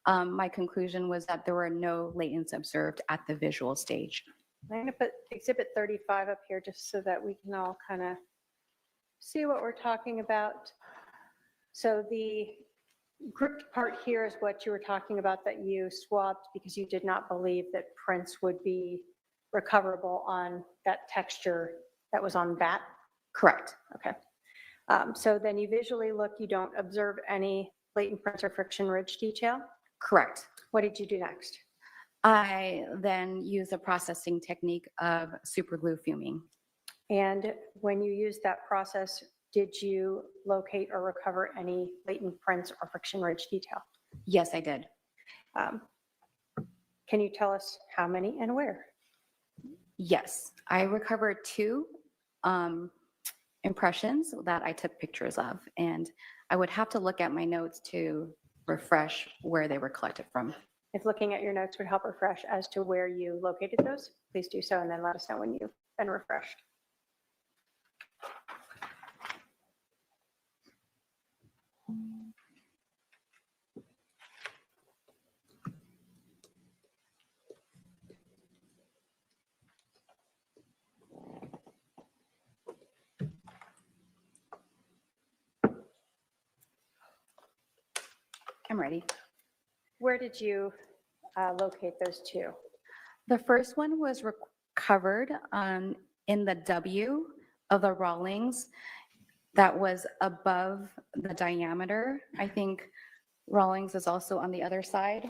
my conclusion was that there were no latents observed at the visual stage. I'm going to put Exhibit 35 up here just so that we can all kind of see what we're talking about. So the gripped part here is what you were talking about, that you swabbed because you did not believe that prints would be recoverable on that texture that was on bat? Correct. Okay. So then you visually look, you don't observe any latent prints or friction ridge detail? Correct. What did you do next? I then used a processing technique of superglue fuming. And when you used that process, did you locate or recover any latent prints or friction ridge detail? Yes, I did. Can you tell us how many and where? Yes, I recovered 2 impressions that I took pictures of, and I would have to look at my notes to refresh where they were collected from. If looking at your notes would help refresh as to where you located those, please do so, and then let us know when you've been refreshed. I'm ready. Where did you locate those two? The first one was recovered in the W of the Rawlings that was above the diameter. I think Rawlings is also on the other side.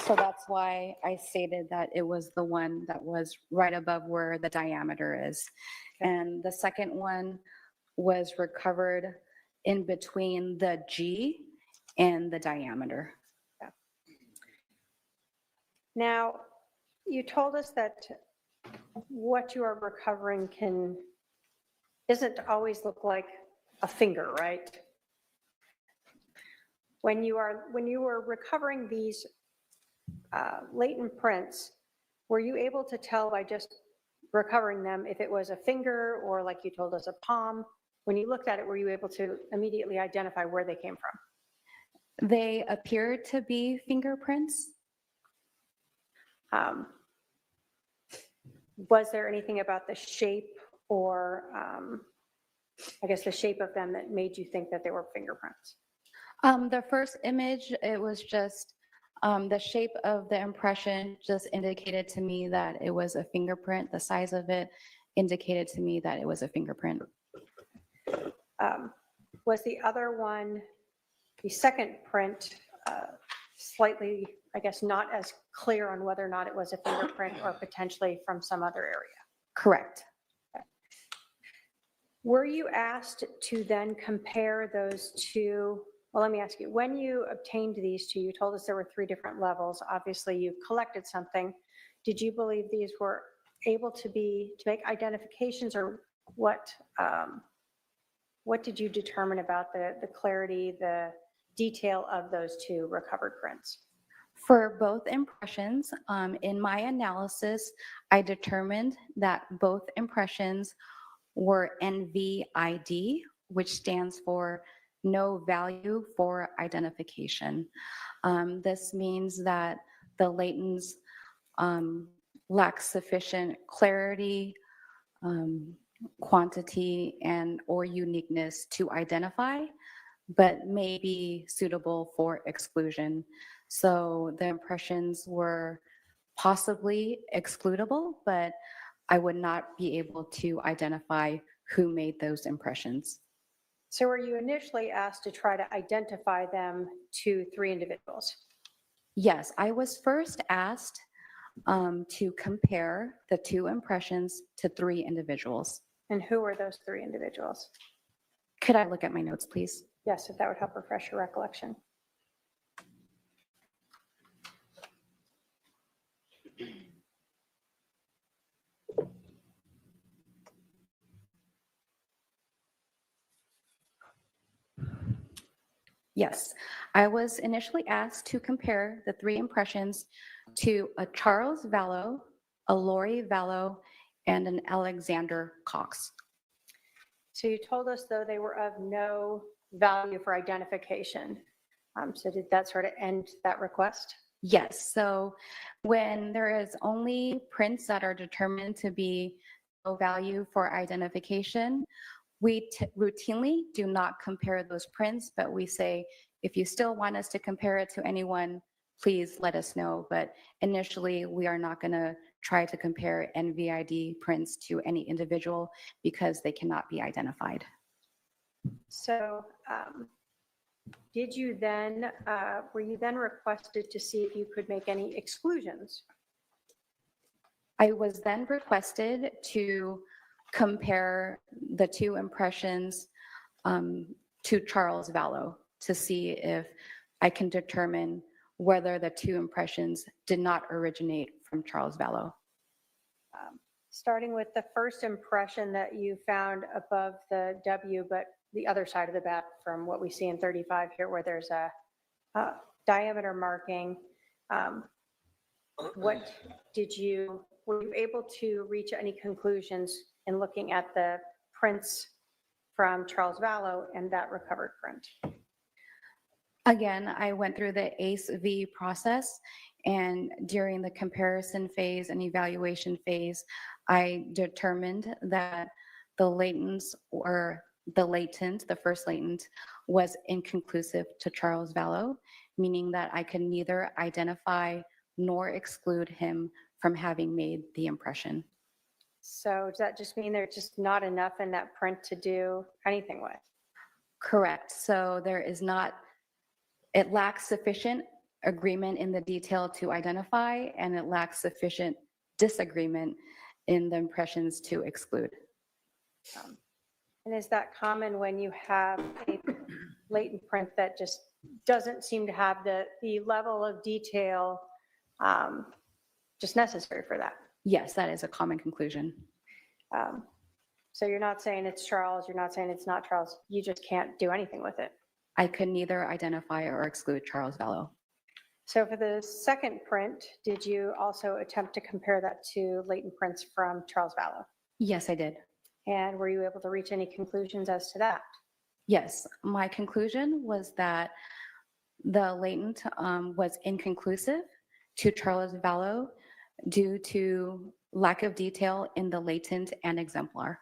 So that's why I stated that it was the one that was right above where the diameter is. And the second one was recovered in between the G and the diameter. Now, you told us that what you are recovering isn't always look like a finger, right? When you were recovering these latent prints, were you able to tell by just recovering them if it was a finger or, like you told us, a palm? When you looked at it, were you able to immediately identify where they came from? They appeared to be fingerprints. Was there anything about the shape or I guess the shape of them that made you think that they were fingerprints? The first image, it was just the shape of the impression just indicated to me that it was a fingerprint. The size of it indicated to me that it was a fingerprint. Was the other one, the second print, slightly, I guess, not as clear on whether or not it was a fingerprint or potentially from some other area? Correct. Okay. Were you asked to then compare those two? Well, let me ask you, when you obtained these two, you told us there were 3 different levels. Obviously, you collected something. Did you believe these were able to make identifications, or what did you determine about the clarity, the detail of those 2 recovered prints? For both impressions, in my analysis, I determined that both impressions were NVID, which stands for no value for identification. This means that the latents lack sufficient clarity, quantity, and or uniqueness to identify, but may be suitable for exclusion. So the impressions were possibly excludable, but I would not be able to identify who made those impressions. So were you initially asked to try to identify them to 3 individuals? Yes, I was first asked to compare the 2 impressions to 3 individuals. And who were those 3 individuals? Could I look at my notes, please? Yes, if that would help refresh your recollection. Yes, I was initially asked to compare the 3 impressions to a Charles Vallow, a Lori Vallow, and an Alexander Cox. So you told us, though, they were of no value for identification. So did that sort of end that request? Yes, so when there is only prints that are determined to be no value for identification, we routinely do not compare those prints, but we say, if you still want us to compare it to anyone, please let us know. But initially, we are not going to try to compare NVID prints to any individual because they cannot be identified. So did you then, were you then requested to see if you could make any exclusions? I was then requested to compare the 2 impressions to Charles Vallow to see if I can determine whether the 2 impressions did not originate from Charles Vallow. Starting with the first impression that you found above the W, but the other side of the bat from what we see in 35 here, where there's a diameter marking. Were you able to reach any conclusions in looking at the prints from Charles Vallow and that recovered print? Again, I went through the ACE-V process, and during the comparison phase and evaluation phase, I determined that the latents were the latent, the first latent, was inconclusive to Charles Vallow, meaning that I could neither identify nor exclude him from having made the impression. So does that just mean there's just not enough in that print to do anything with? Correct. So there is not, it lacks sufficient agreement in the detail to identify, and it lacks sufficient disagreement in the impressions to exclude. And is that common when you have a latent print that just doesn't seem to have the level of detail just necessary for that? Yes, that is a common conclusion. So you're not saying it's Charles, you're not saying it's not Charles, you just can't do anything with it. I could neither identify or exclude Charles Vallow. So for the second print, did you also attempt to compare that to latent prints from Charles Vallow? Yes, I did. And were you able to reach any conclusions as to that? Yes, my conclusion was that the latent was inconclusive to Charles Vallow due to lack of detail in the latent and exemplar.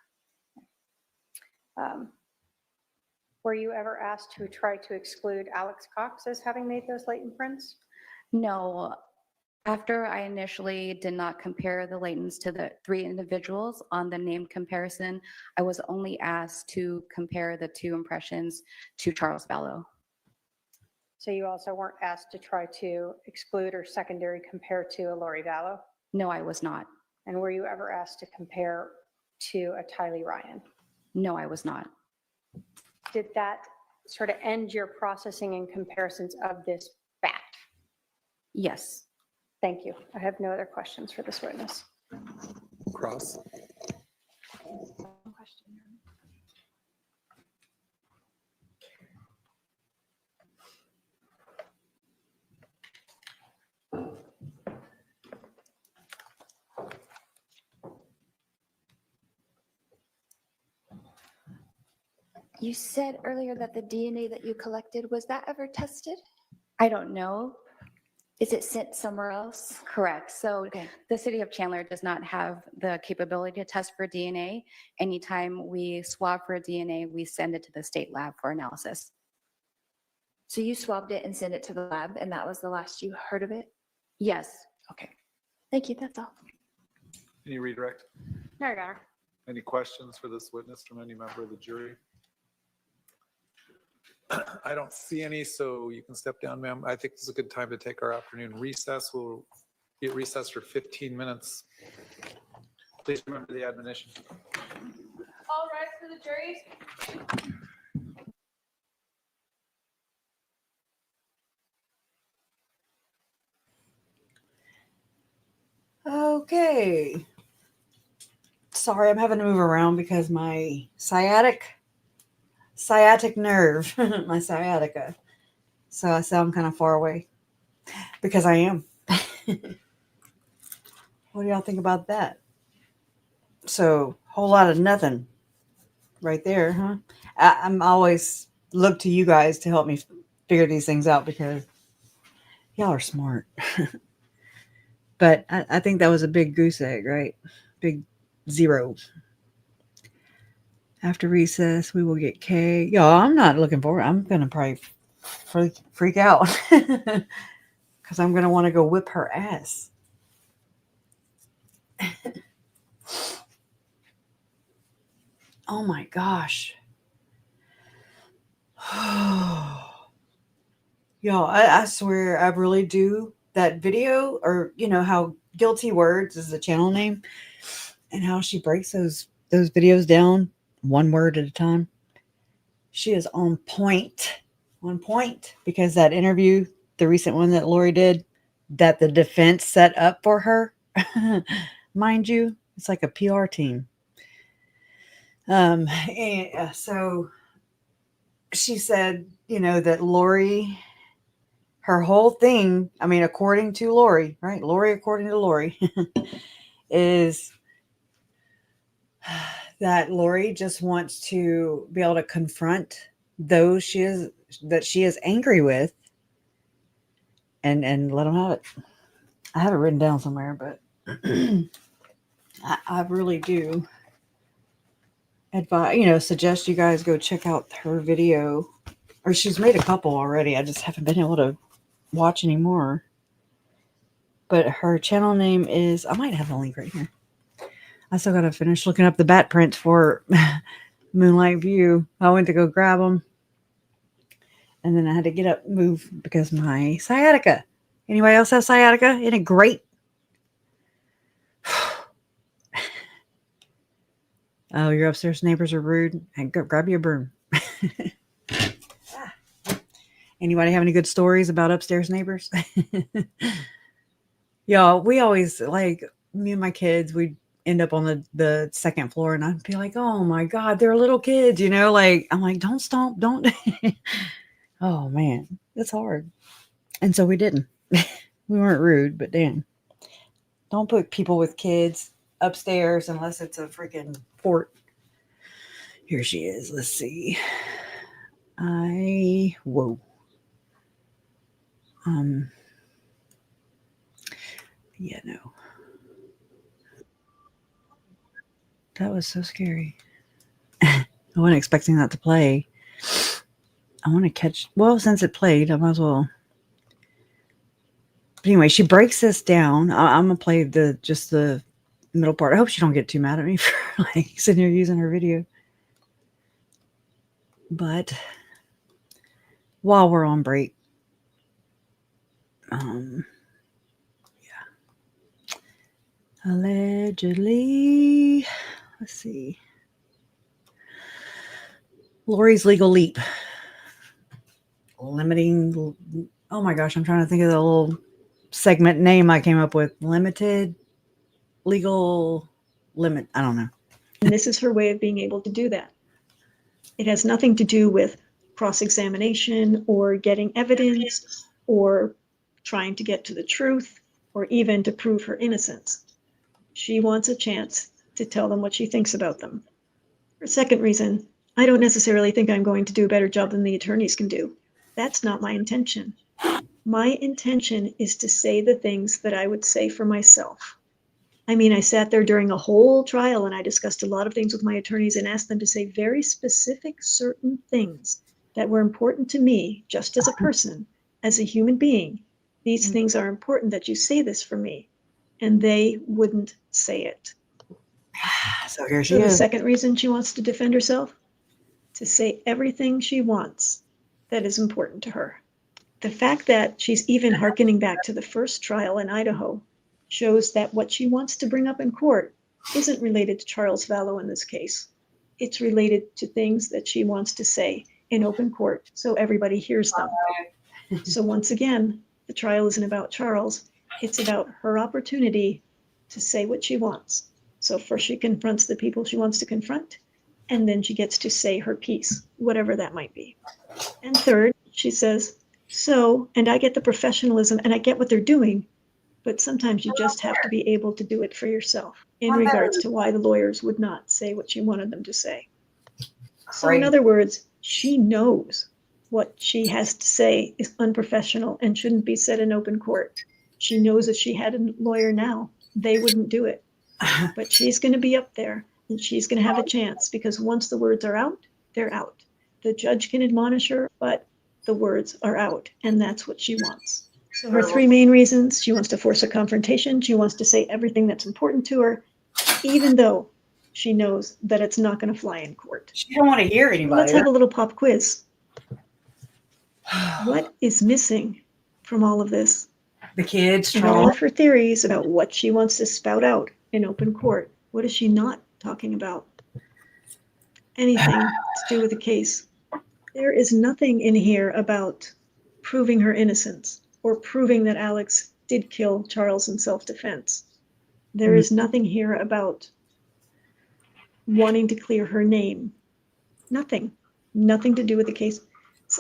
Were you ever asked to try to exclude Alex Cox as having made those latent prints? No, after I initially did not compare the latents to the 3 individuals on the name comparison, I was only asked to compare the 2 impressions to Charles Vallow. So you also weren't asked to try to exclude or secondary compare to a Lori Vallow? No, I was not. And were you ever asked to compare to a Tylee Ryan? No, I was not. Did that sort of end your processing and comparisons of this fact? Yes. Thank you. I have no other questions for this witness. Cross. You said earlier that the DNA that you collected, was that ever tested? I don't know. Is it sent somewhere else? Correct. So Okay. the city of Chandler does not have the capability to test for DNA. Anytime we swab for DNA, we send it to the state lab for analysis. So you swabbed it and sent it to the lab, and that was the last you heard of it? Yes. Okay. Thank you. That's all. Any redirect? No, Your Honor. Any questions for this witness from any member of the jury? I don't see any, so you can step down, ma'am. I think this is a good time to take our afternoon recess. We'll be at recess for 15 minutes. Please remember the admonition. All rise for the juries. Okay. Sorry, I'm having to move around because my sciatic nerve, my sciatica. So I sound kind of far away because I am. What do y'all think about that? So, whole lot of nothing right there, huh? I'm always look to you guys to help me figure these things out because y'all are smart. But I think that was a big goose egg, right? Big 0. After recess, we will get Kay. Y'all, I'm not looking forward. I'm going to probably freak out because I'm going to want to go whip her ass. Oh my gosh. Y'all, I swear I really do. That video, or you know how Guilty Words is the channel name, and how she breaks those videos down one word at a time. She is on point, because that interview, the recent one that Lori did, that the defense set up for her, mind you, it's like a PR team. And so she said, that Lori, her whole thing, I mean, according to Lori, right? Lori, according to Lori, is that Lori just wants to be able to confront those she is angry with and let them have it. I have it written down somewhere, but I really do suggest you guys go check out her video. Or she's made a couple already. I just haven't been able to watch anymore. But her channel name is, I might have the link right here. I still got to finish looking up the bat print for Moonlight View. I went to go grab them. And then I had to get up, move because my sciatica. Anybody else have sciatica? Isn't it great? Oh, your upstairs neighbors are rude. And go grab your broom. Anybody have any good stories about upstairs neighbors? Yeah, we always, like, me and my kids, we'd end up on the second floor, and I'd be like, oh my God, they're little kids, like, I'm like, don't stomp, don't. Oh man, it's hard. And so we didn't. We weren't rude, but damn. Don't put people with kids upstairs unless it's a freaking fort. Here she is. Let's see. Whoa. Yeah, no. That was so scary. I wasn't expecting that to play. I want to catch, well, since it played, I might as well. But anyway, she breaks this down. I'm going to play just the middle part. I hope she don't get too mad at me for like sitting here using her video. But while we're on break, yeah. Allegedly, let's see. Lori's legal leap. Limiting, oh my gosh, I'm trying to think of the little segment name I came up with. Limited legal limit. I don't know. And this is her way of being able to do that. It has nothing to do with cross-examination or getting evidence or trying to get to the truth or even to prove her innocence. She wants a chance to tell them what she thinks about them. Her second reason, I don't necessarily think I'm going to do a better job than the attorneys can do. That's not my intention. My intention is to say the things that I would say for myself. I mean, I sat there during a whole trial and I discussed a lot of things with my attorneys and asked them to say very specific, certain things that were important to me, just as a person, as a human being. These things are important that you say this for me. And they wouldn't say it. So here she So the is. second reason she wants to defend herself, to say everything she wants that is important to her. The fact that she's even hearkening back to the first trial in Idaho shows that what she wants to bring up in court isn't related to Charles Valow in this case. It's related to things that she wants to say in open court so everybody hears them. So once again, the trial isn't about Charles. It's about her opportunity to say what she wants. So first she confronts the people she wants to confront, and then she gets to say her piece, whatever that might be. And third, she says, so, and I get the professionalism and I get what they're doing, but sometimes you just have to be able to do it for yourself in regards to why the lawyers would not say what she wanted them to say. So in other words, she knows what she has to say is unprofessional and shouldn't be said in open court. She knows if she had a lawyer now, they wouldn't do it. But she's going to be up there and she's going to have a chance because once the words are out, they're out. The judge can admonish her, but the words are out, and that's what she wants. So her three main reasons: she wants to force a confrontation, she wants to say everything that's important to her, even though she knows that it's not going to fly in court. She don't want to hear anybody. Let's have a little pop quiz. What is missing from all of this? The kids And all of her theories about what she wants to spout out in open court. What is she not talking about? Anything to do with the case. There is nothing in here about proving her innocence or proving that Alex did kill Charles in self-defense. There is nothing here about wanting to clear her name. Nothing. Nothing to do with the case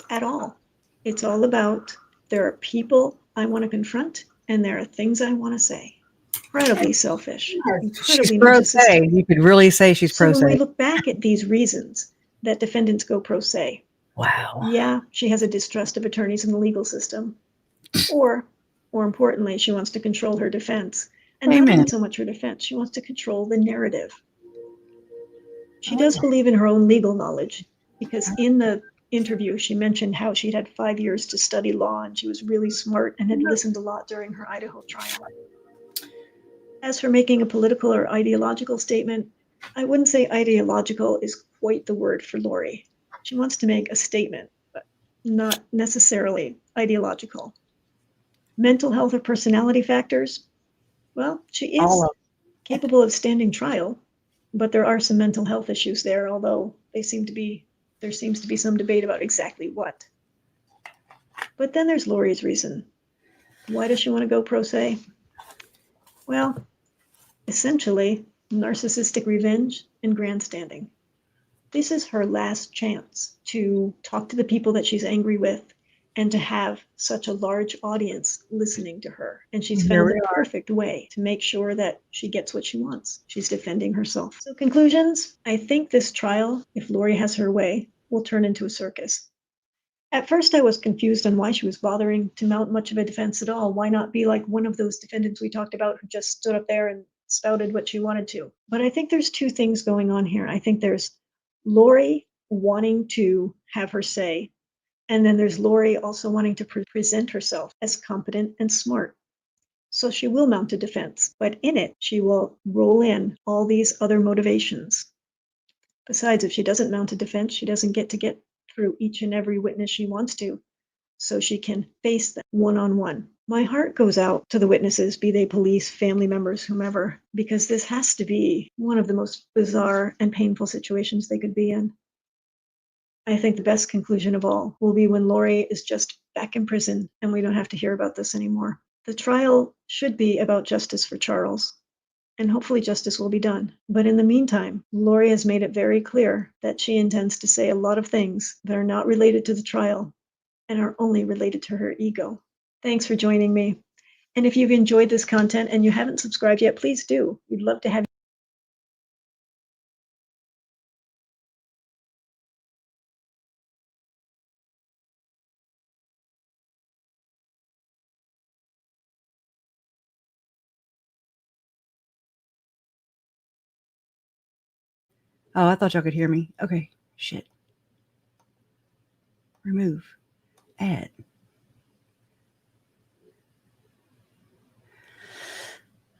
at all. It's all about there are people I want to confront and there are things I want to say. Incredibly selfish. Incredibly pro se. narcissistic. You could really say she's So pro when we se. look back at these reasons that defendants go pro se, Wow. yeah, she has a distrust of attorneys in the legal system. Or, more importantly, she wants to control her defense. And not Amen. even so much her defense, she wants to control the narrative. She does believe in her own legal knowledge because in the interview, she mentioned how she'd had 5 years to study law and she was really smart and had listened a lot during her Idaho trial. As for making a political or ideological statement, I wouldn't say ideological is quite the word for Lori. She wants to make a statement, but not necessarily ideological. Mental health or personality factors? Well, she is capable of standing trial, but there are some mental health issues there, although there seems to be some debate about exactly what. But then there's Lori's reason. Why does she want to go pro se? Well, essentially, narcissistic revenge and grandstanding. This is her last chance to talk to the people that she's angry with and to have such a large audience listening to her. And she's found the perfect way to make sure that she gets what she wants. She's defending herself. So conclusions, I think this trial, if Lori has her way, will turn into a circus. At first, I was confused on why she was bothering to mount much of a defense at all. Why not be like one of those defendants we talked about who just stood up there and spouted what she wanted to? But I think there's two things going on here. I think there's Lori wanting to have her say, and then there's Lori also wanting to present herself as competent and smart. So she will mount a defense, but in it, she will roll in all these other motivations. Besides, if she doesn't mount a defense, she doesn't get through each and every witness she wants to, so she can face them one-on-one. My heart goes out to the witnesses, be they police, family members, whomever, because this has to be one of the most bizarre and painful situations they could be in. I think the best conclusion of all will be when Lori is just back in prison and we don't have to hear about this anymore. The trial should be about justice for Charles, and hopefully justice will be done. But in the meantime, Lori has made it very clear that she intends to say a lot of things that are not related to the trial and are only related to her ego. Thanks for joining me. And if you've enjoyed this content and you haven't subscribed yet, please do. We'd love to have you. Oh, I thought y'all could hear me. Okay, shit. Remove. Add.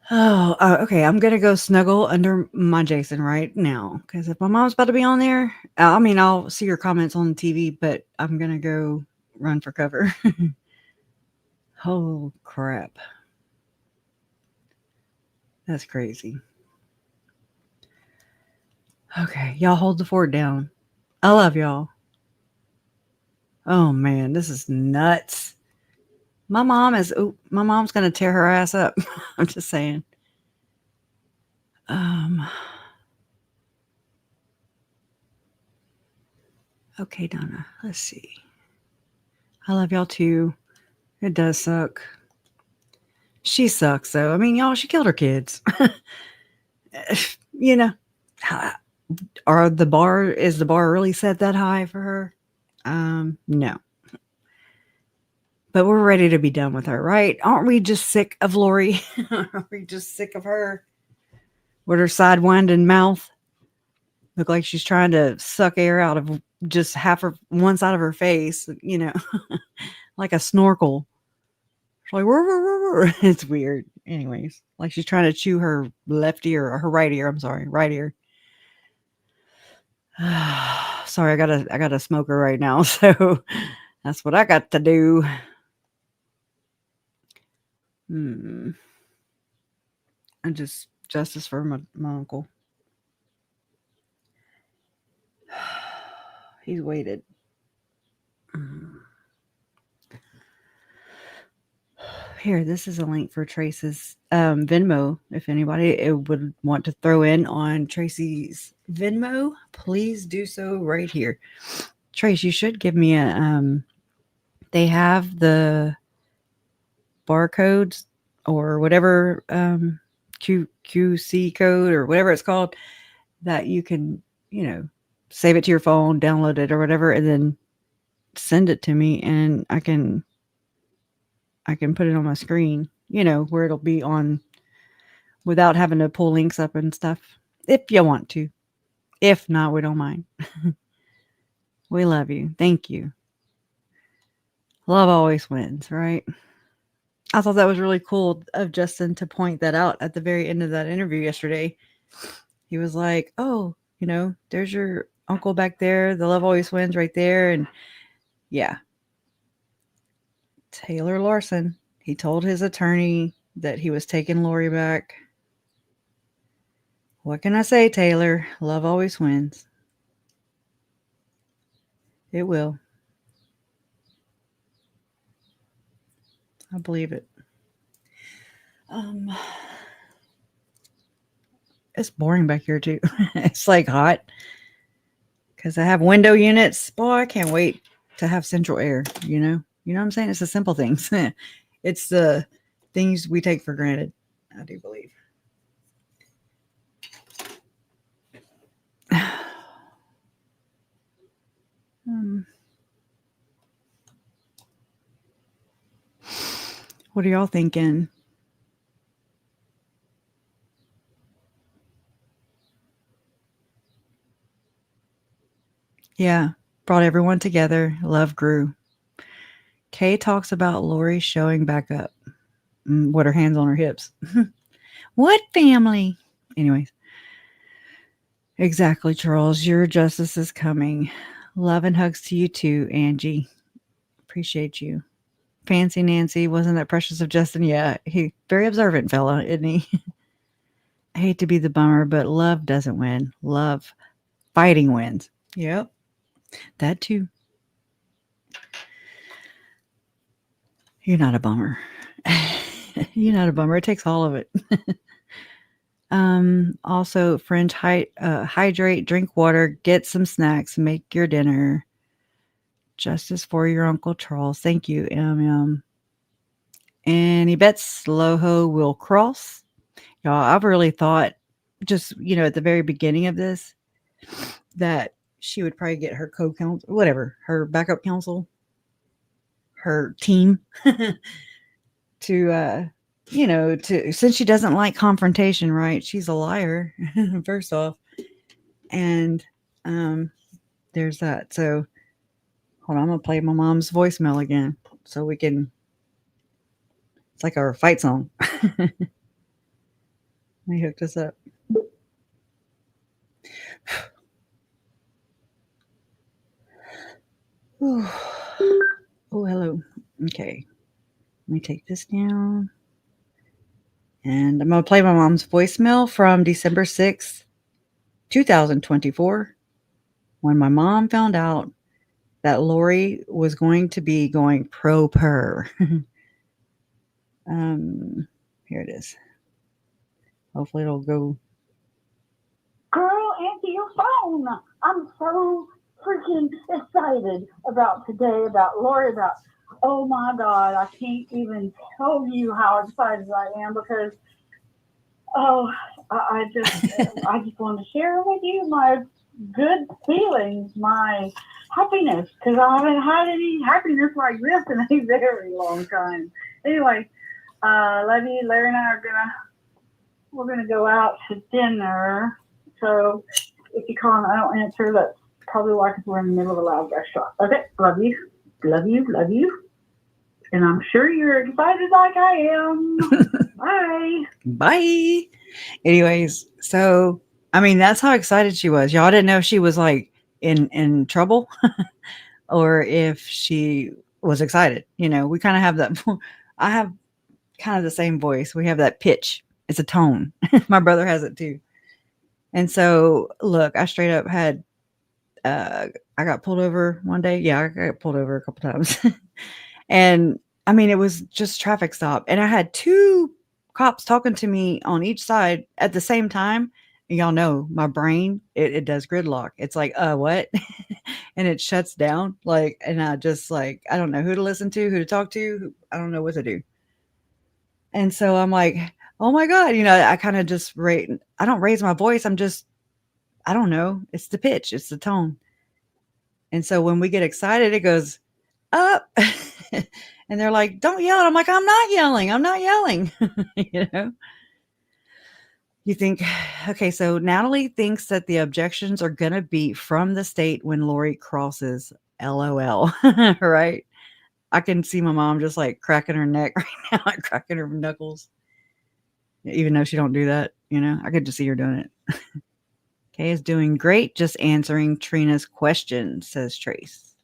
Oh, okay. I'm gonna go snuggle under my Jason right now because if my mom's about to be on there, I mean, I'll see your comments on the TV, but I'm gonna go run for cover. Oh crap, that's crazy. Okay, y'all hold the fort down. I love y'all. Oh man, this is nuts. My mom's gonna tear her ass up. I'm just saying. Okay, Donna, let's see. I love y'all too. It does suck. She sucks though. I mean, y'all, she killed her kids. You know, is the bar really set that high for her? No. But we're ready to be done with her, right? Aren't we just sick of Lori? Aren't we just sick of her? With her sidewinding mouth. Look like she's trying to suck air out of just one side of her face, you know, like a snorkel. She's like, rrr, rrr, rrr. It's weird. Anyways, like she's trying to chew her left ear or her right ear. I'm sorry, right ear. Sorry, I got a smoker right now, so that's what I got to do. And just justice for my uncle. He's waited. Here, this is a link for Trace's Venmo. If anybody would want to throw in on Tracy's Venmo, please do so right here. Trace, you should give me a they have the barcodes or whatever QC code or whatever it's called that you can, save it to your phone, download it or whatever, and then send it to me and I can put it on my screen, where it'll be on without having to pull links up and stuff. If you want to. If not, we don't mind. We love you. Thank you. Love always wins, right? I thought that was really cool of Justin to point that out at the very end of that interview yesterday. He was like, oh, there's your uncle back there. The love always wins right there. And yeah. Taylor Larson, he told his attorney that he was taking Lori back. What can I say, Taylor? Love always wins. It will. I believe it. It's boring back here too. It's like hot because I have window units. Boy, I can't wait to have central air. You know what I'm saying? It's the simple things. It's the things we take for granted. I do believe. What are y'all thinking? Yeah, brought everyone together. Love grew. Kay talks about Lori showing back up. What, her hands on her hips. What family? Anyways. Exactly, Charles. Your justice is coming. Love and hugs to you too, Angie. Appreciate you. Fancy Nancy, wasn't that precious of Justin? Yeah, he very observant fella, isn't he? I hate to be the bummer, but love doesn't win. Love fighting wins. Yep, that too. You're not a bummer. You're not a bummer. It takes all of it. Also, friends, hydrate, drink water, get some snacks, make your dinner. Justice for your Uncle Charles. Thank you, MM. And he bets Loho will cross. Y'all, I've really thought just, at the very beginning of this, that she would probably get her co-counsel, whatever, her backup counsel, her team to, since she doesn't like confrontation, right? She's a liar, first off. And there's that. So hold on, I'm going to play my mom's voicemail again so we can, it's like our fight song. Let me hook this up. Oh, hello. Okay. Let me take this down. And I'm going to play my mom's voicemail from December 6th, 2024, when my mom found out that Lori was going to be going pro-per. Here it is. Hopefully it'll go. Girl, answer your phone. I'm so freaking excited about today, about Lori, oh my God, I can't even tell you how excited I am because, I just want to share with you my good feelings, my happiness, because I haven't had any happiness like this in a very long time. Anyway, love you. Larry and I we're gonna go out to dinner. So if you call and I don't answer, that's probably why, because we're in the middle of a loud restaurant. Okay, love you, love you, love you. And I'm sure you're excited like I am. Bye. Bye. Anyways, so, that's how excited she was. Y'all didn't know if she was like in trouble or if she was excited. We kind of have that. I have kind of the same voice. We have that pitch. It's a tone. My brother has it too. And so, look, I straight up had, I got pulled over one day. Yeah, I got pulled over a couple times. And it was just traffic stop. And I had two cops talking to me on each side at the same time. And y'all know my brain, it does gridlock. It's like, what? And it shuts down. And I just I don't know who to listen to, who to talk to. I don't know what to do. And so I'm like, oh my God, I kind of just I don't raise my voice. I don't know. It's the pitch. It's the tone. And so when we get excited, it goes up. And they're like, don't yell. I'm like, I'm not yelling. I'm not yelling. You think, okay, so Natalie thinks that the objections are going to be from the state when Lori crosses. LOL. Right? I can see my mom just like cracking her neck right now, like cracking her knuckles. Even though she don't do that, you know, I could just see her doing it. Kay is doing great, just answering Trina's question, says Trace.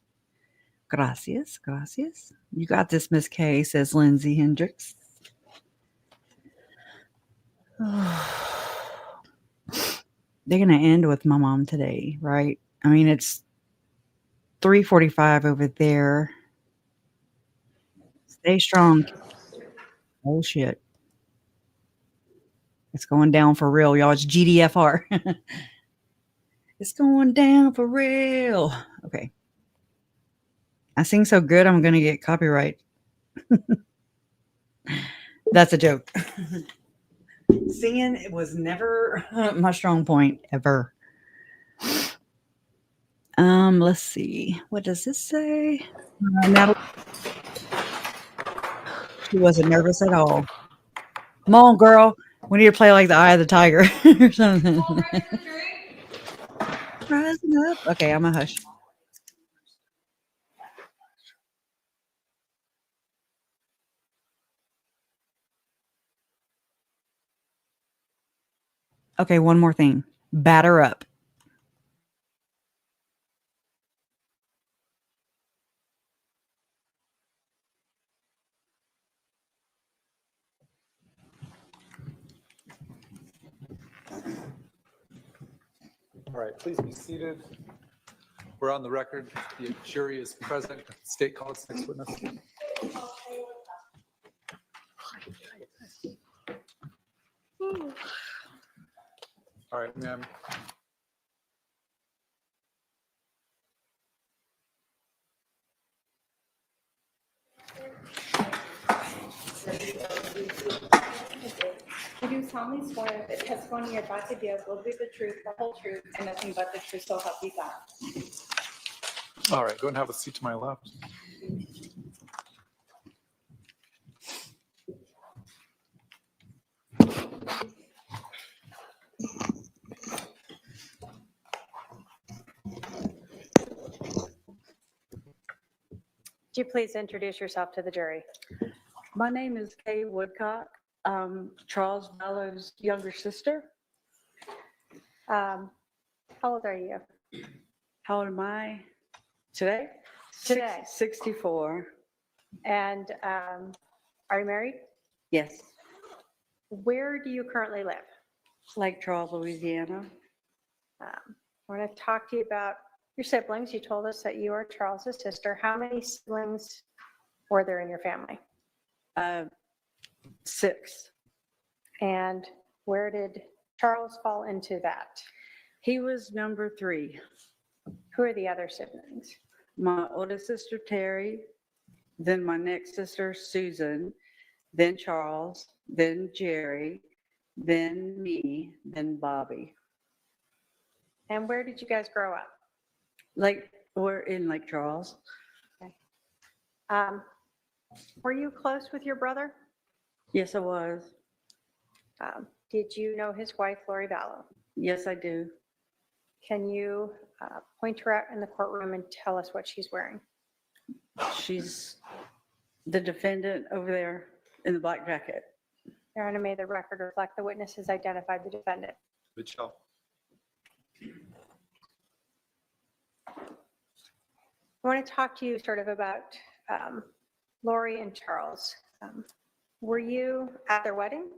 Gracias, gracias. You got this, Miss Kay, says Lindsay Hendricks. They're going to end with my mom today, right? I mean, it's 3:45 over there. Stay strong. Oh, shit. It's going down for real, y'all. It's GDFR. It's going down for real. Okay. I sing so good, I'm going to get copyright. That's a joke. Singing was never my strong point, ever. Let's see. What does this say? Natalie. She wasn't nervous at all. Come on, girl. We need to play like the Eye of the Tiger or something. Rising up. Okay, I'm a hush. Okay, one more thing. Batter up. All right, please be seated. We're on the record. The jury is present. State call its next witness. All right, ma'am. You do solemnly swear that the testimony you're about to give will be the truth, the whole truth, and nothing but the truth, so help you God. All right, go and have a seat to my left. Would you please introduce yourself to the jury? My name is Kay Woodcock. Charles Vallow's younger sister. How old are you? How old am I today? Today. 64. And are you married? Yes. Where do you currently live? Lake Charles, Louisiana. I want to talk to you about your siblings. You told us that you are Charles's sister. How many siblings were there in your family? 6. And where did Charles fall into that? He was number 3. Who are the other siblings? My oldest sister, Terry, then my next sister, Susan, then Charles, then Jerry, then me, then Bobby. And where did you guys grow up? We're in Lake Charles. Okay. Were you close with your brother? Yes, I was. Did you know his wife, Lori Vallow? Yes, I do. Can you point her out in the courtroom and tell us what she's wearing? She's the defendant over there in the black jacket. Your Honor, may the record reflect the witness has identified the defendant. Mitchell. I want to talk to you sort of about Lori and Charles. Were you at their wedding?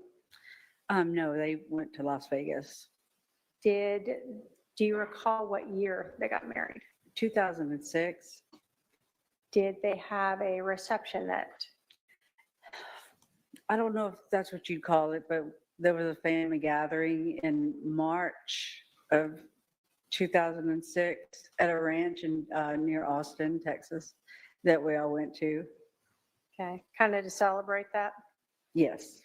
No, they went to Las Vegas. Do you recall what year they got married? 2006. Did they have a reception that? I don't know if that's what you'd call it, but there was a family gathering in March of 2006 at a ranch in near Austin, Texas, that we all went to. Okay, kind of to celebrate that? Yes.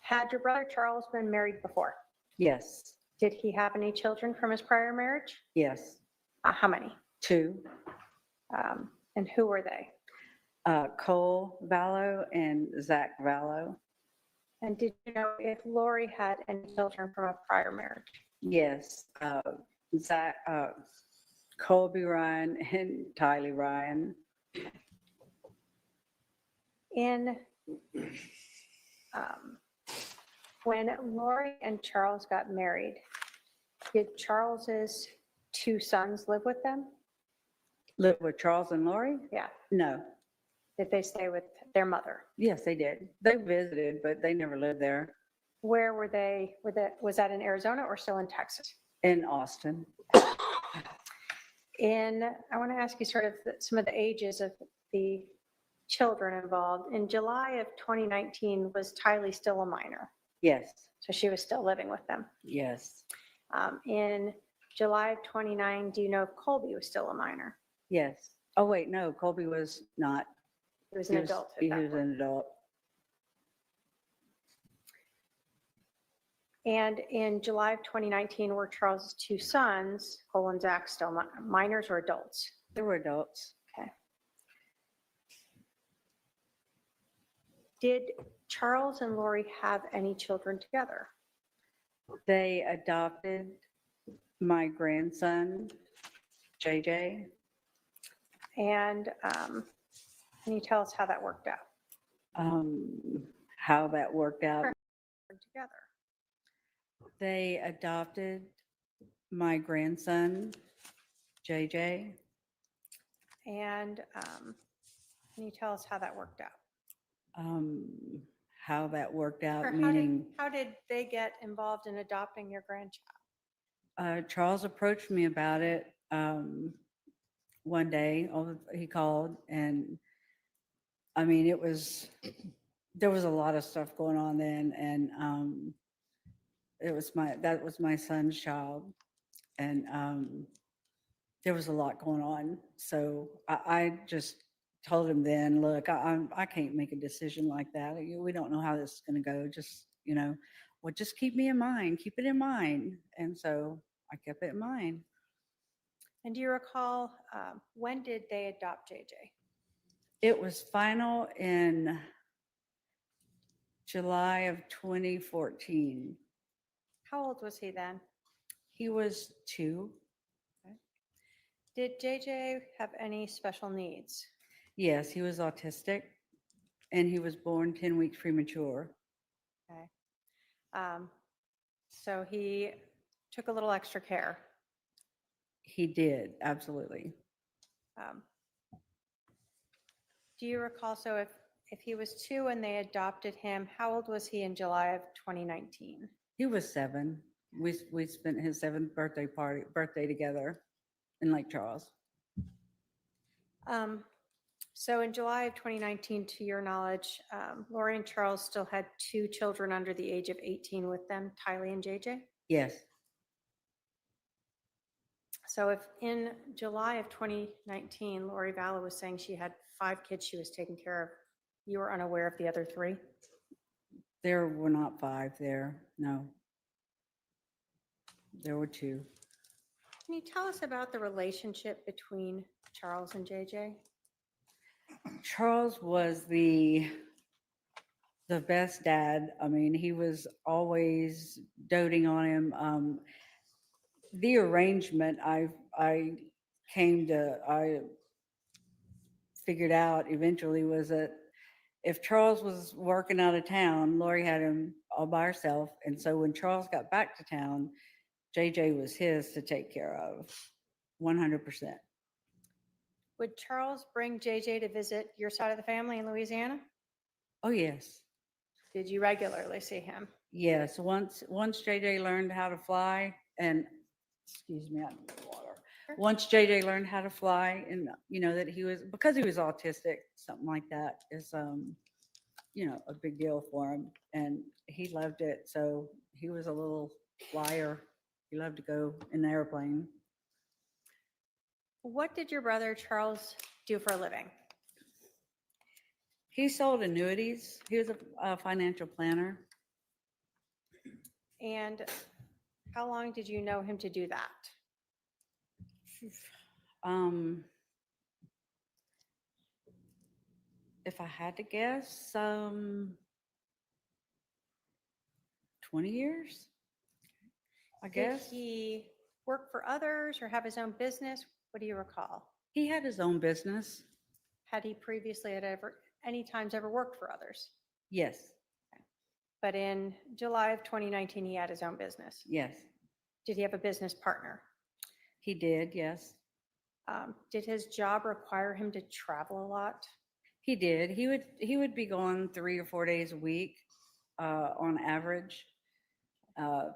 Had your brother Charles been married before? Yes. Did he have any children from his prior marriage? Yes. How many? 2. And who were they? Cole Valow and Zach Valow. And did you know if Lori had any children from a prior marriage? Yes, Zach, Colby Ryan and Tylee Ryan. In when Lori and Charles got married, did Charles's 2 sons live with them? Live with Charles and Lori? Yeah. No. Did they stay with their mother? Yes, they did. They visited, but they never lived there. Where were they? Was that in Arizona or still in Texas? In Austin. I want to ask you sort of some of the ages of the children involved. In July of 2019, was Tylee still a minor? Yes. So she was still living with them. Yes. In July of 29, do you know if Colby was still a minor? Yes. Oh, wait, no, Colby was not. He was an adult at He that was point. an adult. And in July of 2019, were Charles's 2 sons, Cole and Zach, still minors or adults? They were adults. Okay. Did Charles and Lori have any children together? They adopted my grandson, JJ. And can you tell us how that worked out? How that worked out. Together. They adopted my grandson, JJ. And can you tell us how that worked out? How that worked out, Or meaning how did they get involved in adopting your grandchild? Charles approached me about it one day. He called, and I mean, there was a lot of stuff going on then, and that was my son's child, and there was a lot going on. So I just told him then, look, I can't make a decision like that. We don't know how this is going to go. Just, well, just keep me in mind, keep it in mind. And so I kept it in mind. And do you recall, when did they adopt JJ? It was final in July of 2014. How old was he then? He was 2. Okay. Did JJ have any special needs? Yes, he was autistic, and he was born 10 weeks premature. Okay. So he took a little extra care. He did, absolutely. Do you recall, so if he was 2 and they adopted him, how old was he in July of 2019? He was 7. We spent his 7th birthday together in Lake Charles. So in July of 2019, to your knowledge, Lori and Charles still had 2 children under the age of 18 with them, Tylee and JJ? Yes. So if in July of 2019, Lori Vallow was saying she had 5 kids she was taking care of, you were unaware of the other 3? There were not 5 there, no. There were 2. Can you tell us about the relationship between Charles and JJ? Charles was the best dad. I mean, he was always doting on him. The arrangement I figured out eventually was that if Charles was working out of town, Lori had him all by herself. And so when Charles got back to town, JJ was his to take care of 100%. Would Charles bring JJ to visit your side of the family in Louisiana? Oh, yes. Did you regularly see him? Yes. Once JJ learned how to fly, and excuse me, I need water. Once JJ learned how to fly, and that because he was autistic, something like that is a big deal for him, and he loved it. So he was a little flyer. He loved to go in the airplane. What did your brother Charles do for a living? He sold annuities. He was a financial planner. And how long did you know him to do that? If I had to guess, 20 years, I Did guess. he work for others or have his own business? What do you recall? He had his own business. Had he previously at any times ever worked for others? Yes, But in July of 2019, he had his own business. yes, Did he have a business partner? he did, yes. Did his job require him to travel a lot? He did. He would be gone 3 or 4 days a week on average.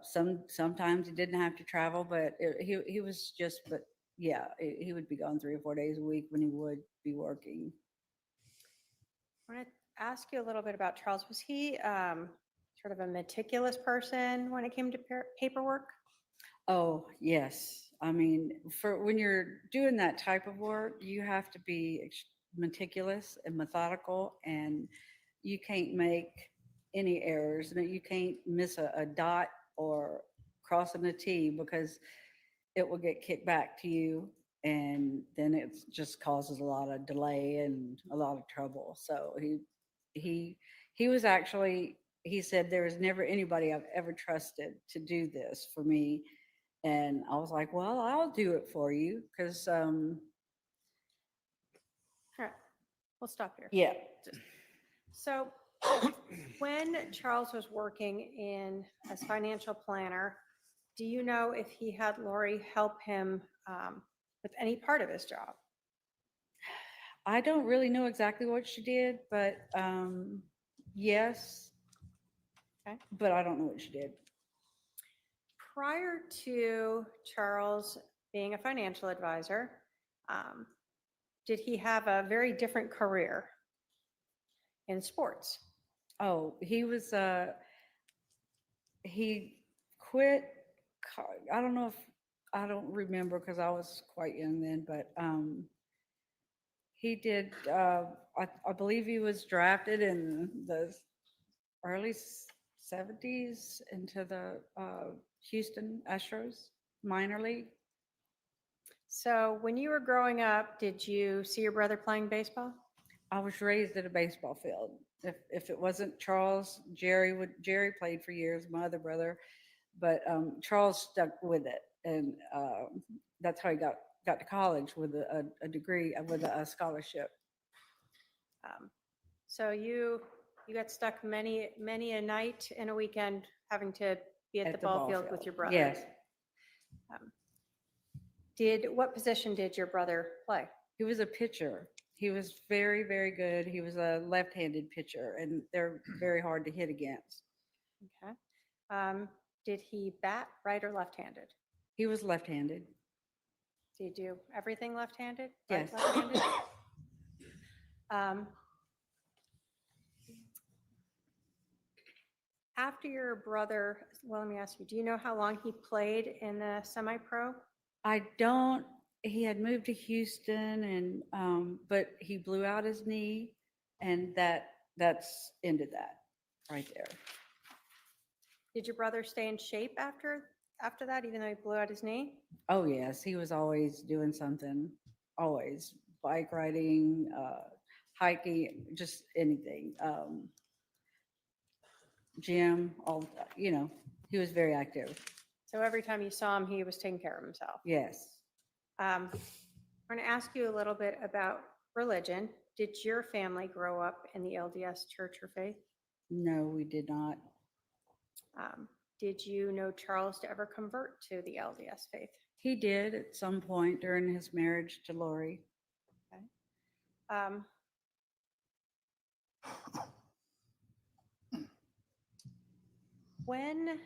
Sometimes he didn't have to travel, but he was just, but yeah, he would be gone 3 or 4 days a week when he would be working. I want to ask you a little bit about Charles. Was he sort of a meticulous person when it came to paperwork? Oh, yes. I mean, for when you're doing that type of work, you have to be meticulous and methodical, and you can't make any errors. And you can't miss a dot or crossing a T, because it will get kicked back to you, and then it just causes a lot of delay and a lot of trouble. So he was actually, he said, there was never anybody I've ever trusted to do this for me. And I was like, well, I'll do it for you, because All right, we'll stop here. yeah. So when Charles was working in as financial planner, do you know if he had Lori help him with any part of his job? I don't really know exactly what she did, but yes. Okay. But I don't know what she did. Prior to Charles being a financial advisor, did he have a very different career in sports? Oh, he was, he quit. I don't know if, I don't remember because I was quite young then, but he did, I believe he was drafted in the early 70s into the Houston Astros minor league. So when you were growing up, did you see your brother playing baseball? I was raised at a baseball field. If it wasn't Charles, Jerry played for years, my other brother, but Charles stuck with it, and that's how he got to college with a degree, with a scholarship. So you got stuck many a night and a weekend having to be at the ball field with your brother. Yes. What position did your brother play? He was a pitcher. He was very, very good. He was a left-handed pitcher, and they're very hard to hit against. Okay. Did he bat right or left-handed? He was left-handed. Did he do everything left-handed? Yes. Right, left-handed? After your brother, well, let me ask you, do you know how long he played in the semi-pro? I don't. He had moved to Houston, and but he blew out his knee, and that's ended that right there. Did your brother stay in shape after that, even though he blew out his knee? Oh yes, he was always doing something, always bike riding, hiking, just anything. Gym, all, he was very active. So every time you saw him, he was taking care of himself. Yes. I'm going to ask you a little bit about religion. Did your family grow up in the LDS church or faith? No, we did not. Did you know Charles to ever convert to the LDS faith? He did at some point during his marriage to Lori. Okay. When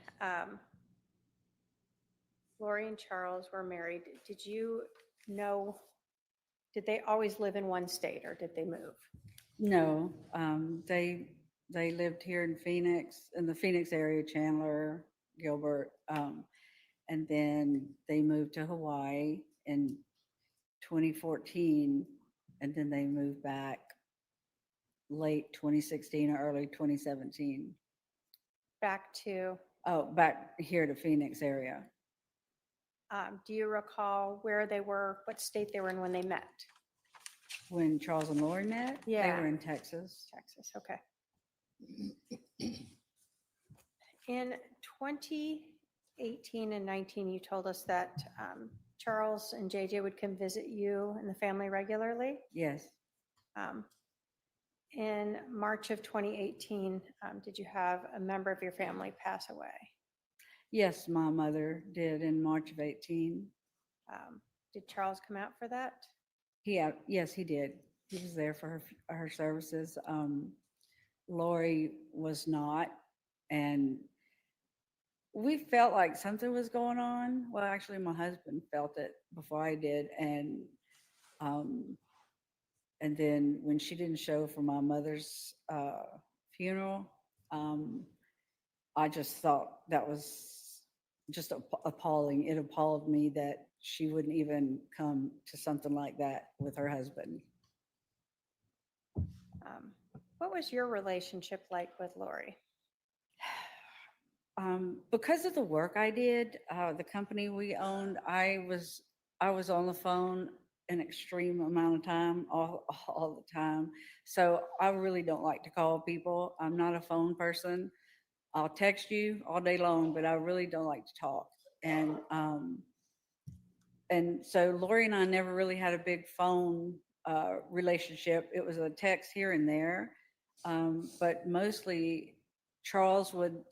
Lori and Charles were married, did you know, did they always live in one state or did they move? No, they lived here in Phoenix, in the Phoenix area, Chandler, Gilbert, and then they moved to Hawaii in 2014, and then they moved back late 2016 or early 2017. Back to? Oh, back here to Phoenix area. Do you recall where they were, what state they were in when they met? When Charles and Lori met? Yeah. They were in Texas. Texas, okay. In 2018 and 19, you told us that Charles and JJ would come visit you and the family regularly. Yes. In March of 2018, did you have a member of your family pass away? Yes, my mother did in March of 18. Did Charles come out for that? Yes, he did. He was there for her services. Lori was not, and we felt like something was going on. Well, actually, my husband felt it before I did, and then when she didn't show for my mother's funeral, I just thought that was just appalling. It appalled me that she wouldn't even come to something like that with her husband. What was your relationship like with Lori? Because of the work I did, the company we owned, I was on the phone an extreme amount of time, all the time. So I really don't like to call people. I'm not a phone person. I'll text you all day long, but I really don't like to talk. And so Lori and I never really had a big phone relationship. It was a text here and there, but mostly Charles would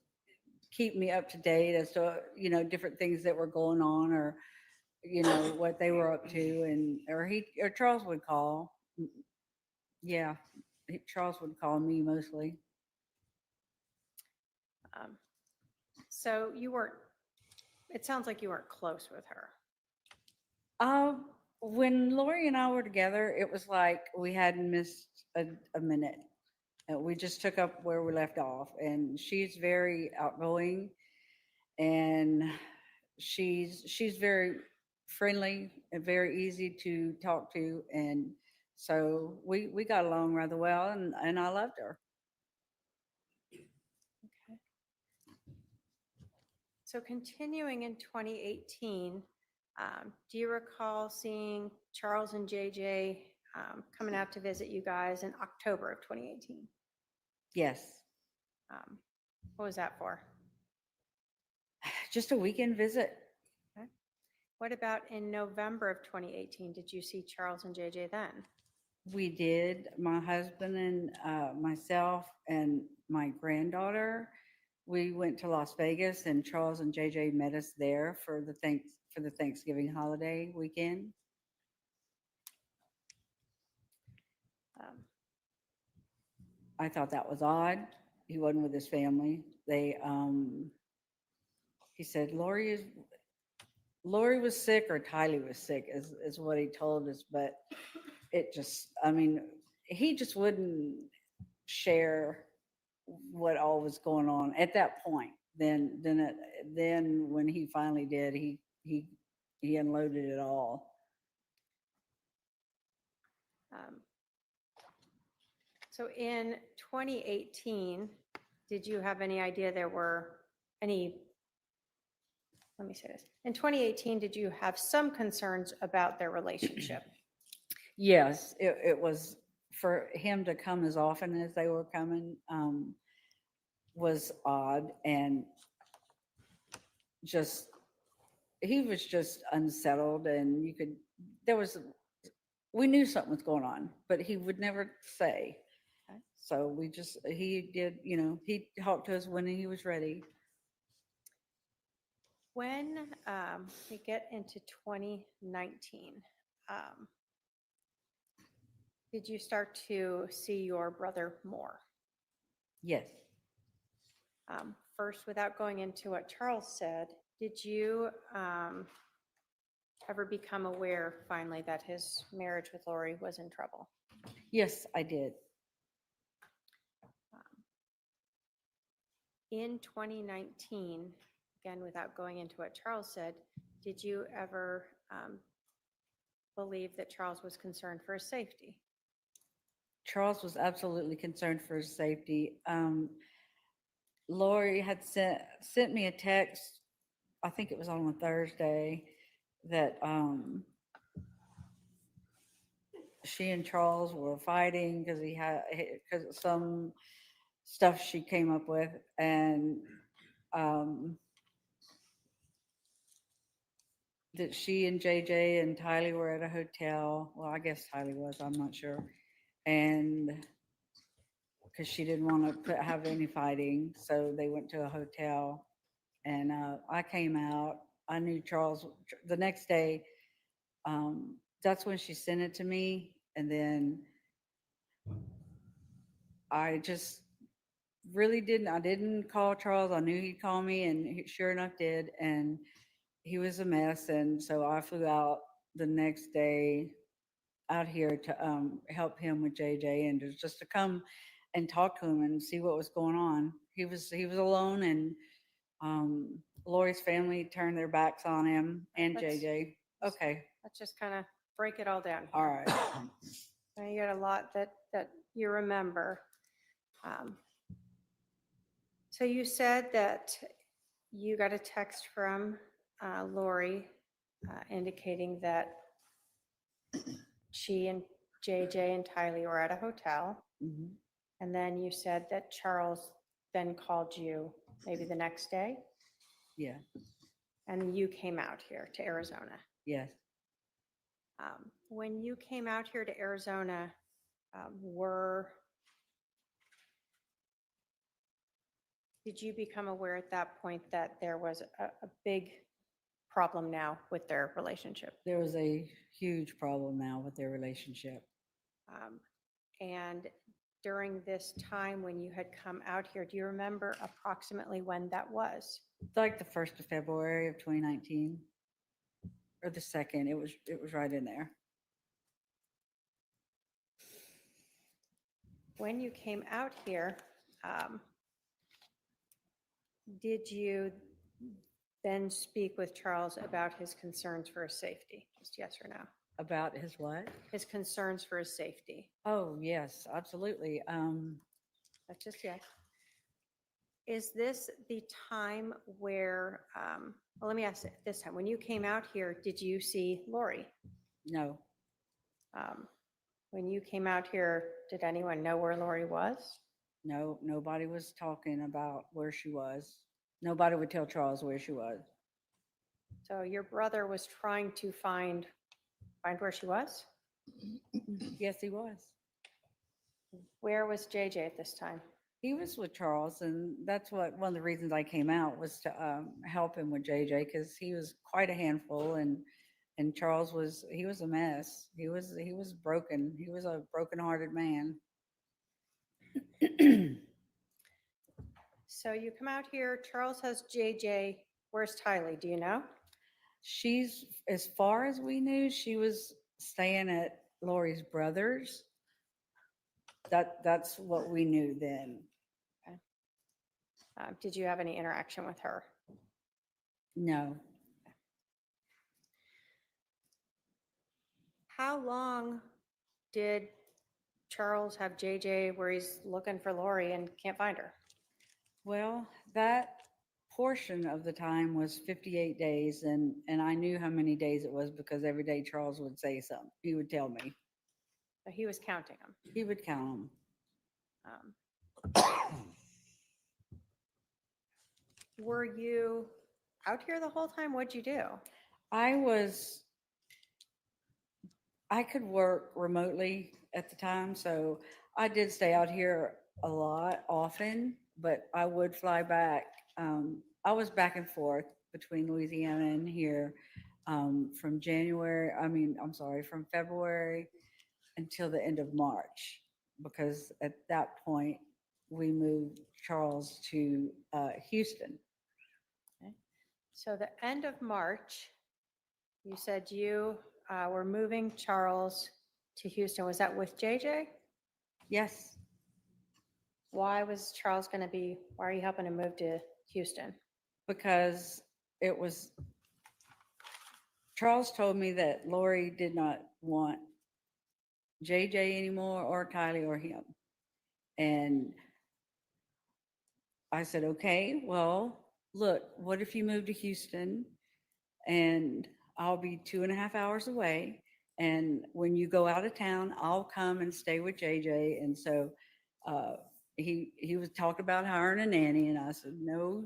keep me up to date as to different things that were going on, or what they were up to, or Charles would call. Yeah, Charles would call me mostly. So it sounds like you weren't close with her. When Lori and I were together, it was like we hadn't missed a minute. We just took up where we left off, and she's very outgoing, and she's very friendly and very easy to talk to, and so we got along rather well, and I loved her. Okay. So continuing in 2018, do you recall seeing Charles and JJ coming out to visit you guys in October of 2018? Yes. What was that for? Just a weekend visit. Okay. What about in November of 2018? Did you see Charles and JJ then? We did. My husband and myself and my granddaughter, we went to Las Vegas, and Charles and JJ met us there for the Thanksgiving holiday weekend. I thought that was odd. He wasn't with his family. He said Lori was sick, or Tylee was sick, is what he told us. But he just wouldn't share what all was going on at that point. Then when he finally did, he unloaded it all. So in 2018, did you have any idea there were any, let me say this, in 2018, did you have some concerns about their relationship? Yes, it was, for him to come as often as they were coming was odd, and he was just unsettled, and we knew something was going on, but he would never say. Okay. So he did, he talked to us when he was ready. When we get into 2019, did you start to see your brother more? Yes. First, without going into what Charles said, did you ever become aware finally that his marriage with Lori was in trouble? Yes, I did. In 2019, again, without going into what Charles said, did you ever believe that Charles was concerned for his safety? Charles was absolutely concerned for his safety. Lori had sent me a text, I think it was on a Thursday, that she and Charles were fighting because of some stuff she came up with, and that she and JJ and Tylee were at a hotel. Well, I guess Tylee was, I'm not sure. And because she didn't want to have any fighting, so they went to a hotel. And I came out. I knew Charles the next day. That's when she sent it to me. And then I just really I didn't call Charles. I knew he'd call me, and he sure enough did. And he was a mess. And so I flew out the next day out here to help him with JJ and just to come and talk to him and see what was going on. He was alone, and Lori's family turned their backs on him and JJ. Okay. Let's just kind of break it all down. All right. Now you got a lot that you remember. So you said that you got a text from Lori indicating that she and JJ and Tylee were at a hotel. Mhm. And then you said that Charles then called you maybe the next day, Yeah. and you came out here to Arizona. Yes. When you came out here to Arizona, did you become aware at that point that there was a big problem now with their relationship? There was a huge problem now with their relationship. And during this time when you had come out here, do you remember approximately when that was? Like the 1st of February of 2019, or the 2nd. It was right in there. When you came out here, did you then speak with Charles about his concerns for his safety? Just yes or no? About his what? His concerns for his safety. Oh, yes, absolutely. That's just yes. Is this the time where, well, let me ask it this time. When you came out here, did you see Lori? No. When you came out here, did anyone know where Lori was? No, nobody was talking about where she was. Nobody would tell Charles where she was. So your brother was trying to find where she was? Yes, he was. Where was JJ at this time? He was with Charles, and that's one of the reasons I came out was to help him with JJ, because he was quite a handful, and Charles was a mess. He was broken. He was a broken-hearted man. So you come out here, Charles has JJ. Where's Tylee? Do you know? She's, as far as we knew, she was staying at Lori's brother's. That's what we knew then. Okay. Did you have any interaction with her? No. How long did Charles have JJ where he's looking for Lori and can't find her? Well, that portion of the time was 58 days, and I knew how many days it was because every day Charles would say something. He would tell me. So he was counting them. He would count them. Were you out here the whole time? What'd you do? I could work remotely at the time, so I did stay out here a lot, often, but I would fly back. I was back and forth between Louisiana and here from February until the end of March, because at that point we moved Charles to Houston. Okay. So the end of March, you said you were moving Charles to Houston. Was that with JJ? Yes. Why are you helping him move to Houston? Because Charles told me that Lori did not want JJ anymore, or Tylee, or him. And I said, okay, well, look, what if you move to Houston and I'll be 2.5 hours away, and when you go out of town, I'll come and stay with JJ. And so he was talking about hiring a nanny, and I said, no,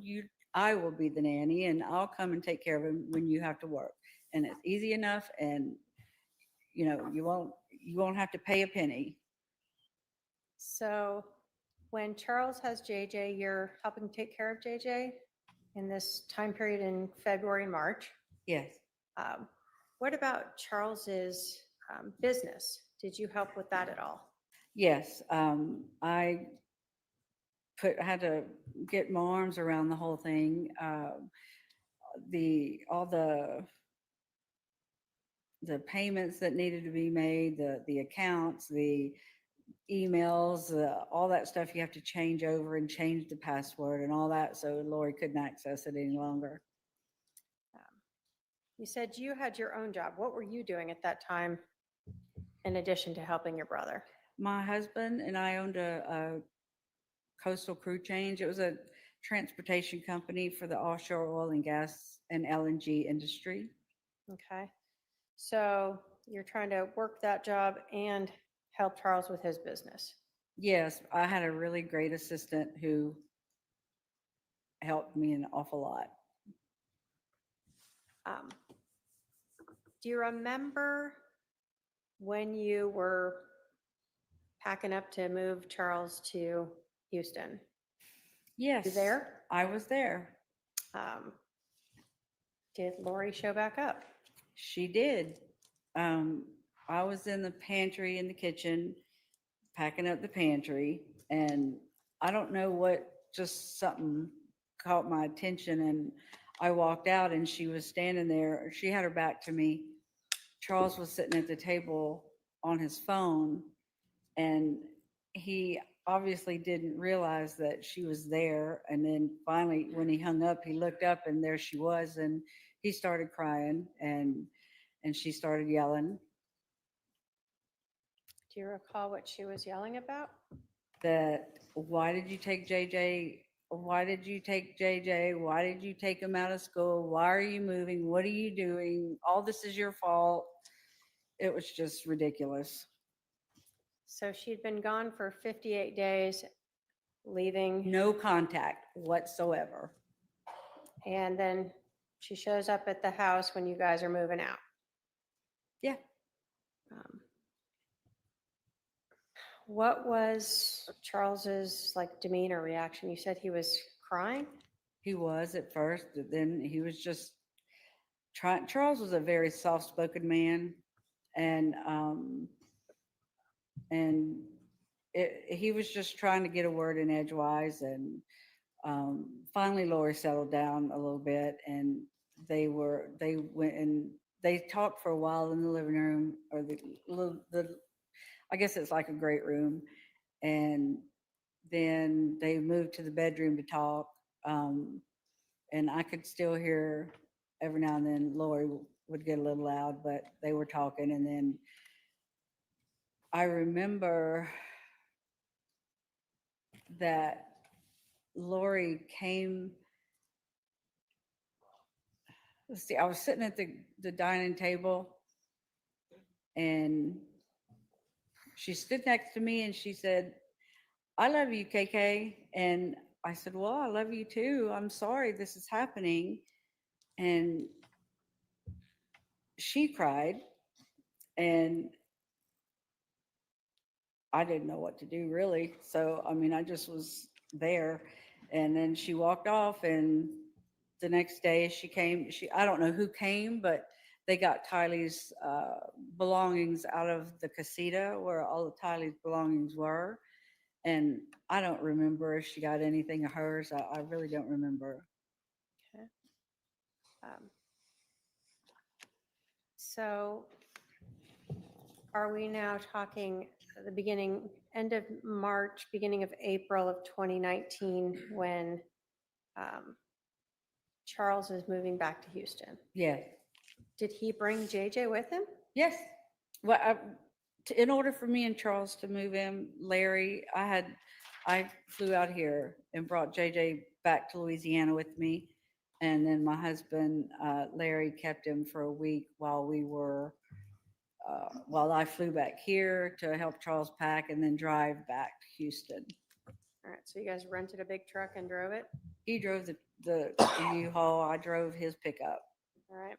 I will be the nanny and I'll come and take care of him when you have to work. And it's easy enough, and you won't have to pay a penny. So when Charles has JJ, you're helping take care of JJ in this time period in February and March. Yes. What about Charles's business? Did you help with that at all? Yes. I had to get my arms around the whole thing. All the payments that needed to be made, the accounts, the emails, all that stuff you have to change over and change the password and all that, so Lori couldn't access it any longer. You said you had your own job. What were you doing at that time in addition to helping your brother? My husband and I owned a coastal crew change. It was a transportation company for the offshore oil and gas and LNG industry. Okay. So you're trying to work that job and help Charles with his business. Yes, I had a really great assistant who helped me an awful lot. Do you remember when you were packing up to move Charles to Houston? Yes. You there? I was there. Did Lori show back up? She did. I was in the pantry in the kitchen, packing up the pantry, and I don't know what, just something caught my attention, and I walked out and she was standing there. She had her back to me. Charles was sitting at the table on his phone, and he obviously didn't realize that she was there. And then finally, when he hung up, he looked up and there she was, and he started crying, and she started yelling. Do you recall what she was yelling about? That, why did you take JJ? Why did you take JJ? Why did you take him out of school? Why are you moving? What are you doing? All this is your fault. It was just ridiculous. So she'd been gone for 58 days, leaving. No contact whatsoever. And then she shows up at the house when you guys are moving out. Yeah. What was Charles's demeanor reaction? You said he was crying? He was at first, but then he was just trying. Charles was a very soft-spoken man, and he was just trying to get a word in edgewise. And finally, Lori settled down a little bit, and they went and they talked for a while in the living room, or I guess it's like a great room. And then they moved to the bedroom to talk. And I could still hear every now and then Lori would get a little loud, but they were talking. And then I remember that Lori came. Let's see, I was sitting at the dining table, and she stood next to me and she said, "I love you, KK." And I said, "Well, I love you too. I'm sorry this is happening." And she cried, and I didn't know what to do, really. So, I mean, I just was there. And then she walked off, and the next day she came. I don't know who came, but they got Tylee's belongings out of the casita where all of Tylee's belongings were. And I don't remember if she got anything of hers. I really don't remember. Okay. So are we now talking the end of March, beginning of April of 2019, when Charles is moving back to Houston? Yeah. Did he bring JJ with him? Yes. Well, in order for me and Charles to move in, Larry, I flew out here and brought JJ back to Louisiana with me. And then my husband, Larry, kept him for a week while I flew back here to help Charles pack and then drive back to Houston. All right, so you guys rented a big truck and drove it? He drove the U-Haul. I drove his pickup. All right.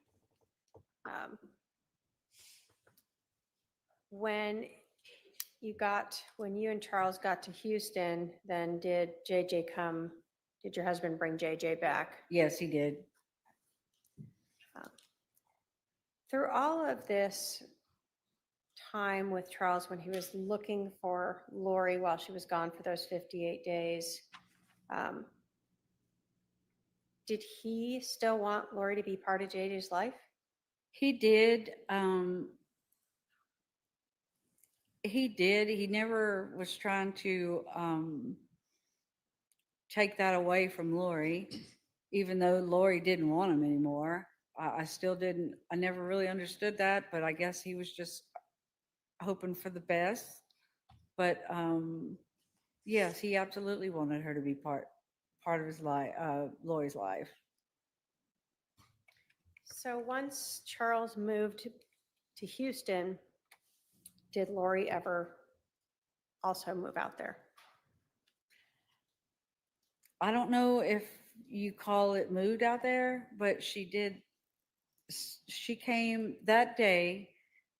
When you and Charles got to Houston, then did your husband bring JJ back? Yes, he did. Through all of this time with Charles when he was looking for Lori while she was gone for those 58 days, did he still want Lori to be part of JJ's life? He did. He did. He never was trying to take that away from Lori, even though Lori didn't want him anymore. I still didn't. I never really understood that, but I guess he was just hoping for the best. But yes, he absolutely wanted her to be part of his life, Lori's life. So once Charles moved to Houston, did Lori ever also move out there? I don't know if you call it moved out there, but she did. She came that day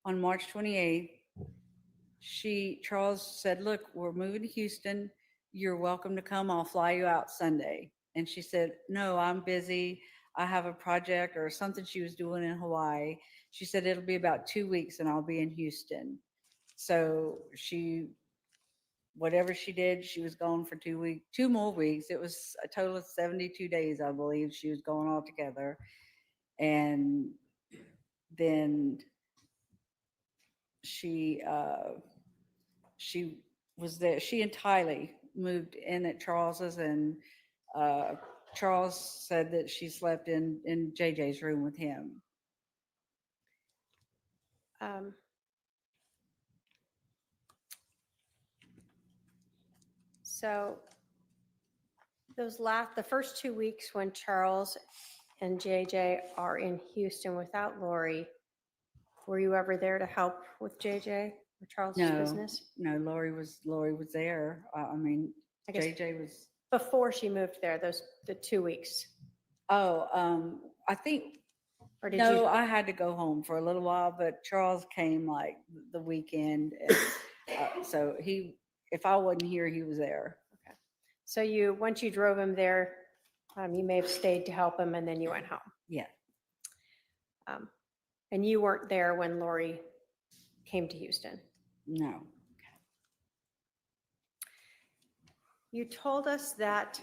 on March 28th. Charles said, "Look, we're moving to Houston. You're welcome to come. I'll fly you out Sunday." And she said, "No, I'm busy. I have a project," or something she was doing in Hawaii. She said, "It'll be about 2 weeks and I'll be in Houston." So whatever she did, she was gone for 2 more weeks. It was a total of 72 days, I believe, she was gone altogether. And then she was there. She and Tylee moved in at Charles's, and Charles said that she slept in JJ's room with him. So the first 2 weeks when Charles and JJ are in Houston without Lori, were you ever there to help with JJ or Charles's business? No, Lori was there. I mean, I guess JJ was before she moved there. The 2 weeks. Oh, I think. Or did No, you? I had to go home for a little while, but Charles came like the weekend, and, so if I wasn't here, he was there. Okay. So once you drove him there, you may have stayed to help him, and then you went home. Yeah. And you weren't there when Lori came to Houston? No. You told us that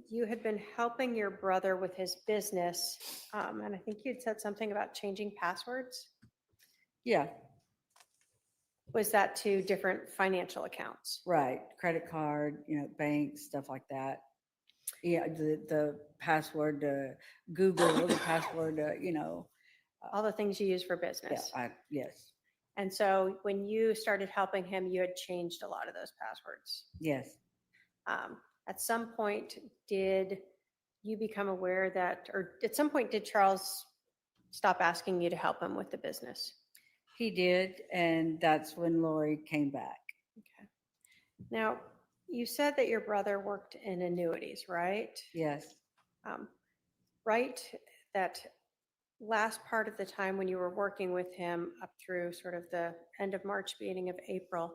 you had been helping your brother with his business, and I think you'd said something about changing passwords. Yeah. Was that to different financial accounts? Right. Credit card, bank, stuff like that. Yeah. The password to Google, the password to, all the things you use for business. Yeah. Yes. And so when you started helping him, you had changed a lot of those passwords. Yes. At some point, did you become aware that, or at some point, did Charles stop asking you to help him with the business? He did, and that's when Lori came back. Okay. Now, you said that your brother worked in annuities, right? Yes. Right, that last part of the time when you were working with him up through sort of the end of March, beginning of April,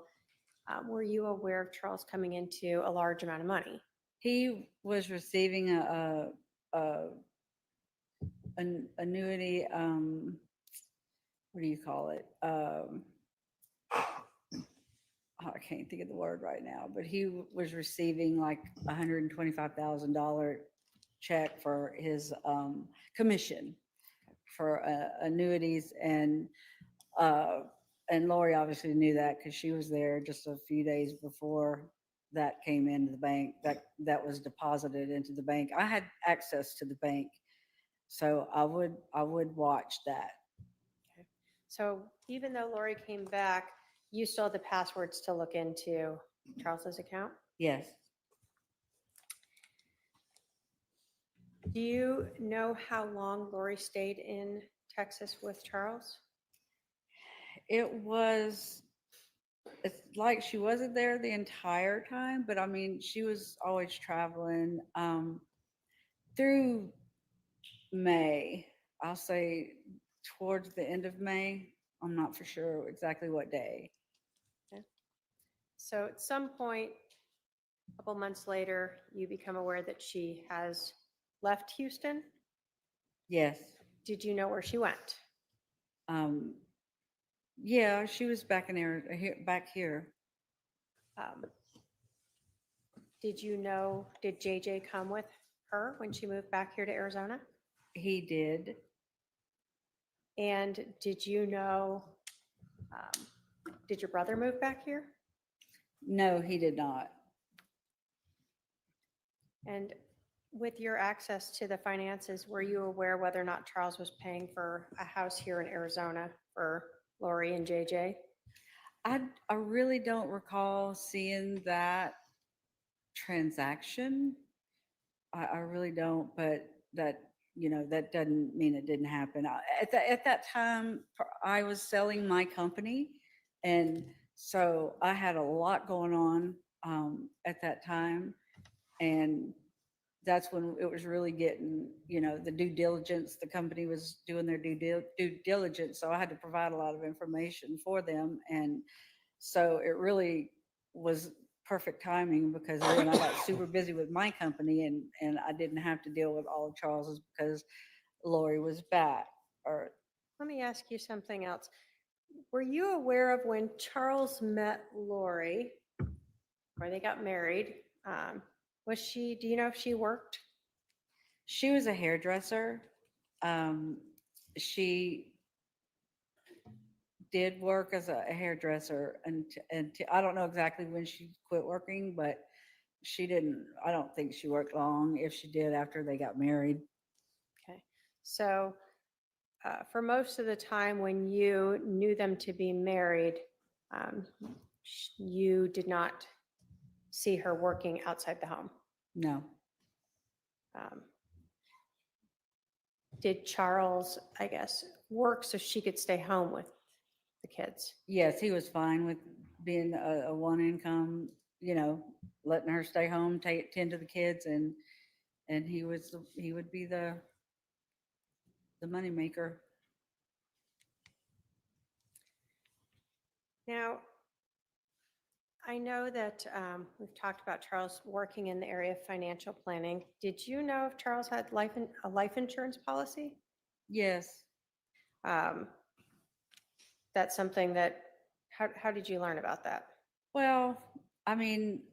were you aware of Charles coming into a large amount of money? He was receiving an annuity. What do you call it? I can't think of the word right now, but he was receiving like $125,000 check for his commission for annuities, and Lori obviously knew that because she was there just a few days before that came into the bank. That was deposited into the bank. I had access to the bank, so I would watch that. Okay. So even though Lori came back, you still had the passwords to look into Charles's account? Yes. Do you know how long Lori stayed in Texas with Charles? It was It's like she wasn't there the entire time, but I mean, she was always traveling through May. I'll say towards the end of May. I'm not for sure exactly what day. So at some point, a couple months later, you become aware that she has left Houston. Yes. Did you know where she went? Yeah, she was back in there, back here. Did you know, did JJ come with her when she moved back here to Arizona? He did. And did you know, did your brother move back here? No, he did not. And with your access to the finances, were you aware whether or not Charles was paying for a house here in Arizona for Lori and JJ? I really don't recall seeing that transaction. I really don't, but that, you know, that doesn't mean it didn't happen. At that time, I was selling my company, and so I had a lot going on at that time, and that's when it was really getting, you know, the due diligence. The company was doing their due diligence, so I had to provide a lot of information for them, and so it really was perfect timing because then I got super busy with my company, and I didn't have to deal with all of Charles's because Lori was back. Or let me ask you something else. Were you aware of when Charles met Lori, or they got married? Was she, do you know if she worked? She was a hairdresser. She did work as a hairdresser, and I don't know exactly when she quit working, but she didn't, I don't think she worked long, if she did, after they got married. Okay. So for most of the time when you knew them to be married, you did not see her working outside the home? No. Did Charles, I guess, work so she could stay home with the kids? Yes, he was fine with being a one income, you know, letting her stay home, tend to the kids, and he would be the money maker. Now, I know that we've talked about Charles working in the area of financial planning. Did you know if Charles had a life insurance policy? Yes. That's something that, how did you learn about that? Well, I mean,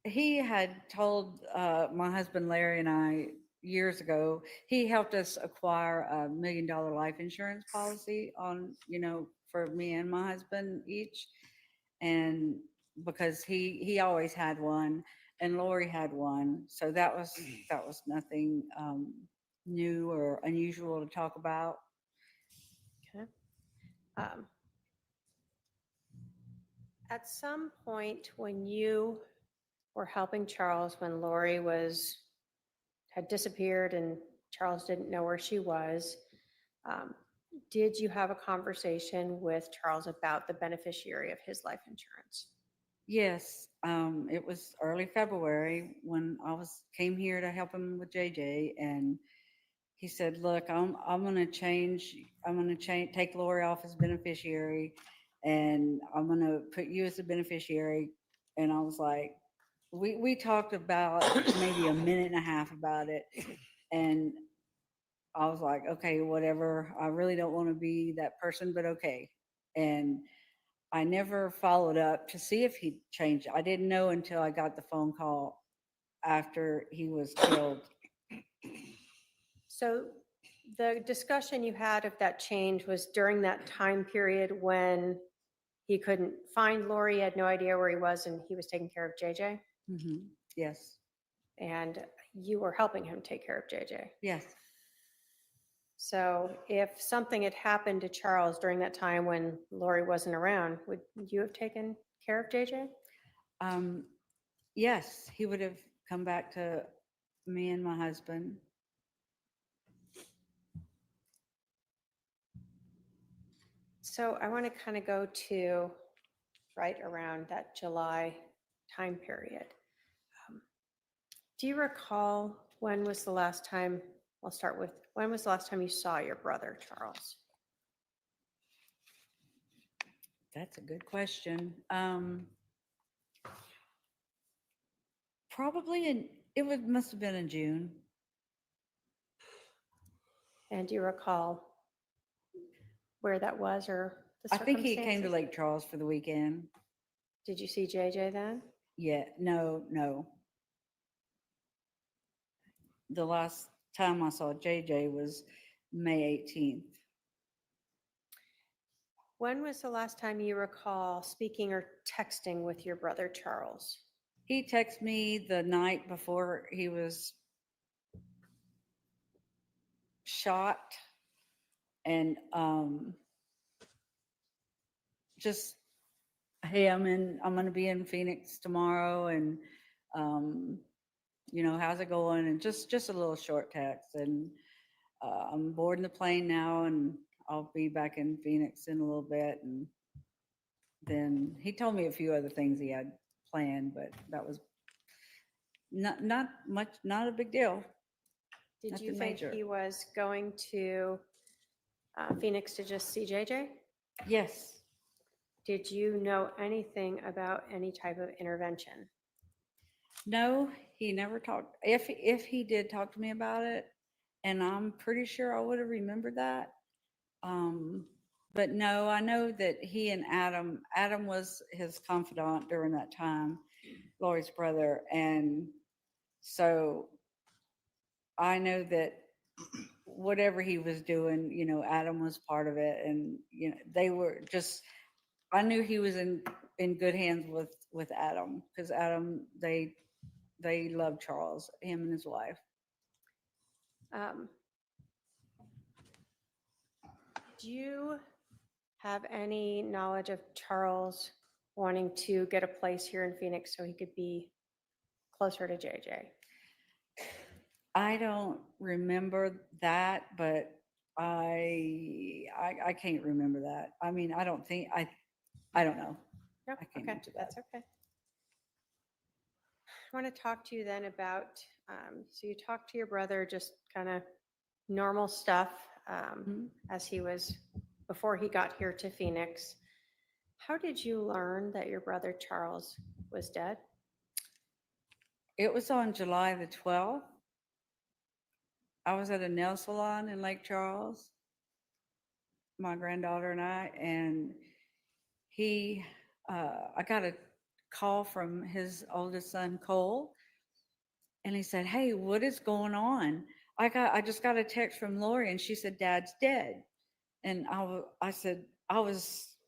he had told my husband Larry and I years ago, he helped us acquire a $1 million life insurance policy on, you know, for me and my husband each. And because he always had one, and Lori had one, so that was nothing new or unusual to talk about. Okay. At some point when you were helping Charles, when Lori had disappeared and Charles didn't know where she was, did you have a conversation with Charles about the beneficiary of his life insurance? Yes, it was early February when I came here to help him with JJ, and he said, "Look, I'm going to change. I'm going to take Lori off as beneficiary, and I'm going to put you as a beneficiary." And I was like, we talked about maybe a minute and a half about it, and I was like, okay, whatever. I really don't want to be that person, but okay. And I never followed up to see if he changed. I didn't know until I got the phone call after he was killed. So the discussion you had of that change was during that time period when he couldn't find Lori, had no idea where he was, and he was taking care of JJ? Mm-hmm. Yes. And you were helping him take care of JJ? Yes. So if something had happened to Charles during that time when Lori wasn't around, would you have taken care of JJ? Yes, he would have come back to me and my husband. So I want to kind of go to right around that July time period. Do you recall when was the last time, I'll start with, when was the last time you saw your brother, Charles? That's a good question. Probably must have been in June. And do you recall where that was or the I think he came to circumstances? Lake Charles for the weekend. Did you see JJ then? Yeah, no. The last time I saw JJ was May 18th. When was the last time you recall speaking or texting with your brother, Charles? He texted me the night before he was shot, and just, hey, I'm going to be in Phoenix tomorrow, and how's it going? And just a little short text, and I'm boarding the plane now, and I'll be back in Phoenix in a little bit. And then he told me a few other things he had planned, but that was not much, not a big deal. Did you Nothing think major. he was going to Phoenix to just see JJ? Yes. Did you know anything about any type of intervention? No, he never talked. If he did talk to me about it, and I'm pretty sure I would have remembered that. But no, I know that he and Adam was his confidant during that time, Lori's brother. And so I know that whatever he was doing, Adam was part of it. And, they were just, I knew he was in good hands with Adam, because Adam, they loved Charles, him and his wife. Do you have any knowledge of Charles wanting to get a place here in Phoenix so he could be closer to JJ? I don't remember that, but I can't remember that. I mean, I don't think, I don't know. No, I can't okay, answer that. that's okay. I want to talk to you then about, so you talked to your brother, just kind of normal stuff as he was, before he got here to Phoenix. How did you learn that your brother Charles was dead? It was on July the 12th. I was at a nail salon in Lake Charles, my granddaughter and I, and I got a call from his oldest son, Cole, and he said, "Hey, what is going on? I just got a text from Lori, and she said Dad's dead." And I said,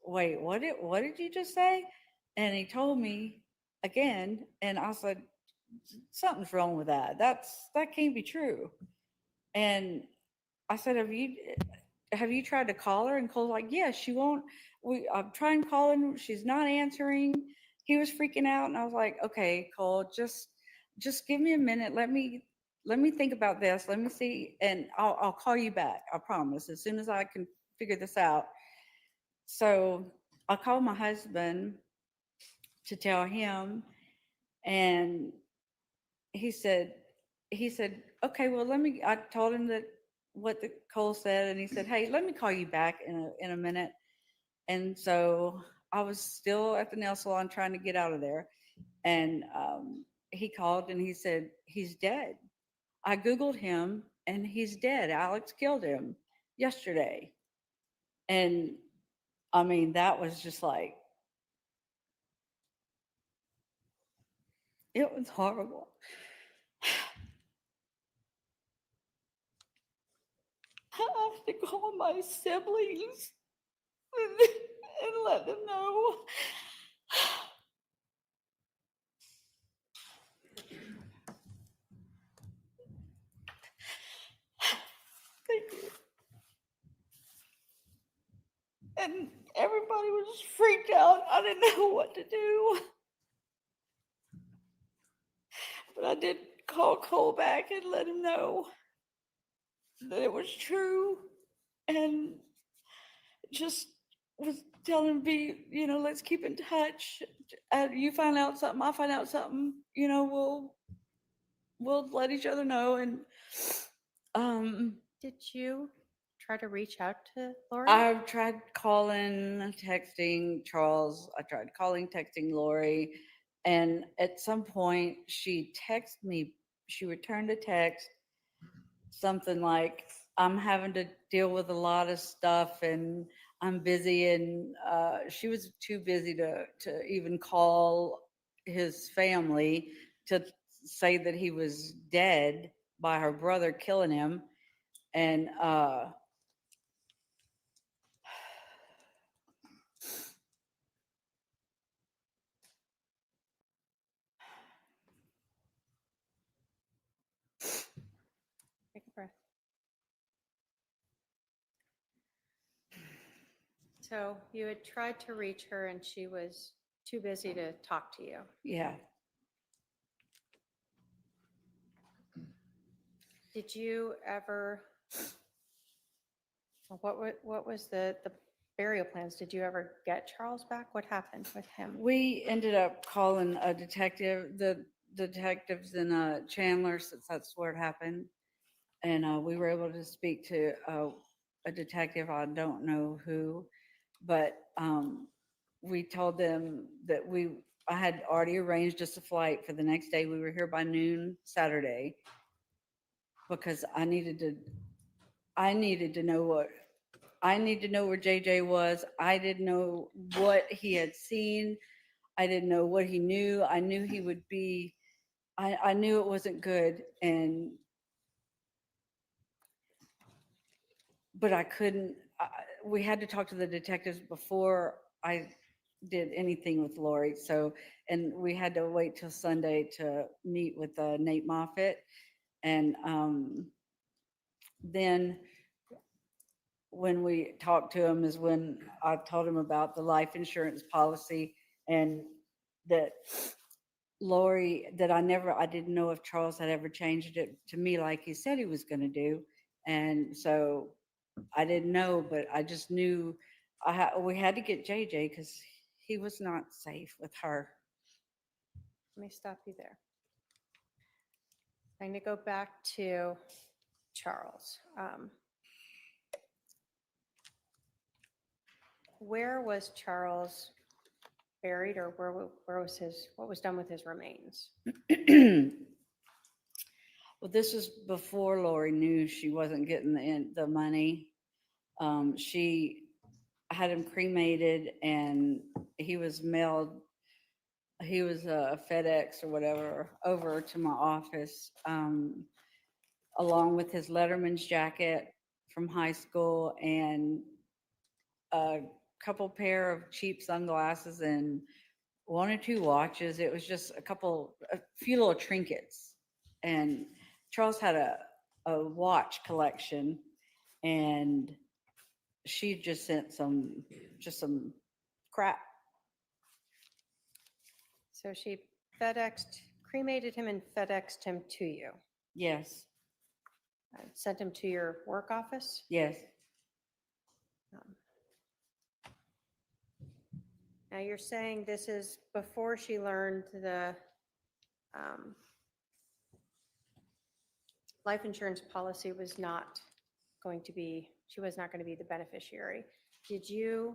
wait, what did you just say? And he told me again, and I said, something's wrong with that. That can't be true. And I said, have you tried to call her? And Cole's like, yeah, she won't. I'm trying calling. She's not answering. He was freaking out, and I was like, okay, Cole, just give me a minute. Let me think about this. Let me see, and I'll call you back. I promise, as soon as I can figure this out. So I called my husband to tell him, and he said, okay, well, I told him that what the Cole said, and he said, hey, let me call you back in a minute. And so I was still at the nail salon trying to get out of there. And he called and he said, he's dead. I Googled him and he's dead. Alex killed him yesterday. And I mean, that was just like, it was horrible. I have to call my siblings and let them know. Thank you. And everybody was freaked out. I didn't know what to do. But I did call Cole back and let him know that it was true. And just was telling him, let's keep in touch. You find out something, I find out something, we'll let each other know. And Did you try to reach out to Lori? I've tried calling, texting Charles. I tried calling, texting Lori. And at some point she texted me, she returned a text, something like, I'm having to deal with a lot of stuff and I'm busy. And she was too busy to even call his family to say that he was dead by her brother killing him. And Take a breath. So you had tried to reach her and she was too busy to talk to you. yeah. Did you ever, what was the burial plans? Did you ever get Charles back? What happened with him? We ended up calling a detective, the detectives in Chandler, since that's where it happened. And we were able to speak to a detective, I don't know who, but we told them that I had already arranged us a flight for the next day. We were here by noon Saturday because I needed to know where JJ was. I didn't know what he had seen. I didn't know what he knew. I knew he would be, I knew it wasn't good. But I couldn't, we had to talk to the detectives before I did anything with Lori. So, and we had to wait till Sunday to meet with Nate Moffitt. And then when we talked to him is when I told him about the life insurance policy and that Lori, that I didn't know if Charles had ever changed it to me like he said he was going to do. And so I didn't know, but I just knew we had to get JJ because he was not safe with her. Let me stop you there. I'm going to go back to Charles. Where was Charles buried, or where was what was done with his remains? Well, this was before Lori knew she wasn't getting the money. She had him cremated and he was mailed, he was FedEx or whatever over to my office, along with his Letterman's jacket from high school and a couple pair of cheap sunglasses and 1 or 2 watches. It was just a few little trinkets. And Charles had a watch collection, and she just sent some crap. So she cremated him and FedExed him to you. Yes. Sent him to your work office? Yes. Now you're saying this is before she learned the life insurance policy was not going to be, she was not going to be the beneficiary. Did you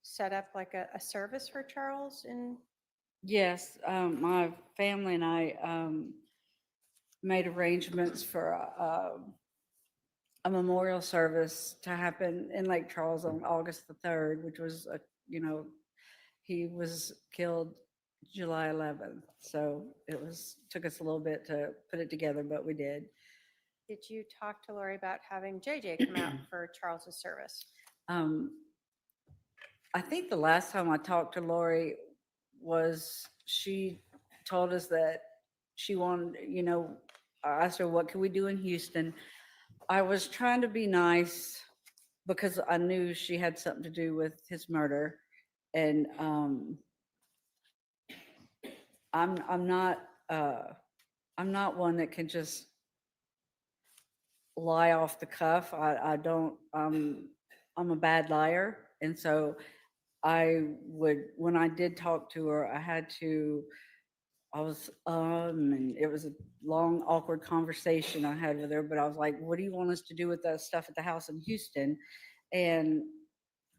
set up like a service for Charles? Yes, my family and I made arrangements for a memorial service to happen in Lake Charles on August the 3rd, which was, he was killed July 11th. So it took us a little bit to put it together, but we did. Did you talk to Lori about having JJ come out for Charles's service? I think the last time I talked to Lori was she told us that she wanted, I asked her, what can we do in Houston? I was trying to be nice because I knew she had something to do with his murder. And I'm not one that can just lie off the cuff. I'm a bad liar. And so when I did talk to her, and it was a long, awkward conversation I had with her, but I was like, what do you want us to do with that stuff at the house in Houston?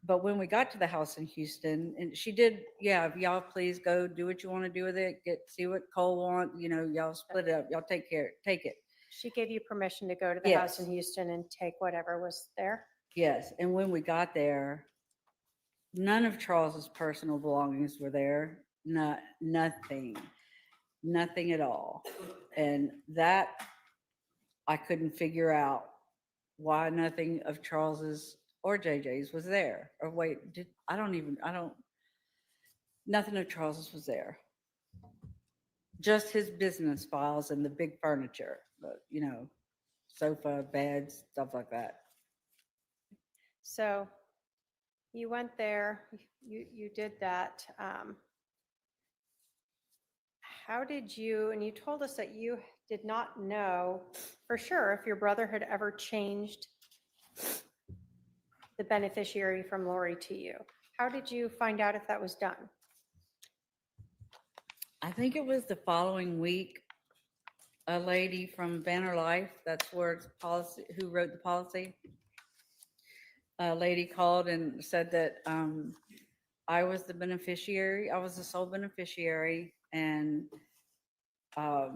But when we got to the house in Houston, and she did, yeah, y'all please go do what you want to do with it, see what Cole wants, y'all split it up, y'all take it. She gave you permission to go to the house in Houston and take whatever was there? Yes, and when we got there, none of Charles's personal belongings were there. Nothing at all. And that I couldn't figure out why nothing of Charles's or JJ's was there. Or wait, nothing of Charles's was there. Just his business files and the big furniture, sofa, beds, stuff like that. So you went there, you did that. How did you, and you told us that you did not know for sure if your brother had ever changed the beneficiary from Lori to you. How did you find out if that was done? I think it was the following week, a lady from Banner Life, that's where it's policy, who wrote the policy. A lady called and said that I was the beneficiary. I was the sole beneficiary, and what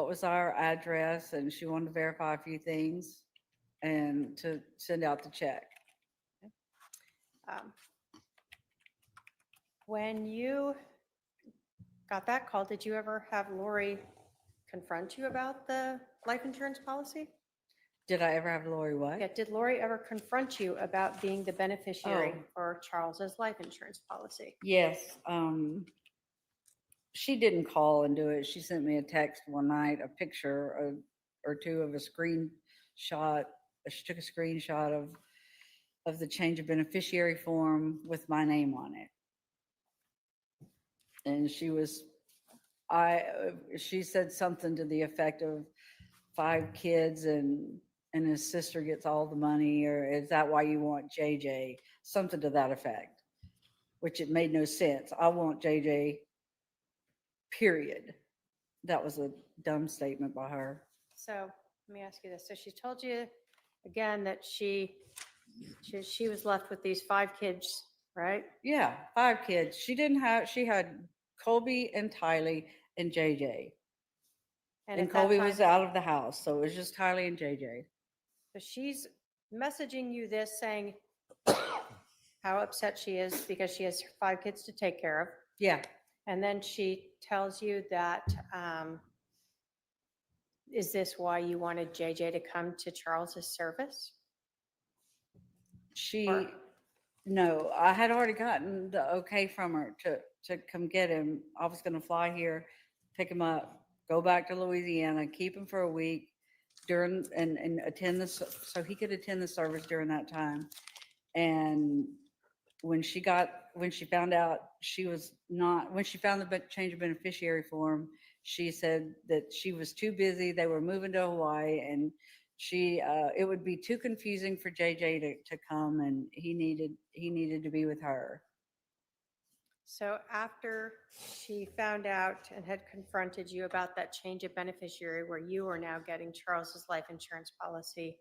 was our address, and she wanted to verify a few things and to send out the check. When you got that call, did you ever have Lori confront you about the life insurance policy? Did I ever have Lori what? Yeah, did Lori ever confront you about being the beneficiary for Charles's life insurance policy? Yes. She didn't call and do it. She sent me a text one night, a picture or two of a screenshot. She took a screenshot of the change of beneficiary form with my name on it. And she said something to the effect of 5 kids and his sister gets all the money, or is that why you want JJ? Something to that effect, which it made no sense. I want JJ, period. That was a dumb statement by her. So let me ask you this. So she told you again that she was left with these 5 kids, right? Yeah, 5 kids. She had Colby and Tylee and JJ. And Colby was out of the house, so it was just Tylee and JJ. So she's messaging you this, saying how upset she is because she has 5 kids to take care of. Yeah. And then she tells you that, is this why you wanted JJ to come to Charles's service? No, I had already gotten the okay from her to come get him. I was going to fly here, pick him up, go back to Louisiana, keep him for a week and attend this, so he could attend the service during that time. And when she found out when she found the change of beneficiary form, she said that she was too busy. They were moving to Hawaii, and it would be too confusing for JJ to come, and he needed to be with her. So after she found out and had confronted you about that change of beneficiary where you are now getting Charles's life insurance policy,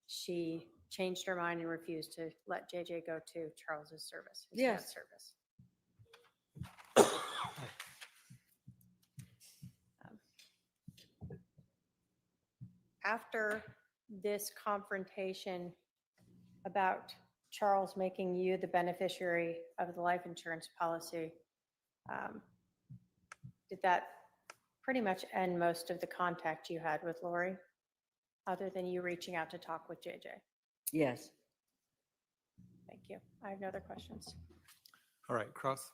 she changed her mind and refused to let JJ go to Charles's service. Yes. Service. After this confrontation about Charles making you the beneficiary of the life insurance policy, did that pretty much end most of the contact you had with Lori, other than you reaching out to talk with JJ? Yes. Thank you. I have no other questions. All right, Cross.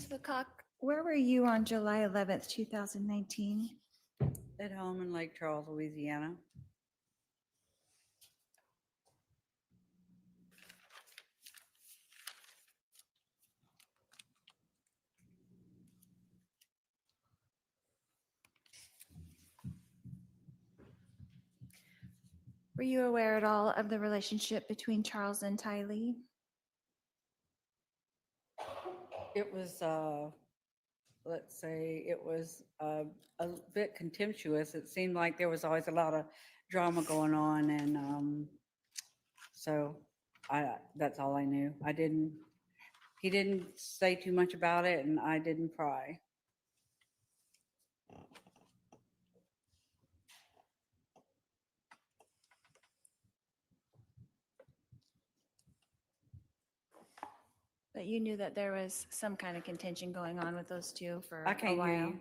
Ms. Woodcock, where were you on July 11th, 2019? At home in Lake Charles, Louisiana. Were you aware at all of the relationship between Charles and Tylee? It was, let's say, it was a bit contemptuous. It seemed like there was always a lot of drama going on, and so that's all I knew. He didn't say too much about it, and I didn't pry. But you knew that there was some kind of contention going on with those two for I a can't hear while. you.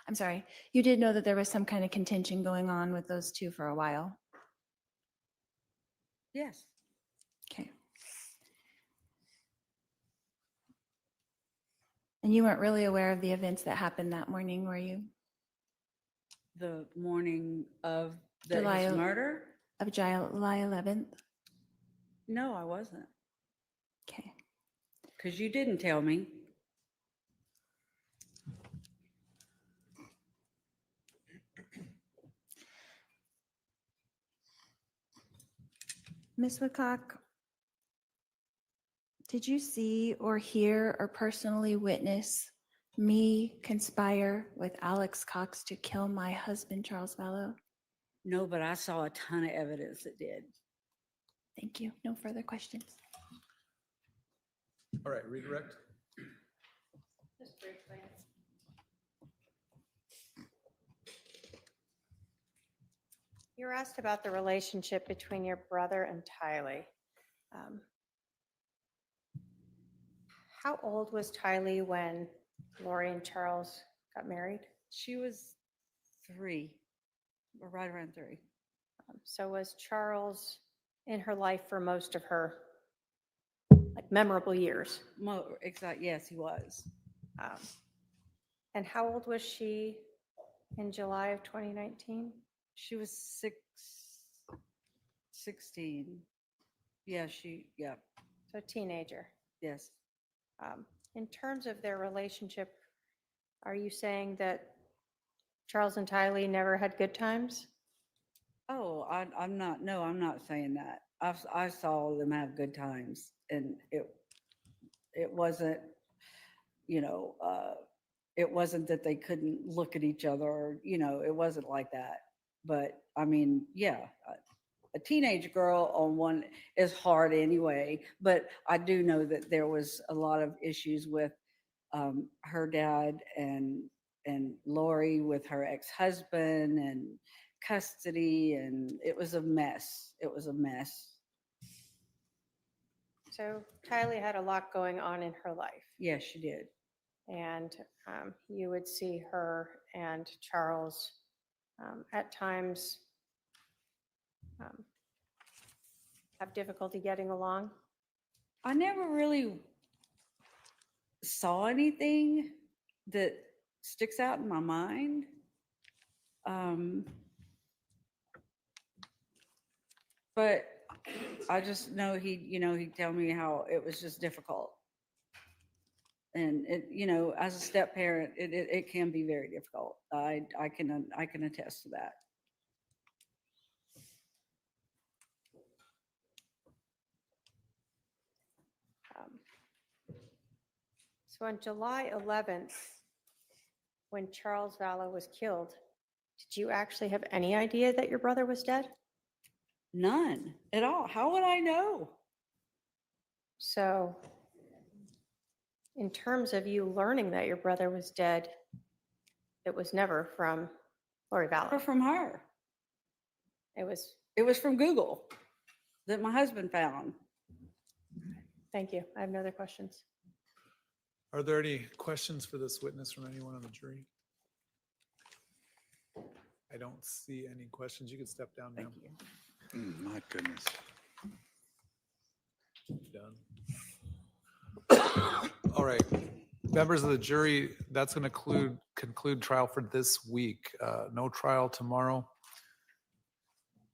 I'm sorry. You did know that there was some kind of contention going on with those two for a while. Yes. Okay. And you weren't really aware of the events that happened that morning, were you? The morning of his July murder? Of July 11th? No, I wasn't. Okay. Because you didn't tell me. Ms. Woodcock, did you see or hear or personally witness me conspire with Alex Cox to kill my husband, Charles Valow? No, but I saw a ton of evidence that did. Thank you. No further questions. All right, redirect. Just briefly. You were asked about the relationship between your brother and Tylee. How old was Tylee when Lori and Charles got married? She was 3, or right around 3. So was Charles in her life for most of her memorable years? Exactly. Yes, he was. And how old was she in July of 2019? She was 16. Yeah, yeah. So a teenager. Yes. In terms of their relationship, are you saying that Charles and Tylee never had good times? Oh, I'm not. No, I'm not saying that. I saw them have good times, and it wasn't, it wasn't that they couldn't look at each other, or, it wasn't like that. But I mean, yeah, a teenage girl on one is hard anyway. But I do know that there was a lot of issues with her dad and Lori with her ex-husband and custody, and it was a mess. It was a mess. So Tylee had a lot going on in her life. Yes, she did. And you would see her and Charles at times have difficulty getting along. I never really saw anything that sticks out in my mind. But I just know he'd tell me how it was just difficult. And it, as a step parent, it can be very difficult. I can attest to that. So on July 11th, when Charles Valow was killed, did you actually have any idea that your brother was dead? None at all. How would I know? So in terms of you learning that your brother was dead, it was never from Lori Vallow. Or from her. It was from Google that my husband found. Thank you. I have no other questions. Are there any questions for this witness from anyone on the jury? I don't see any questions. You can step down now. Thank you. My goodness. Done. All right. Members of the jury, that's going to conclude trial for this week. No trial tomorrow.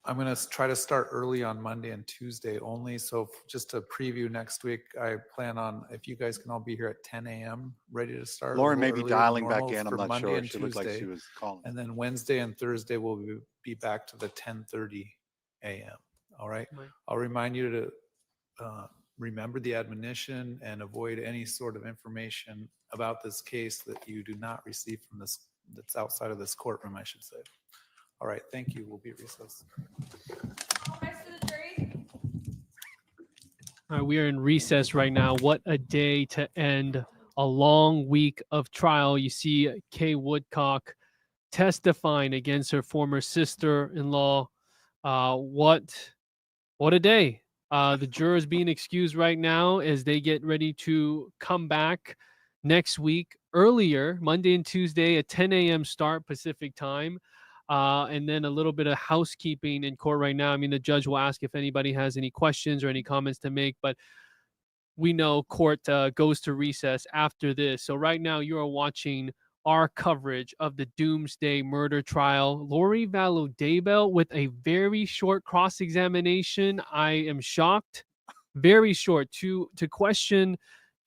I'm going to try to start early on Monday and Tuesday only. So just to preview next week, I plan on, if you guys can all be here at 10 a.m. ready to start. Lori a may little be earlier than dialing back normal in. I'm for not Monday sure. and She looked like Tuesday. she was calling. And then Wednesday and Thursday will be back to the 10:30 a.m. All right. Right. I'll remind you to remember the admonition and avoid any sort of information about this case that you do not receive from this, that's outside of this courtroom, I should say. All right, thank you. We'll be at recess. All right, we are in recess right now. What a day to end a long week of trial. You see Kay Woodcock testifying against her former sister-in-law. What a day. The jurors being excused right now as they get ready to come back next week earlier, Monday and Tuesday at 10 a.m. start Pacific time. And then a little bit of housekeeping in court right now. I mean, the judge will ask if anybody has any questions or any comments to make, but we know court goes to recess after this. So right now you are watching our coverage of the Doomsday murder trial. Lori Vallow Daybell with a very short cross-examination. I am shocked. Very short to question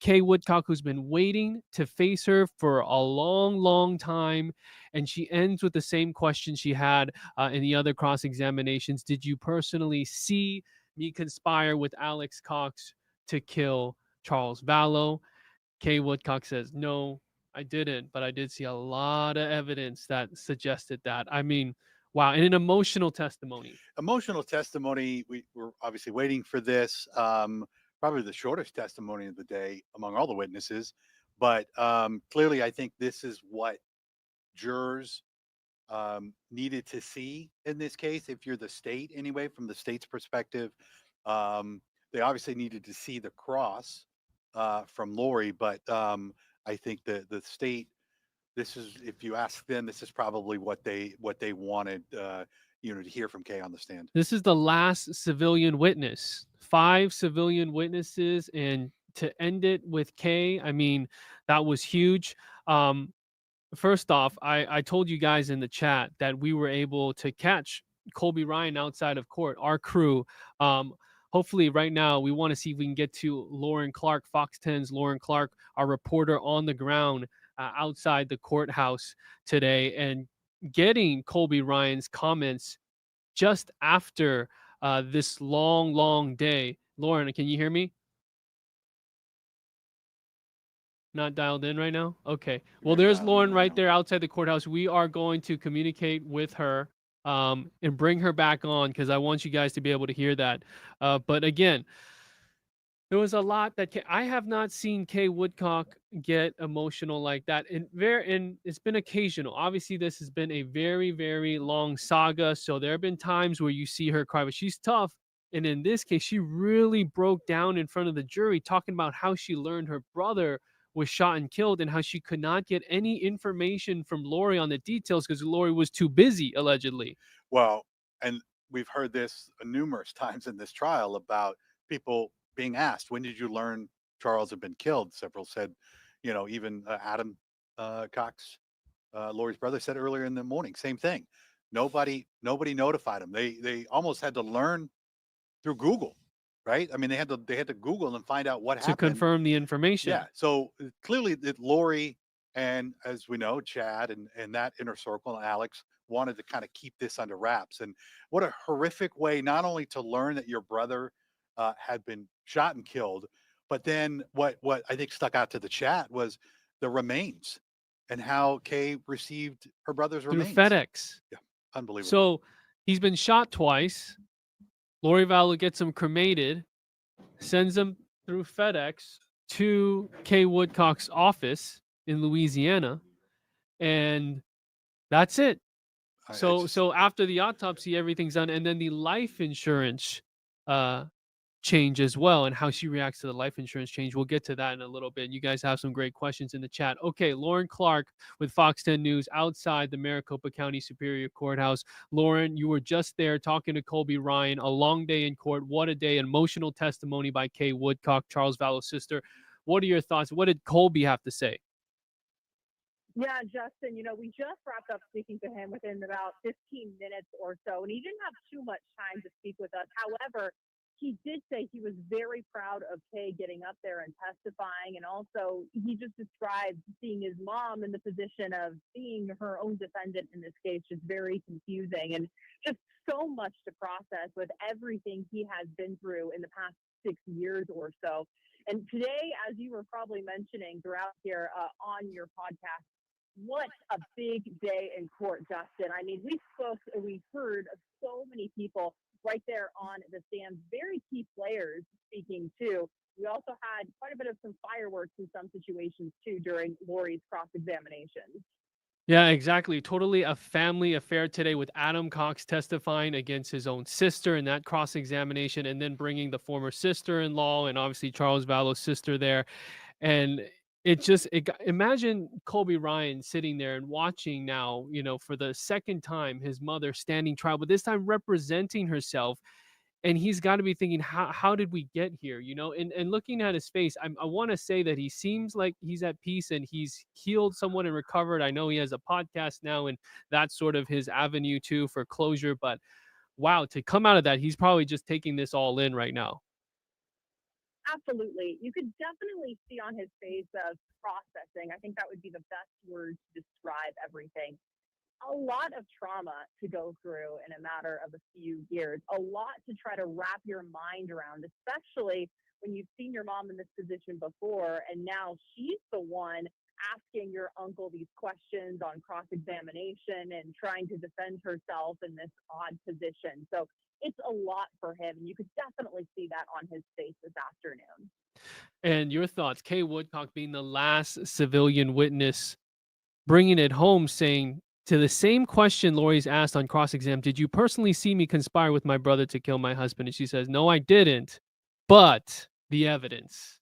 Kay Woodcock, who's been waiting to face her for a long, long time. And she ends with the same question she had in the other cross-examinations. Did you personally see me conspire with Alex Cox to kill Charles Valow? Kay Woodcock says, no, I didn't, but I did see a lot of evidence that suggested that. I mean, wow. And an emotional testimony. Emotional testimony. We were obviously waiting for this. Probably the shortest testimony of the day among all the witnesses. But clearly, I think this is what jurors needed to see in this case. If you're the state, anyway, from the state's perspective, they obviously needed to see the cross from Lori. But I think the state, this is, if you ask them, this is probably what they wanted, to hear from Kay on the stand. This is the last civilian witness. 5 civilian witnesses, and to end it with Kay, I mean, that was huge. First off, I told you guys in the chat that we were able to catch Colby Ryan outside of court, our crew. Hopefully right now we want to see if we can get to Lauren Clark, Fox 10's Lauren Clark, our reporter on the ground outside the courthouse today, and getting Colby Ryan's comments just after this long, long day. Lauren, can you hear me? Not dialed in right now? Okay. Well, there's Lauren right there outside the courthouse. We are going to communicate with her and bring her back on because I want you guys to be able to hear that. But again, there was a lot that I have not seen Kay Woodcock get emotional like that. And it's been occasional. Obviously, this has been a very, very long saga. So there have been times where you see her cry, but she's tough. And in this case, she really broke down in front of the jury, talking about how she learned her brother was shot and killed and how she could not get any information from Lori on the details because Lori was too busy, allegedly. Well, and we've heard this numerous times in this trial about people being asked, when did you learn Charles had been killed? Several said, even Adam Cox, Lori's brother, said earlier in the morning, same thing. Nobody notified them. They almost had to learn through Google, right? I mean, they had to Google and find out what happened to confirm the information. Yeah. So clearly that Lori and, as we know, Chad and that inner circle, Alex, wanted to kind of keep this under wraps. And what a horrific way, not only to learn that your brother had been shot and killed, but then what I think stuck out to the chat was the remains and how Kay received her brother's through remains. FedEx. Yeah, unbelievable. So he's been shot twice. Lori Vallow gets him cremated, sends him through FedEx to Kay Woodcock's office in Louisiana, and that's it. So after the autopsy, everything's done, and then the life insurance change as well, and how she reacts to the life insurance change. We'll get to that in a little bit. You guys have some great questions in the chat. Okay, Lauren Clark with Fox 10 News outside the Maricopa County Superior Courthouse. Lauren, you were just there talking to Colby Ryan. A long day in court. What a day. Emotional testimony by Kay Woodcock, Charles Vallow's sister. What are your thoughts? What did Colby have to say? Yeah, Justin, we just wrapped up speaking to him within about 15 minutes or so, and he didn't have too much time to speak with us. However, he did say he was very proud of Kay getting up there and testifying, and also he just described seeing his mom in the position of being her own defendant in this case, just very confusing and just so much to process with everything he has been through in the past 6 years or so. And today, as you were probably mentioning throughout here on your podcast, what a big day in court, Justin. I mean, we heard of so many people right there on the stand, very key players speaking too. We also had quite a bit of some fireworks in some situations too during Lori's cross-examination. Yeah, exactly. Totally a family affair today with Adam Cox testifying against his own sister in that cross-examination, and then bringing the former sister-in-law and obviously Charles Vallow's sister there. And imagine Colby Ryan sitting there and watching now, for the second time, his mother standing trial, but this time representing herself. And he's got to be thinking, how did we get here? And looking at his face, I want to say that he seems like he's at peace and he's healed somewhat and recovered. I know he has a podcast now, and that's sort of his avenue too for closure. But wow, to come out of that, he's probably just taking this all in right now. Absolutely. You could definitely see on his face of processing. I think that would be the best word to describe everything. A lot of trauma to go through in a matter of a few years, a lot to try to wrap your mind around, especially when you've seen your mom in this position before, and now she's the one asking your uncle these questions on cross-examination and trying to defend herself in this odd position. So it's a lot for him, and you could definitely see that on his face this afternoon. And your thoughts, Kay Woodcock being the last civilian witness, bringing it home, saying to the same question Lori's asked on cross-exam, did you personally see me conspire with my brother to kill my husband? And she says, no, I didn't, but the evidence.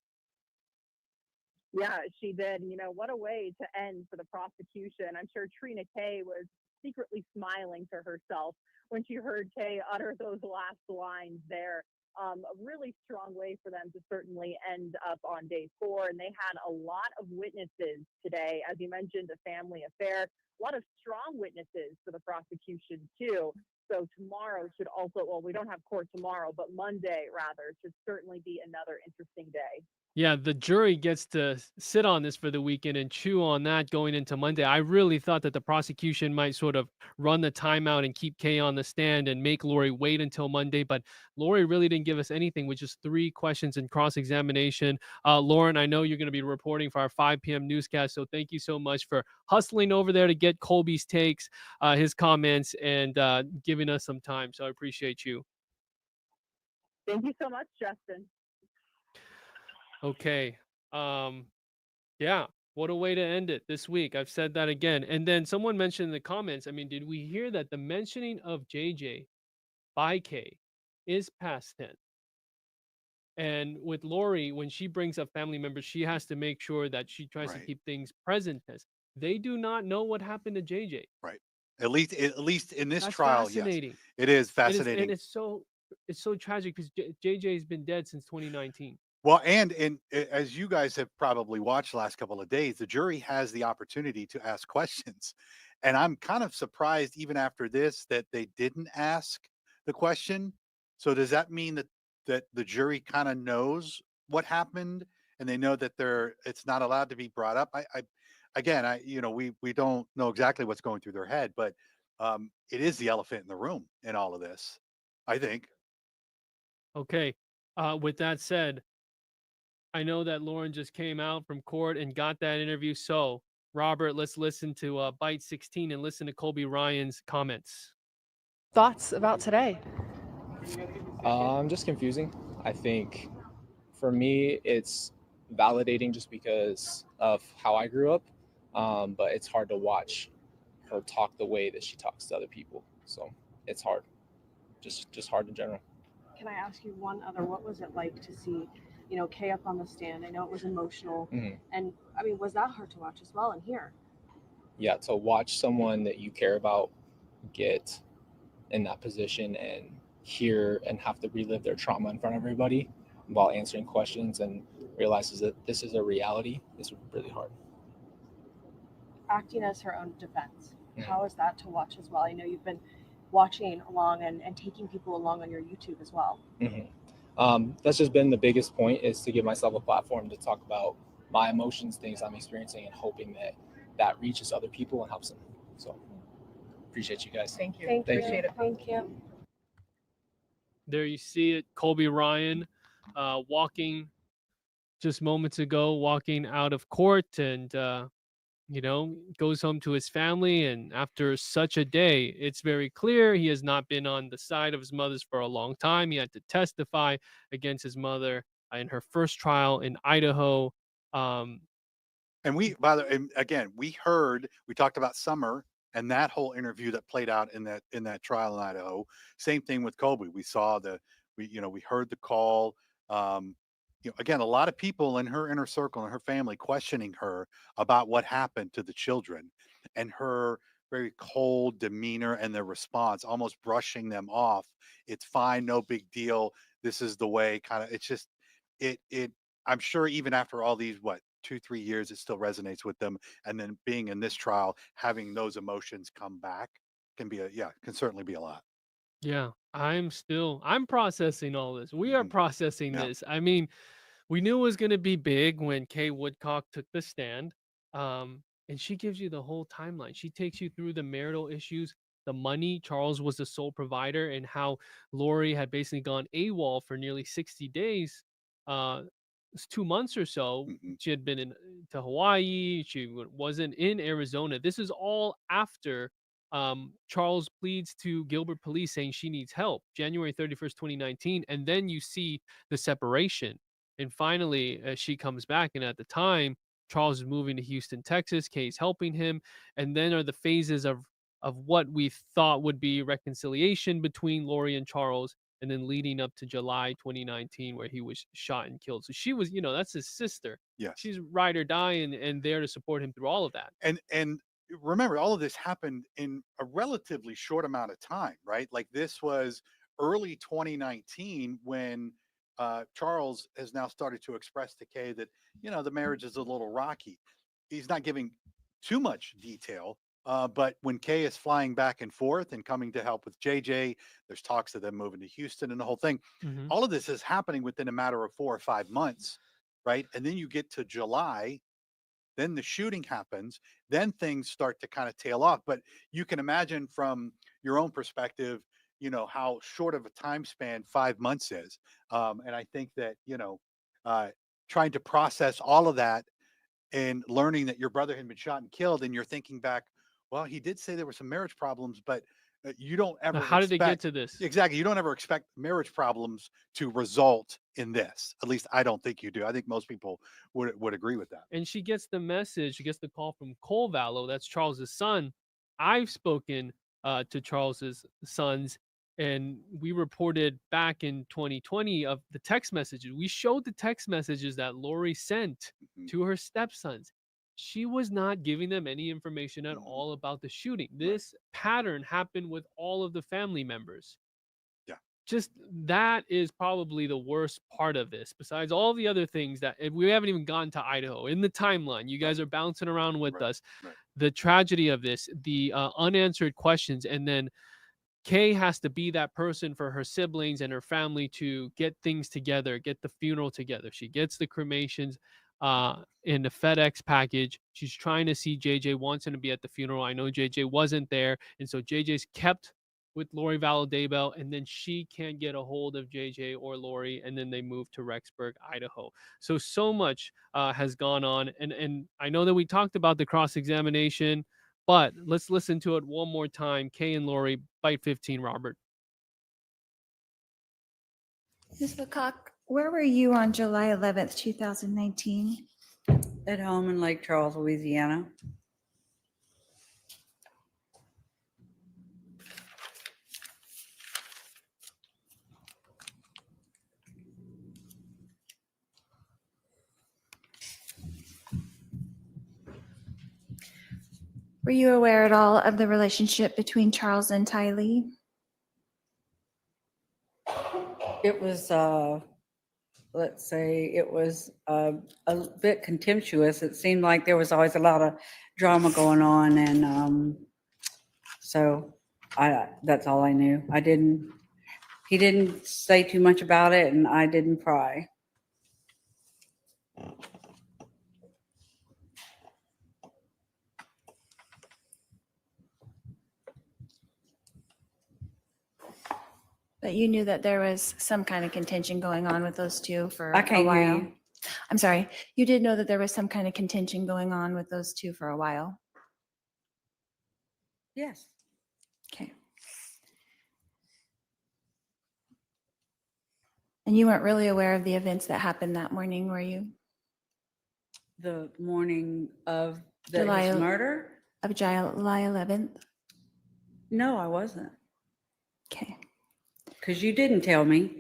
Yeah, she did. What a way to end for the prosecution. I'm sure Trina Kay was secretly smiling to herself when she heard Kay utter those last lines there. A really strong way for them to certainly end up on day 4. And they had a lot of witnesses today. As you mentioned, a family affair, a lot of strong witnesses for the prosecution too. So tomorrow should also, well, we don't have court tomorrow, but Monday rather should certainly be another interesting day. Yeah, the jury gets to sit on this for the weekend and chew on that going into Monday. I really thought that the prosecution might sort of run the timeout and keep Kay on the stand and make Lori wait until Monday, but Lori really didn't give us anything with just 3 questions in cross-examination. Lauren, I know you're going to be reporting for our 5 p.m. newscast, so thank you so much for hustling over there to get Colby's takes, his comments, and giving us some time. So I appreciate you. Thank you so much, Justin. Okay. Yeah, what a way to end it this week. I've said that again. And then someone mentioned in the comments, I mean, did we hear that the mentioning of JJ by Kay is past tense? And with Lori, when she brings up family members, she has to make sure that she tries to keep things present tense. They do not know what happened to JJ. Right. At least in this That's trial, fascinating. yes. It is fascinating. And it's so tragic because JJ has been dead since 2019. Well, and as you guys have probably watched the last couple of days, the jury has the opportunity to ask questions. And I'm kind of surprised even after this that they didn't ask the question. So does that mean that the jury kind of knows what happened and they know that it's not allowed to be brought up? We don't know exactly what's going through their head, but it is the elephant in the room in all of this, I think. Okay. With that said, I know that Lauren just came out from court and got that interview. So, Robert, let's listen to Bite 16 and listen to Colby Ryan's comments. Thoughts about today? Just confusing. I think for me, it's validating just because of how I grew up. But it's hard to watch her talk the way that she talks to other people. So it's hard, just hard in general. Can I ask you one other? What was it like to see, Kay up on the stand? I know it was emotional. Mm-hmm. And I mean, was that hard to watch as well and hear? Yeah, to watch someone that you care about get in that position and hear and have to relive their trauma in front of everybody while answering questions and realizes that this is a reality is really hard. Acting as her own defense. Mhm. How is that to watch as well? I know you've been watching along and taking people along on your YouTube as well. That's just been the biggest point, is to give myself a platform to talk about my emotions, things I'm experiencing, and hoping that that reaches other people and helps them. So appreciate you guys. Thank you. Thank you. Appreciate it. Thank you. There you see it, Colby Ryan walking just moments ago, walking out of court, and goes home to his family. And after such a day, it's very clear he has not been on the side of his mother's for a long time. He had to testify against his mother in her first trial in Idaho. And we, by the and again, we talked about Summer and that whole interview that played out in that trial in Idaho. Same thing with Colby. We saw we heard the call. Again, a lot of people in her inner circle and her family questioning her about what happened to the children, and her very cold demeanor and their response, almost brushing them off. It's fine, no big deal. This is the way. Kind of. It's just it. I'm sure even after all these 2-3 years, it still resonates with them. And then being in this trial, having those emotions come back can certainly be a lot. Yeah, I'm processing all this. We are processing Yeah. this. I mean, we knew it was going to be big when Kay Woodcock took the stand. And she gives you the whole timeline. She takes you through the marital issues, the money. Charles was the sole provider, and how Lori had basically gone AWOL for nearly 60 days. It's 2 months or so. She had been to Hawaii. She wasn't in Arizona. This is all after Charles pleads to Gilbert police saying she needs help, January 31st, 2019. And then you see the separation. And finally, she comes back. And at the time, Charles is moving to Houston, Texas. Kay's helping him. And then are the phases of what we thought would be reconciliation between Lori and Charles, and then leading up to July 2019, where he was shot and killed. So she was, that's his sister. Yes. She's ride or die and there to support him through all of that. And remember, all of this happened in a relatively short amount of time, right? Like, this was early 2019 when Charles has now started to express to Kay that, the marriage is a little rocky. He's not giving too much detail, but when Kay is flying back and forth and coming to help with JJ, there's talks of them moving to Houston and the whole thing. All of this is happening within a matter of 4 or 5 months, right? And then you get to July, then the shooting happens, then things start to kind of tail off. But you can imagine from your own perspective, how short of a time span 5 months is. And I think that, trying to process all of that and learning that your brother had been shot and killed, and you're thinking back, well, he did say there were some marriage problems, but you don't ever How did they get to this? Exactly. You don't ever expect marriage problems to result in this. At least I don't think you do. I think most people would agree with that. And she gets the message. She gets the call from Cole Valow. That's Charles's son. I've spoken to Charles's sons, and we reported back in 2020 of the text messages. We showed the text messages that Lori sent to her stepsons. She was not giving them any information at all about the shooting. This pattern happened with all of the family members. Yeah. Just that is probably the worst part of this, besides all the other things that we haven't even gotten to Idaho in the timeline. You guys are bouncing around with us. The tragedy of this, the unanswered questions, and then Kay has to be that person for her siblings and her family to get things together, get the funeral together. She gets the cremations in the FedEx package. She's trying to see JJ, wants him to be at the funeral. I know JJ wasn't there. And so JJ's kept with Lori Vallow Daybell, and then she can't get a hold of JJ or Lori, and then they move to Rexburg, Idaho. So much has gone on. And I know that we talked about the cross-examination, but let's listen to it one more time. Kay and Lori, bite 15, Robert. Ms. Woodcock, where were you on July 11th, 2019? At home in Lake Charles, Louisiana. Were you aware at all of the relationship between Charles and Tylee? It was let's say it was a bit contemptuous. It seemed like there was always a lot of drama going on, and so that's all I knew. He didn't say too much about it, and I didn't pry. But you knew that there was some kind of contention going on with those two for I can't a hear while. you. I'm sorry. You did know that there was some kind of contention going on with those two for a while. Yes. Okay. And you weren't really aware of the events that happened that morning, were you? The morning of his July murder? Of July 11th? No, I wasn't. Okay. Because you didn't tell me.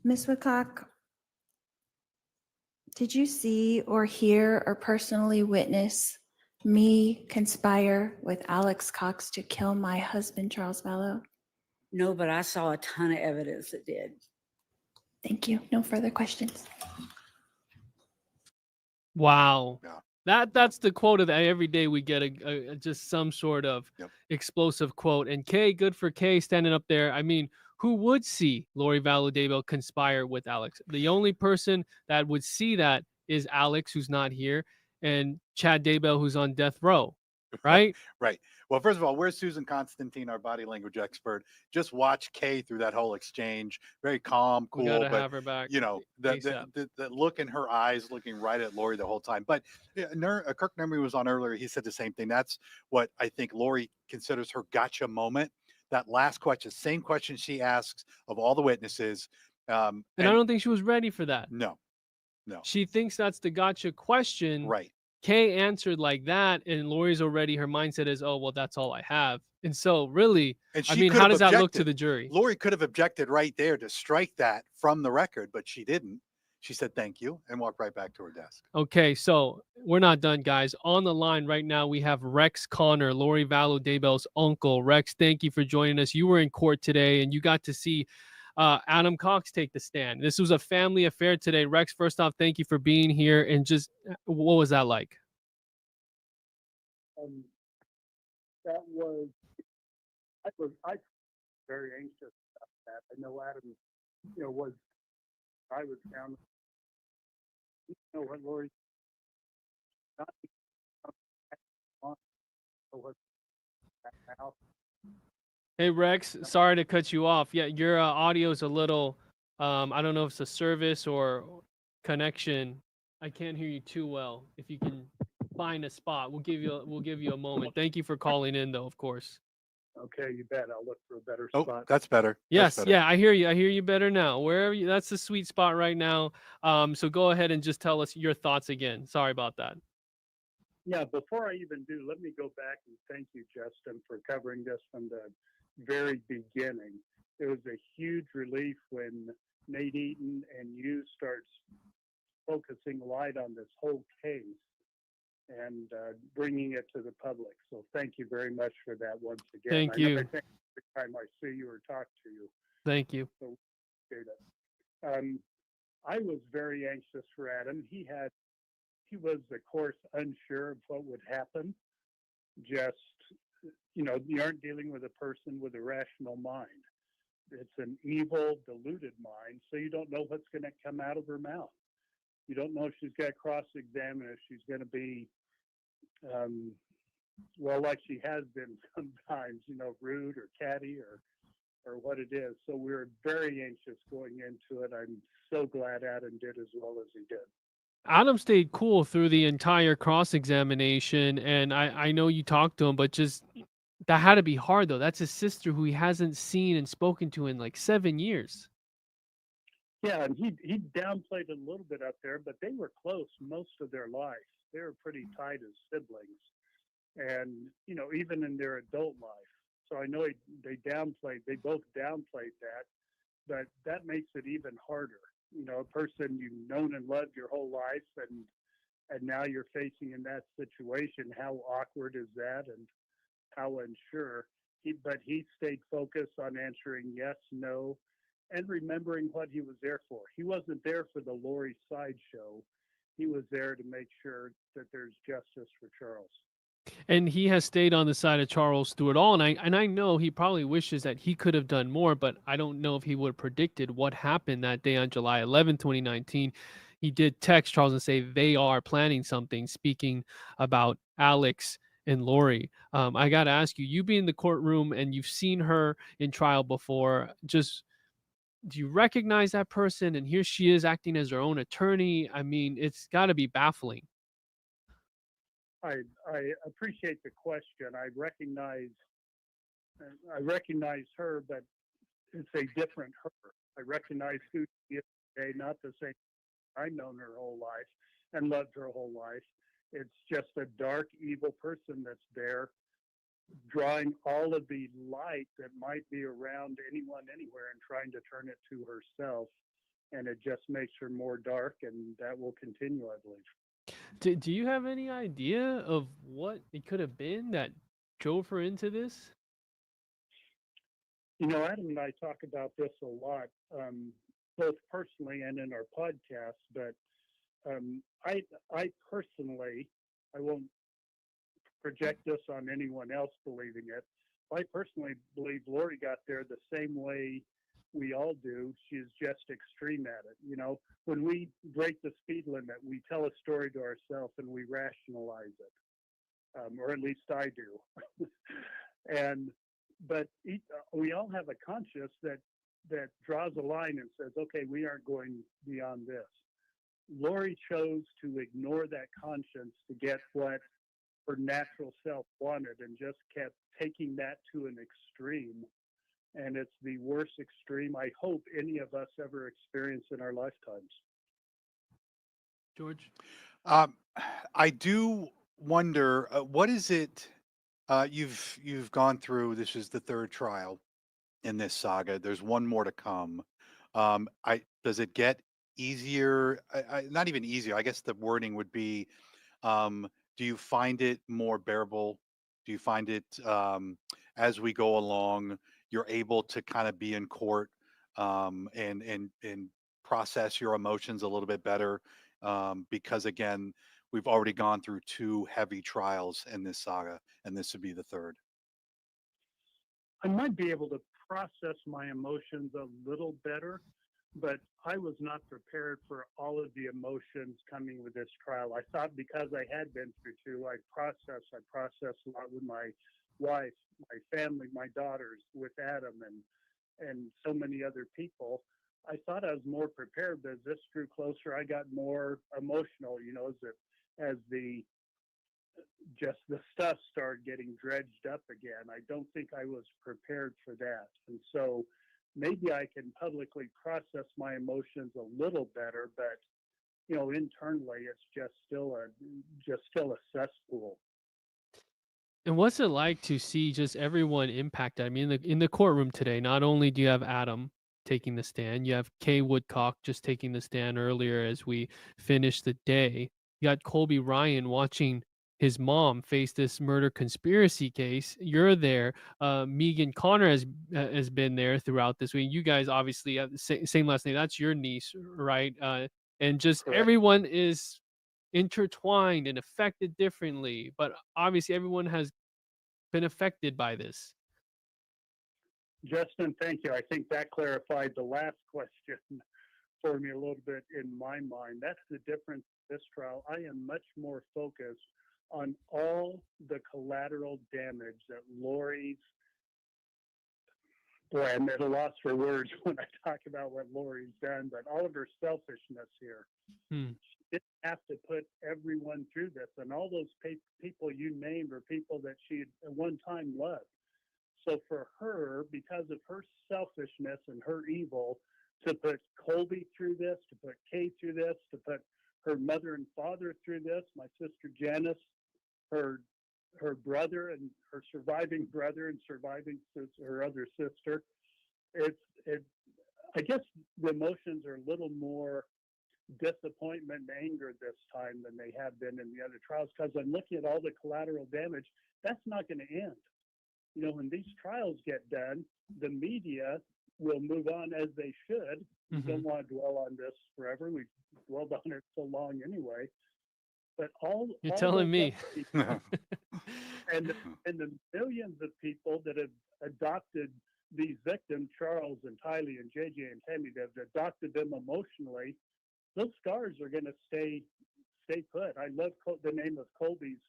Ms. Woodcock, did you see or hear or personally witness me conspire with Alex Cox to kill my husband, Charles Valow? No, but I saw a ton of evidence that did. Thank you. No further questions. Wow. Yeah. That's the quote of that. Every day we get a just some sort of explosive quote. And Kay, good for Kay standing up there. I mean, who would see Lori Vallow Daybell conspire with Alex? The only person that would see that is Alex, who's not here, and Chad Daybell, who's on death row, right? Right. Well, first of all, where's Susan Constantine, our body language expert? Just watch Kay through that whole exchange. Very calm, We cool, gotta but have her back. you know, ASAP. the look in her eyes, looking right at Lori the whole time. But Kirk Nermy was on earlier. He said the same thing. That's what I think Lori considers her gotcha moment. That last question, same question she asks of all the witnesses. And I don't think she was ready for that. No. She thinks that's the gotcha question. Right. Kay answered like that, and Lori's already, her mindset is, oh, well, that's all I have. And so really, And I she mean, could how have does that look to objected. the jury? Lori could have objected right there to strike that from the record, but she didn't. She said thank you and walked right back to her desk. Okay, so we're not done, guys. On the line right now, we have Rex Connor, Lori Vallow Daybell's uncle. Rex, thank you for joining us. You were in court today, and you got to see Adam Cox take the stand. This was a family affair today. Rex, first off, thank you for being here. And just what was that like? That was, I very anxious about that. I know Adam, I was down, what Lori, Hey, Rex, sorry to cut you off. Yeah, your audio is a little, I don't know if it's a service or connection. I can't hear you too well. If you can find a spot, we'll give you a moment. Thank you for calling in, though, of course. Okay, you bet. I'll look for a better Oh, spot. that's better. Yes, That's better. yeah, I hear you. I hear you better now. Wherever you, that's the sweet spot right now. So go ahead and just tell us your thoughts again. Sorry about that. Yeah, before I even do, let me go back and thank you, Justin, for covering this from the very beginning. It was a huge relief when Nate Eaton and you starts focusing light on this whole case and bringing it to the public. So thank you very much for that once again. Thank you. I think every time I see you or talk to you. Thank you. So I was very anxious for Adam. He was, of course, unsure of what would happen. Just, you aren't dealing with a person with a rational mind. It's an evil, deluded mind, so you don't know what's going to come out of her mouth. You don't know if she's got cross-examined, if she's going to be, like she has been sometimes, rude or catty or what it is. So we were very anxious going into it. I'm so glad Adam did as well as he did. Adam stayed cool through the entire cross-examination, and I know you talked to him, but just that had to be hard, though. That's his sister who he hasn't seen and spoken to in like 7 years. Yeah, and he downplayed it a little bit up there, but they were close most of their life. They were pretty tight as siblings, and even in their adult life. So I know they both downplayed that, but that makes it even harder. A person you've known and loved your whole life, and now you're facing in that situation. How awkward is that, and how unsure? But he stayed focused on answering yes, no, and remembering what he was there for. He wasn't there for the Lori sideshow. He was there to make sure that there's justice for Charles. And he has stayed on the side of Charles through it all. And I know he probably wishes that he could have done more, but I don't know if he would have predicted what happened that day on July 11, 2019. He did text Charles and say they are planning something, speaking about Alex and Lori. I got to ask you, you be in the courtroom and you've seen her in trial before, just do you recognize that person? And here she is acting as her own attorney. I mean, it's got to be baffling. I appreciate the question. I recognize her, but it's a different her. I recognize who she is today, not the same. I've known her whole life and loved her whole life. It's just a dark, evil person that's there, drawing all of the light that might be around anyone, anywhere, and trying to turn it to herself. And it just makes her more dark, and that will continue, I believe. Do you have any idea of what it could have been that drove her into this? You know, Adam and I talk about this a lot, both personally and in our podcast. But I personally, I won't project this on anyone else believing it. I personally believe Lori got there the same way we all do. She's just extreme at it. You know, when we break the speed limit, we tell a story to ourselves and we rationalize it, or at least I do. But we all have a conscience that draws a line and says, okay, we aren't going beyond this. Lori chose to ignore that conscience to get what her natural self wanted, and just kept taking that to an extreme. And it's the worst extreme I hope any of us ever experience in our lifetimes. George? I do wonder, what is it you've gone through? This is the third trial in this saga. There's one more to come. Does it get easier? Not even easier. I guess the wording would be, do you find it more bearable? Do you find it, as we go along, you're able to kind of be in court, and process your emotions a little bit better, because again, we've already gone through two heavy trials in this saga, and this would be the third. I might be able to process my emotions a little better, but I was not prepared for all of the emotions coming with this trial. I thought because I had been through two, I processed a lot with my wife, my family, my daughters, with Adam, and so many other people. I thought I was more prepared, but as this drew closer, I got more emotional, you know, as the stuff started getting dredged up again. I don't think I was prepared for that. And so maybe I can publicly process my emotions a little better, but you know, internally it's just still a cesspool. And what's it like to see just everyone impacted? I mean, in the courtroom today, not only do you have Adam taking the stand, you have Kay Woodcock just taking the stand earlier as we finish the day. You got Colby Ryan watching his mom face this murder conspiracy case. You're there. Megan Connor has been there throughout this week. You guys obviously have the same last name. That's your niece, right? And just Correct. Everyone is intertwined and affected differently, but obviously everyone has been affected by this. Justin, thank you. I think that clarified the last question for me a little bit in my mind. That's the difference in this trial. I am much more focused on all the collateral damage that Lori's, boy, I'm at a loss for words when I talk about what Lori's done, but all of her selfishness here. She didn't have to put everyone through this, and all those people you named are people that she at one time loved. So for her, because of her selfishness and her evil, to put Colby through this, to put Kay through this, to put her mother and father through this, my sister Janice, her brother and her surviving brother and her other sister, I guess the emotions are a little more disappointment and anger this time than they have been in the other trials, because I'm looking at all the collateral damage. That's not going to end. You know, when these trials get done, the media will move on as they should. We don't want to dwell on this forever. We've dwelled on it so long anyway. But You're all telling those me. other people and the millions of people that have adopted these victims, Charles and Tylee and JJ and Tammy, that have adopted them emotionally, those scars are going to stay put. I love the name of Colby's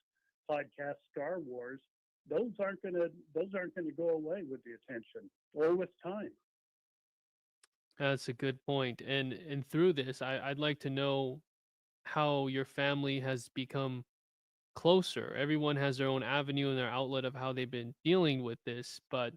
podcast, Scar Wars. Those aren't going to go away with the attention or with time. That's a good point. And through this, I'd like to know how your family has become closer. Everyone has their own avenue and their outlet of how they've been dealing with this, but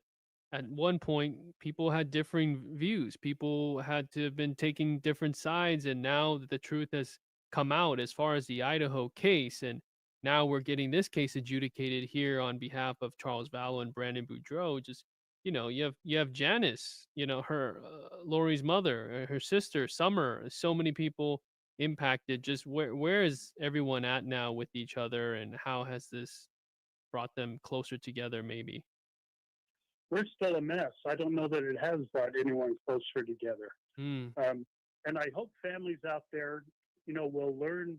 at one point people had differing views. People had to have been taking different sides, and now that the truth has come out as far as the Idaho case, and now we're getting this case adjudicated here on behalf of Charles Vallow and Brandon Boudreaux. Just, you have Janice, her Lori's mother, her sister Summer, so many people impacted. Just where is everyone at now with each other, and how has this brought them closer together? Maybe We're still a mess. I don't know that it has brought anyone closer together. And I hope families out there, will learn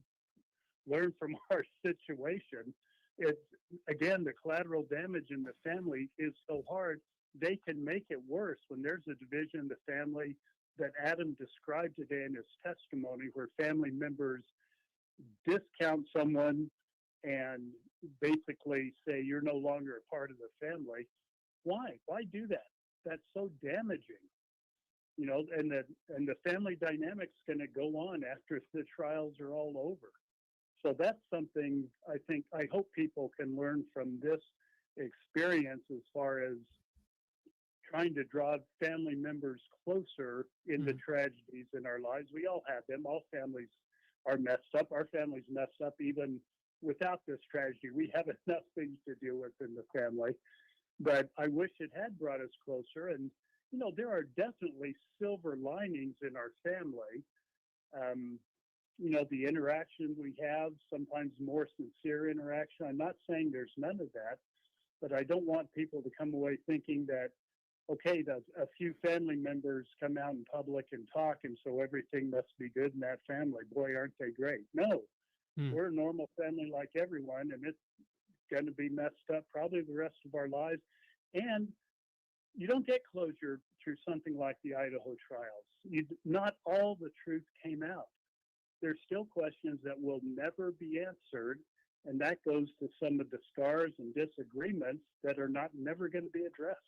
from our situation. It's, again, the collateral damage in the family is so hard. They can make it worse when there's a division in the family that Adam described today in his testimony, where family members discount someone and basically say you're no longer a part of the family. Why do that? That's so damaging. And the family dynamic's going to go on after the trials are all over. So that's something I hope people can learn from this experience, as far as trying to draw family members closer in the tragedies in our lives. We all have them. All families are messed up. Our family's messed up even without this tragedy. We have enough things to deal with in the family. But I wish it had brought us closer. And, there are definitely silver linings in our family. The interaction we have, sometimes more sincere interaction. I'm not saying there's none of that, but I don't want people to come away thinking that, okay, a few family members come out in public and talk, and so everything must be good in that family. Boy, aren't they great? No, we're a normal family like everyone, and it's going to be messed up probably the rest of our lives. And you don't get closure through something like the Idaho trials. Not all the truth came out. There's still questions that will never be answered, and that goes to some of the scars and disagreements that are never going to be addressed.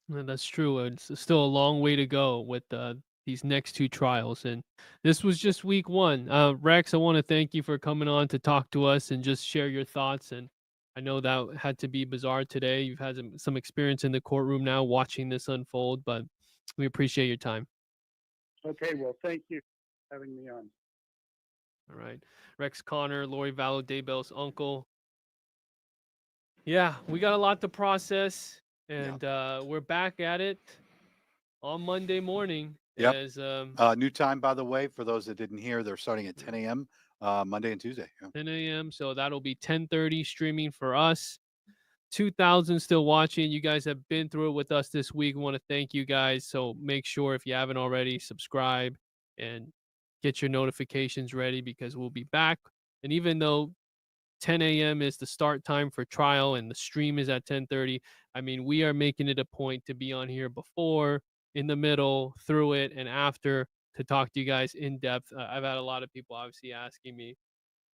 Well, that's true. It's still a long way to go with these next two trials, and this was just week one. Rex, I want to thank you for coming on to talk to us and just share your thoughts. And I know that had to be bizarre today. You've had some experience in the courtroom now, watching this unfold, but we appreciate your time. Okay, well, thank you for having me on. All right, Rex Connor, Lori Vallow Daybell's uncle. Yeah, we got a lot to process. And we're back at it on Monday morning. Yep. As, new time, by the way, for those that didn't hear, they're starting at 10 a.m. Monday and Tuesday. 10 a.m. So that'll be 10:30 streaming for us. 2,000 still watching. You guys have been through it with us this week. We want to thank you guys. So make sure, if you haven't already, subscribe and get your notifications ready, because we'll be back. And even though 10 a.m. is the start time for trial and the stream is at 10:30, I mean, we are making it a point to be on here before, in the middle, through it, and after, to talk to you guys in depth. I've had a lot of people obviously asking me,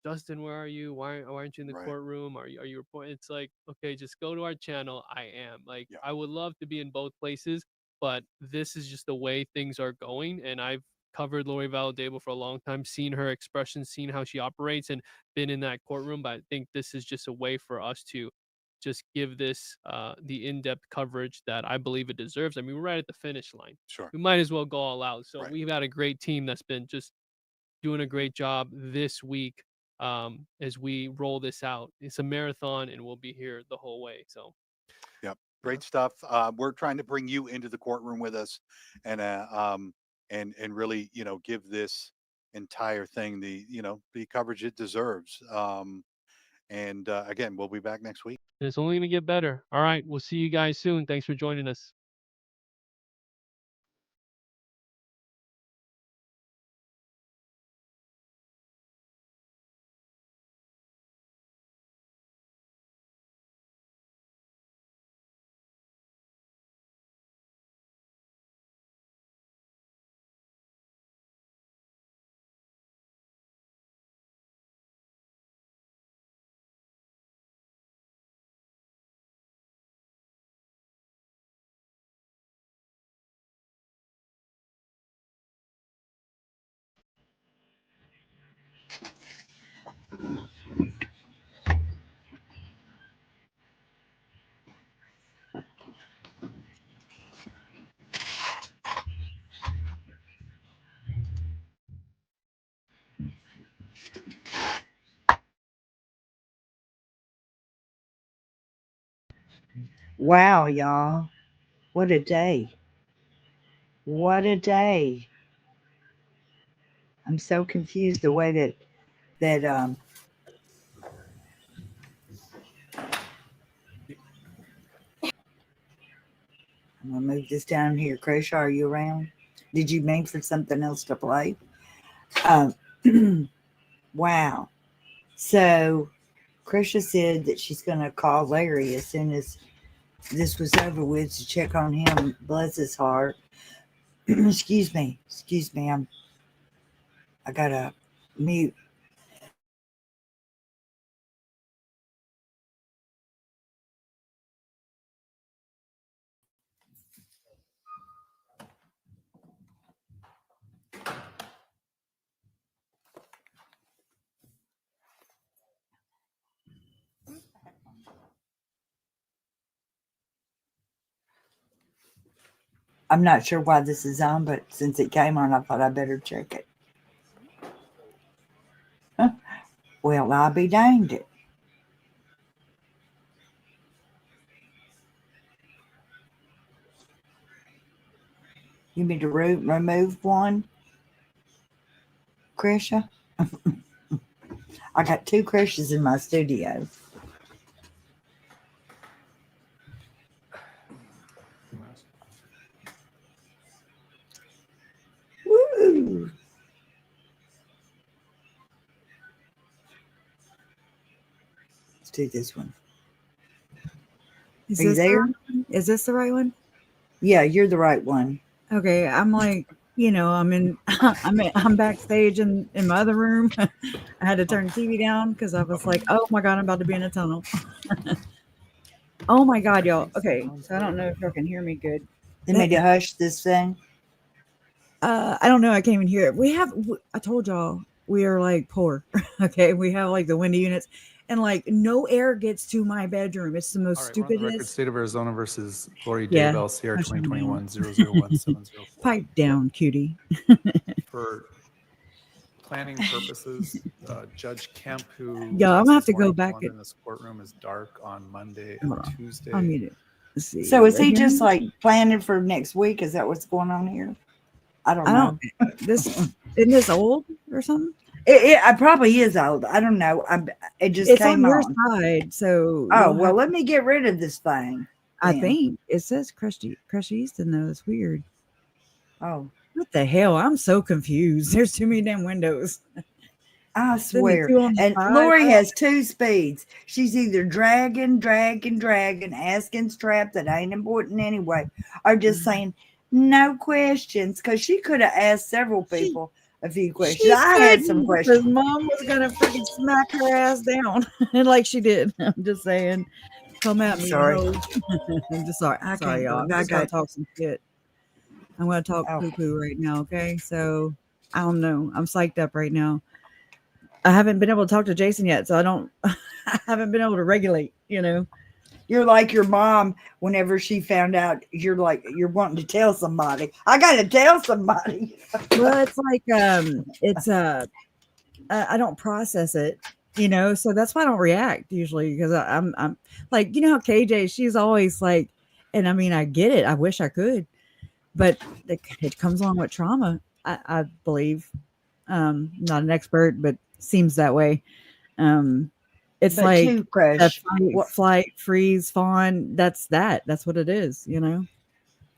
Justin, where are you? Why aren't you in the courtroom? Are you reporting? It's like, okay, just go to our channel. I am. Like, I would love to be in both places, but this is just the way things are going. And I've covered Lori Vallow Daybell for a long time, seen her expressions, seen how she operates, and been in that courtroom. But I think this is just a way for us to just give this the in-depth coverage that I believe it deserves. I mean, we're right at the finish line. Sure. We might as well go all out. So we've got a great team that's been just doing a great job this week as we roll this out. It's a marathon, and we'll be here the whole way. So, yep, great stuff. We're trying to bring you into the courtroom with us, and really, give this entire thing the coverage it deserves. And again, we'll be back next week. It's only going to get better. All right. We'll see you guys soon. Thanks for joining us. Wow, y'all. What a day. What a day. I'm so confused the way that I'm gonna move this down here. Krisha, are you around? Did you make for something else to play? Um wow. So Krisha said that she's gonna call Larry as soon as this was over with to check on him. Bless his heart. Excuse me. I gotta mute. I'm not sure why this is on, but since it came on, I thought I better check it. Huh. Well, I'll be danged it. You mean to remove one, Krisha? I got 2 Krishas in my studio. Woo! Let's do this one. Is Are you this there? Is this the right one? Yeah, you're the right one. Okay, I'm like, I'm backstage in my other room. I had to turn the TV down because I was like, oh my God, I'm about to be in a tunnel. Oh my God, y'all. Okay, so I don't know if y'all can hear me good. They made you hush this thing? I don't know. I can't even hear it. I told y'all, we are like poor. Okay, we have like the window units, and like no air gets to my bedroom. It's the most All right, we're on the record. stupidest. State of Arizona versus Lori Yeah, Daybell, Sierra hush your 2021 mouth. 001704. Pipe down, cutie. For planning purposes, Judge Kemp, who Yeah, I'm gonna have to go testimony back calendar in this courtroom is dark on Monday and Hold on. Tuesday. I'll mute it. Let's see. So is he Right just here? like planning for next week? Is that what's going on here? I don't know. Isn't this old or something? It probably is old. I don't know. It just It's came on your on. side, so Oh, you'll well, have let me get rid of this thing. I then. think it says Crushy Easton though. It's weird. Oh, what the hell? I'm so confused. There's too many damn windows. I Then the swear. 2 on the And side, Lori oh. has 2 speeds. She's either dragging, asking strap that ain't important anyway, or just saying no questions, because she could have asked several people a few questions. She I had some couldn't because questions. Mom was gonna freaking smack her ass down, and like she did. I'm just saying, come at me, Sorry. ho. I'm just sorry. I Sorry, can't y'all. I'm believe I just gonna got. talk some shit. I'm gonna talk Oh. poo-poo right now, okay? So I don't know. I'm psyched up right now. I haven't been able to talk to Jason yet, so I haven't been able to regulate, You're like your mom whenever she found out you're wanting to tell somebody. I got to tell somebody. Well, it's like I don't process it, so that's why I don't react usually, because I'm like, how KJ, she's always like, and I mean, I get it. I wish I could, but it comes along with trauma, I believe. Not an expert, but seems that way. It's But like too, the Crush, fight, flight, freeze, fawn. That's what it is,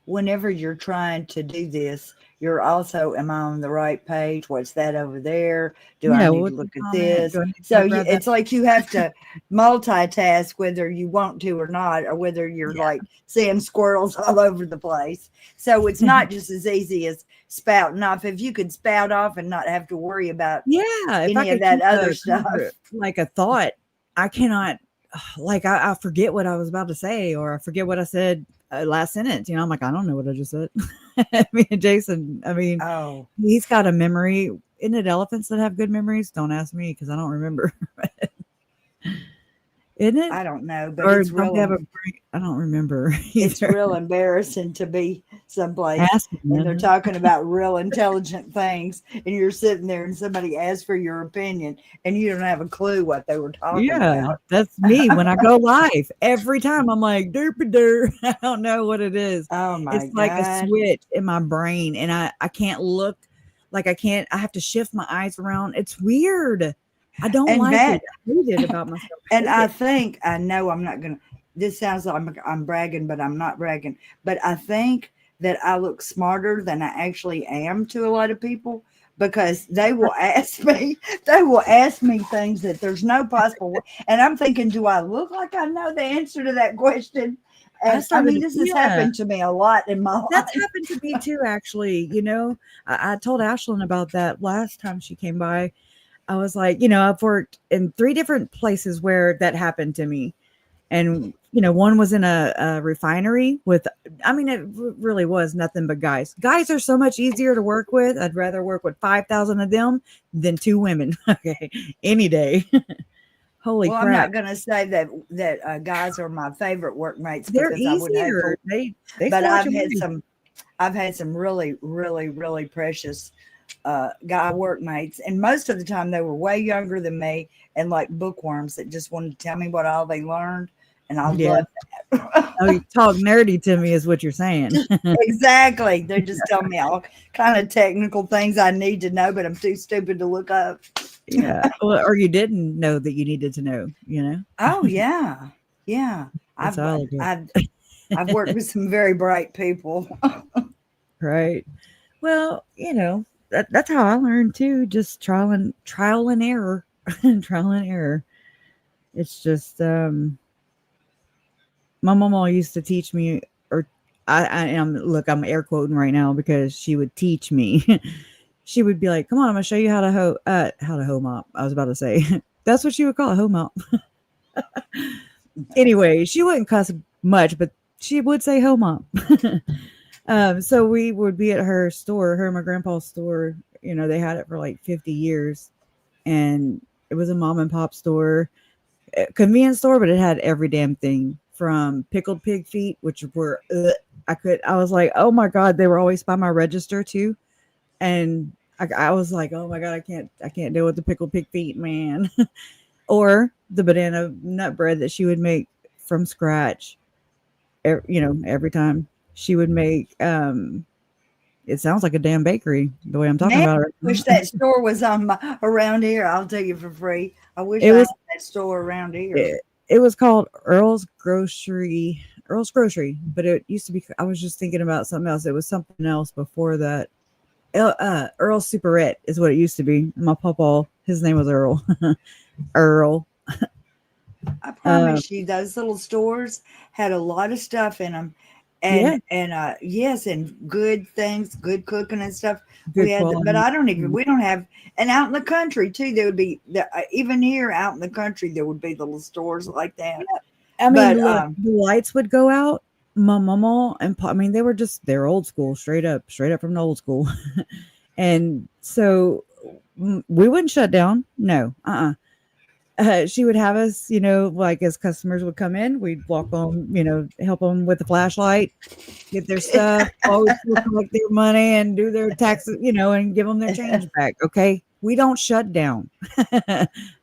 whenever you're trying to do this, you're also, am I on the right page? What's that over there? Do I Yeah, need to what's the look at comment? this? Do I need to So grab that? it's like you have to multitask whether you want to or not, or whether you're like seeing squirrels all over the place. So it's not just as easy as spouting off. If you could spout off and not have to worry about Yeah, if I any of could that keep other stuff. like a thought, I cannot. Like I forget what I was about to say, or I forget what I said last sentence. I'm like, I don't know what I just said. Me and Jason. I mean, Oh, he's got a memory. Isn't it elephants that have good memories? Don't ask me because I don't remember. Isn't it? I don't know, but Or it's don't they have real. a brain? I don't remember It's either. real embarrassing to be someplace Asking and they're them. talking about real intelligent things, and you're sitting there and somebody asks for your opinion and you don't have a clue what they were talking Yeah, about. that's me when I go live. Every time I'm like, derp. I don't know what it is. Oh my It's like a God. switch in my brain, and I can't look. Like I have to shift my eyes around. It's weird. I don't And like that, it. I hate it about myself. and I I hate think, I know I'm not going to, this sounds like I'm bragging, but I'm not bragging. But I think that I look smarter than I actually am to a lot of people, because they will ask me things that there's no possible way. And I'm thinking, do I look like I know the answer to that question? And I mean, this has happened to me a lot in my life. That's happened to me too, actually. I told Ashlyn about that last time she came by. I was like, I've worked in 3 different places where that happened to me. And, one was in a refinery it really was nothing but guys. Guys are so much easier to work with. I'd rather work with 5,000 of them than 2 women. Okay. Any day. Holy Well, crap. I'm not going to say that guys are my favorite workmates, They're because I would hate easier. for, They but still let you win. I've had some really, really, really precious guy workmates, and most of the time they were way younger than me and like bookworms that just wanted to tell me what all they learned, and I love that. Oh, you talk nerdy to me is what you're saying. Exactly. They're just telling me all kind of technical things I need to know, but I'm too stupid to look up. Yeah. Well, or you didn't know that you needed to know, Oh yeah. Yeah. That's all I've worked with some very bright people. Right. Well, that's how I learned too. Just trial and error, trial and error. It's just, my mama used to teach me, or I'm air quoting right now because she would teach me. She would be like, "Come on, I'm gonna show you how to hoe mop." I was about to say that's what she would call a hoe mop. Anyway, she wouldn't cuss much, but she would say hoe mop. So we would be at her store, her and my grandpa's store. They had it for like 50 years, and it was a mom and pop store, convenience store, but it had every damn thing from pickled pig feet, which were, I was like, oh my God, they were always by my register too. And I was like, oh my God, I can't deal with the pickled pig feet, man. Or the banana nut bread that she would make from scratch. Every time she would make, it sounds like a damn bakery the way I'm talking about it. I wish that store was around here. I'll tell you for free. I wish It I was had that store around here. It was called Earl's Grocery, but it used to be, I was just thinking about something else. It was something else before that. Earl's Superette is what it used to be. My papa, his name was Earl. Earl. I promise you, those little stores had a lot of stuff in them. And yes, and good things, good cooking and stuff. Good We had, but quality. we don't have, and out in the country too, there would be, even here out in the country, there would be little stores like that. I mean, look, the lights would go out. My mama and they're old school, straight up from the old school. And so we wouldn't shut down. No, she would have us, like as customers would come in, we'd walk on, help them with the flashlight, get their stuff, always collect their money and do their taxes, and give them their change back. Okay. We don't shut down.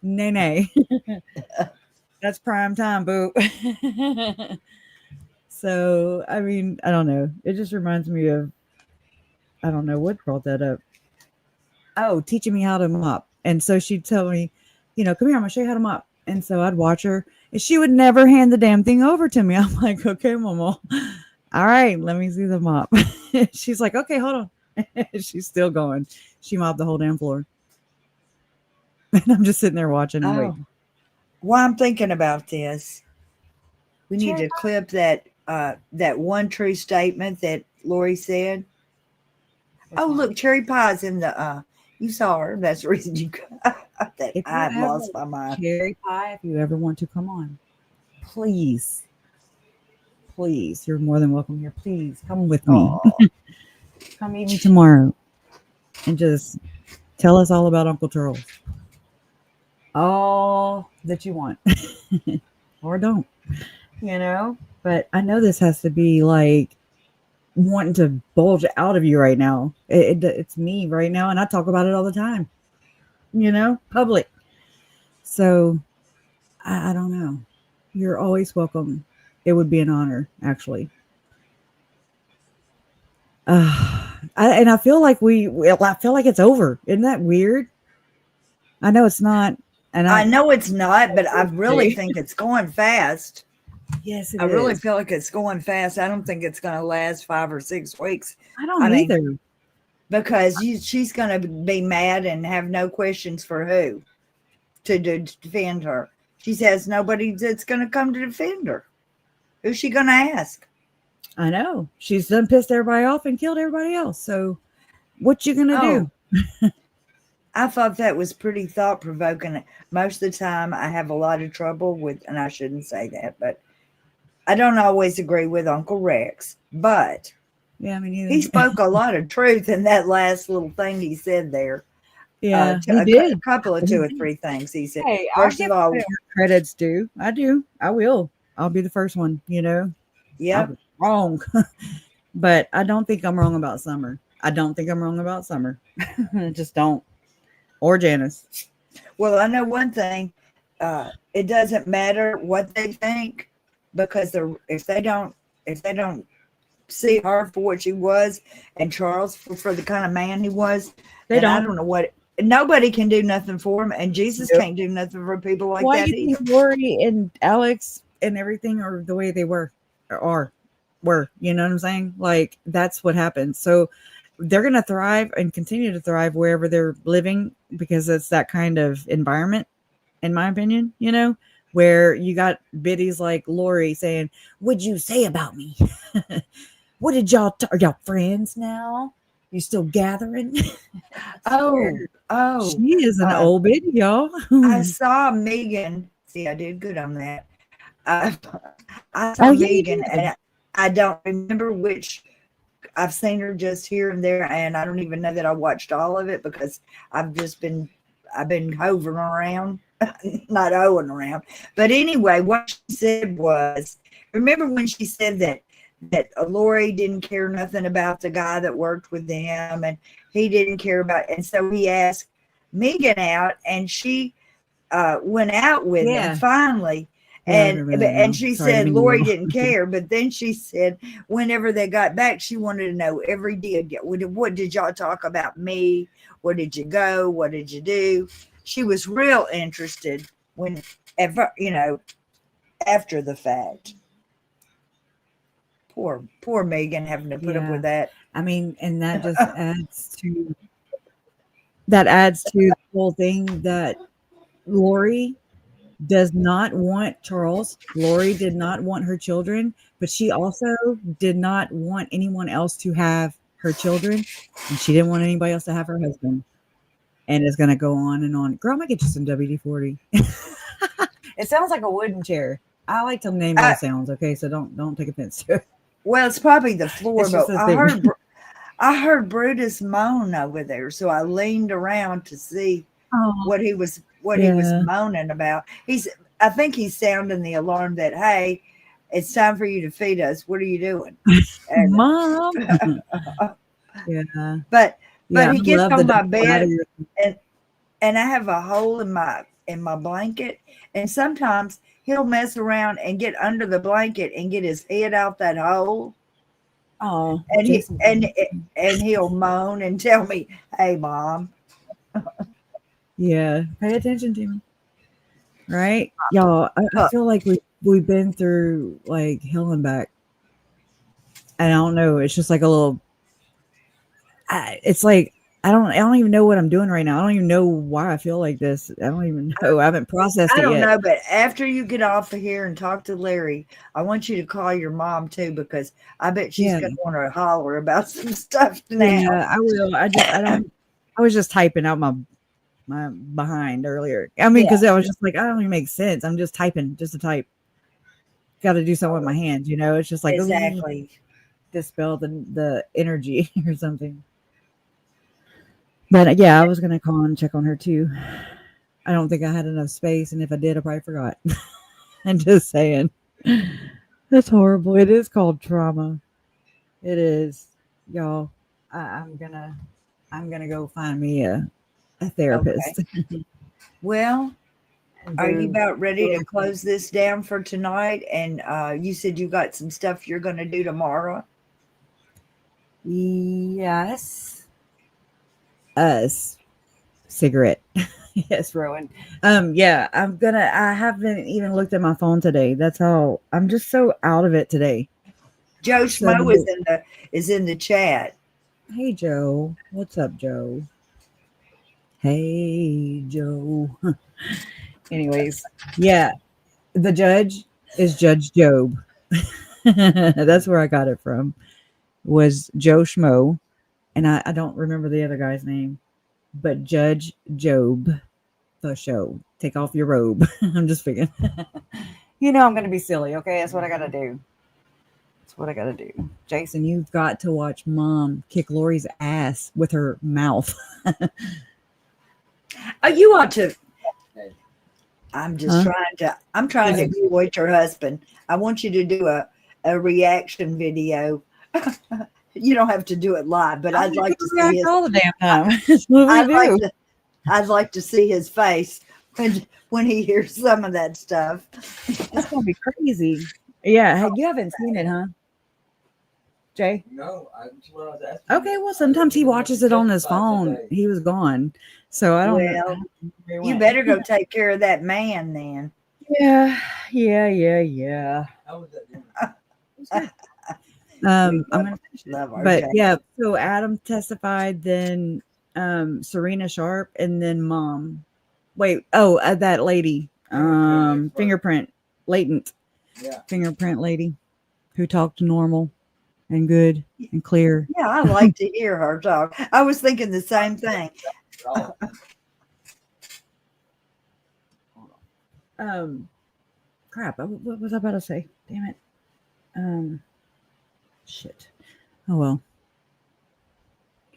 Nay. That's prime time, boo. So, I don't know. It just reminds me of, I don't know what brought that up. oh, teaching me how to mop. And so she'd tell me, come here, I'm gonna show you how to mop. And so I'd watch her, and she would never hand the damn thing over to me. I'm like, okay, Mama. All right, let me see the mop. She's like, okay, hold on. She's still going. She mopped the whole damn floor. And I'm just sitting there watching and waiting. While I'm thinking about this, we need to clip that one true statement that Lori said. Oh, look, Cherry Pie's in the you saw her. That's the reason you got that. I lost my mind. Cherry Pie, if you ever want to come on, please, you're more than welcome here. Please come with me. Come meet me tomorrow and just tell us all about Uncle Charles. All that you want. Or don't, but I know this has to be like wanting to bulge out of you right now. It's me right now, and I talk about it all the time, public. So I don't know. You're always welcome. It would be an honor, actually. I feel like I feel like it's over. Isn't that weird? I know it's not. And I know it's not, but I really think it's going fast. Yes, it is. I really feel like it's going fast. I don't think it's going to last 5 or 6 weeks. I don't either. Because she's going to be mad and have no questions for who to defend her. She says nobody that's going to come to defend her. Who's she going to ask? I know. She's done pissed everybody off and killed everybody else. So what you going to do? I thought that was pretty thought-provoking. Most of the time I have a lot of trouble with, and I shouldn't say that, but I don't always agree with Uncle Rex, but yeah, me neither. He spoke a lot of truth in that last little thing he said there. Yeah, he did. A couple of 2 or 3 things he said. Hey, First of all, credits due. I do. I will. I'll be the first one, Yeah. Wrong. But I don't think I'm wrong about Summer. I just don't. Or Janice. Well, I know one thing. It doesn't matter what they think, because if they don't see her for what she was, and Charles for the kind of man he was, I don't know what. Nobody can do nothing for him, and Jesus can't do nothing for people like Why that. do you think Lori and Alex and everything are the way they were? You know what I'm saying? Like, that's what happens. So they're going to thrive and continue to thrive wherever they're living, because it's that kind of environment, in my opinion, where you got biddies like Lori saying, "What'd you say about me? What did y'all, are y'all friends now? You still gathering?" She is an old biddy, y'all. I saw Megan. See, I did good on that. I saw Megan, and I don't remember which. I've seen her just here and there, and I don't even know that I watched all of it, because I've been hovering around, not hoeing around. But anyway, what she said was, remember when she said that Lori didn't care nothing about the guy that worked with them, and he didn't care about, and so he asked Megan out, and she went out with him finally. And she said Lori didn't care, but then she said whenever they got back, she wanted to know every day. What did y'all talk about me? Where did you go? What did you do? She was real interested after the fact. Poor Megan having to put up with that. I mean, and that just adds to the whole thing that Lori does not want Charles. Lori did not want her children, but she also did not want anyone else to have her children, and she didn't want anybody else to have her husband. And it's going to go on and on. Girl, I'm going to get you some WD-40. It sounds like a wooden chair. I like to name those sounds, okay? So don't take offense to it. Well, it's probably the floor, but I heard Brutus moan over there, so I leaned around to see what he was moaning about. I think he's sounding the alarm that, hey, it's time for you to feed us. What are you doing? And, Mom. But he gets on my bed, and I have a hole in my blanket, and sometimes he'll mess around and get under the blanket and get his head out that hole. Oh, and he'll moan and tell me, "Hey, Mom, Yeah, pay attention to me. Right? Y'all, I feel like we've been through like hell and back. And I don't know. It's just like a little. It's like I don't even know what I'm doing right now. I don't even know why I feel like this. I don't even know. I haven't processed I it don't yet. know, but after you get off of here and talk to Larry, I want you to call your mom too, because I bet she's Yeah. going to want to holler about some stuff now. Yeah, I will. I don't. I was just typing out my behind earlier. I mean, because I was just like, I don't even make sense. I'm just typing, just to type. Got to do something with my hands, you know. It's just like Exactly. Dispel the energy or something. But yeah, I was gonna call and check on her too. I don't think I had enough space, and if I did, I probably forgot. I'm just saying. That's horrible. It is called trauma. It is, y'all. I'm gonna go find me a therapist. Okay. Well, are you about ready to close this down for tonight? And you said you got some stuff you're going to do tomorrow. Yes. Cigarette. Yes, Rowan. Yeah, I haven't even looked at my phone today. That's how I'm just so out of it today. Joe Schmo is in the chat. Hey Joe. What's up, Joe? Hey Joe. Anyways, yeah. The judge is Judge Job. That's where I got it from. Was Joe Schmo. And I don't remember the other guy's name. But Judge Job. The show. Take off your robe. I'm just figuring. You know I'm going to be silly, okay? That's what I got to do. That's what I got to do. Jason, you've got to watch Mom kick Lori's ass with her mouth. Oh, you ought to. I'm just trying to exploit your husband. I want you to do a reaction video. You don't have to do it live, but I'd like to see his, all the damn time. That's what we do. I'd like to see his face when he hears some of that stuff. It's gonna be crazy. Yeah, you haven't seen it, huh, Jay? No, Okay, well, sometimes he watches it on his phone. He was gone, so I don't know. Well, you better go take care of that man then. Yeah. How was that? I'm gonna finish Love our but Jay. yeah, so Adam testified, then Serena Sharp, and then Mom. Wait, that lady, fingerprint, latent, fingerprint lady, who talked normal and good and clear. Yeah, I like to hear her talk. I was thinking the same thing. Crap. What was I about to say? Damn it. Shit. Oh well.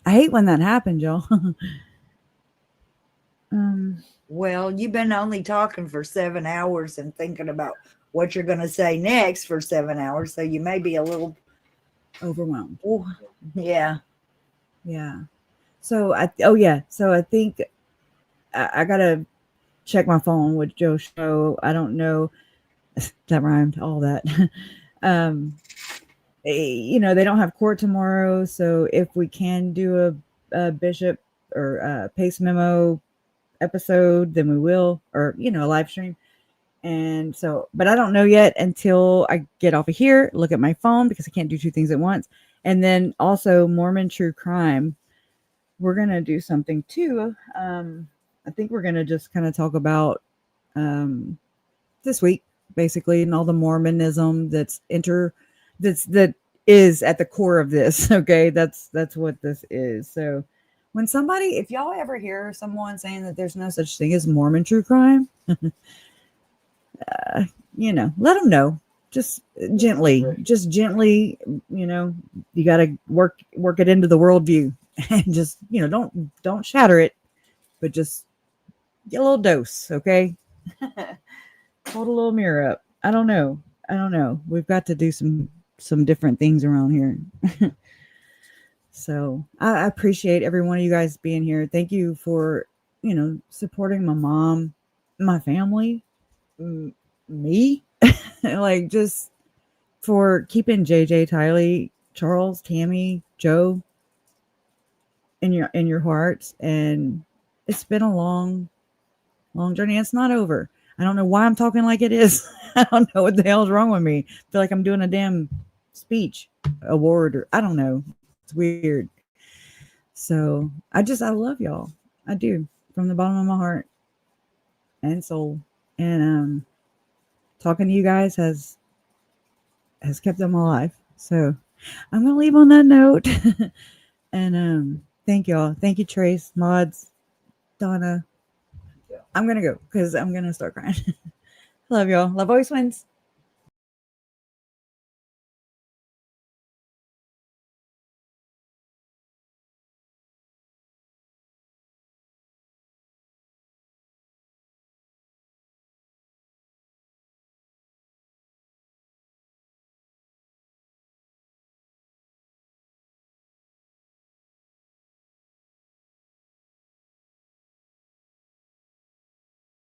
I hate when that happens, y'all. Well, you've been only talking for 7 hours and thinking about what you're going to say next for 7 hours, so you may be a little overwhelmed. Yeah. Yeah. So I think I gotta check my phone with Joe Show. I don't know. That rhymed. All that. They don't have court tomorrow, so if we can do a bishop or a pace memo episode, then we will, or a live stream. And so, but I don't know yet until I get off of here, look at my phone, because I can't do two things at once. And then also Mormon true crime. We're going to do something too. I think we're going to just kind of talk about this week, basically, and all the Mormonism that is at the core of this. Okay. That's what this is. So when if y'all ever hear someone saying that there's no such thing as Mormon true crime, let them know. Just gently, you got to work it into the worldview, and just, don't shatter it, but just get a little dose. Okay. Hold a little mirror up. I don't know. We've got to do some different things around here. So I appreciate every one of you guys being here. Thank you for, supporting my mom, my family, me, like, just for keeping JJ, Tylee, Charles, Tammy, Joe in your hearts, and it's been a long journey. It's not over. I don't know why I'm talking like it is. I don't know what the hell's wrong with me. I feel like I'm doing a damn speech award, or I don't know. It's weird. So I love y'all. I do, from the bottom of my heart and soul. And talking to you guys has kept them alive. So I'm gonna leave on that note. And thank y'all. Thank you, Trace, Mods, Donna. I'm gonna go because I'm gonna start crying. Love y'all. Love always wins.